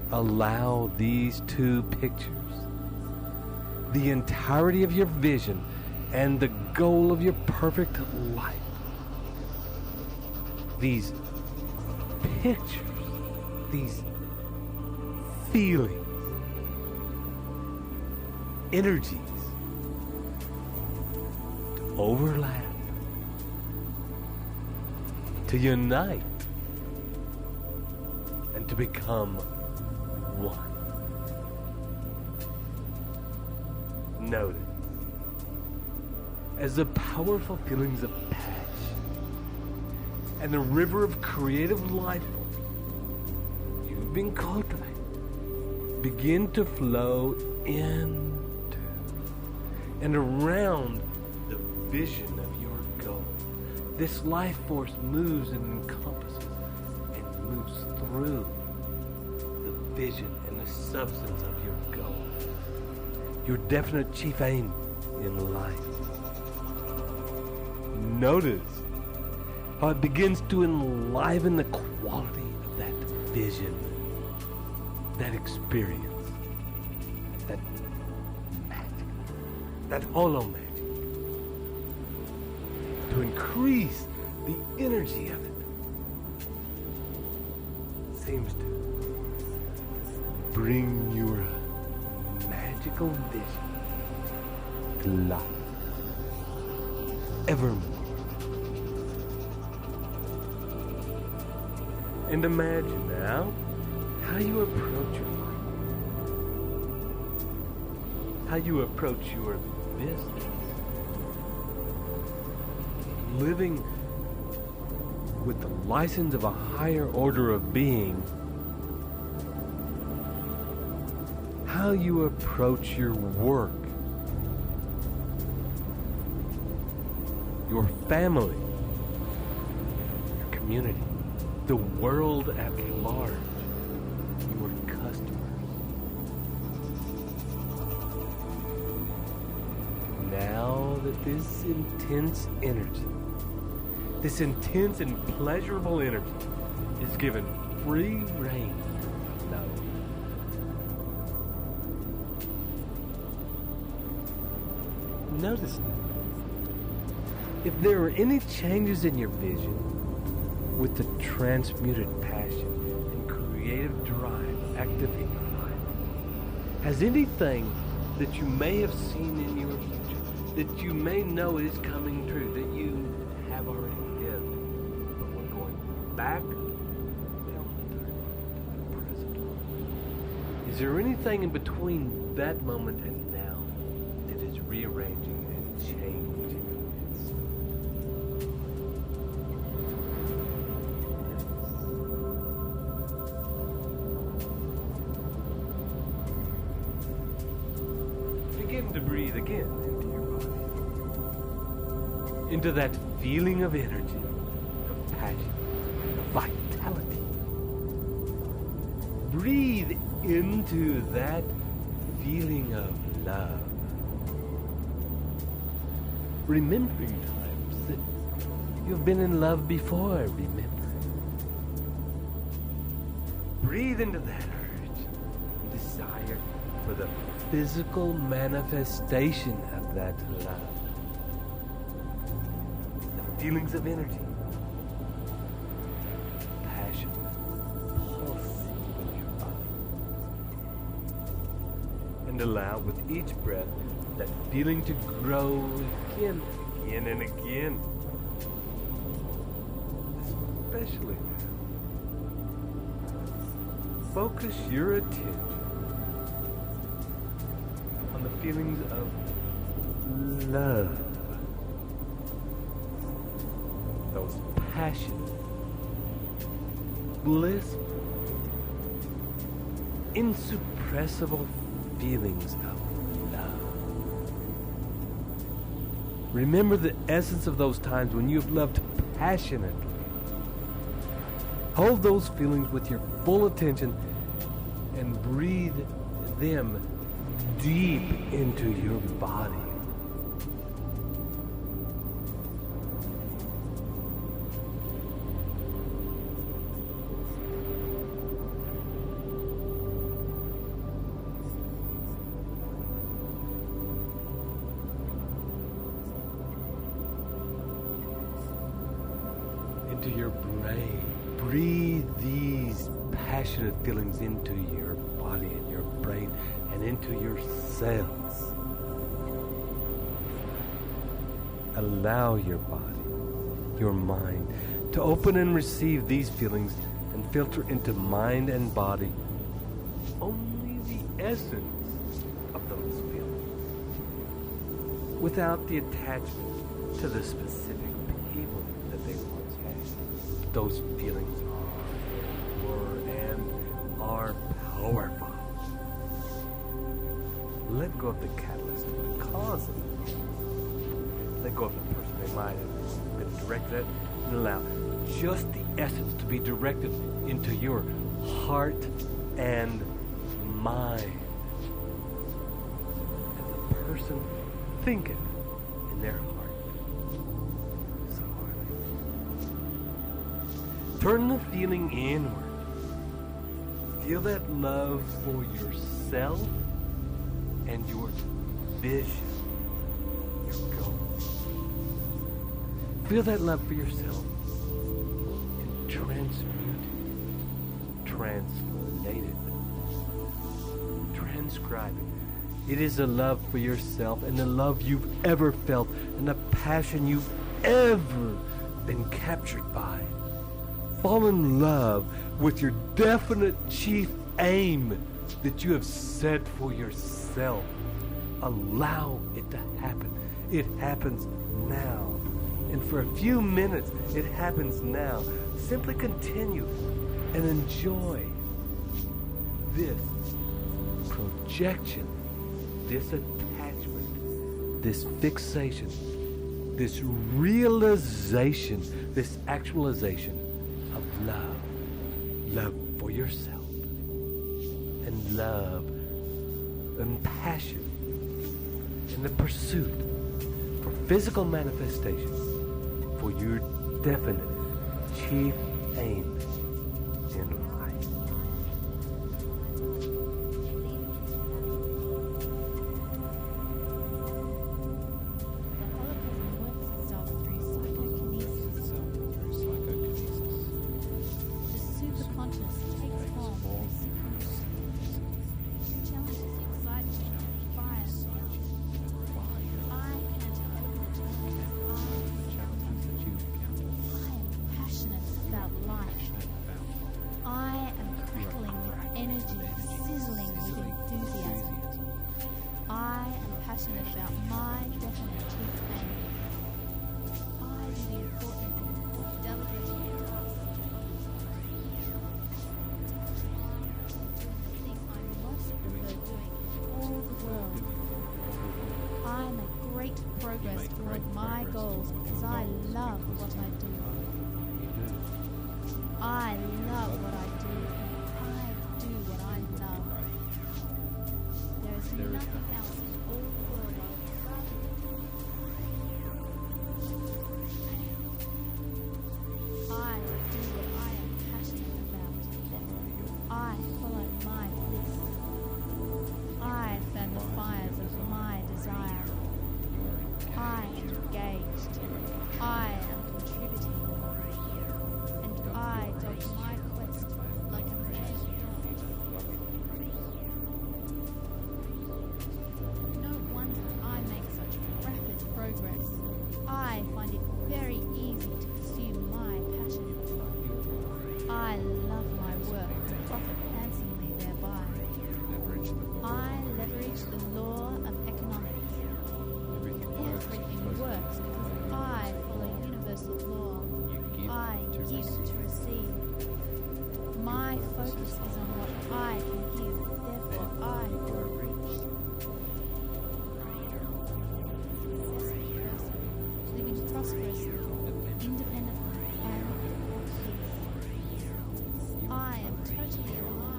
Allow these two pictures, the entirety of your vision and the goal of your perfect life, these pictures, these feelings, energies to overlap, to unite, and to become one. Notice as the powerful feelings of passion and the river of creative life force you've been cultivating begin to flow into and around the vision of your goal. This life force moves and encompasses and moves through the vision and the substance of your goal, your definite chief aim in life. Notice how it begins to enliven the quality of that vision, that experience, that magic, that hollow magic, to increase the energy of it. Seems to bring your magical vision to life evermore. And imagine now how you approach your life, how you approach your business, living with the license of a higher order of being, how you approach your work, your family, your community, the world at large, your customers. Now that this intense energy, this intense and pleasurable energy is given free rein to flow. Notice that if there are any changes in your vision with the transmuted passion and creative drive active in your life, has anything that you may have seen in your future, that you may know is coming true, that you have already lived, but we're going back down the present moment. Is there anything in between that moment and now that is rearranging and changing? Begin to breathe again into your body, into that feeling of energy, of passion, of vitality. Breathe into that feeling of love. Remembering times that you've been in love before, remember. Breathe into that urge and desire for the physical manifestation of that love. The feelings of energy, passion, pulsing in your body. And allow with each breath that feeling to grow again and again. Especially now. Focus your attention on the feelings of love. Those passionate, blissful, insuppressible feelings of love. Remember the essence of those times when you have loved passionately. Hold those feelings with your full attention and breathe them deep into your body. Into your brain. Breathe these passionate feelings into your body and your brain and into your cells. Allow your body, your mind, to open and receive these feelings and filter into mind and body only the essence of those feelings, without the attachment to the specific people that they once had. Those feelings were and are powerful. Let go of the catalyst, the cause of it. Let go of the person they might have been directed at, and allow just the essence to be directed into your heart and mind. And the person think it in their heart. So hardly. Turn the feeling inward. Feel that love for yourself and your vision, your goals. Feel that love for yourself and transmute it, translate it, transcribe it. It is a love for yourself and the love you've ever felt and the passion you've ever been captured by. Fall in love with your definite chief aim that you have set for yourself. Allow it to happen. It happens now. And for a few minutes, it happens now. Simply continue and enjoy this projection, this attachment, this fixation, this realization, this actualization of love. Love for yourself. And love and passion in the pursuit for physical manifestation for your definite chief aim in life. Progress toward my goals because I love what I do. I love what I do. I do what I love. There is nothing else in all the world I would rather do. I do what I am passionate about. I follow my bliss. I fan the fires of my desire. I am engaged. I am contributing. And I dog my quest like a mad dog. No wonder I make such rapid progress. I find it very easy to pursue my passion. I love my work and profit handsomely thereby. I leverage the law of economics. Everything works because I follow universal law. I give to receive. My focus is on what I can give, therefore I grow rich. Successful person, living prosperously, independently, and at peace. I am totally alive.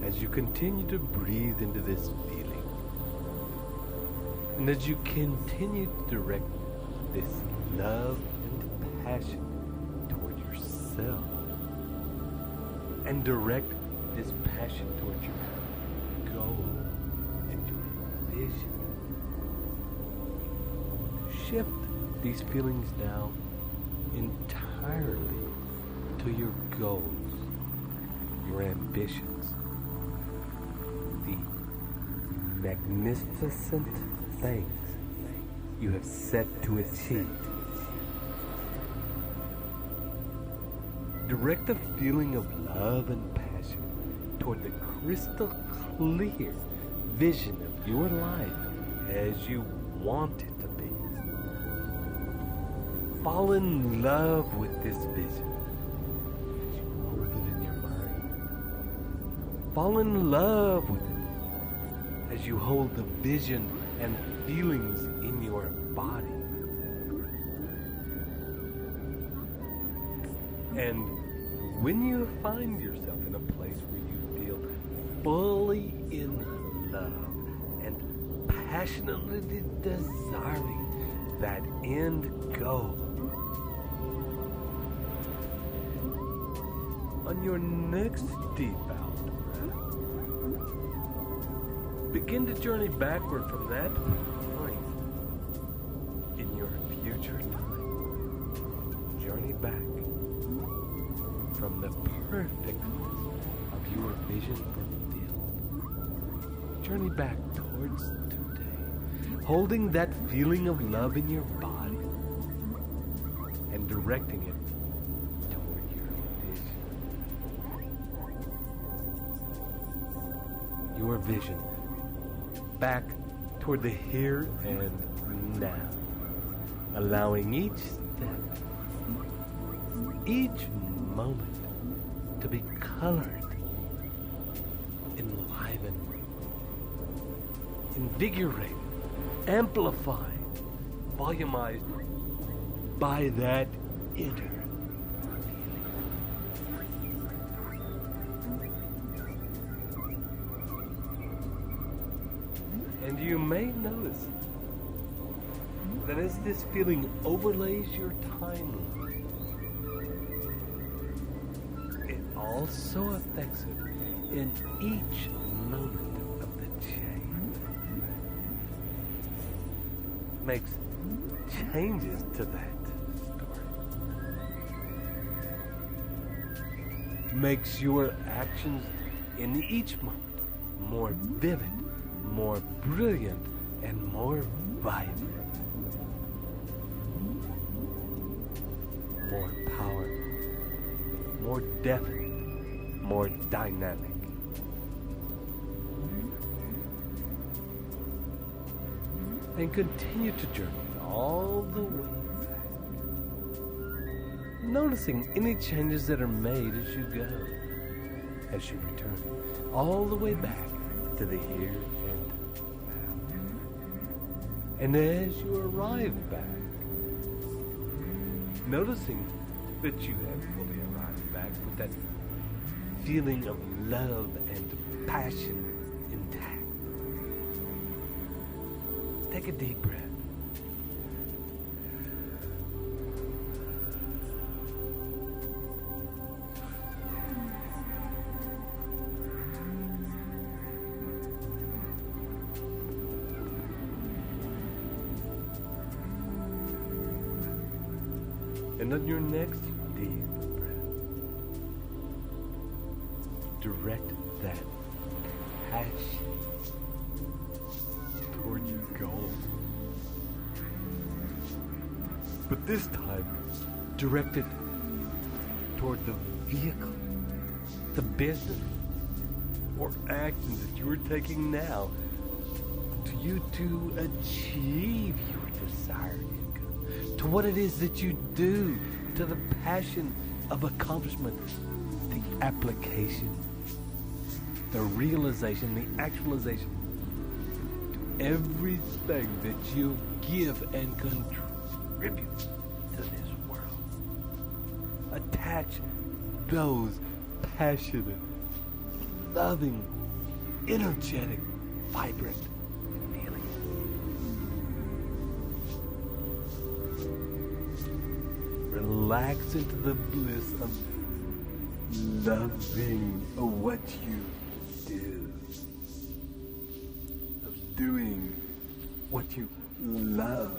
As you continue to breathe into this feeling, and as you continue to direct this love and passion toward yourself, and direct this passion towards your goal and your vision, shift these feelings now entirely to your goals, your ambitions, the magnificent things you have set to achieve. Direct the feeling of love and passion toward the crystal clear vision of your life as you want it to be. Fall in love with this vision as you hold it in your mind. Fall in love with it as you hold the vision and feelings in your body. And when you find yourself in a place where you feel fully in love and passionately desiring that end goal, on your next deep out breath, begin to journey backward from that point in your future time. Journey back from the perfectness of your vision fulfilled. Journey back towards today, holding that feeling of love in your body and directing it toward your vision. Your vision back toward the here and now, allowing each step, each moment to be colored, enlivened, invigorated, amplified, volumized by that inner feeling. And you may notice that as this feeling overlays your timeline, it also affects it in each moment of the chain. Makes changes to that story. Makes your actions in each moment more vivid, more brilliant, and more vibrant. More powerful, more definite, more dynamic. And continue to journey all the way back, noticing any changes that are made as you go, as you return, all the way back to the here and now. And as you arrive back, noticing that you have fully arrived back with that feeling of love and passion intact. Take a deep breath. And on your next deep breath, direct that passion toward your goal. But this time, direct it toward the vehicle, the business, or action that you are taking now to you to achieve your desired income, to what it is that you do, to the passion of accomplishment, the application, the realization, the actualization, to everything that you give and contribute to this world. Attach those passionate, loving, energetic, vibrant feelings. Relax into the bliss of loving what you do, of doing what you love,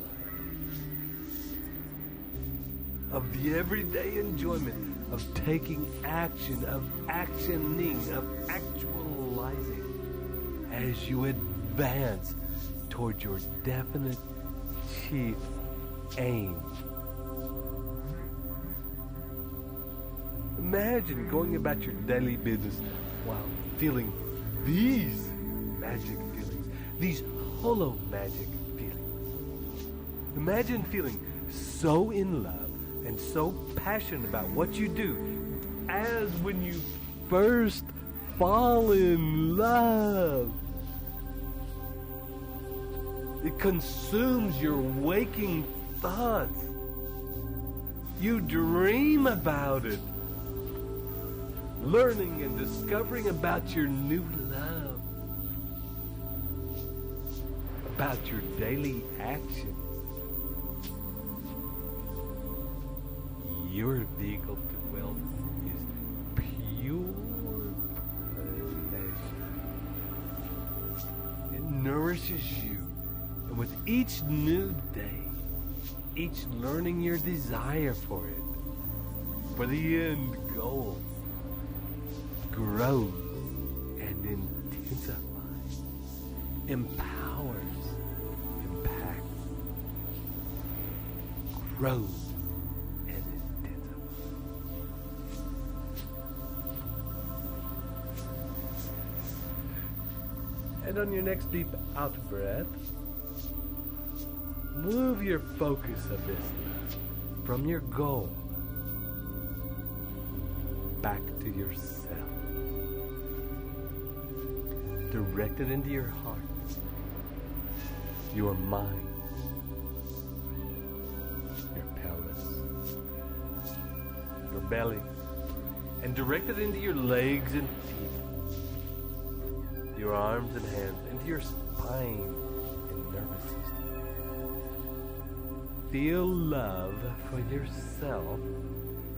of the everyday enjoyment of taking action, of actioning, of actualizing as you advance toward your definite chief aim. Imagine going about your daily business while feeling these magic feelings, these hollow magic feelings. Imagine feeling so in love and so passionate about what you do as when you first fall in love. It consumes your waking thoughts. You dream about it, learning and discovering about your new love, about your daily actions. Your vehicle to wealth is pure pleasure. It nourishes you, and with each new day, each learning your desire for it, for the end goal, grows and intensifies, empowers, impacts, grows and intensifies. And on your next deep out breath, move your focus of this from your goal back to yourself. Direct it into your heart, your mind, your pelvis, your belly, and direct it into your legs and feet, your arms and hands, into your spine and nervous system. Feel love for yourself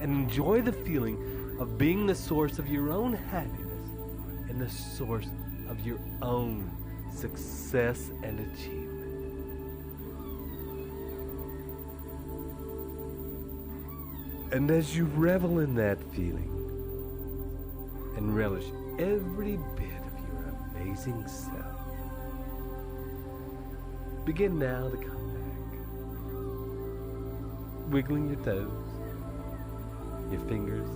and enjoy the feeling of being the source of your own happiness and the source of your own success and achievement. And as you revel in that feeling and relish every bit of your amazing self, begin now to come back, wiggling your toes, your fingers,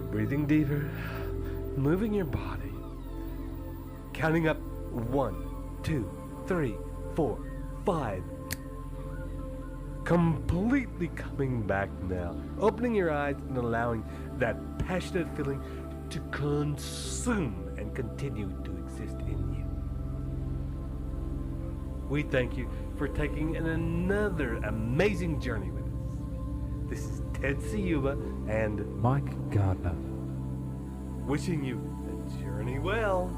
breathing deeper, moving your body, counting up 1, 2, 3, 4, 5. Completely coming back now, opening your eyes and allowing that passionate feeling to consume and continue to exist in you. We thank you for taking another amazing journey with us. This is Ted Ciuba and Mike Gardner. wishing you the journey well.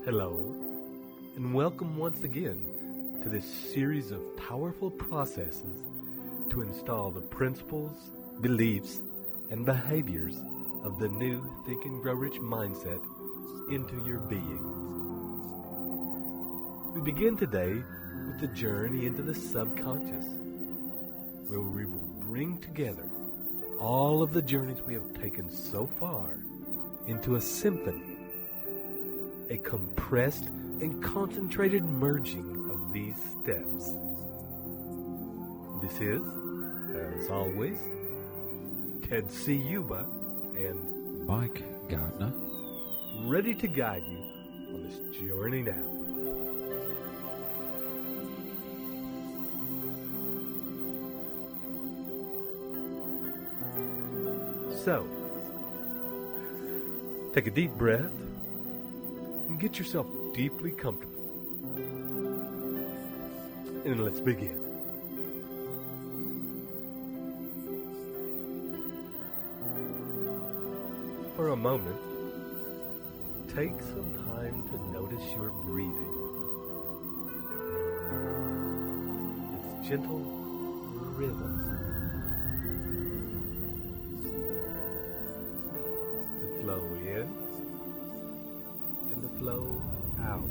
Hello, and welcome once again to this series of powerful processes to install the principles, beliefs, and behaviors of the new Think and Grow Rich mindset into your beings. We begin today with the journey into the subconscious, where we will bring together all of the journeys we have taken so far into a symphony, a compressed and concentrated merging of these steps. This is, as always, Ted Ciuba and Mike Gardner. ready to guide you on this journey now. So, take a deep breath and get yourself deeply comfortable. And let's begin. For a moment, take some time to notice your breathing. Its gentle rhythm. The flow in and the flow out.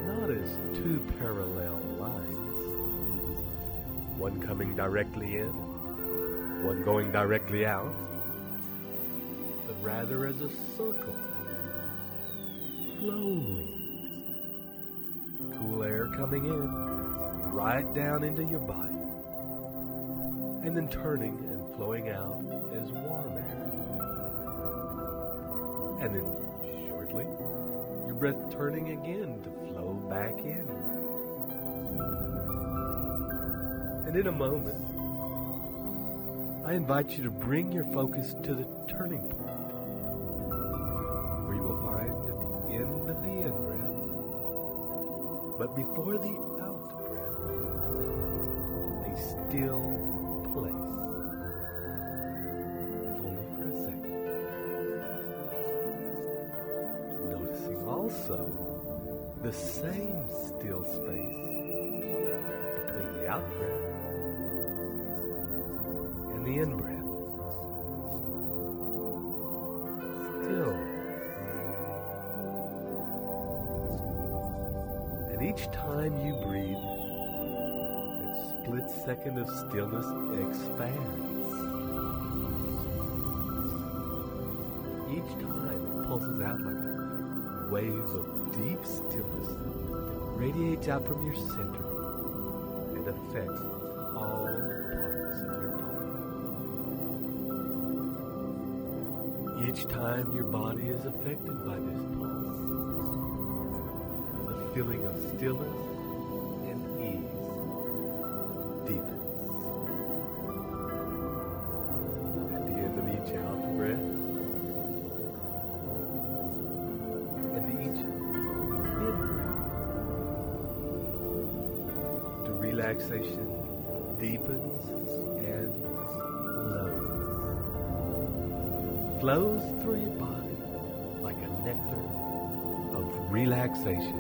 Not as two parallel lines, one coming directly in, one going directly out, but rather as a circle, flowing. Cool air coming in, right down into your body, and then turning and flowing out as warm air. And then shortly, your breath turning again to flow back in. And in a moment, I invite you to bring your focus to the turning point, where you will find at the end of the in-breath, but before the out-breath, a still place, if only for a second. Noticing also the same still space between the out-breath and the in-breath. Still. And each time you breathe, that split second of stillness expands. Each time it pulses out like a wave of deep stillness that radiates out from your center and affects all parts of your body. Each time your body is affected by this pulse, the feeling of stillness and ease deepens. At the end of each out-breath and each in-breath, the relaxation deepens and flows through your body like a nectar of relaxation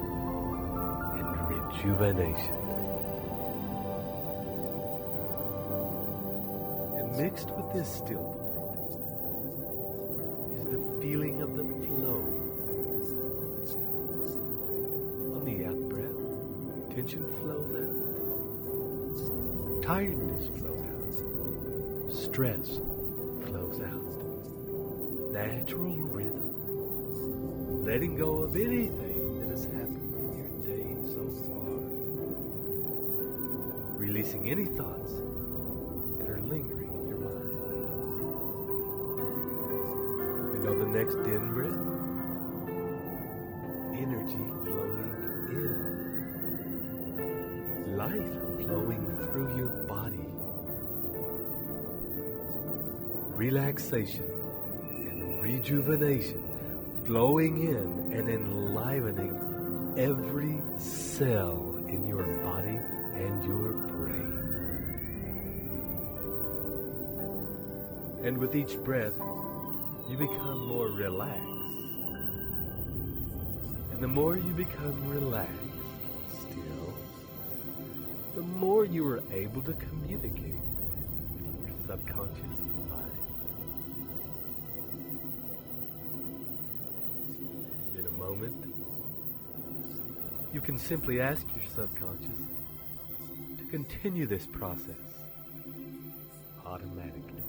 and rejuvenation. And mixed with this still point is the feeling of the flow. On the out-breath, tension flows out, tiredness flows out, stress flows out. Natural rhythm, letting go of anything that has happened in your day so far, releasing any thoughts that are lingering in your mind. And on the next in-breath, energy flowing in, life flowing through your body, relaxation, rejuvenation flowing in and enlivening every cell in your body and your brain. And with each breath, you become more relaxed. And the more you become relaxed still, the more you are able to communicate with your subconscious mind. Moment, you can simply ask your subconscious to continue this process automatically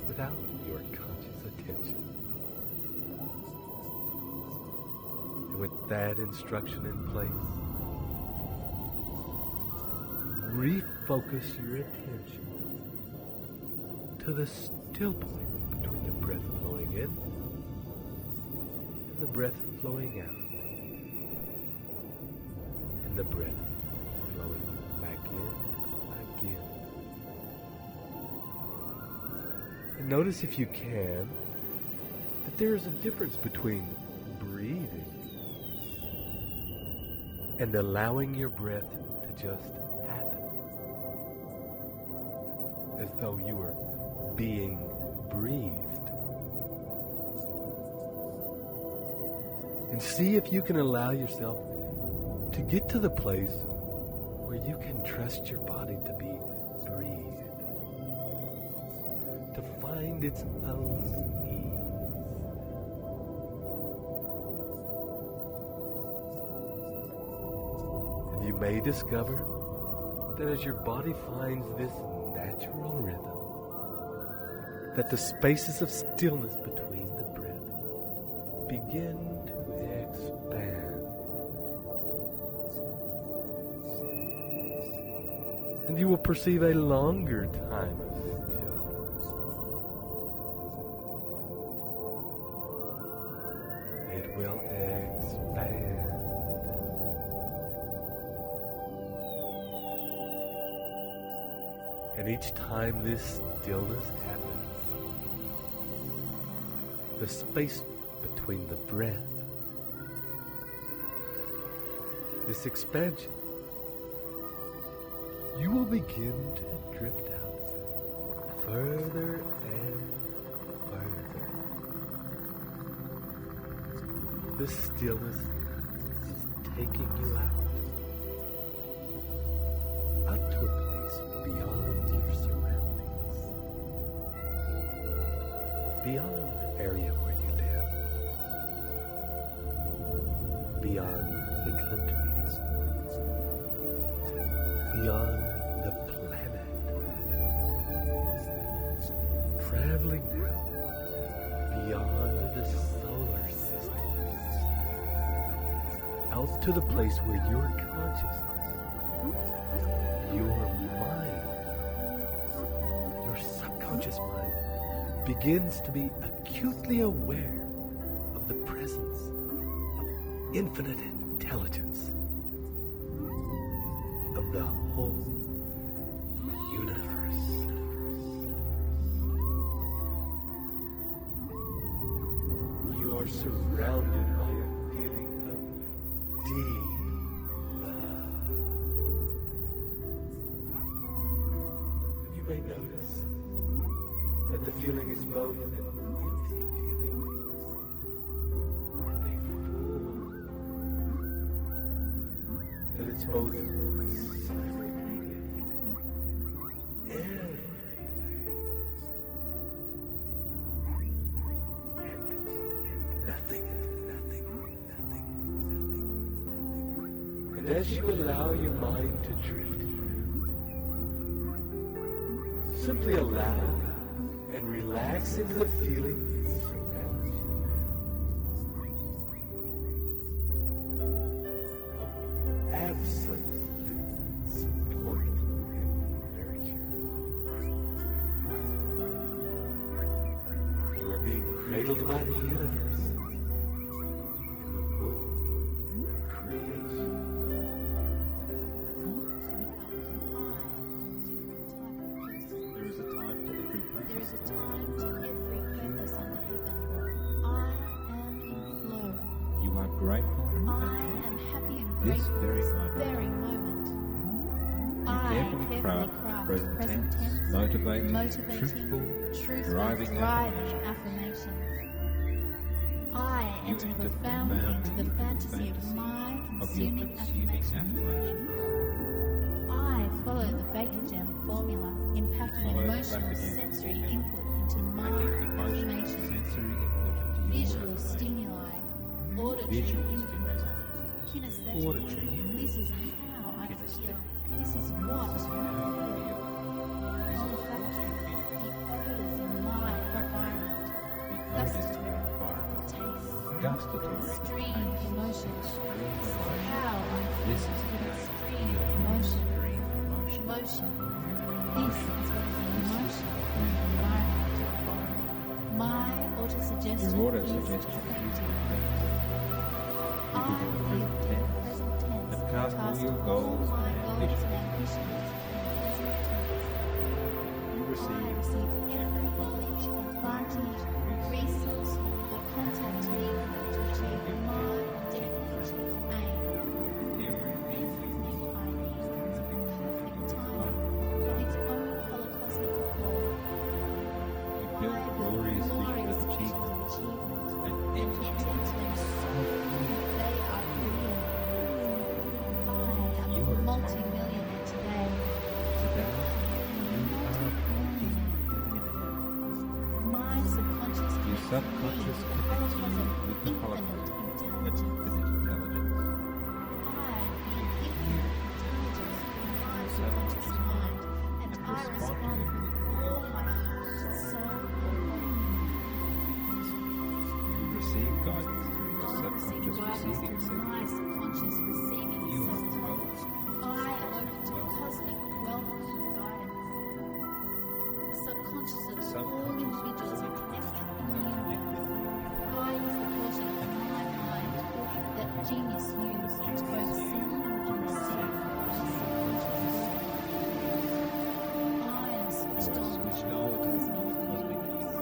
without your conscious attention. And with that instruction in place, refocus your attention to the still point between the breath flowing in the breath flowing out, and the breath flowing back in again. And notice, if you can, that there is a difference between breathing and allowing your breath to just happen, as though you were being breathed. And see if you can allow yourself to get to the place where you can trust your body to be breathed. to find its own ease. And you may discover that as your body finds this natural rhythm, that the spaces of stillness between the breath begin to expand. And you will perceive a longer time of stillness. It will expand. And each time this stillness happens, the space between the breath, this expansion, you will begin to drift out further and further. The stillness is taking you out to a place beyond your surroundings, beyond the area where you live, beyond the countries, beyond the planet, traveling now beyond the solar system, out to the place where your consciousness, your mind, your subconscious mind begins to be acutely aware of the presence of infinite intelligence, of the whole universe. You are surrounded by a feeling of deep love. You may notice that the feeling is both an empty feeling and a full. That it's both and as you allow your mind to drift, simply allow and relax into the feeling that surrounds you. Of absolute support and nurture. You are being cradled by the universe in the womb of creation. There is a time to every purpose. There is a time to every purpose under heaven. I am in flow. You are grateful I am happy and This grateful very this moment. very moment. You I carefully craft present tense, motivating, truthful, driving affirmations. I enter profoundly into the fantasy of my of your consuming consuming affirmation. affirmation. I follow the Vacagem formula, impacting Follow the emotional Vacagem sensory formula, input into my Making emotional affirmation. sensory input into your Visual affirmation. stimuli, auditory Visual input, stimuli, kinesthetic. auditory input, This is how I feel. kinesthetic. This is what I This is how you feel. feel. This is what Olfactory, you feel. the odors in my environment. The odors in Gustatory, your environment. taste. Gustatory, Extreme taste. emotion. Extreme This is emotion. how I feel. This is how you Extreme feel. emotion. Extreme emotion. Motion. This is what is in This is motion what in is the in environment. My autosuggestion Your is autosuggestion is effective. effective. I You do the feel present in tense. the present tense. And cast all your all goals my and goals ambitions. and ambitions in the present tense. You I receive receive every knowledge, advantage, resource, or contact needed to achieve my definitive aim. everything Everything I need comes in perfect time of its own holocosmic accord. you built glorious visions of achievement and enter Enter into them so fully they are real. I am You a are a multi-millionaire today. today. You are a multi-millionaire. subconscious connects you with the holocosm, an infinite intelligence. You receive guidance through your subconscious receiving set. You are clothed. I am open to cosmic wealth and guidance. The subconscious of all individuals are connected in the universe. I is the portion of my mind that genius used to both send and receive. I am switched on to cosmic use.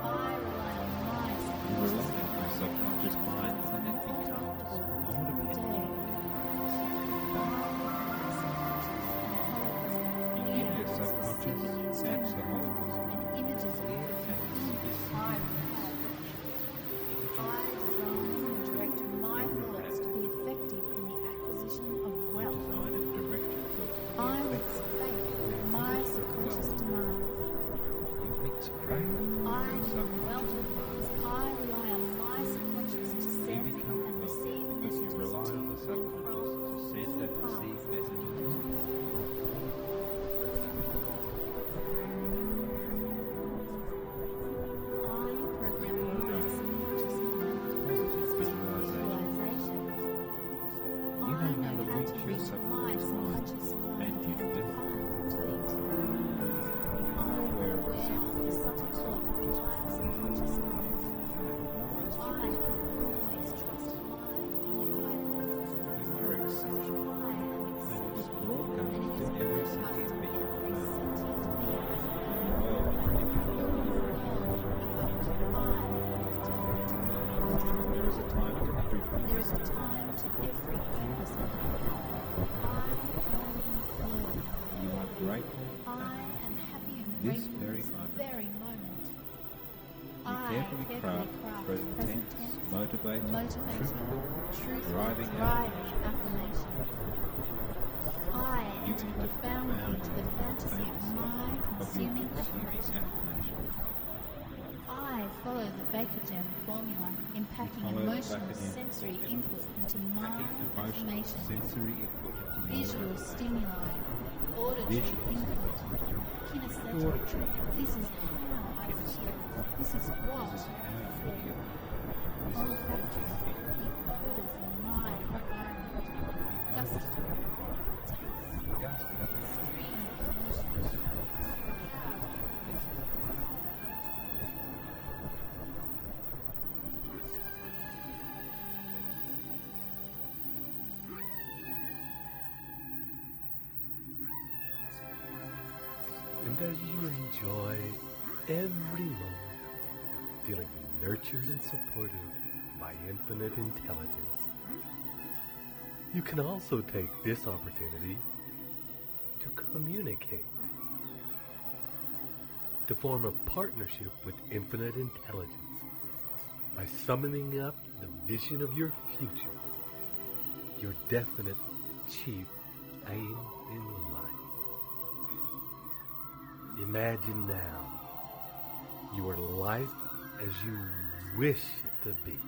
I rely on my You rely on your subconscious mind and it becomes automatic. You give your subconscious and the holocosm and images of clear and specific I design and direct my thoughts to be effective in the acquisition of wealth. design and direct your thoughts. I mix faith with my subconscious demands. You mix faith I am wealth because I rely on my subconscious to send and receive you messages to rely on the and subconscious to send and from receive the messages. I program my subconscious mind Positive visualization. visualizations. You know how to reach your my subconscious mind, subconscious mind. and you do. You are aware of yourself. The subtle talk of my subconscious mind. Always I trust can always trust my inner guidance. you are exceptional, I am and it is exceptional. broadcast And it to is every broadcast sentient to being on every earth. sentient being. The world already becomes The world becomes There is a time to every There is a time to every purpose of life. I am in flow. You are grateful I am happy and This grateful very this moment. very moment. You I carefully craft present tense, motivating, truthful, driving affirmation. I You enter enter profoundly into the fantasy of my consuming affirmation. I follow the Baker-Jam formula, impacting Follow the emotional Baker-Jam sensory formula, input into my Packing emotional affirmation. sensory input into your Visual stimuli, auditory Visual input, kinesthetic. auditory. This is how I feel. This is what This is I how you feel. feel. This is Olfactory, the odors in my environment. Gustatory, taste, gustatory. stream of emotions. And as you enjoy every moment, feeling nurtured and supported by infinite intelligence, you can also take this opportunity to communicate, to form a partnership with infinite intelligence by summoning up the vision of your future, your definite chief aim in life. Imagine now your life as you wish it to be.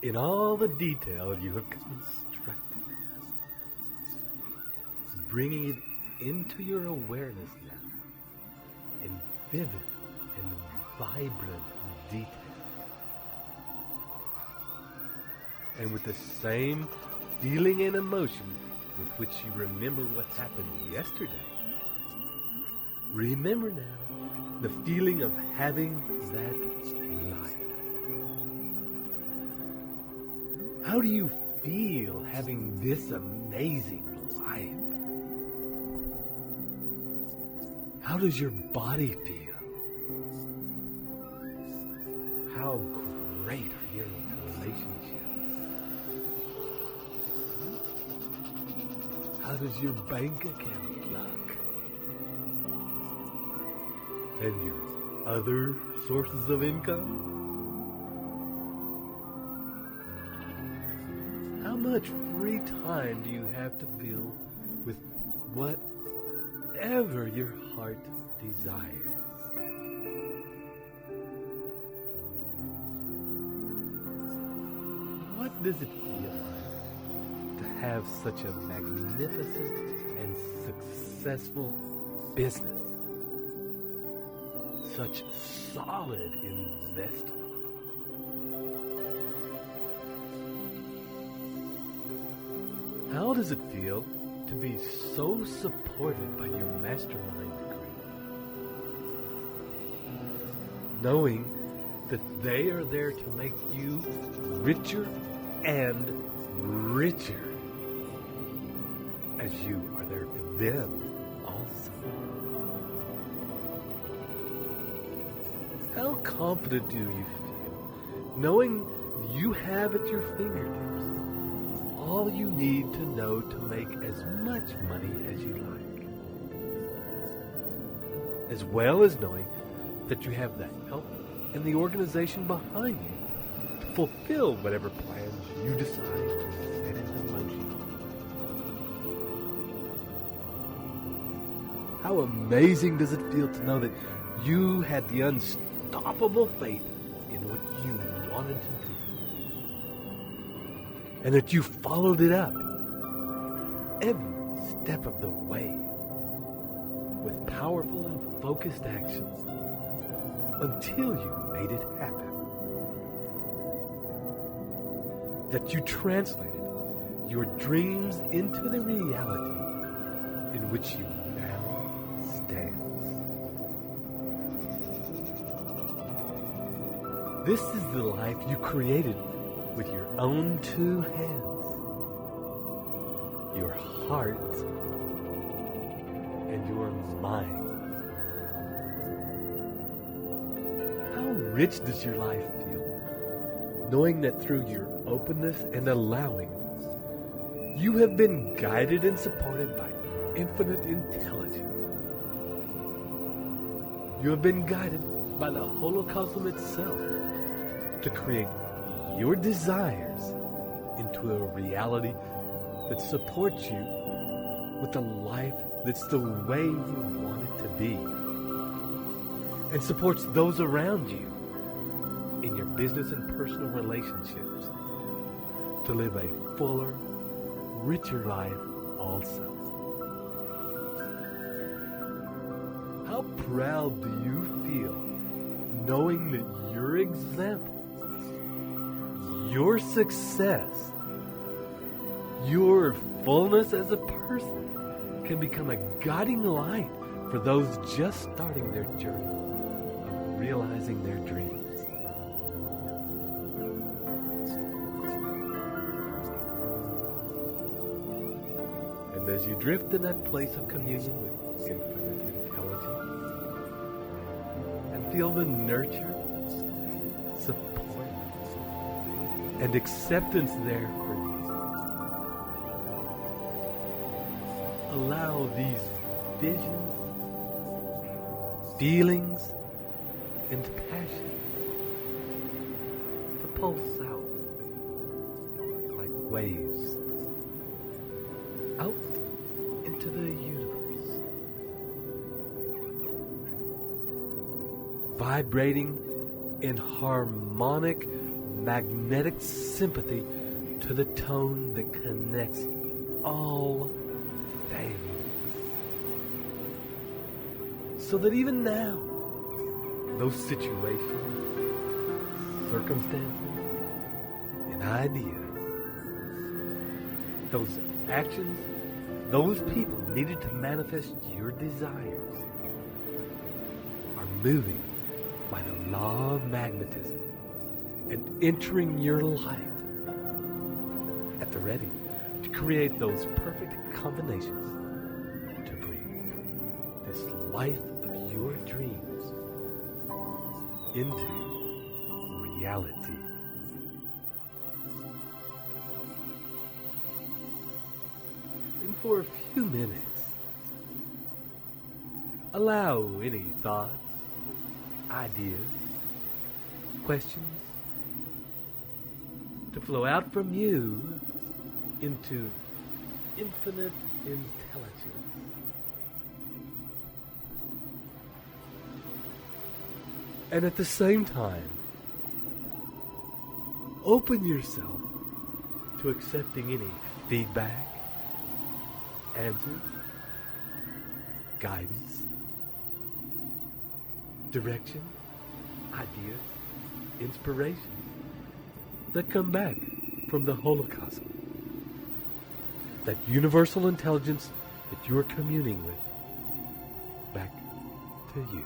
In all the detail you have constructed, bringing it into your awareness now in vivid and vibrant detail. And with the same feeling and emotion with which you remember what happened yesterday, remember now the feeling of having that life. How do you feel having this amazing life? How does your body feel? How great are your relationships? How does your bank account look? And your other sources of income? How much free time do you have to fill with whatever your heart desires? does it feel like to have such a magnificent and successful business? Such solid investment. How does it feel to be so supported by your mastermind degree? Knowing that they are there to make you richer and richer, as you are there for them also. How confident do you feel knowing you have at your fingertips all you need to know to make as much money as you like, as well as knowing that you have the help and the organization behind you to fulfill whatever plans you decide to set into motion? How amazing does it feel to know that you had the unstoppable faith in what you wanted to do, and that you followed it up every step of the way with powerful and focused actions until you made it happen. That you translated your dreams into the reality in which you now stand. This is the life you created with your own two hands, your heart and your mind. How rich does your life feel, knowing that through your openness and allowing, you have been guided and supported by infinite intelligence. You have been guided by the holocosm itself to create your desires into a reality that supports you with a life that's the way you want it to be, and supports those around you in your business and personal relationships to live a fuller, richer life also. How proud do you feel knowing that your example, your success, your fullness as a person can become a guiding light for those just starting their journey of realizing their dreams? And as you drift in that place of communion with infinite intelligence and feel the nurture, support, and acceptance there for you, allow these visions, feelings, and passion to pulse out like waves out into the universe, vibrating in harmonic magnetic sympathy to the tone that connects all things. So that even now, those situations, circumstances, and ideas, those actions, those people needed to manifest your desires, are moving by the law of magnetism and entering your life at the ready to create those perfect combinations to bring this life of your dreams into reality. And for a few minutes, allow any thoughts, ideas, questions to flow out from you into infinite intelligence. And at the same time, open yourself to accepting any feedback, answers, guidance, direction, ideas, inspirations that come back from the Holocaust. That universal intelligence that you are communing with back to you.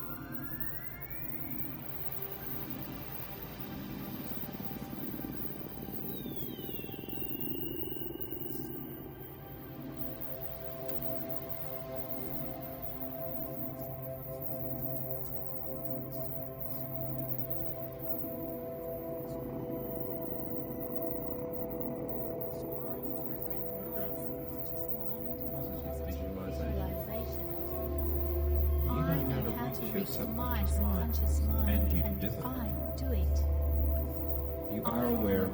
My subconscious mind, and I do it. You are aware of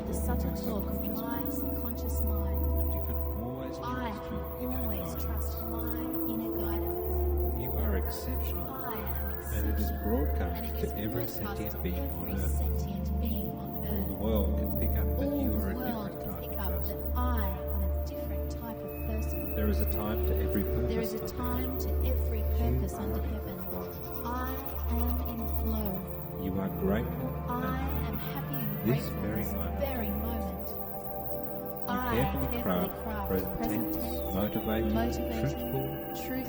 the subtle talk of my subconscious mind. You can always I always trust my inner guidance. You are exceptional. I am exceptional. And it is broadcast to every sentient being on Earth. All the world can pick up that you are a different type of person. I am a different type of person. There is a time to every purpose. There is a time to every purpose under heaven. I am in flow. You are grateful. I am happy and this grateful very this moment. very moment. You carefully craft present tense, motivating, truthful,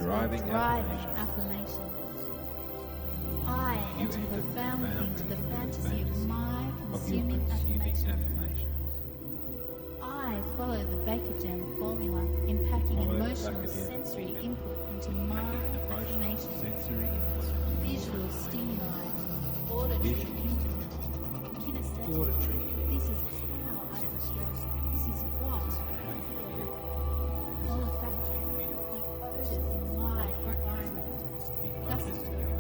driving affirmations. I enter profoundly into the fantasy of my consuming affirmations. I follow the Baker Jam formula, impacting emotional sensory input into my affirmations. Visual stimuli, auditory input, kinesthetic. This is how I feel. This is what I feel. Olfactory, the odors in my environment. Gustatory,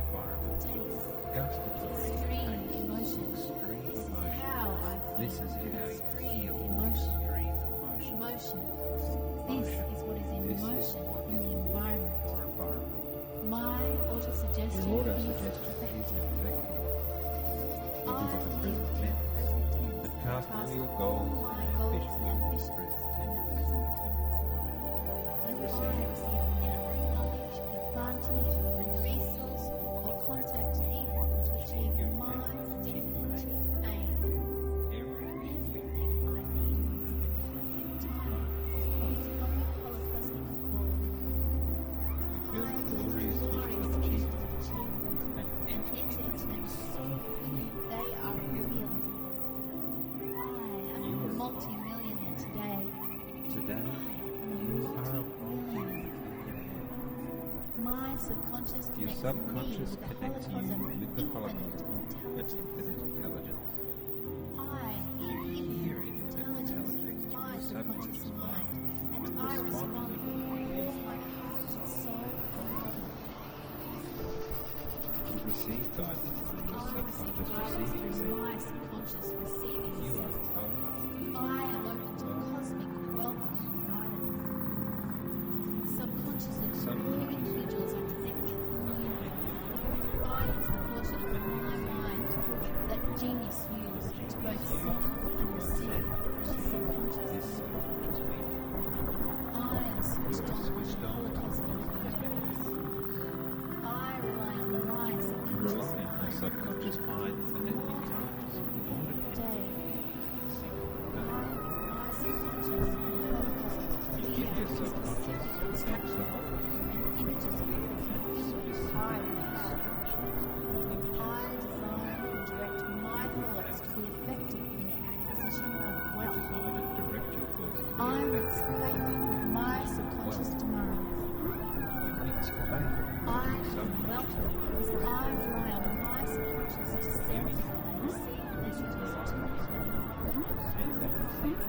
taste. Extreme emotions. This is how I feel. This is how you feel. Emotion. This is what is in motion in the environment. My autosuggestion is effective. I live in the present tense. Cast all your all goals my and goals and ambitions in the present tense. You I receive receive every knowledge, advantage, resource, or contact needed to achieve my definitive aim. Everything I need is the perfect timing of its public holocosmic call. feel I the feel glorious the vision of glorious achievement visions of achievement and and enter into them so fully they are real. I am a multi-millionaire today. Today, you are a multi-millionaire. My subconscious Your connects subconscious me connects you with the Holocaust infinite with infinite intelligence. I hear infinite intelligence through my subconscious mind, and I respond with all my heart and soul and body. You receive guidance through your I subconscious receive receiving guidance through center. my subconscious receiving You are center. well. I am open to cosmic wealth and guidance. Subconscious and new individuals are connected in the universe. I use the portion of my mind that genius used to both send and receive the subconscious. I am switched on with the holocosmic universe. I rely on my You subconscious rely on your mind. subconscious mind and it becomes Day. My subconscious and holocosmic You give your subconscious instructions the Holocaust. and images of everything I desire. I design and direct my thoughts to be effective in the acquisition of wealth. Design and direct your thoughts to I the mix faith with my subconscious demands. You mix faith I with am wealth because I rely on my subconscious to send and receive messages to me. Send and receive.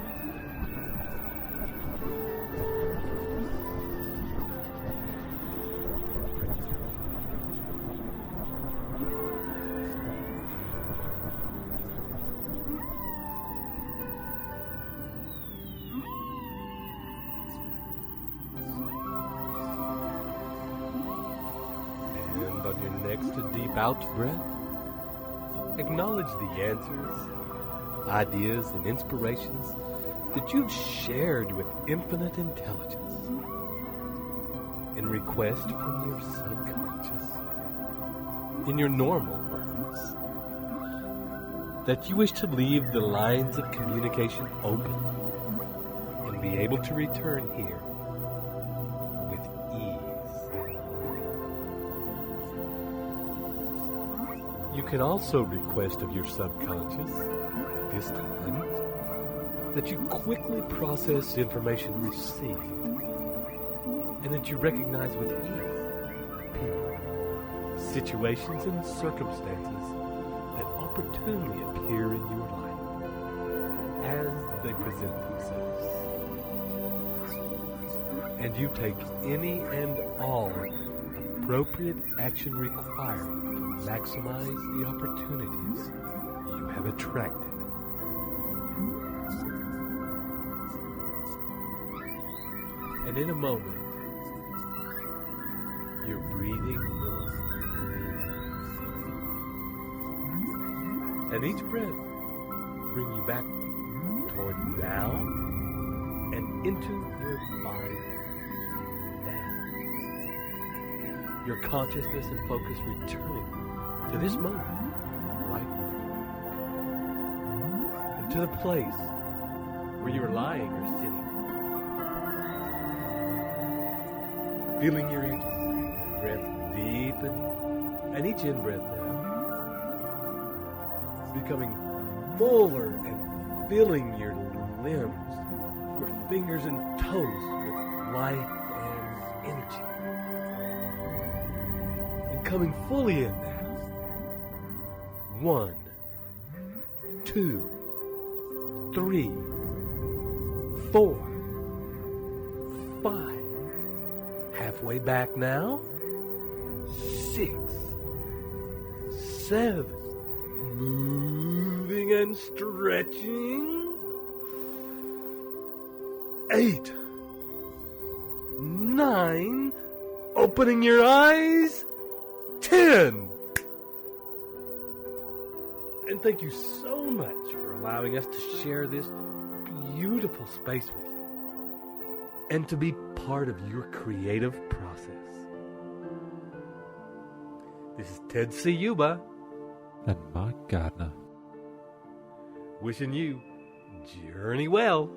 And on your next deep out breath, acknowledge the answers, ideas, and inspirations that you've shared with infinite intelligence in request from your subconscious, in your normal words, that you wish to leave the lines of communication open and be able to return here with ease. You can also request of your subconscious at this time that you quickly process information received and that you recognize with ease people, situations, and circumstances that opportunely appear in your life as they present themselves. And you take any and all appropriate action required to maximize the opportunities you have attracted. And in a moment, your breathing will deepen. And each breath bring you back toward now and into your body now. Your consciousness and focus returning to this moment right now. And to the place where you're lying or sitting. Feeling your edges, breath deepening, and each in-breath now becoming fuller and filling your limbs, your fingers and toes with life and energy. And coming fully in now. 1, 2, 3, 4, 5. Halfway back now. 6, 7. Moving and stretching. 8, 9. Opening your eyes. 10. And thank you so much for allowing us to share this beautiful space with you and to be part of your creative process. This is Ted Ciuba and Mike Gardner, wishing you journey well.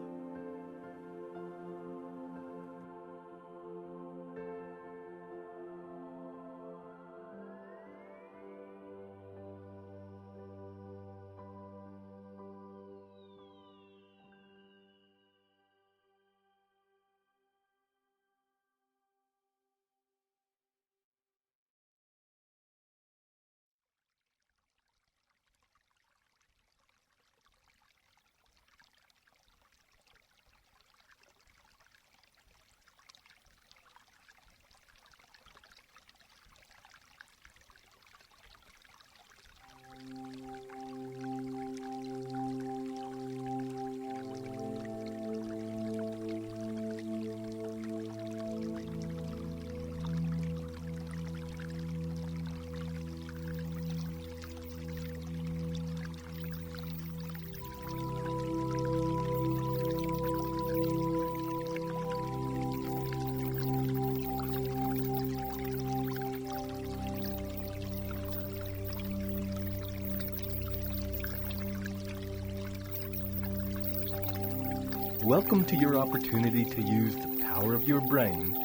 Welcome to your opportunity to use the power of your brain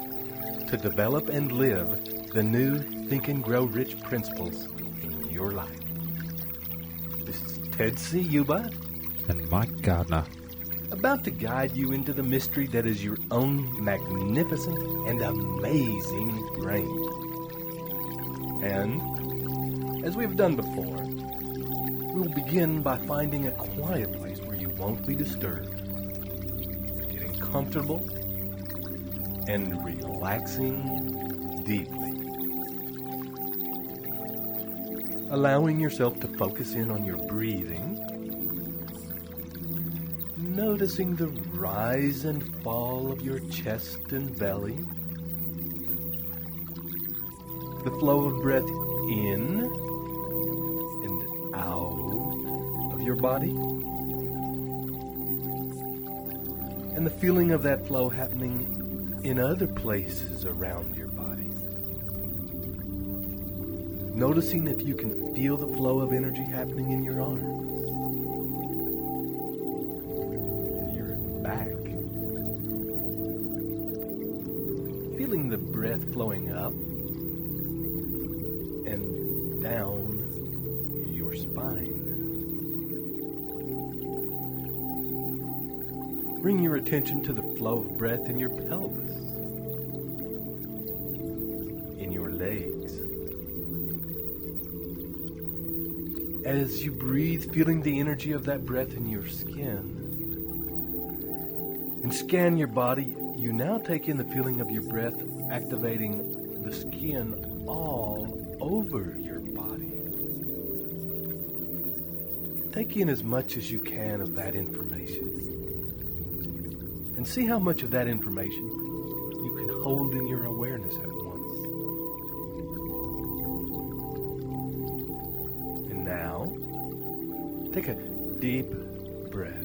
to develop and live the new Think and Grow Rich principles in your life. This is Ted Ciuba and Mike Gardner, about to guide you into the mystery that is your own magnificent and amazing brain. And, as we've done before, we'll begin by finding a quiet place where you won't be disturbed, getting comfortable and relaxing deeply. Allowing yourself to focus in on your breathing, noticing the rise and fall of your chest and belly, the flow of breath in and out of your body, and the feeling of that flow happening in other places around your body. Noticing if you can feel the flow of energy happening in your arms, in your back. Feeling the breath flowing up and down your spine. Bring your attention to the flow of breath in your pelvis, in your legs. As you breathe, feeling the energy of that breath in your skin. And scan your body, you now take in the feeling of your breath activating the skin all over your body. Take in as much as you can of that information. And see how much of that information you can hold in your awareness at once. And now, take a deep breath.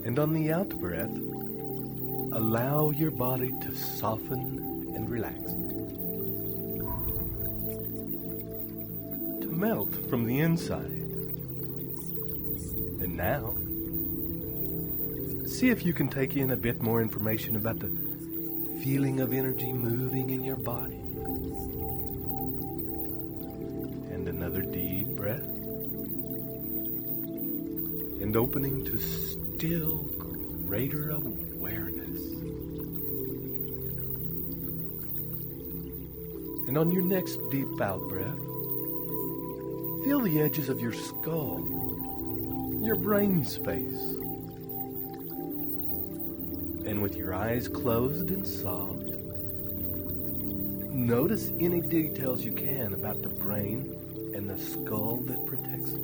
And on the out breath, allow your body to soften and relax. To melt from the inside. And now, see if you can take in a bit more information about the feeling of energy moving in your body. And another deep breath. And opening to still greater awareness. And on your next deep out breath, feel the edges of your skull, your brain space. And with your eyes closed and soft, notice any details you can about the brain and the skull that protects it.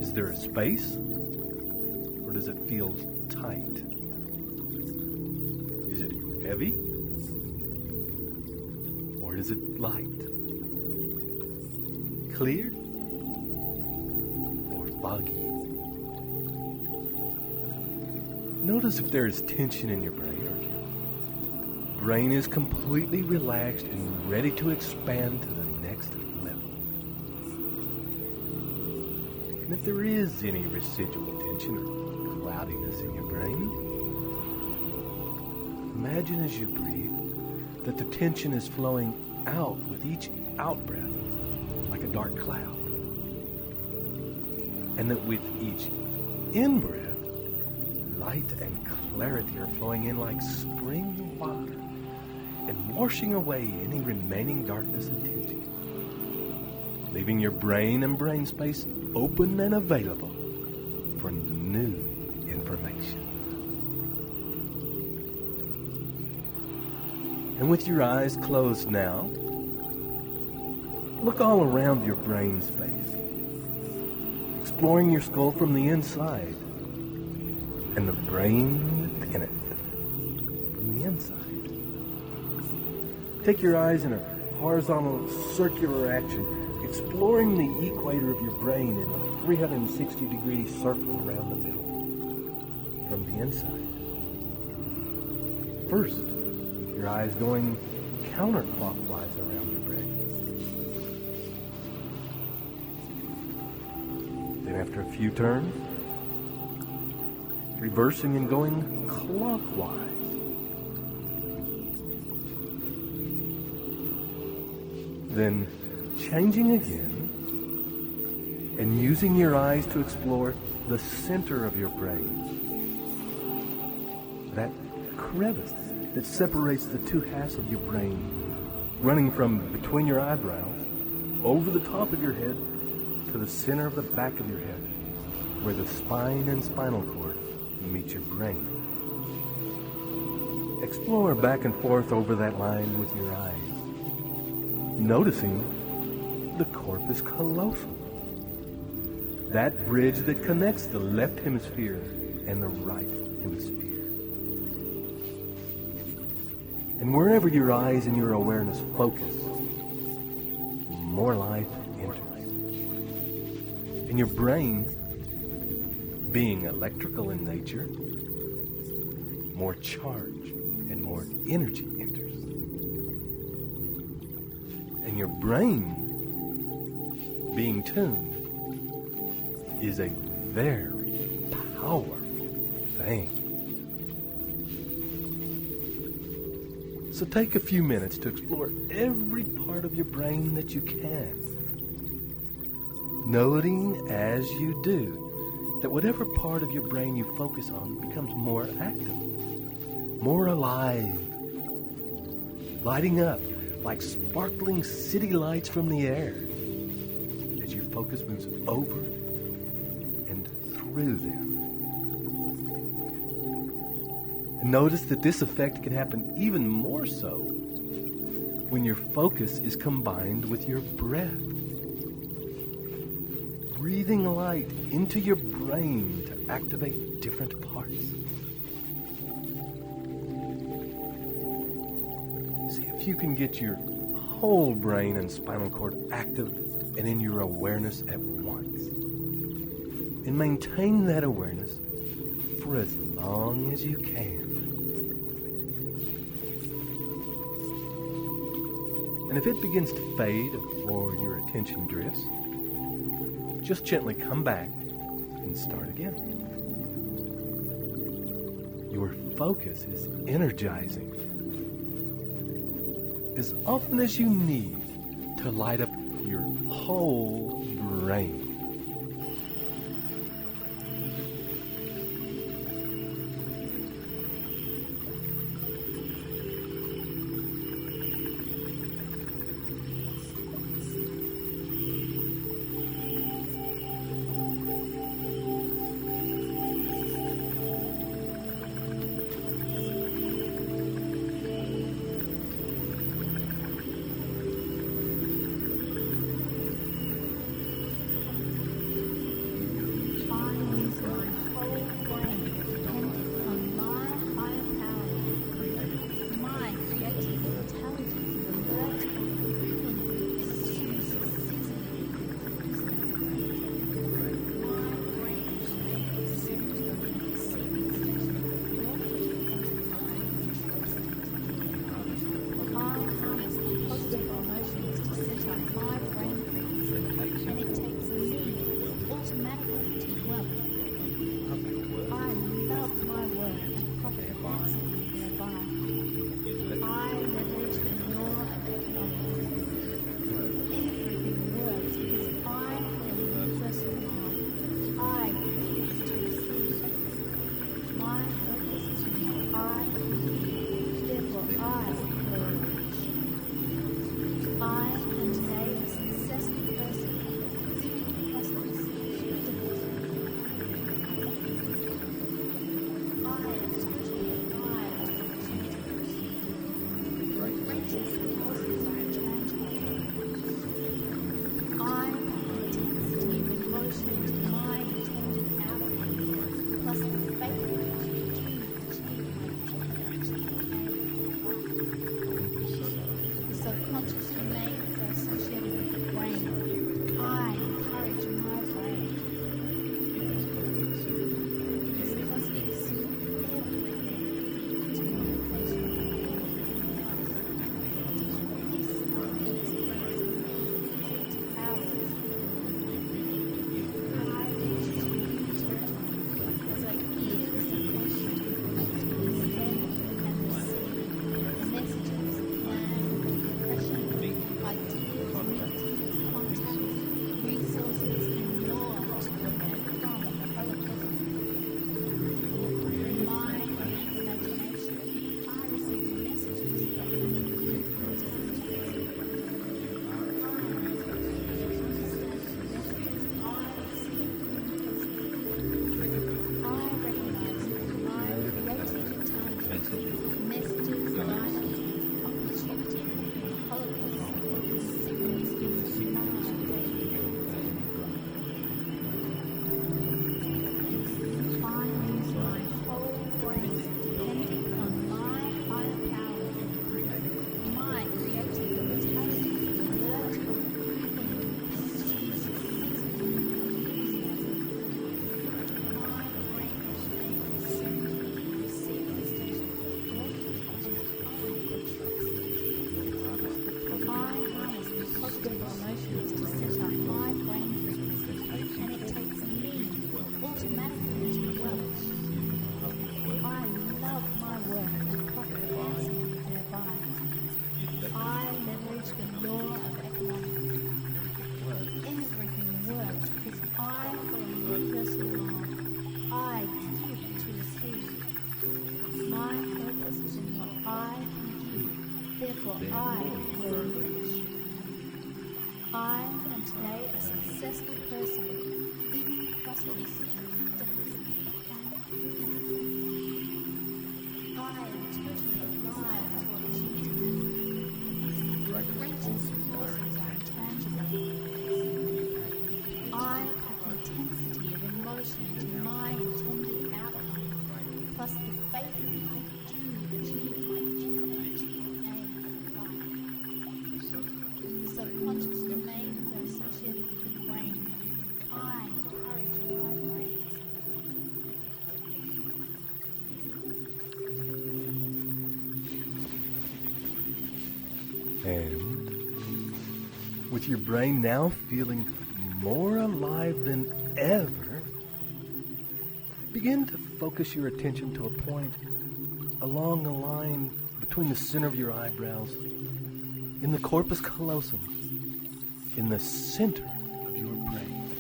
Is there a space? Or does it feel tight? Is it heavy? Or is it light? Clear? Or foggy? Notice if there is tension in your brain, or your brain is completely relaxed and ready to expand to the next level. And if there is any residual tension or cloudiness in your brain, imagine as you breathe that the tension is flowing out with each out breath like a dark cloud. And that with each in-breath, light and clarity are flowing in like spring water and washing away any remaining darkness and tension, leaving your brain and brain space open and available for new information. And with your eyes closed now, look all around your brain space, exploring your skull from the inside and the brain within it from the inside. Take your eyes in a horizontal circular action, exploring the equator of your brain in a 360-degree circle around the middle from the inside. First, with your eyes going counterclockwise around your brain. Then after a few turns, reversing and going clockwise. Then changing again and using your eyes to explore the center of your brain. That crevice that separates the two halves of your brain, running from between your eyebrows, over the top of your head, to the center of the back of your head, where the spine and spinal cord meet your brain. Explore back and forth over that line with your eyes, noticing the corpus callosum, that bridge that connects the left hemisphere and the right hemisphere. And wherever your eyes and your awareness focus, more life enters. And your brain, being electrical in nature, more charge and more energy enters. And your brain, being tuned, is a very powerful thing. So take a few minutes to explore every part of your brain that you can, noting as you do that whatever part of your brain you focus on becomes more active, more alive, lighting up like sparkling city lights from the air as your focus moves over and through them. And notice that this effect can happen even more so when your focus is combined with your breath. Breathing light into your brain to activate different parts. See if you can get your whole brain and spinal cord active and in your awareness at once. And maintain that awareness for as long as you can. And if it begins to fade or your attention drifts, just gently come back and start again. Your focus is energizing as often as you need to light up your whole brain. automatically into wealth. I love my work and profit handsomely thereby. I leverage the law of economics. Everything works because I follow your personal law. I give to receive. My purpose is in what I can give. Therefore, I will reach. I am today a successful person, living prosperous, definitely, and I am totally alive to opportunity. Greatest forces are intangible. I pack intensity of emotion into my intended outcome, plus the faith that I do achieve my definite aim in life. The subconscious domains are associated with the brain. I encourage my brain. And with your brain now feeling more alive than ever, begin to focus your attention to a point along the line between the center of your eyebrows, in the corpus callosum, in the center of your brain.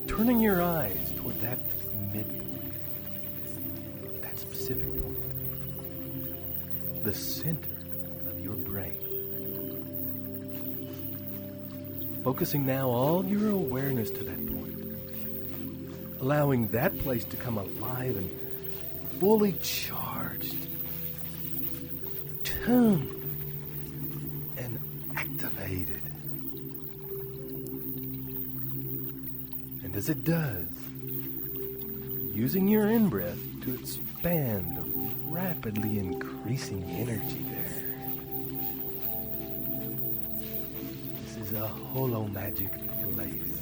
Turning your eyes toward that midpoint, that specific point, the center of your brain. Focusing now all your awareness to that point, allowing that place to come alive and fully charged, tuned, and activated. And as it does, using your in-breath to expand the rapidly increasing energy there. This is a holomagic place.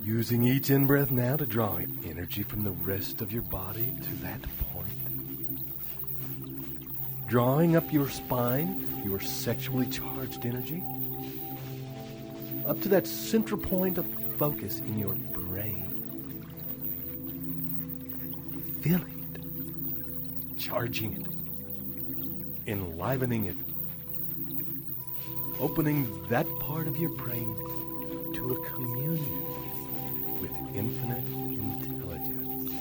Using each in-breath now to draw energy from the rest of your body to that point. Drawing up your spine, your sexually charged energy, up to that central point of focus in your brain. Feeling it, charging it, enlivening it, opening that part of your brain to a communion with infinite intelligence.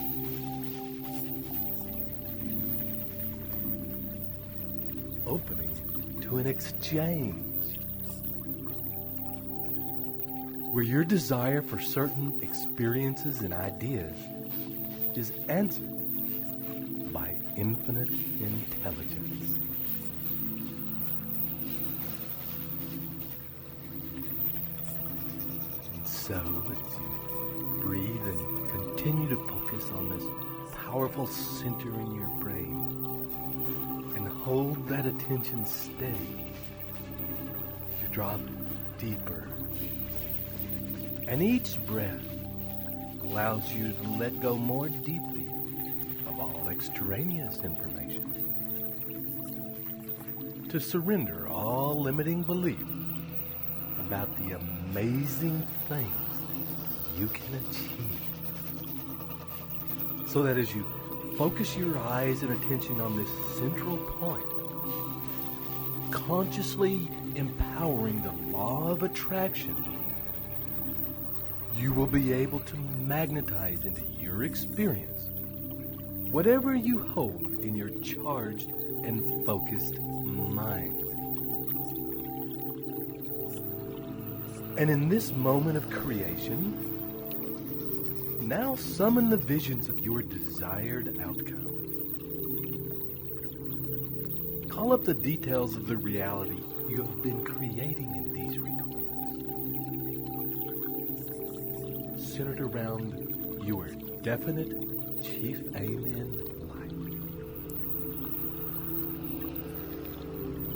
Opening to an exchange where your desire for certain experiences and ideas is answered by infinite intelligence. And so, as you breathe and continue to focus on this powerful center in your brain and hold that attention steady, you drop deeper. And each breath allows you to let go more deeply of all extraneous information, to surrender all limiting belief about the amazing things you can achieve, so that as you focus your eyes and attention on this central point, consciously empowering the law of attraction, you will be able to magnetize into your experience whatever you hold in your charged and focused mind. And in this moment of creation, now summon the visions of your desired outcome. Call up the details of the reality you have been creating in these recordings, centered around your definite chief aim in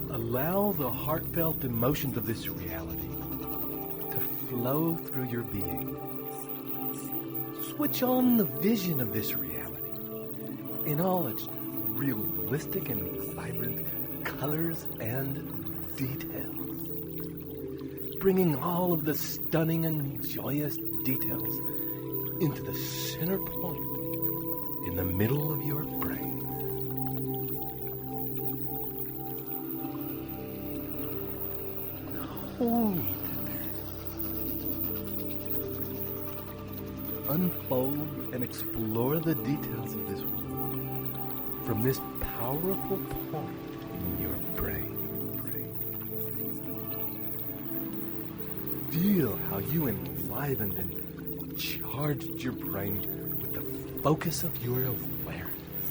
life. Allow the heartfelt emotions of this reality to flow through your being. Switch on the vision of this reality in all its realistic and vibrant colors and details, bringing all of the stunning and joyous details into the center point in the middle of your brain. Hold there. Unfold and explore the details of this world from this powerful point in your brain. Feel how you enlivened and charged your brain with the focus of your awareness.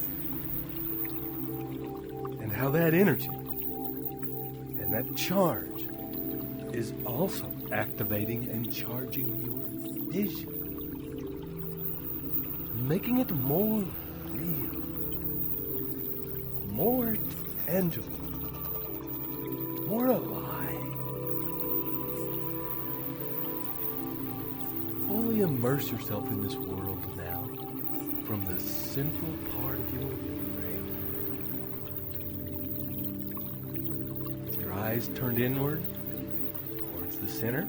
And how that energy and that charge is also activating and charging your vision, making it more real, more tangible, more alive. Fully immerse yourself in this world now from the central part of your brain. With your eyes turned inward towards the center,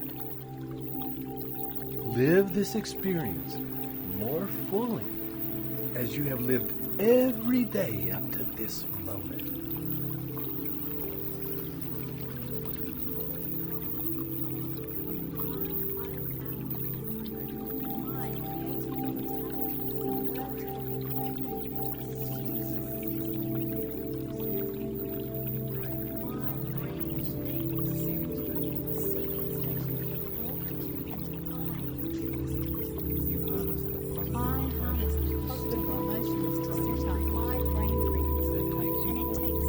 live this experience more fully as you have lived every day up to this moment. I harness positive emotions to set up my brain frequency, and it takes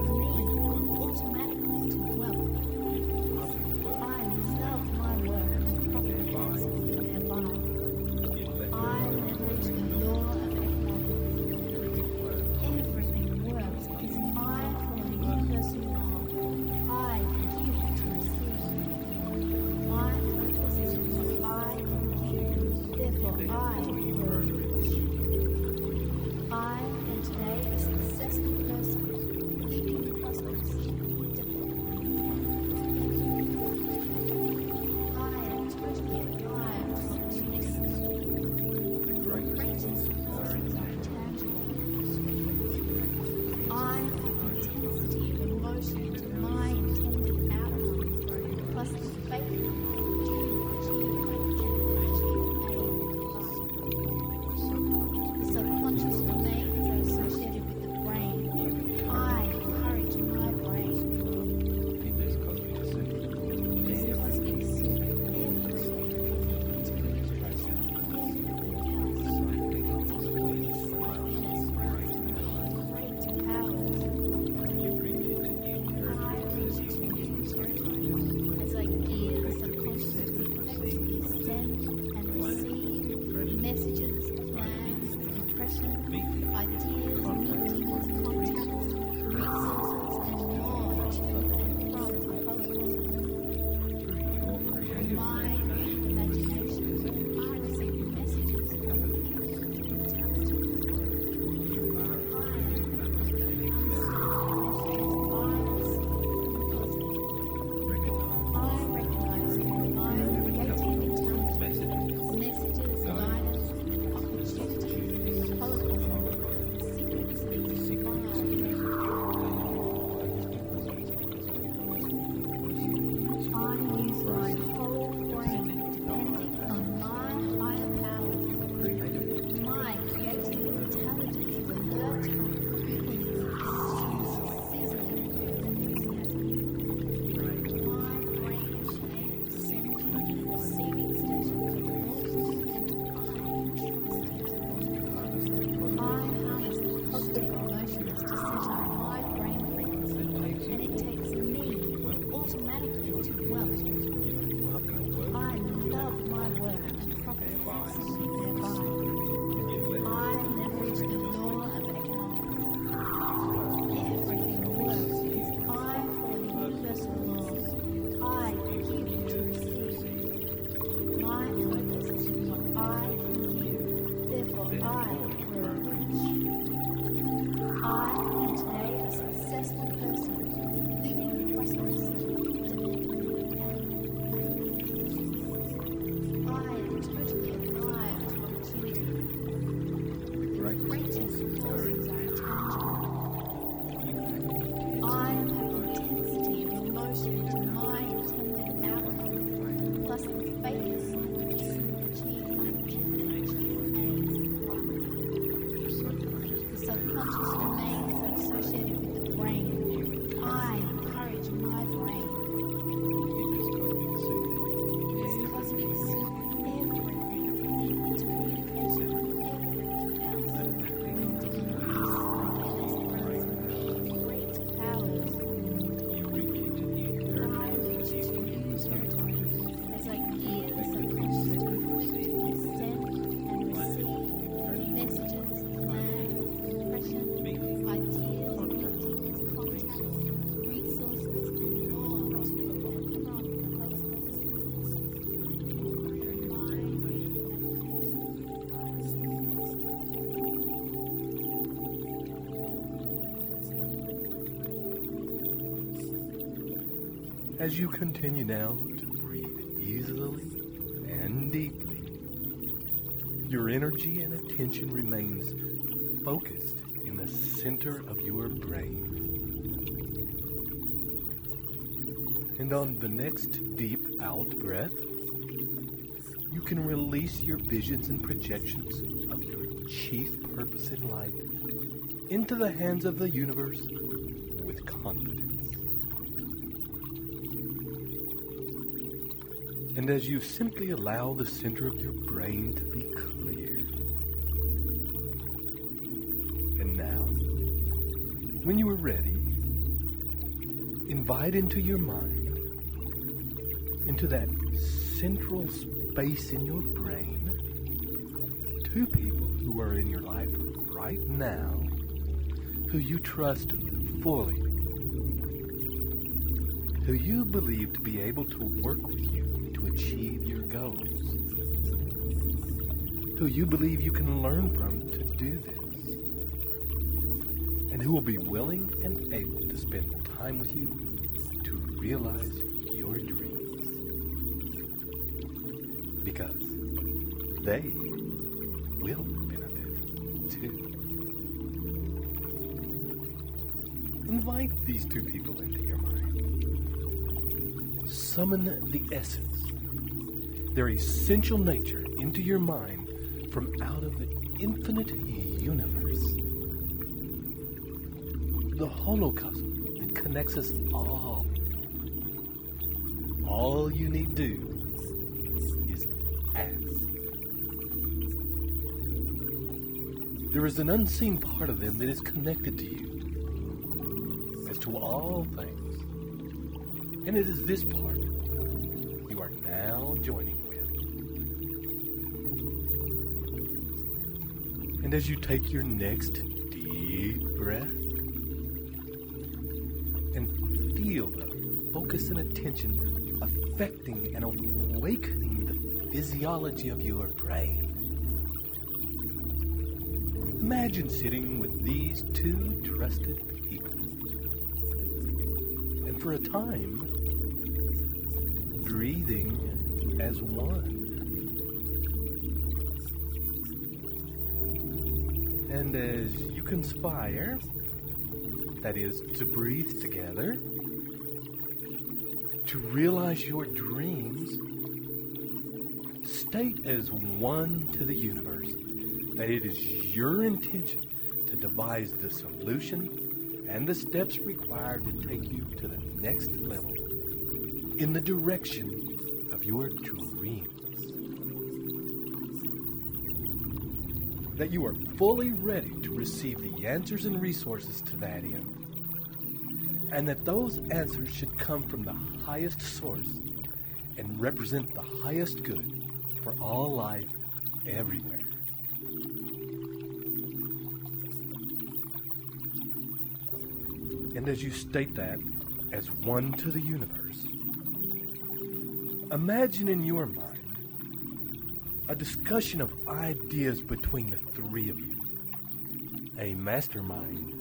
As you continue now to breathe easily and deeply, your energy and attention remains focused in the center of your brain. And on the next deep out breath, you can release your visions and projections of your chief purpose in life into the hands of the universe with confidence. And as you simply allow the center of your brain to be clear. And now, when you are ready, invite into your mind, into that central space in your brain, two people who are in your life right now, who you trust fully, who you believe to be able to work with you to achieve your goals, who you believe you can learn from to do this, and who will be willing and able to spend time with you to realize your dreams. Because they will benefit too. Invite these two people into your mind. Summon the essence, their essential nature, into your mind from out of the infinite universe. The holocosm that connects us all. All you need do is ask. There is an unseen part of them that is connected to you as to all things. And it is this part you are now joining with. And as you take your next deep breath and feel the focus and attention affecting and awakening the physiology of your brain, imagine sitting with these two trusted people, and for a time, breathing as one. And as you conspire, that is, to breathe together, to realize your dreams, state as one to the universe that it is your intention to devise the solution and the steps required to take you to the next level in the direction of your dreams. That you are fully ready to receive the answers and resources to that end. And that those answers should come from the highest source and represent the highest good for all life everywhere. And as you state that as one to the universe, imagine in your mind a discussion of ideas between the three of you. A mastermind.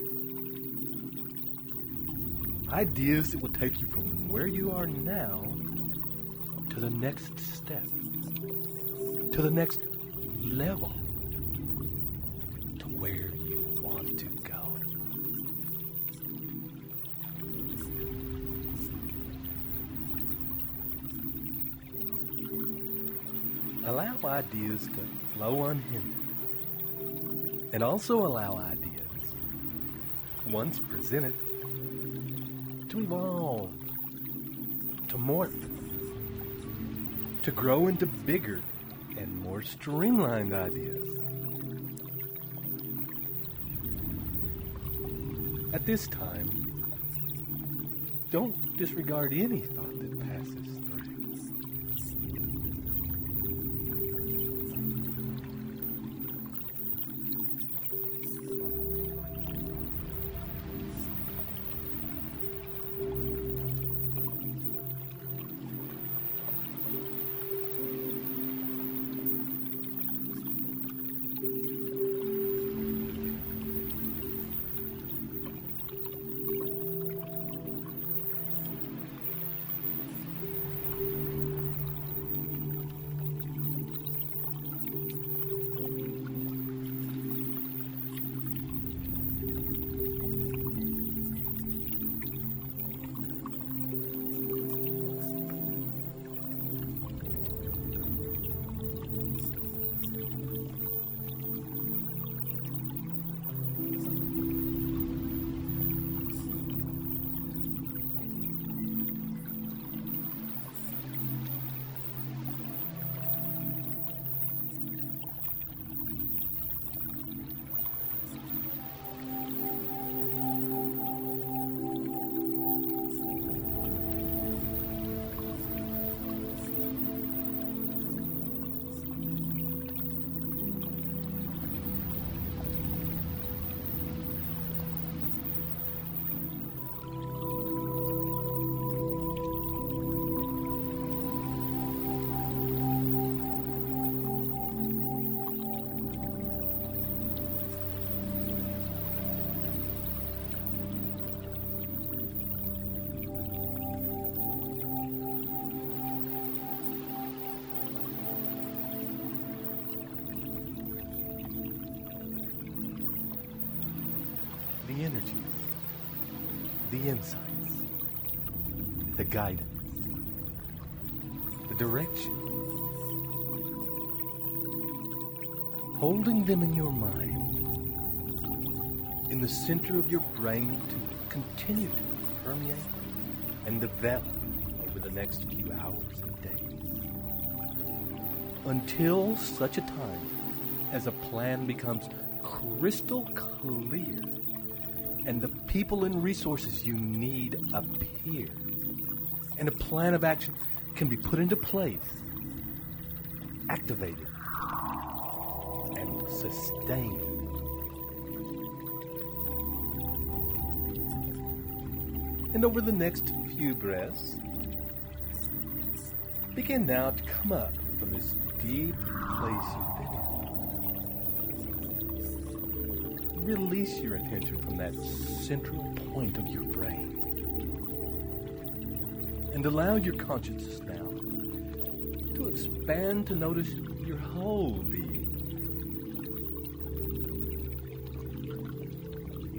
Ideas that will take you from where you are now to the next step, to the next level, to where you want to go. Allow ideas to flow unhindered, and also allow ideas, once presented, to evolve, to morph, to grow into bigger and more streamlined ideas. At this time, don't disregard any thought that passes through. energies, the insights, the guidance, the direction. Holding them in your mind, in the center of your brain to continue to permeate and develop over the next few hours and days. Until such a time as a plan becomes crystal clear and the people and resources you need appear, and a plan of action can be put into place, activated, and sustained. And over the next few breaths, begin now to come up from this deep place you've been in. Release your attention from that central point of your brain. And allow your consciousness now to expand to notice your whole being.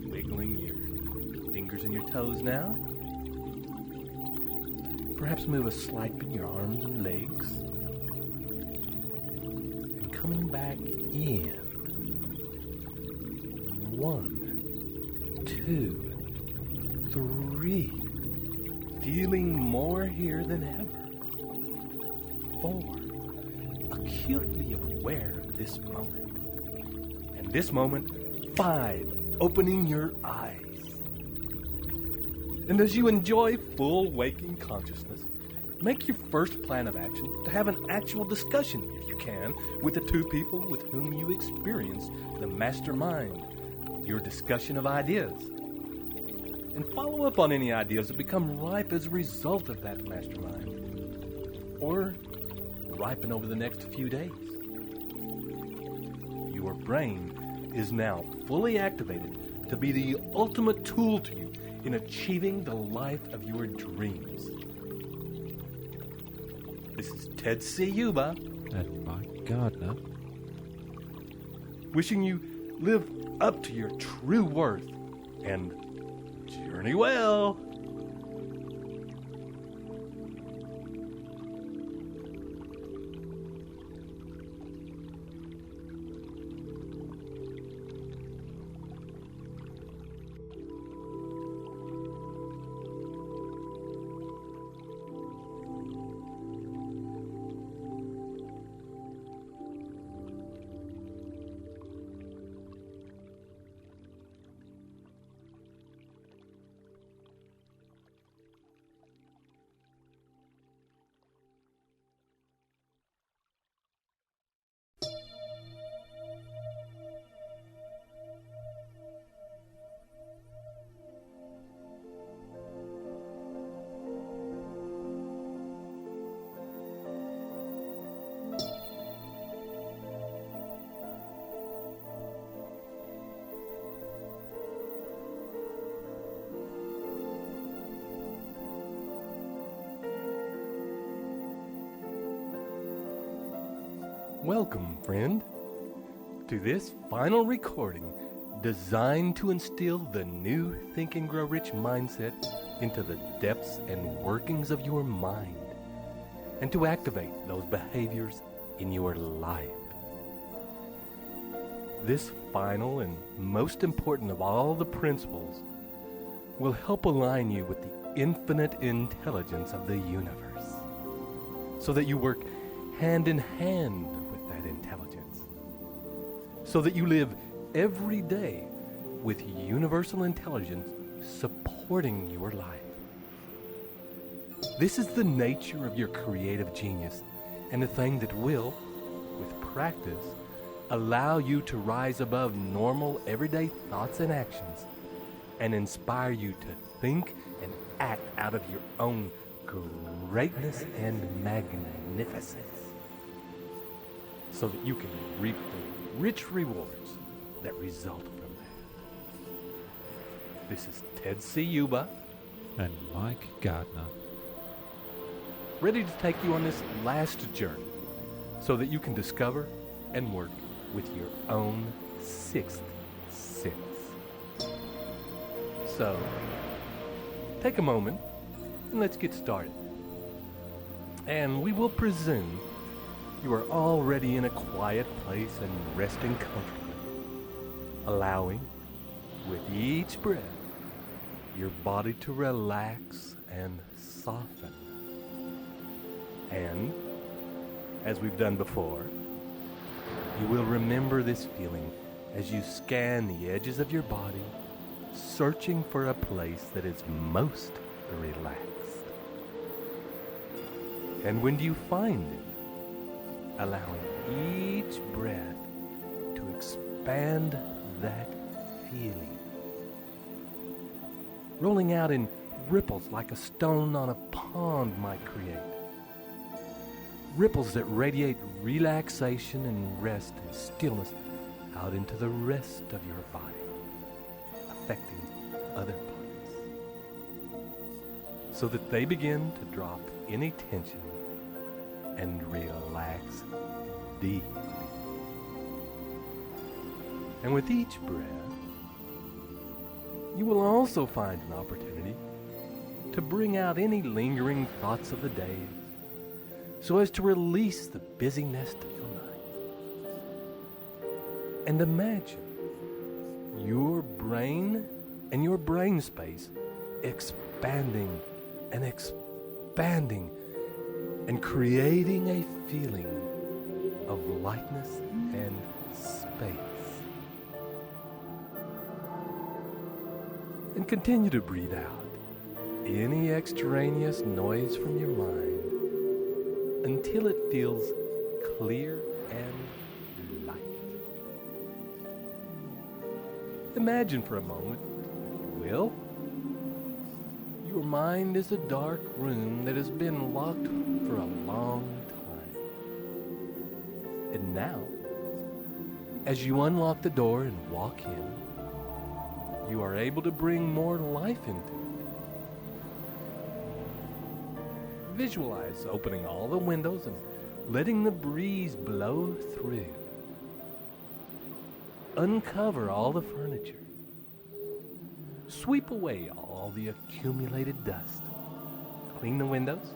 Wiggling your fingers and your toes now. Perhaps move a slight bit in your arms and legs. And coming back in. 1, 2, 3. Feeling more here than ever. 4. Acutely aware of this moment. And this moment, 5. Opening your eyes. And as you enjoy full waking consciousness, make your first plan of action to have an actual discussion, if you can, with the two people with whom you experience the mastermind, your discussion of ideas. And follow up on any ideas that become ripe as a result of that mastermind, or ripen over the next few days. Your brain is now fully activated to be the ultimate tool to you in achieving the life of your dreams. This is Ted Ciuba And Mike Gardner. wishing you live up to your true worth and journey well. Welcome, friend, to this final recording designed to instill the new Think and Grow Rich mindset into the depths and workings of your mind and to activate those behaviors in your life. This final and most important of all the principles will help align you with the infinite intelligence of the universe so that you work hand in hand with that intelligence, so that you live every day with universal intelligence supporting your life. This is the nature of your creative genius, and a thing that will, with practice, allow you to rise above normal everyday thoughts and actions and inspire you to think and act out of your own greatness and magnificence so that you can reap the rich rewards that result from that. This is Ted Ciuba And Mike Gardner. ready to take you on this last journey so that you can discover and work with your own sixth sense. So, take a moment and let's get started. And we will presume you are already in a quiet place and resting comfortably, allowing, with each breath, your body to relax and soften. And, as we've done before, you will remember this feeling as you scan the edges of your body, searching for a place that is most relaxed. And when you find it, allowing each breath to expand that feeling, rolling out in ripples like a stone on a pond might create. Ripples that radiate relaxation and rest and stillness out into the rest of your body, affecting other parts, so that they begin to drop any tension and relax deeply. And with each breath, you will also find an opportunity to bring out any lingering thoughts of the day, so as to release the busyness of your mind. And imagine your brain and your brain space expanding and expanding and creating a feeling of lightness and space. And continue to breathe out any extraneous noise from your mind until it feels clear and light. Imagine for a moment, if you will, your mind is a dark room that has been locked for a long time. And now, as you unlock the door and walk in, you are able to bring more life into it. Visualize opening all the windows and letting the breeze blow through. Uncover all the furniture. Sweep away all the accumulated dust. Clean the windows.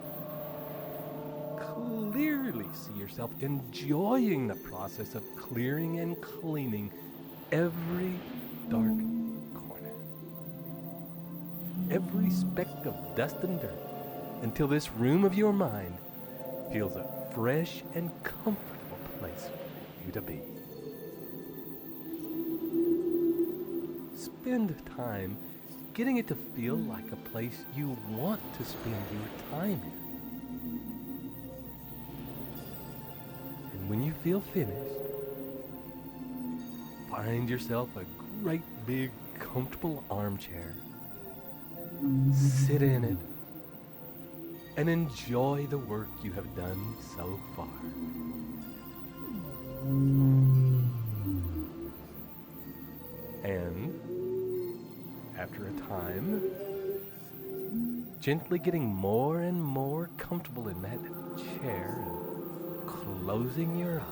Clearly see yourself enjoying the process of clearing and cleaning every dark corner, every speck of dust and dirt, until this room of your mind feels a fresh and comfortable place for you to be. Spend time getting it to feel like a place you want to spend your time in. And when you feel finished, find yourself a great big comfortable armchair. Sit in it and enjoy the work you have done so far. And after a time, gently getting more and more comfortable in that chair and closing your eyes.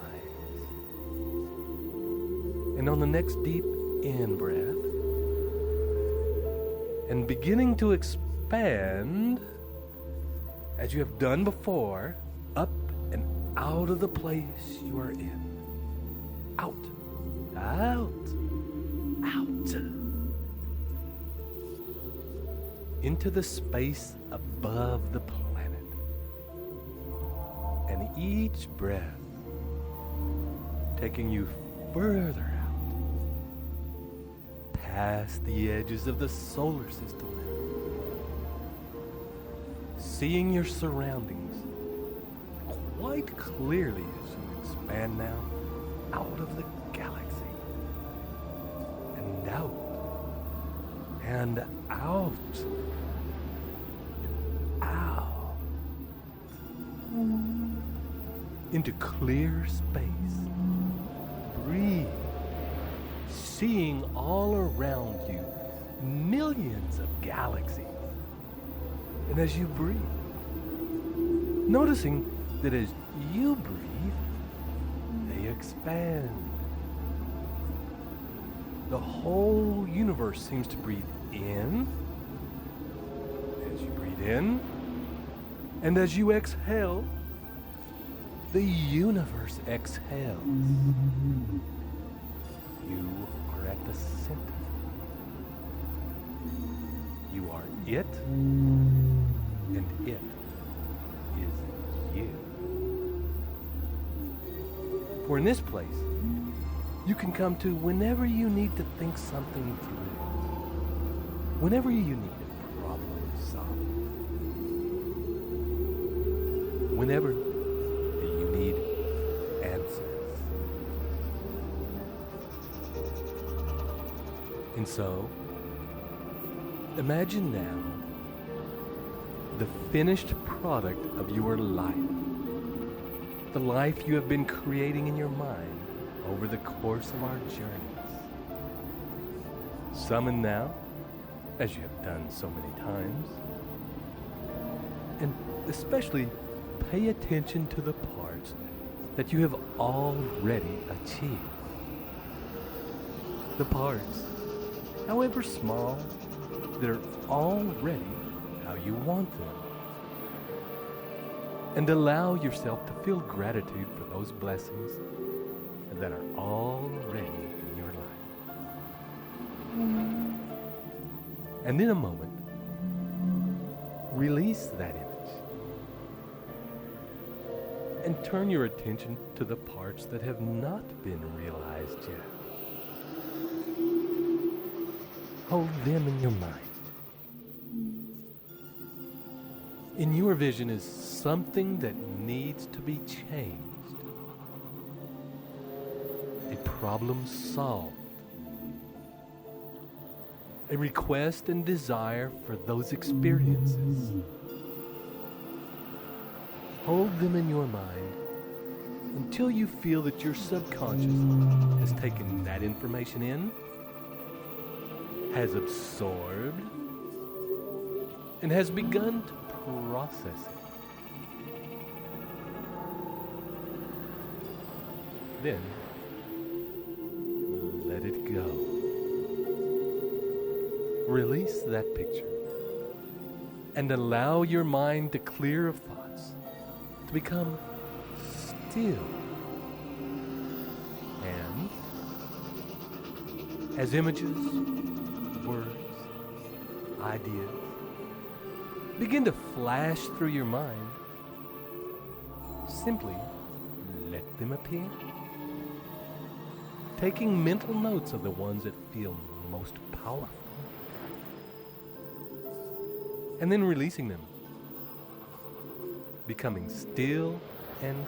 And on the next deep in-breath, and beginning to expand, as you have done before, up and out of the place you are in. Out, out, out. Into the space above the planet. And each breath taking you further out, past the edges of the solar system. Seeing your surroundings quite clearly as you expand now out of the galaxy and out and out, out into clear space. Breathe, seeing all around you millions of galaxies. And as you breathe, noticing that as you breathe, they expand. The whole universe seems to breathe in, as you breathe in, and as you exhale, the universe exhales. You are at the center. You are it, and it is you. For in this place, you can come to whenever you need to think something through, whenever you need a problem solved, whenever you need answers. And so, imagine now the finished product of your life, the life you have been creating in your mind over the course of our journeys. Summon now, as you have done so many times, and especially pay attention to the parts that you have already achieved. The parts, however small, that are already how you want them. And allow yourself to feel gratitude for those blessings that are already in your life. And in a moment, release that image and turn your attention to the parts that have not been realized yet. Hold them in your mind. In your vision is something that needs to be changed. A problem solved. A request and desire for those experiences. Hold them in your mind until you feel that your subconscious has taken that information in, has absorbed, and has begun to process it. Then, let it go. Release that picture and allow your mind to clear of thoughts, to become still. And as images, words, ideas begin to flash through your mind, simply let them appear. Taking mental notes of the ones that feel most powerful. And then releasing them. Becoming still and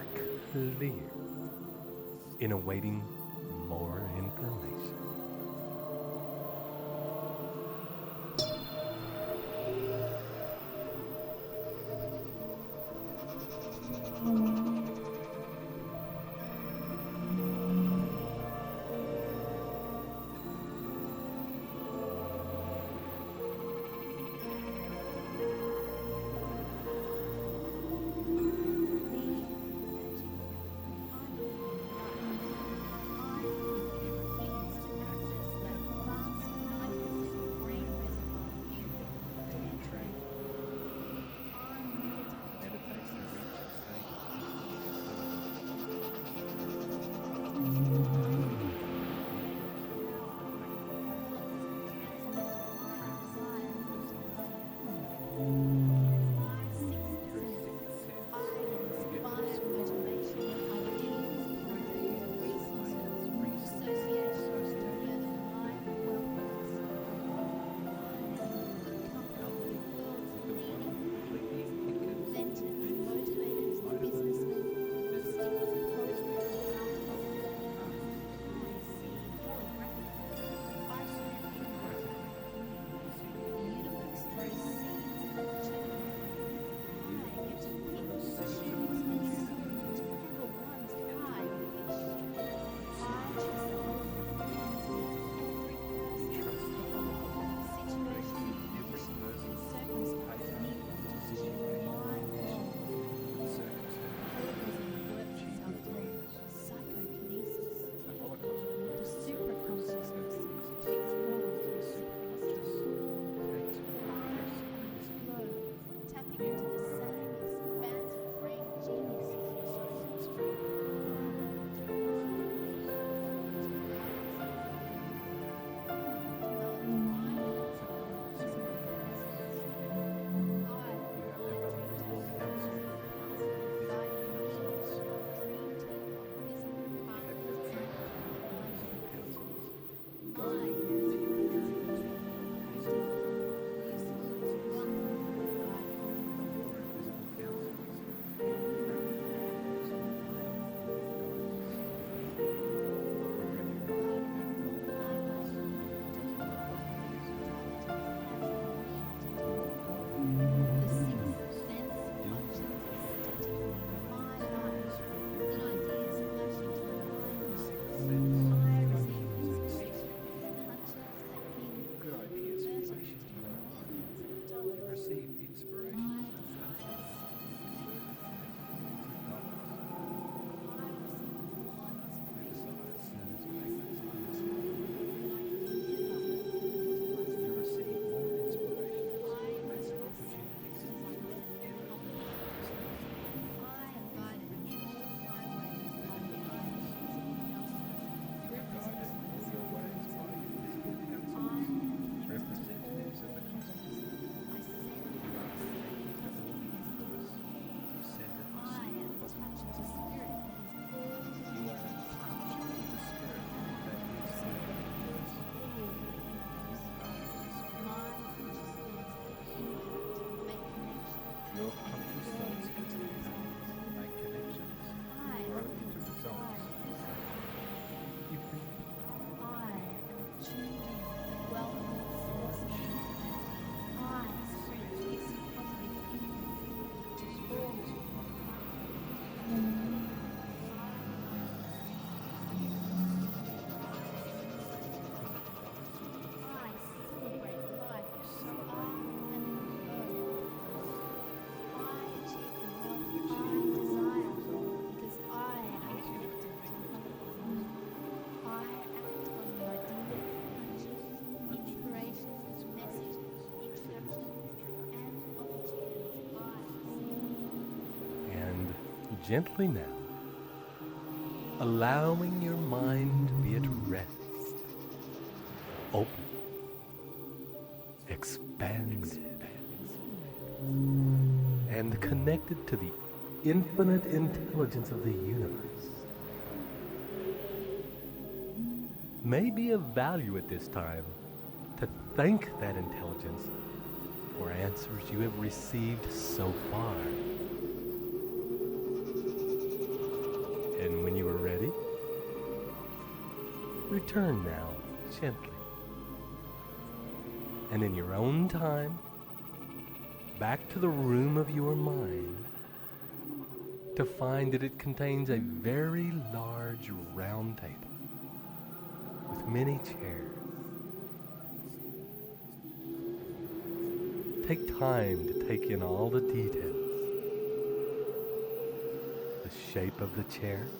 clear in awaiting more information. gently now, allowing your mind to be at rest, open, expanded, and connected to the infinite intelligence of the universe. May be of value at this time to thank that intelligence for answers you have received so far. And when you are ready, return now gently, and in your own time, back to the room of your mind, to find that it contains a very large round table with many chairs. Take time to take in all the details. The shape of the chairs,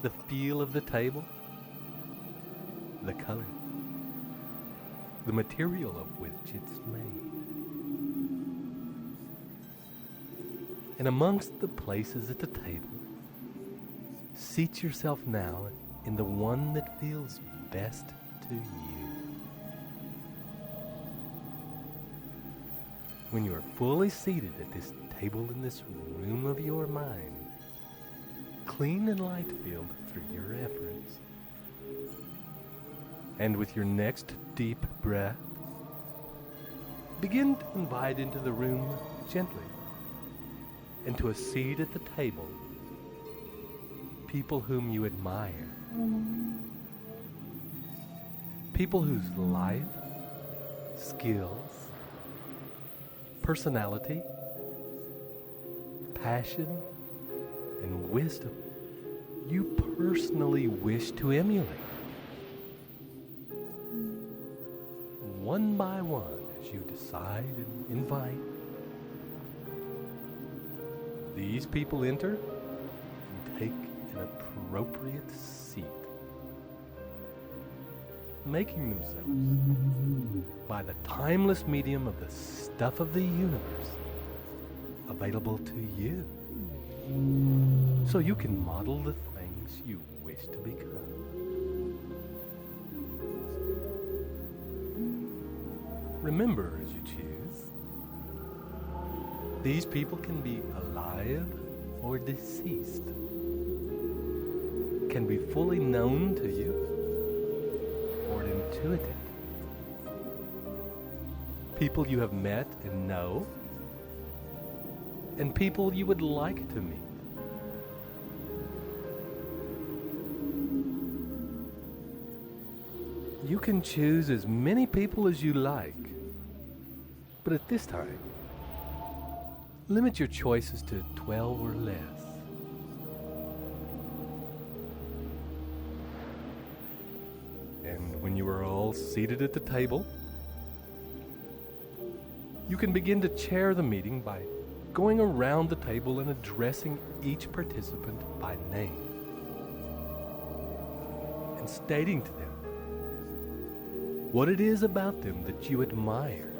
the feel of the table, the color, the material of which it's made. And amongst the places at the table, seat yourself now in the one that feels best to you. When you are fully seated at this table in this room of your mind, clean and light-filled through your efforts, and with your next deep breath, begin to invite into the room gently, and to a seat at the table, people whom you admire, people whose life, skills, personality, passion, and wisdom you personally wish to emulate. One by one, as you decide and invite, these people enter and take an appropriate seat, making themselves, by the timeless medium of the stuff of the universe, available to you, so you can model the things you wish to become. Remember, as you choose, these people can be alive or deceased, can be fully known to you or intuitive, people you have met and know, and people you would like to meet. You can choose as many people as you like, but at this time, limit your choices to 12 or less. And when you are all seated at the table, you can begin to chair the meeting by going around the table and addressing each participant by name and stating to them what it is about them that you admire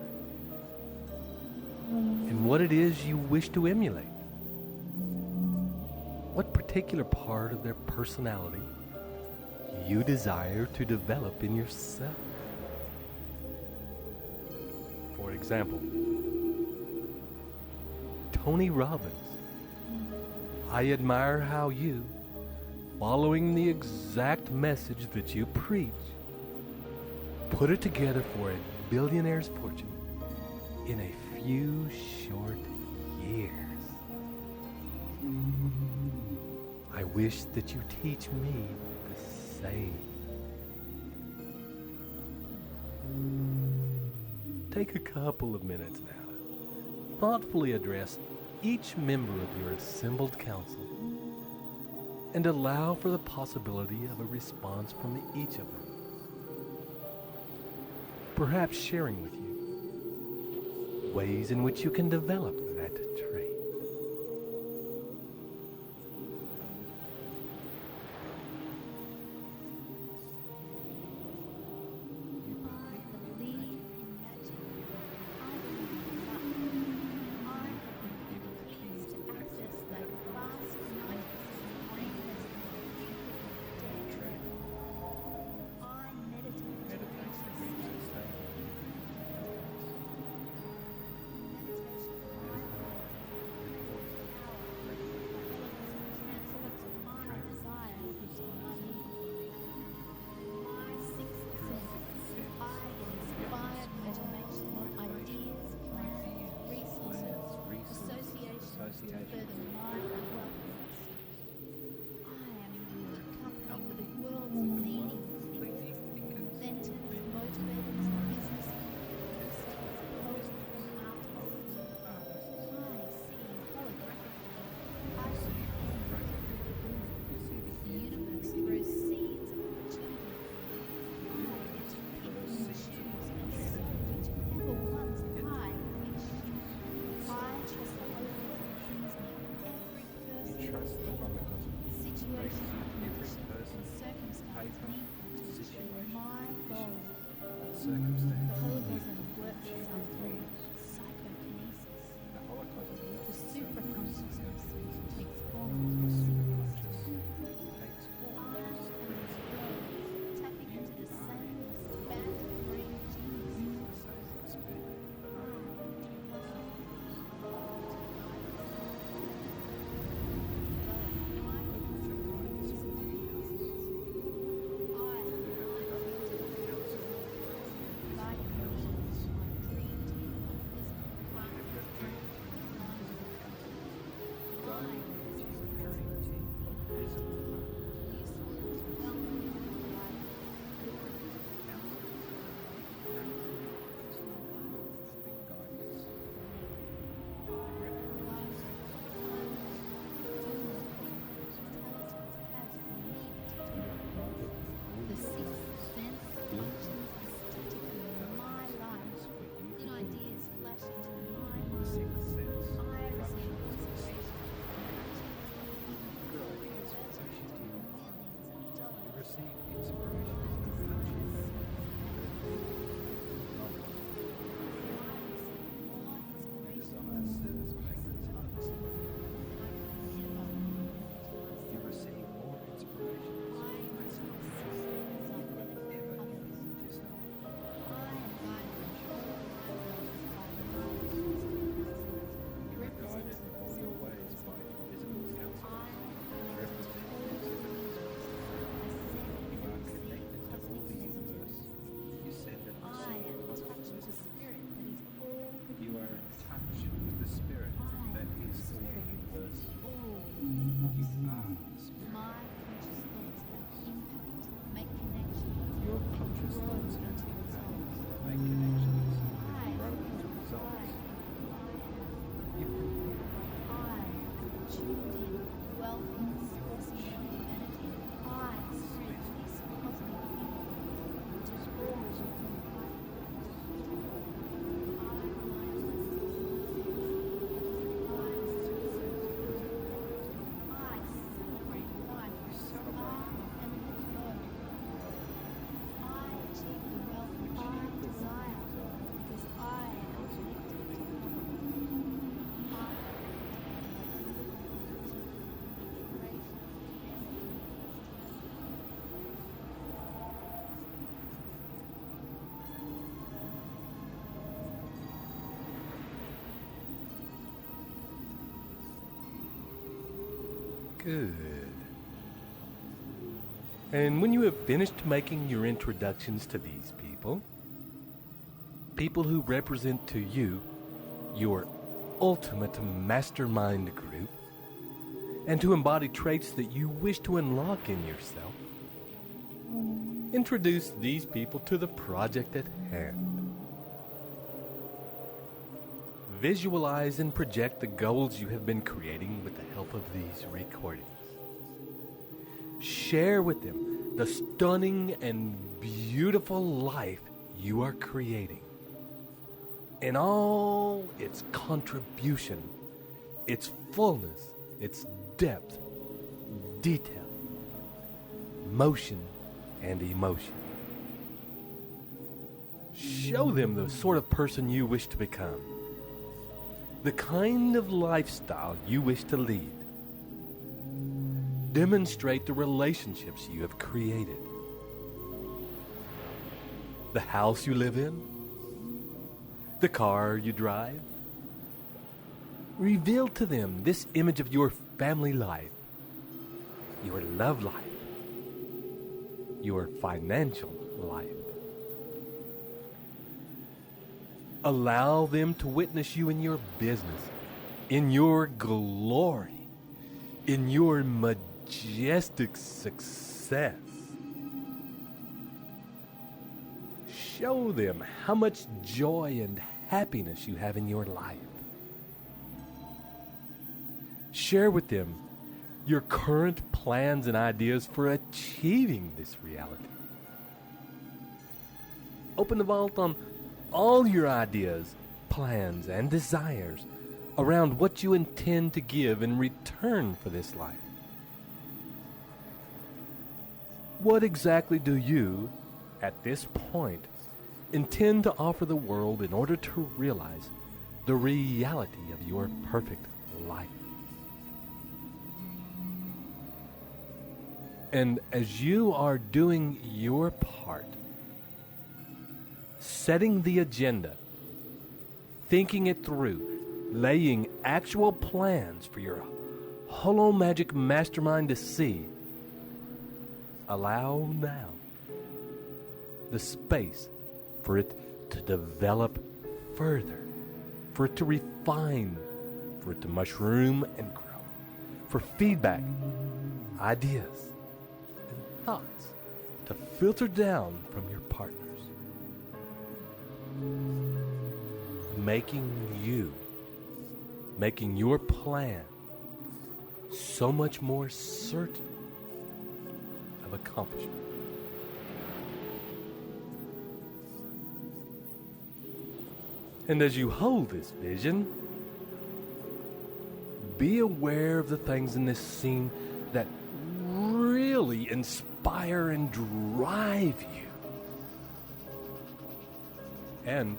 and what it is you wish to emulate. What particular part of their personality you desire to develop in yourself. For example, Tony Robbins, I admire how you, following the exact message that you preach, put it together for a billionaire's fortune in a few short years. I wish that you teach me the same. Take a couple of minutes now to thoughtfully address each member of your assembled council and allow for the possibility of a response from each of them, perhaps sharing with you ways in which you can develop that trait. Please to access paper, situation, my goal. circumstance, The Holism works achieve itself your through goals. psychokinesis. The Holocaust The works superconsciousness takes The form. superconscious takes form. I am the girl tapping into the same expanded brain genius. The sixth sense functions aesthetically in my life. New ideas flash into my mind. Sixth sense I receive functions inspiration. good ideas flash into your mind. Millions of dollars. You receive inspiration and flashes. More inspiration Desire serves magnetism. You receive more inspiration and magnetism than you have ever imagined yourself. You are guided in all your ways by invisible counsels, representatives of the cosmos. You are connected to all the universe. You send a message of cosmic message. You are in touch with the spirit that is all universal. You are the spirit. Your conscious thoughts have impact, make connections, grow into results. You Good. And when you have finished making your introductions to these people, people who represent to you your ultimate mastermind group, and to embody traits that you wish to unlock in yourself, introduce these people to the project at hand. Visualize and project the goals you have been creating with the help of these recordings. Share with them the stunning and beautiful life you are creating in all its contribution, its fullness, its depth, detail, motion, and emotion. Show them the sort of person you wish to become, the kind of lifestyle you wish to lead. Demonstrate the relationships you have created, the house you live in, the car you drive. Reveal to them this image of your family life, your love life, your financial life. Allow them to witness you in your business, in your glory, in your majestic success. Show them how much joy and happiness you have in your life. Share with them your current plans and ideas for achieving this reality. Open the vault on all your ideas, plans, and desires around what you intend to give in return for this life. What exactly do you, at this point, intend to offer the world in order to realize the reality of your perfect life? And as you are doing your part, setting the agenda, thinking it through, laying actual plans for your holo magic mastermind to see, allow now the space for it to develop further, for it to refine, for it to mushroom and grow, for feedback, ideas, and thoughts to filter down from your partners, making your plan so much more certain of accomplishment. And as you hold this vision, be aware of the things in this scene that really inspire and drive you, and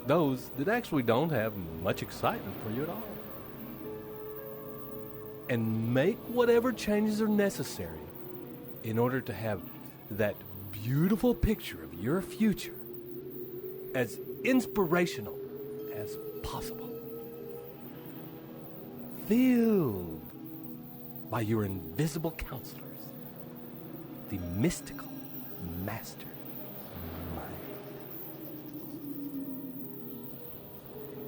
those that actually don't have much excitement for you at all. And make whatever changes are necessary in order to have that beautiful picture of your future as inspirational as possible, filled by your invisible counselors, the mystical master mind.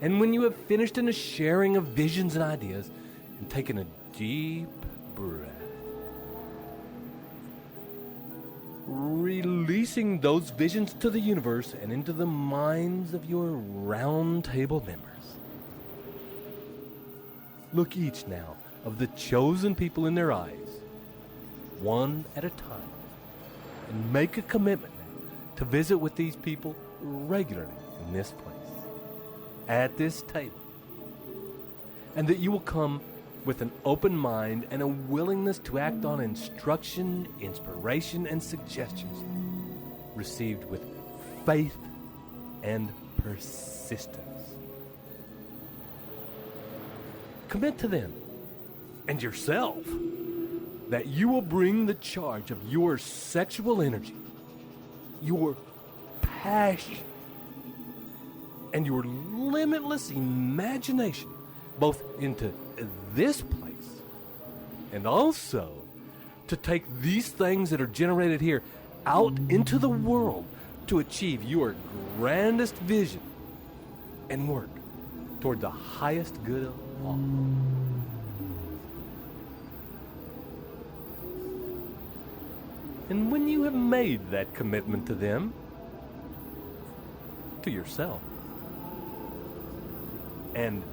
And when you have finished in a sharing of visions and ideas and taken a deep breath, releasing those visions to the universe and into the minds of your round table members, look each now of the chosen people in their eyes, one at a time, and make a commitment to visit with these people regularly in this place, at this table, and that you will come with an open mind and a willingness to act on instruction, inspiration, and suggestions received with faith and persistence. Commit to them and yourself that you will bring the charge of your sexual energy, your passion, and your limitless imagination both into this place and also to take these things that are generated here out into the world to achieve your grandest vision and work toward the highest good of all. And when you have made that commitment to them, to yourself, and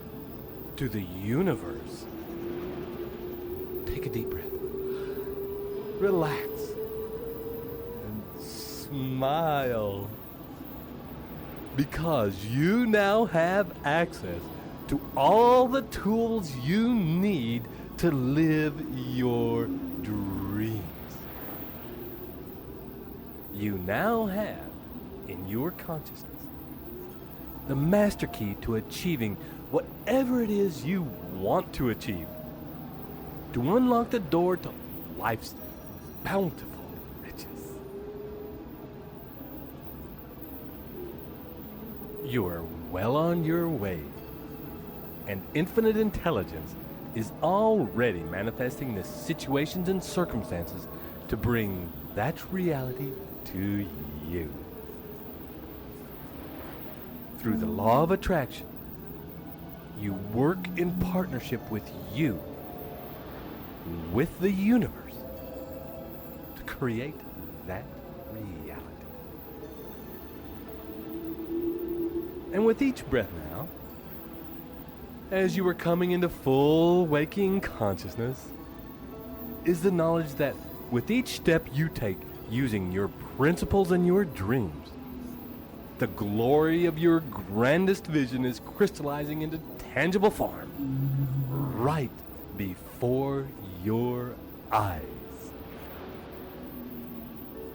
to the universe, take a deep breath, relax, and smile, because you now have access to all the tools you need to live your dreams. You now have in your consciousness the master key to achieving whatever it is you want to achieve, to unlock the door to life's bountiful riches. You are well on your way, and infinite intelligence is already manifesting the situations and circumstances to bring that reality to you. Through the law of attraction, you work in partnership with you, with the universe, to create that reality. And with each breath now, as you are coming into full waking consciousness, is the knowledge that with each step you take using your principles and your dreams, the glory of your grandest vision is crystallizing into tangible form right before your eyes.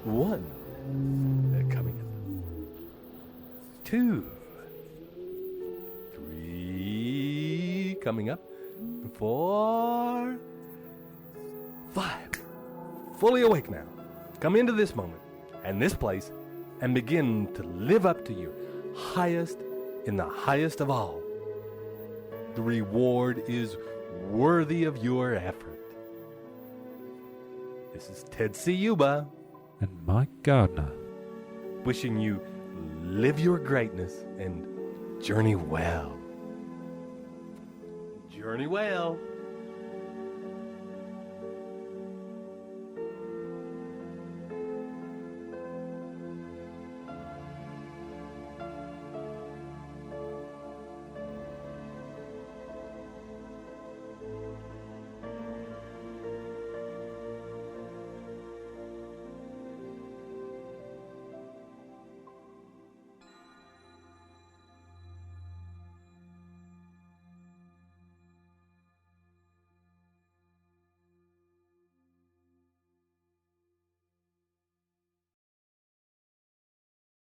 1. Coming up. 2. 3. Coming up. 4. 5. Fully awake now. Come into this moment and this place and begin to live up to your highest in the highest of all. The reward is worthy of your effort. This is Ted Ciuba And Mike Gardner. wishing you live your greatness and journey well. Journey well.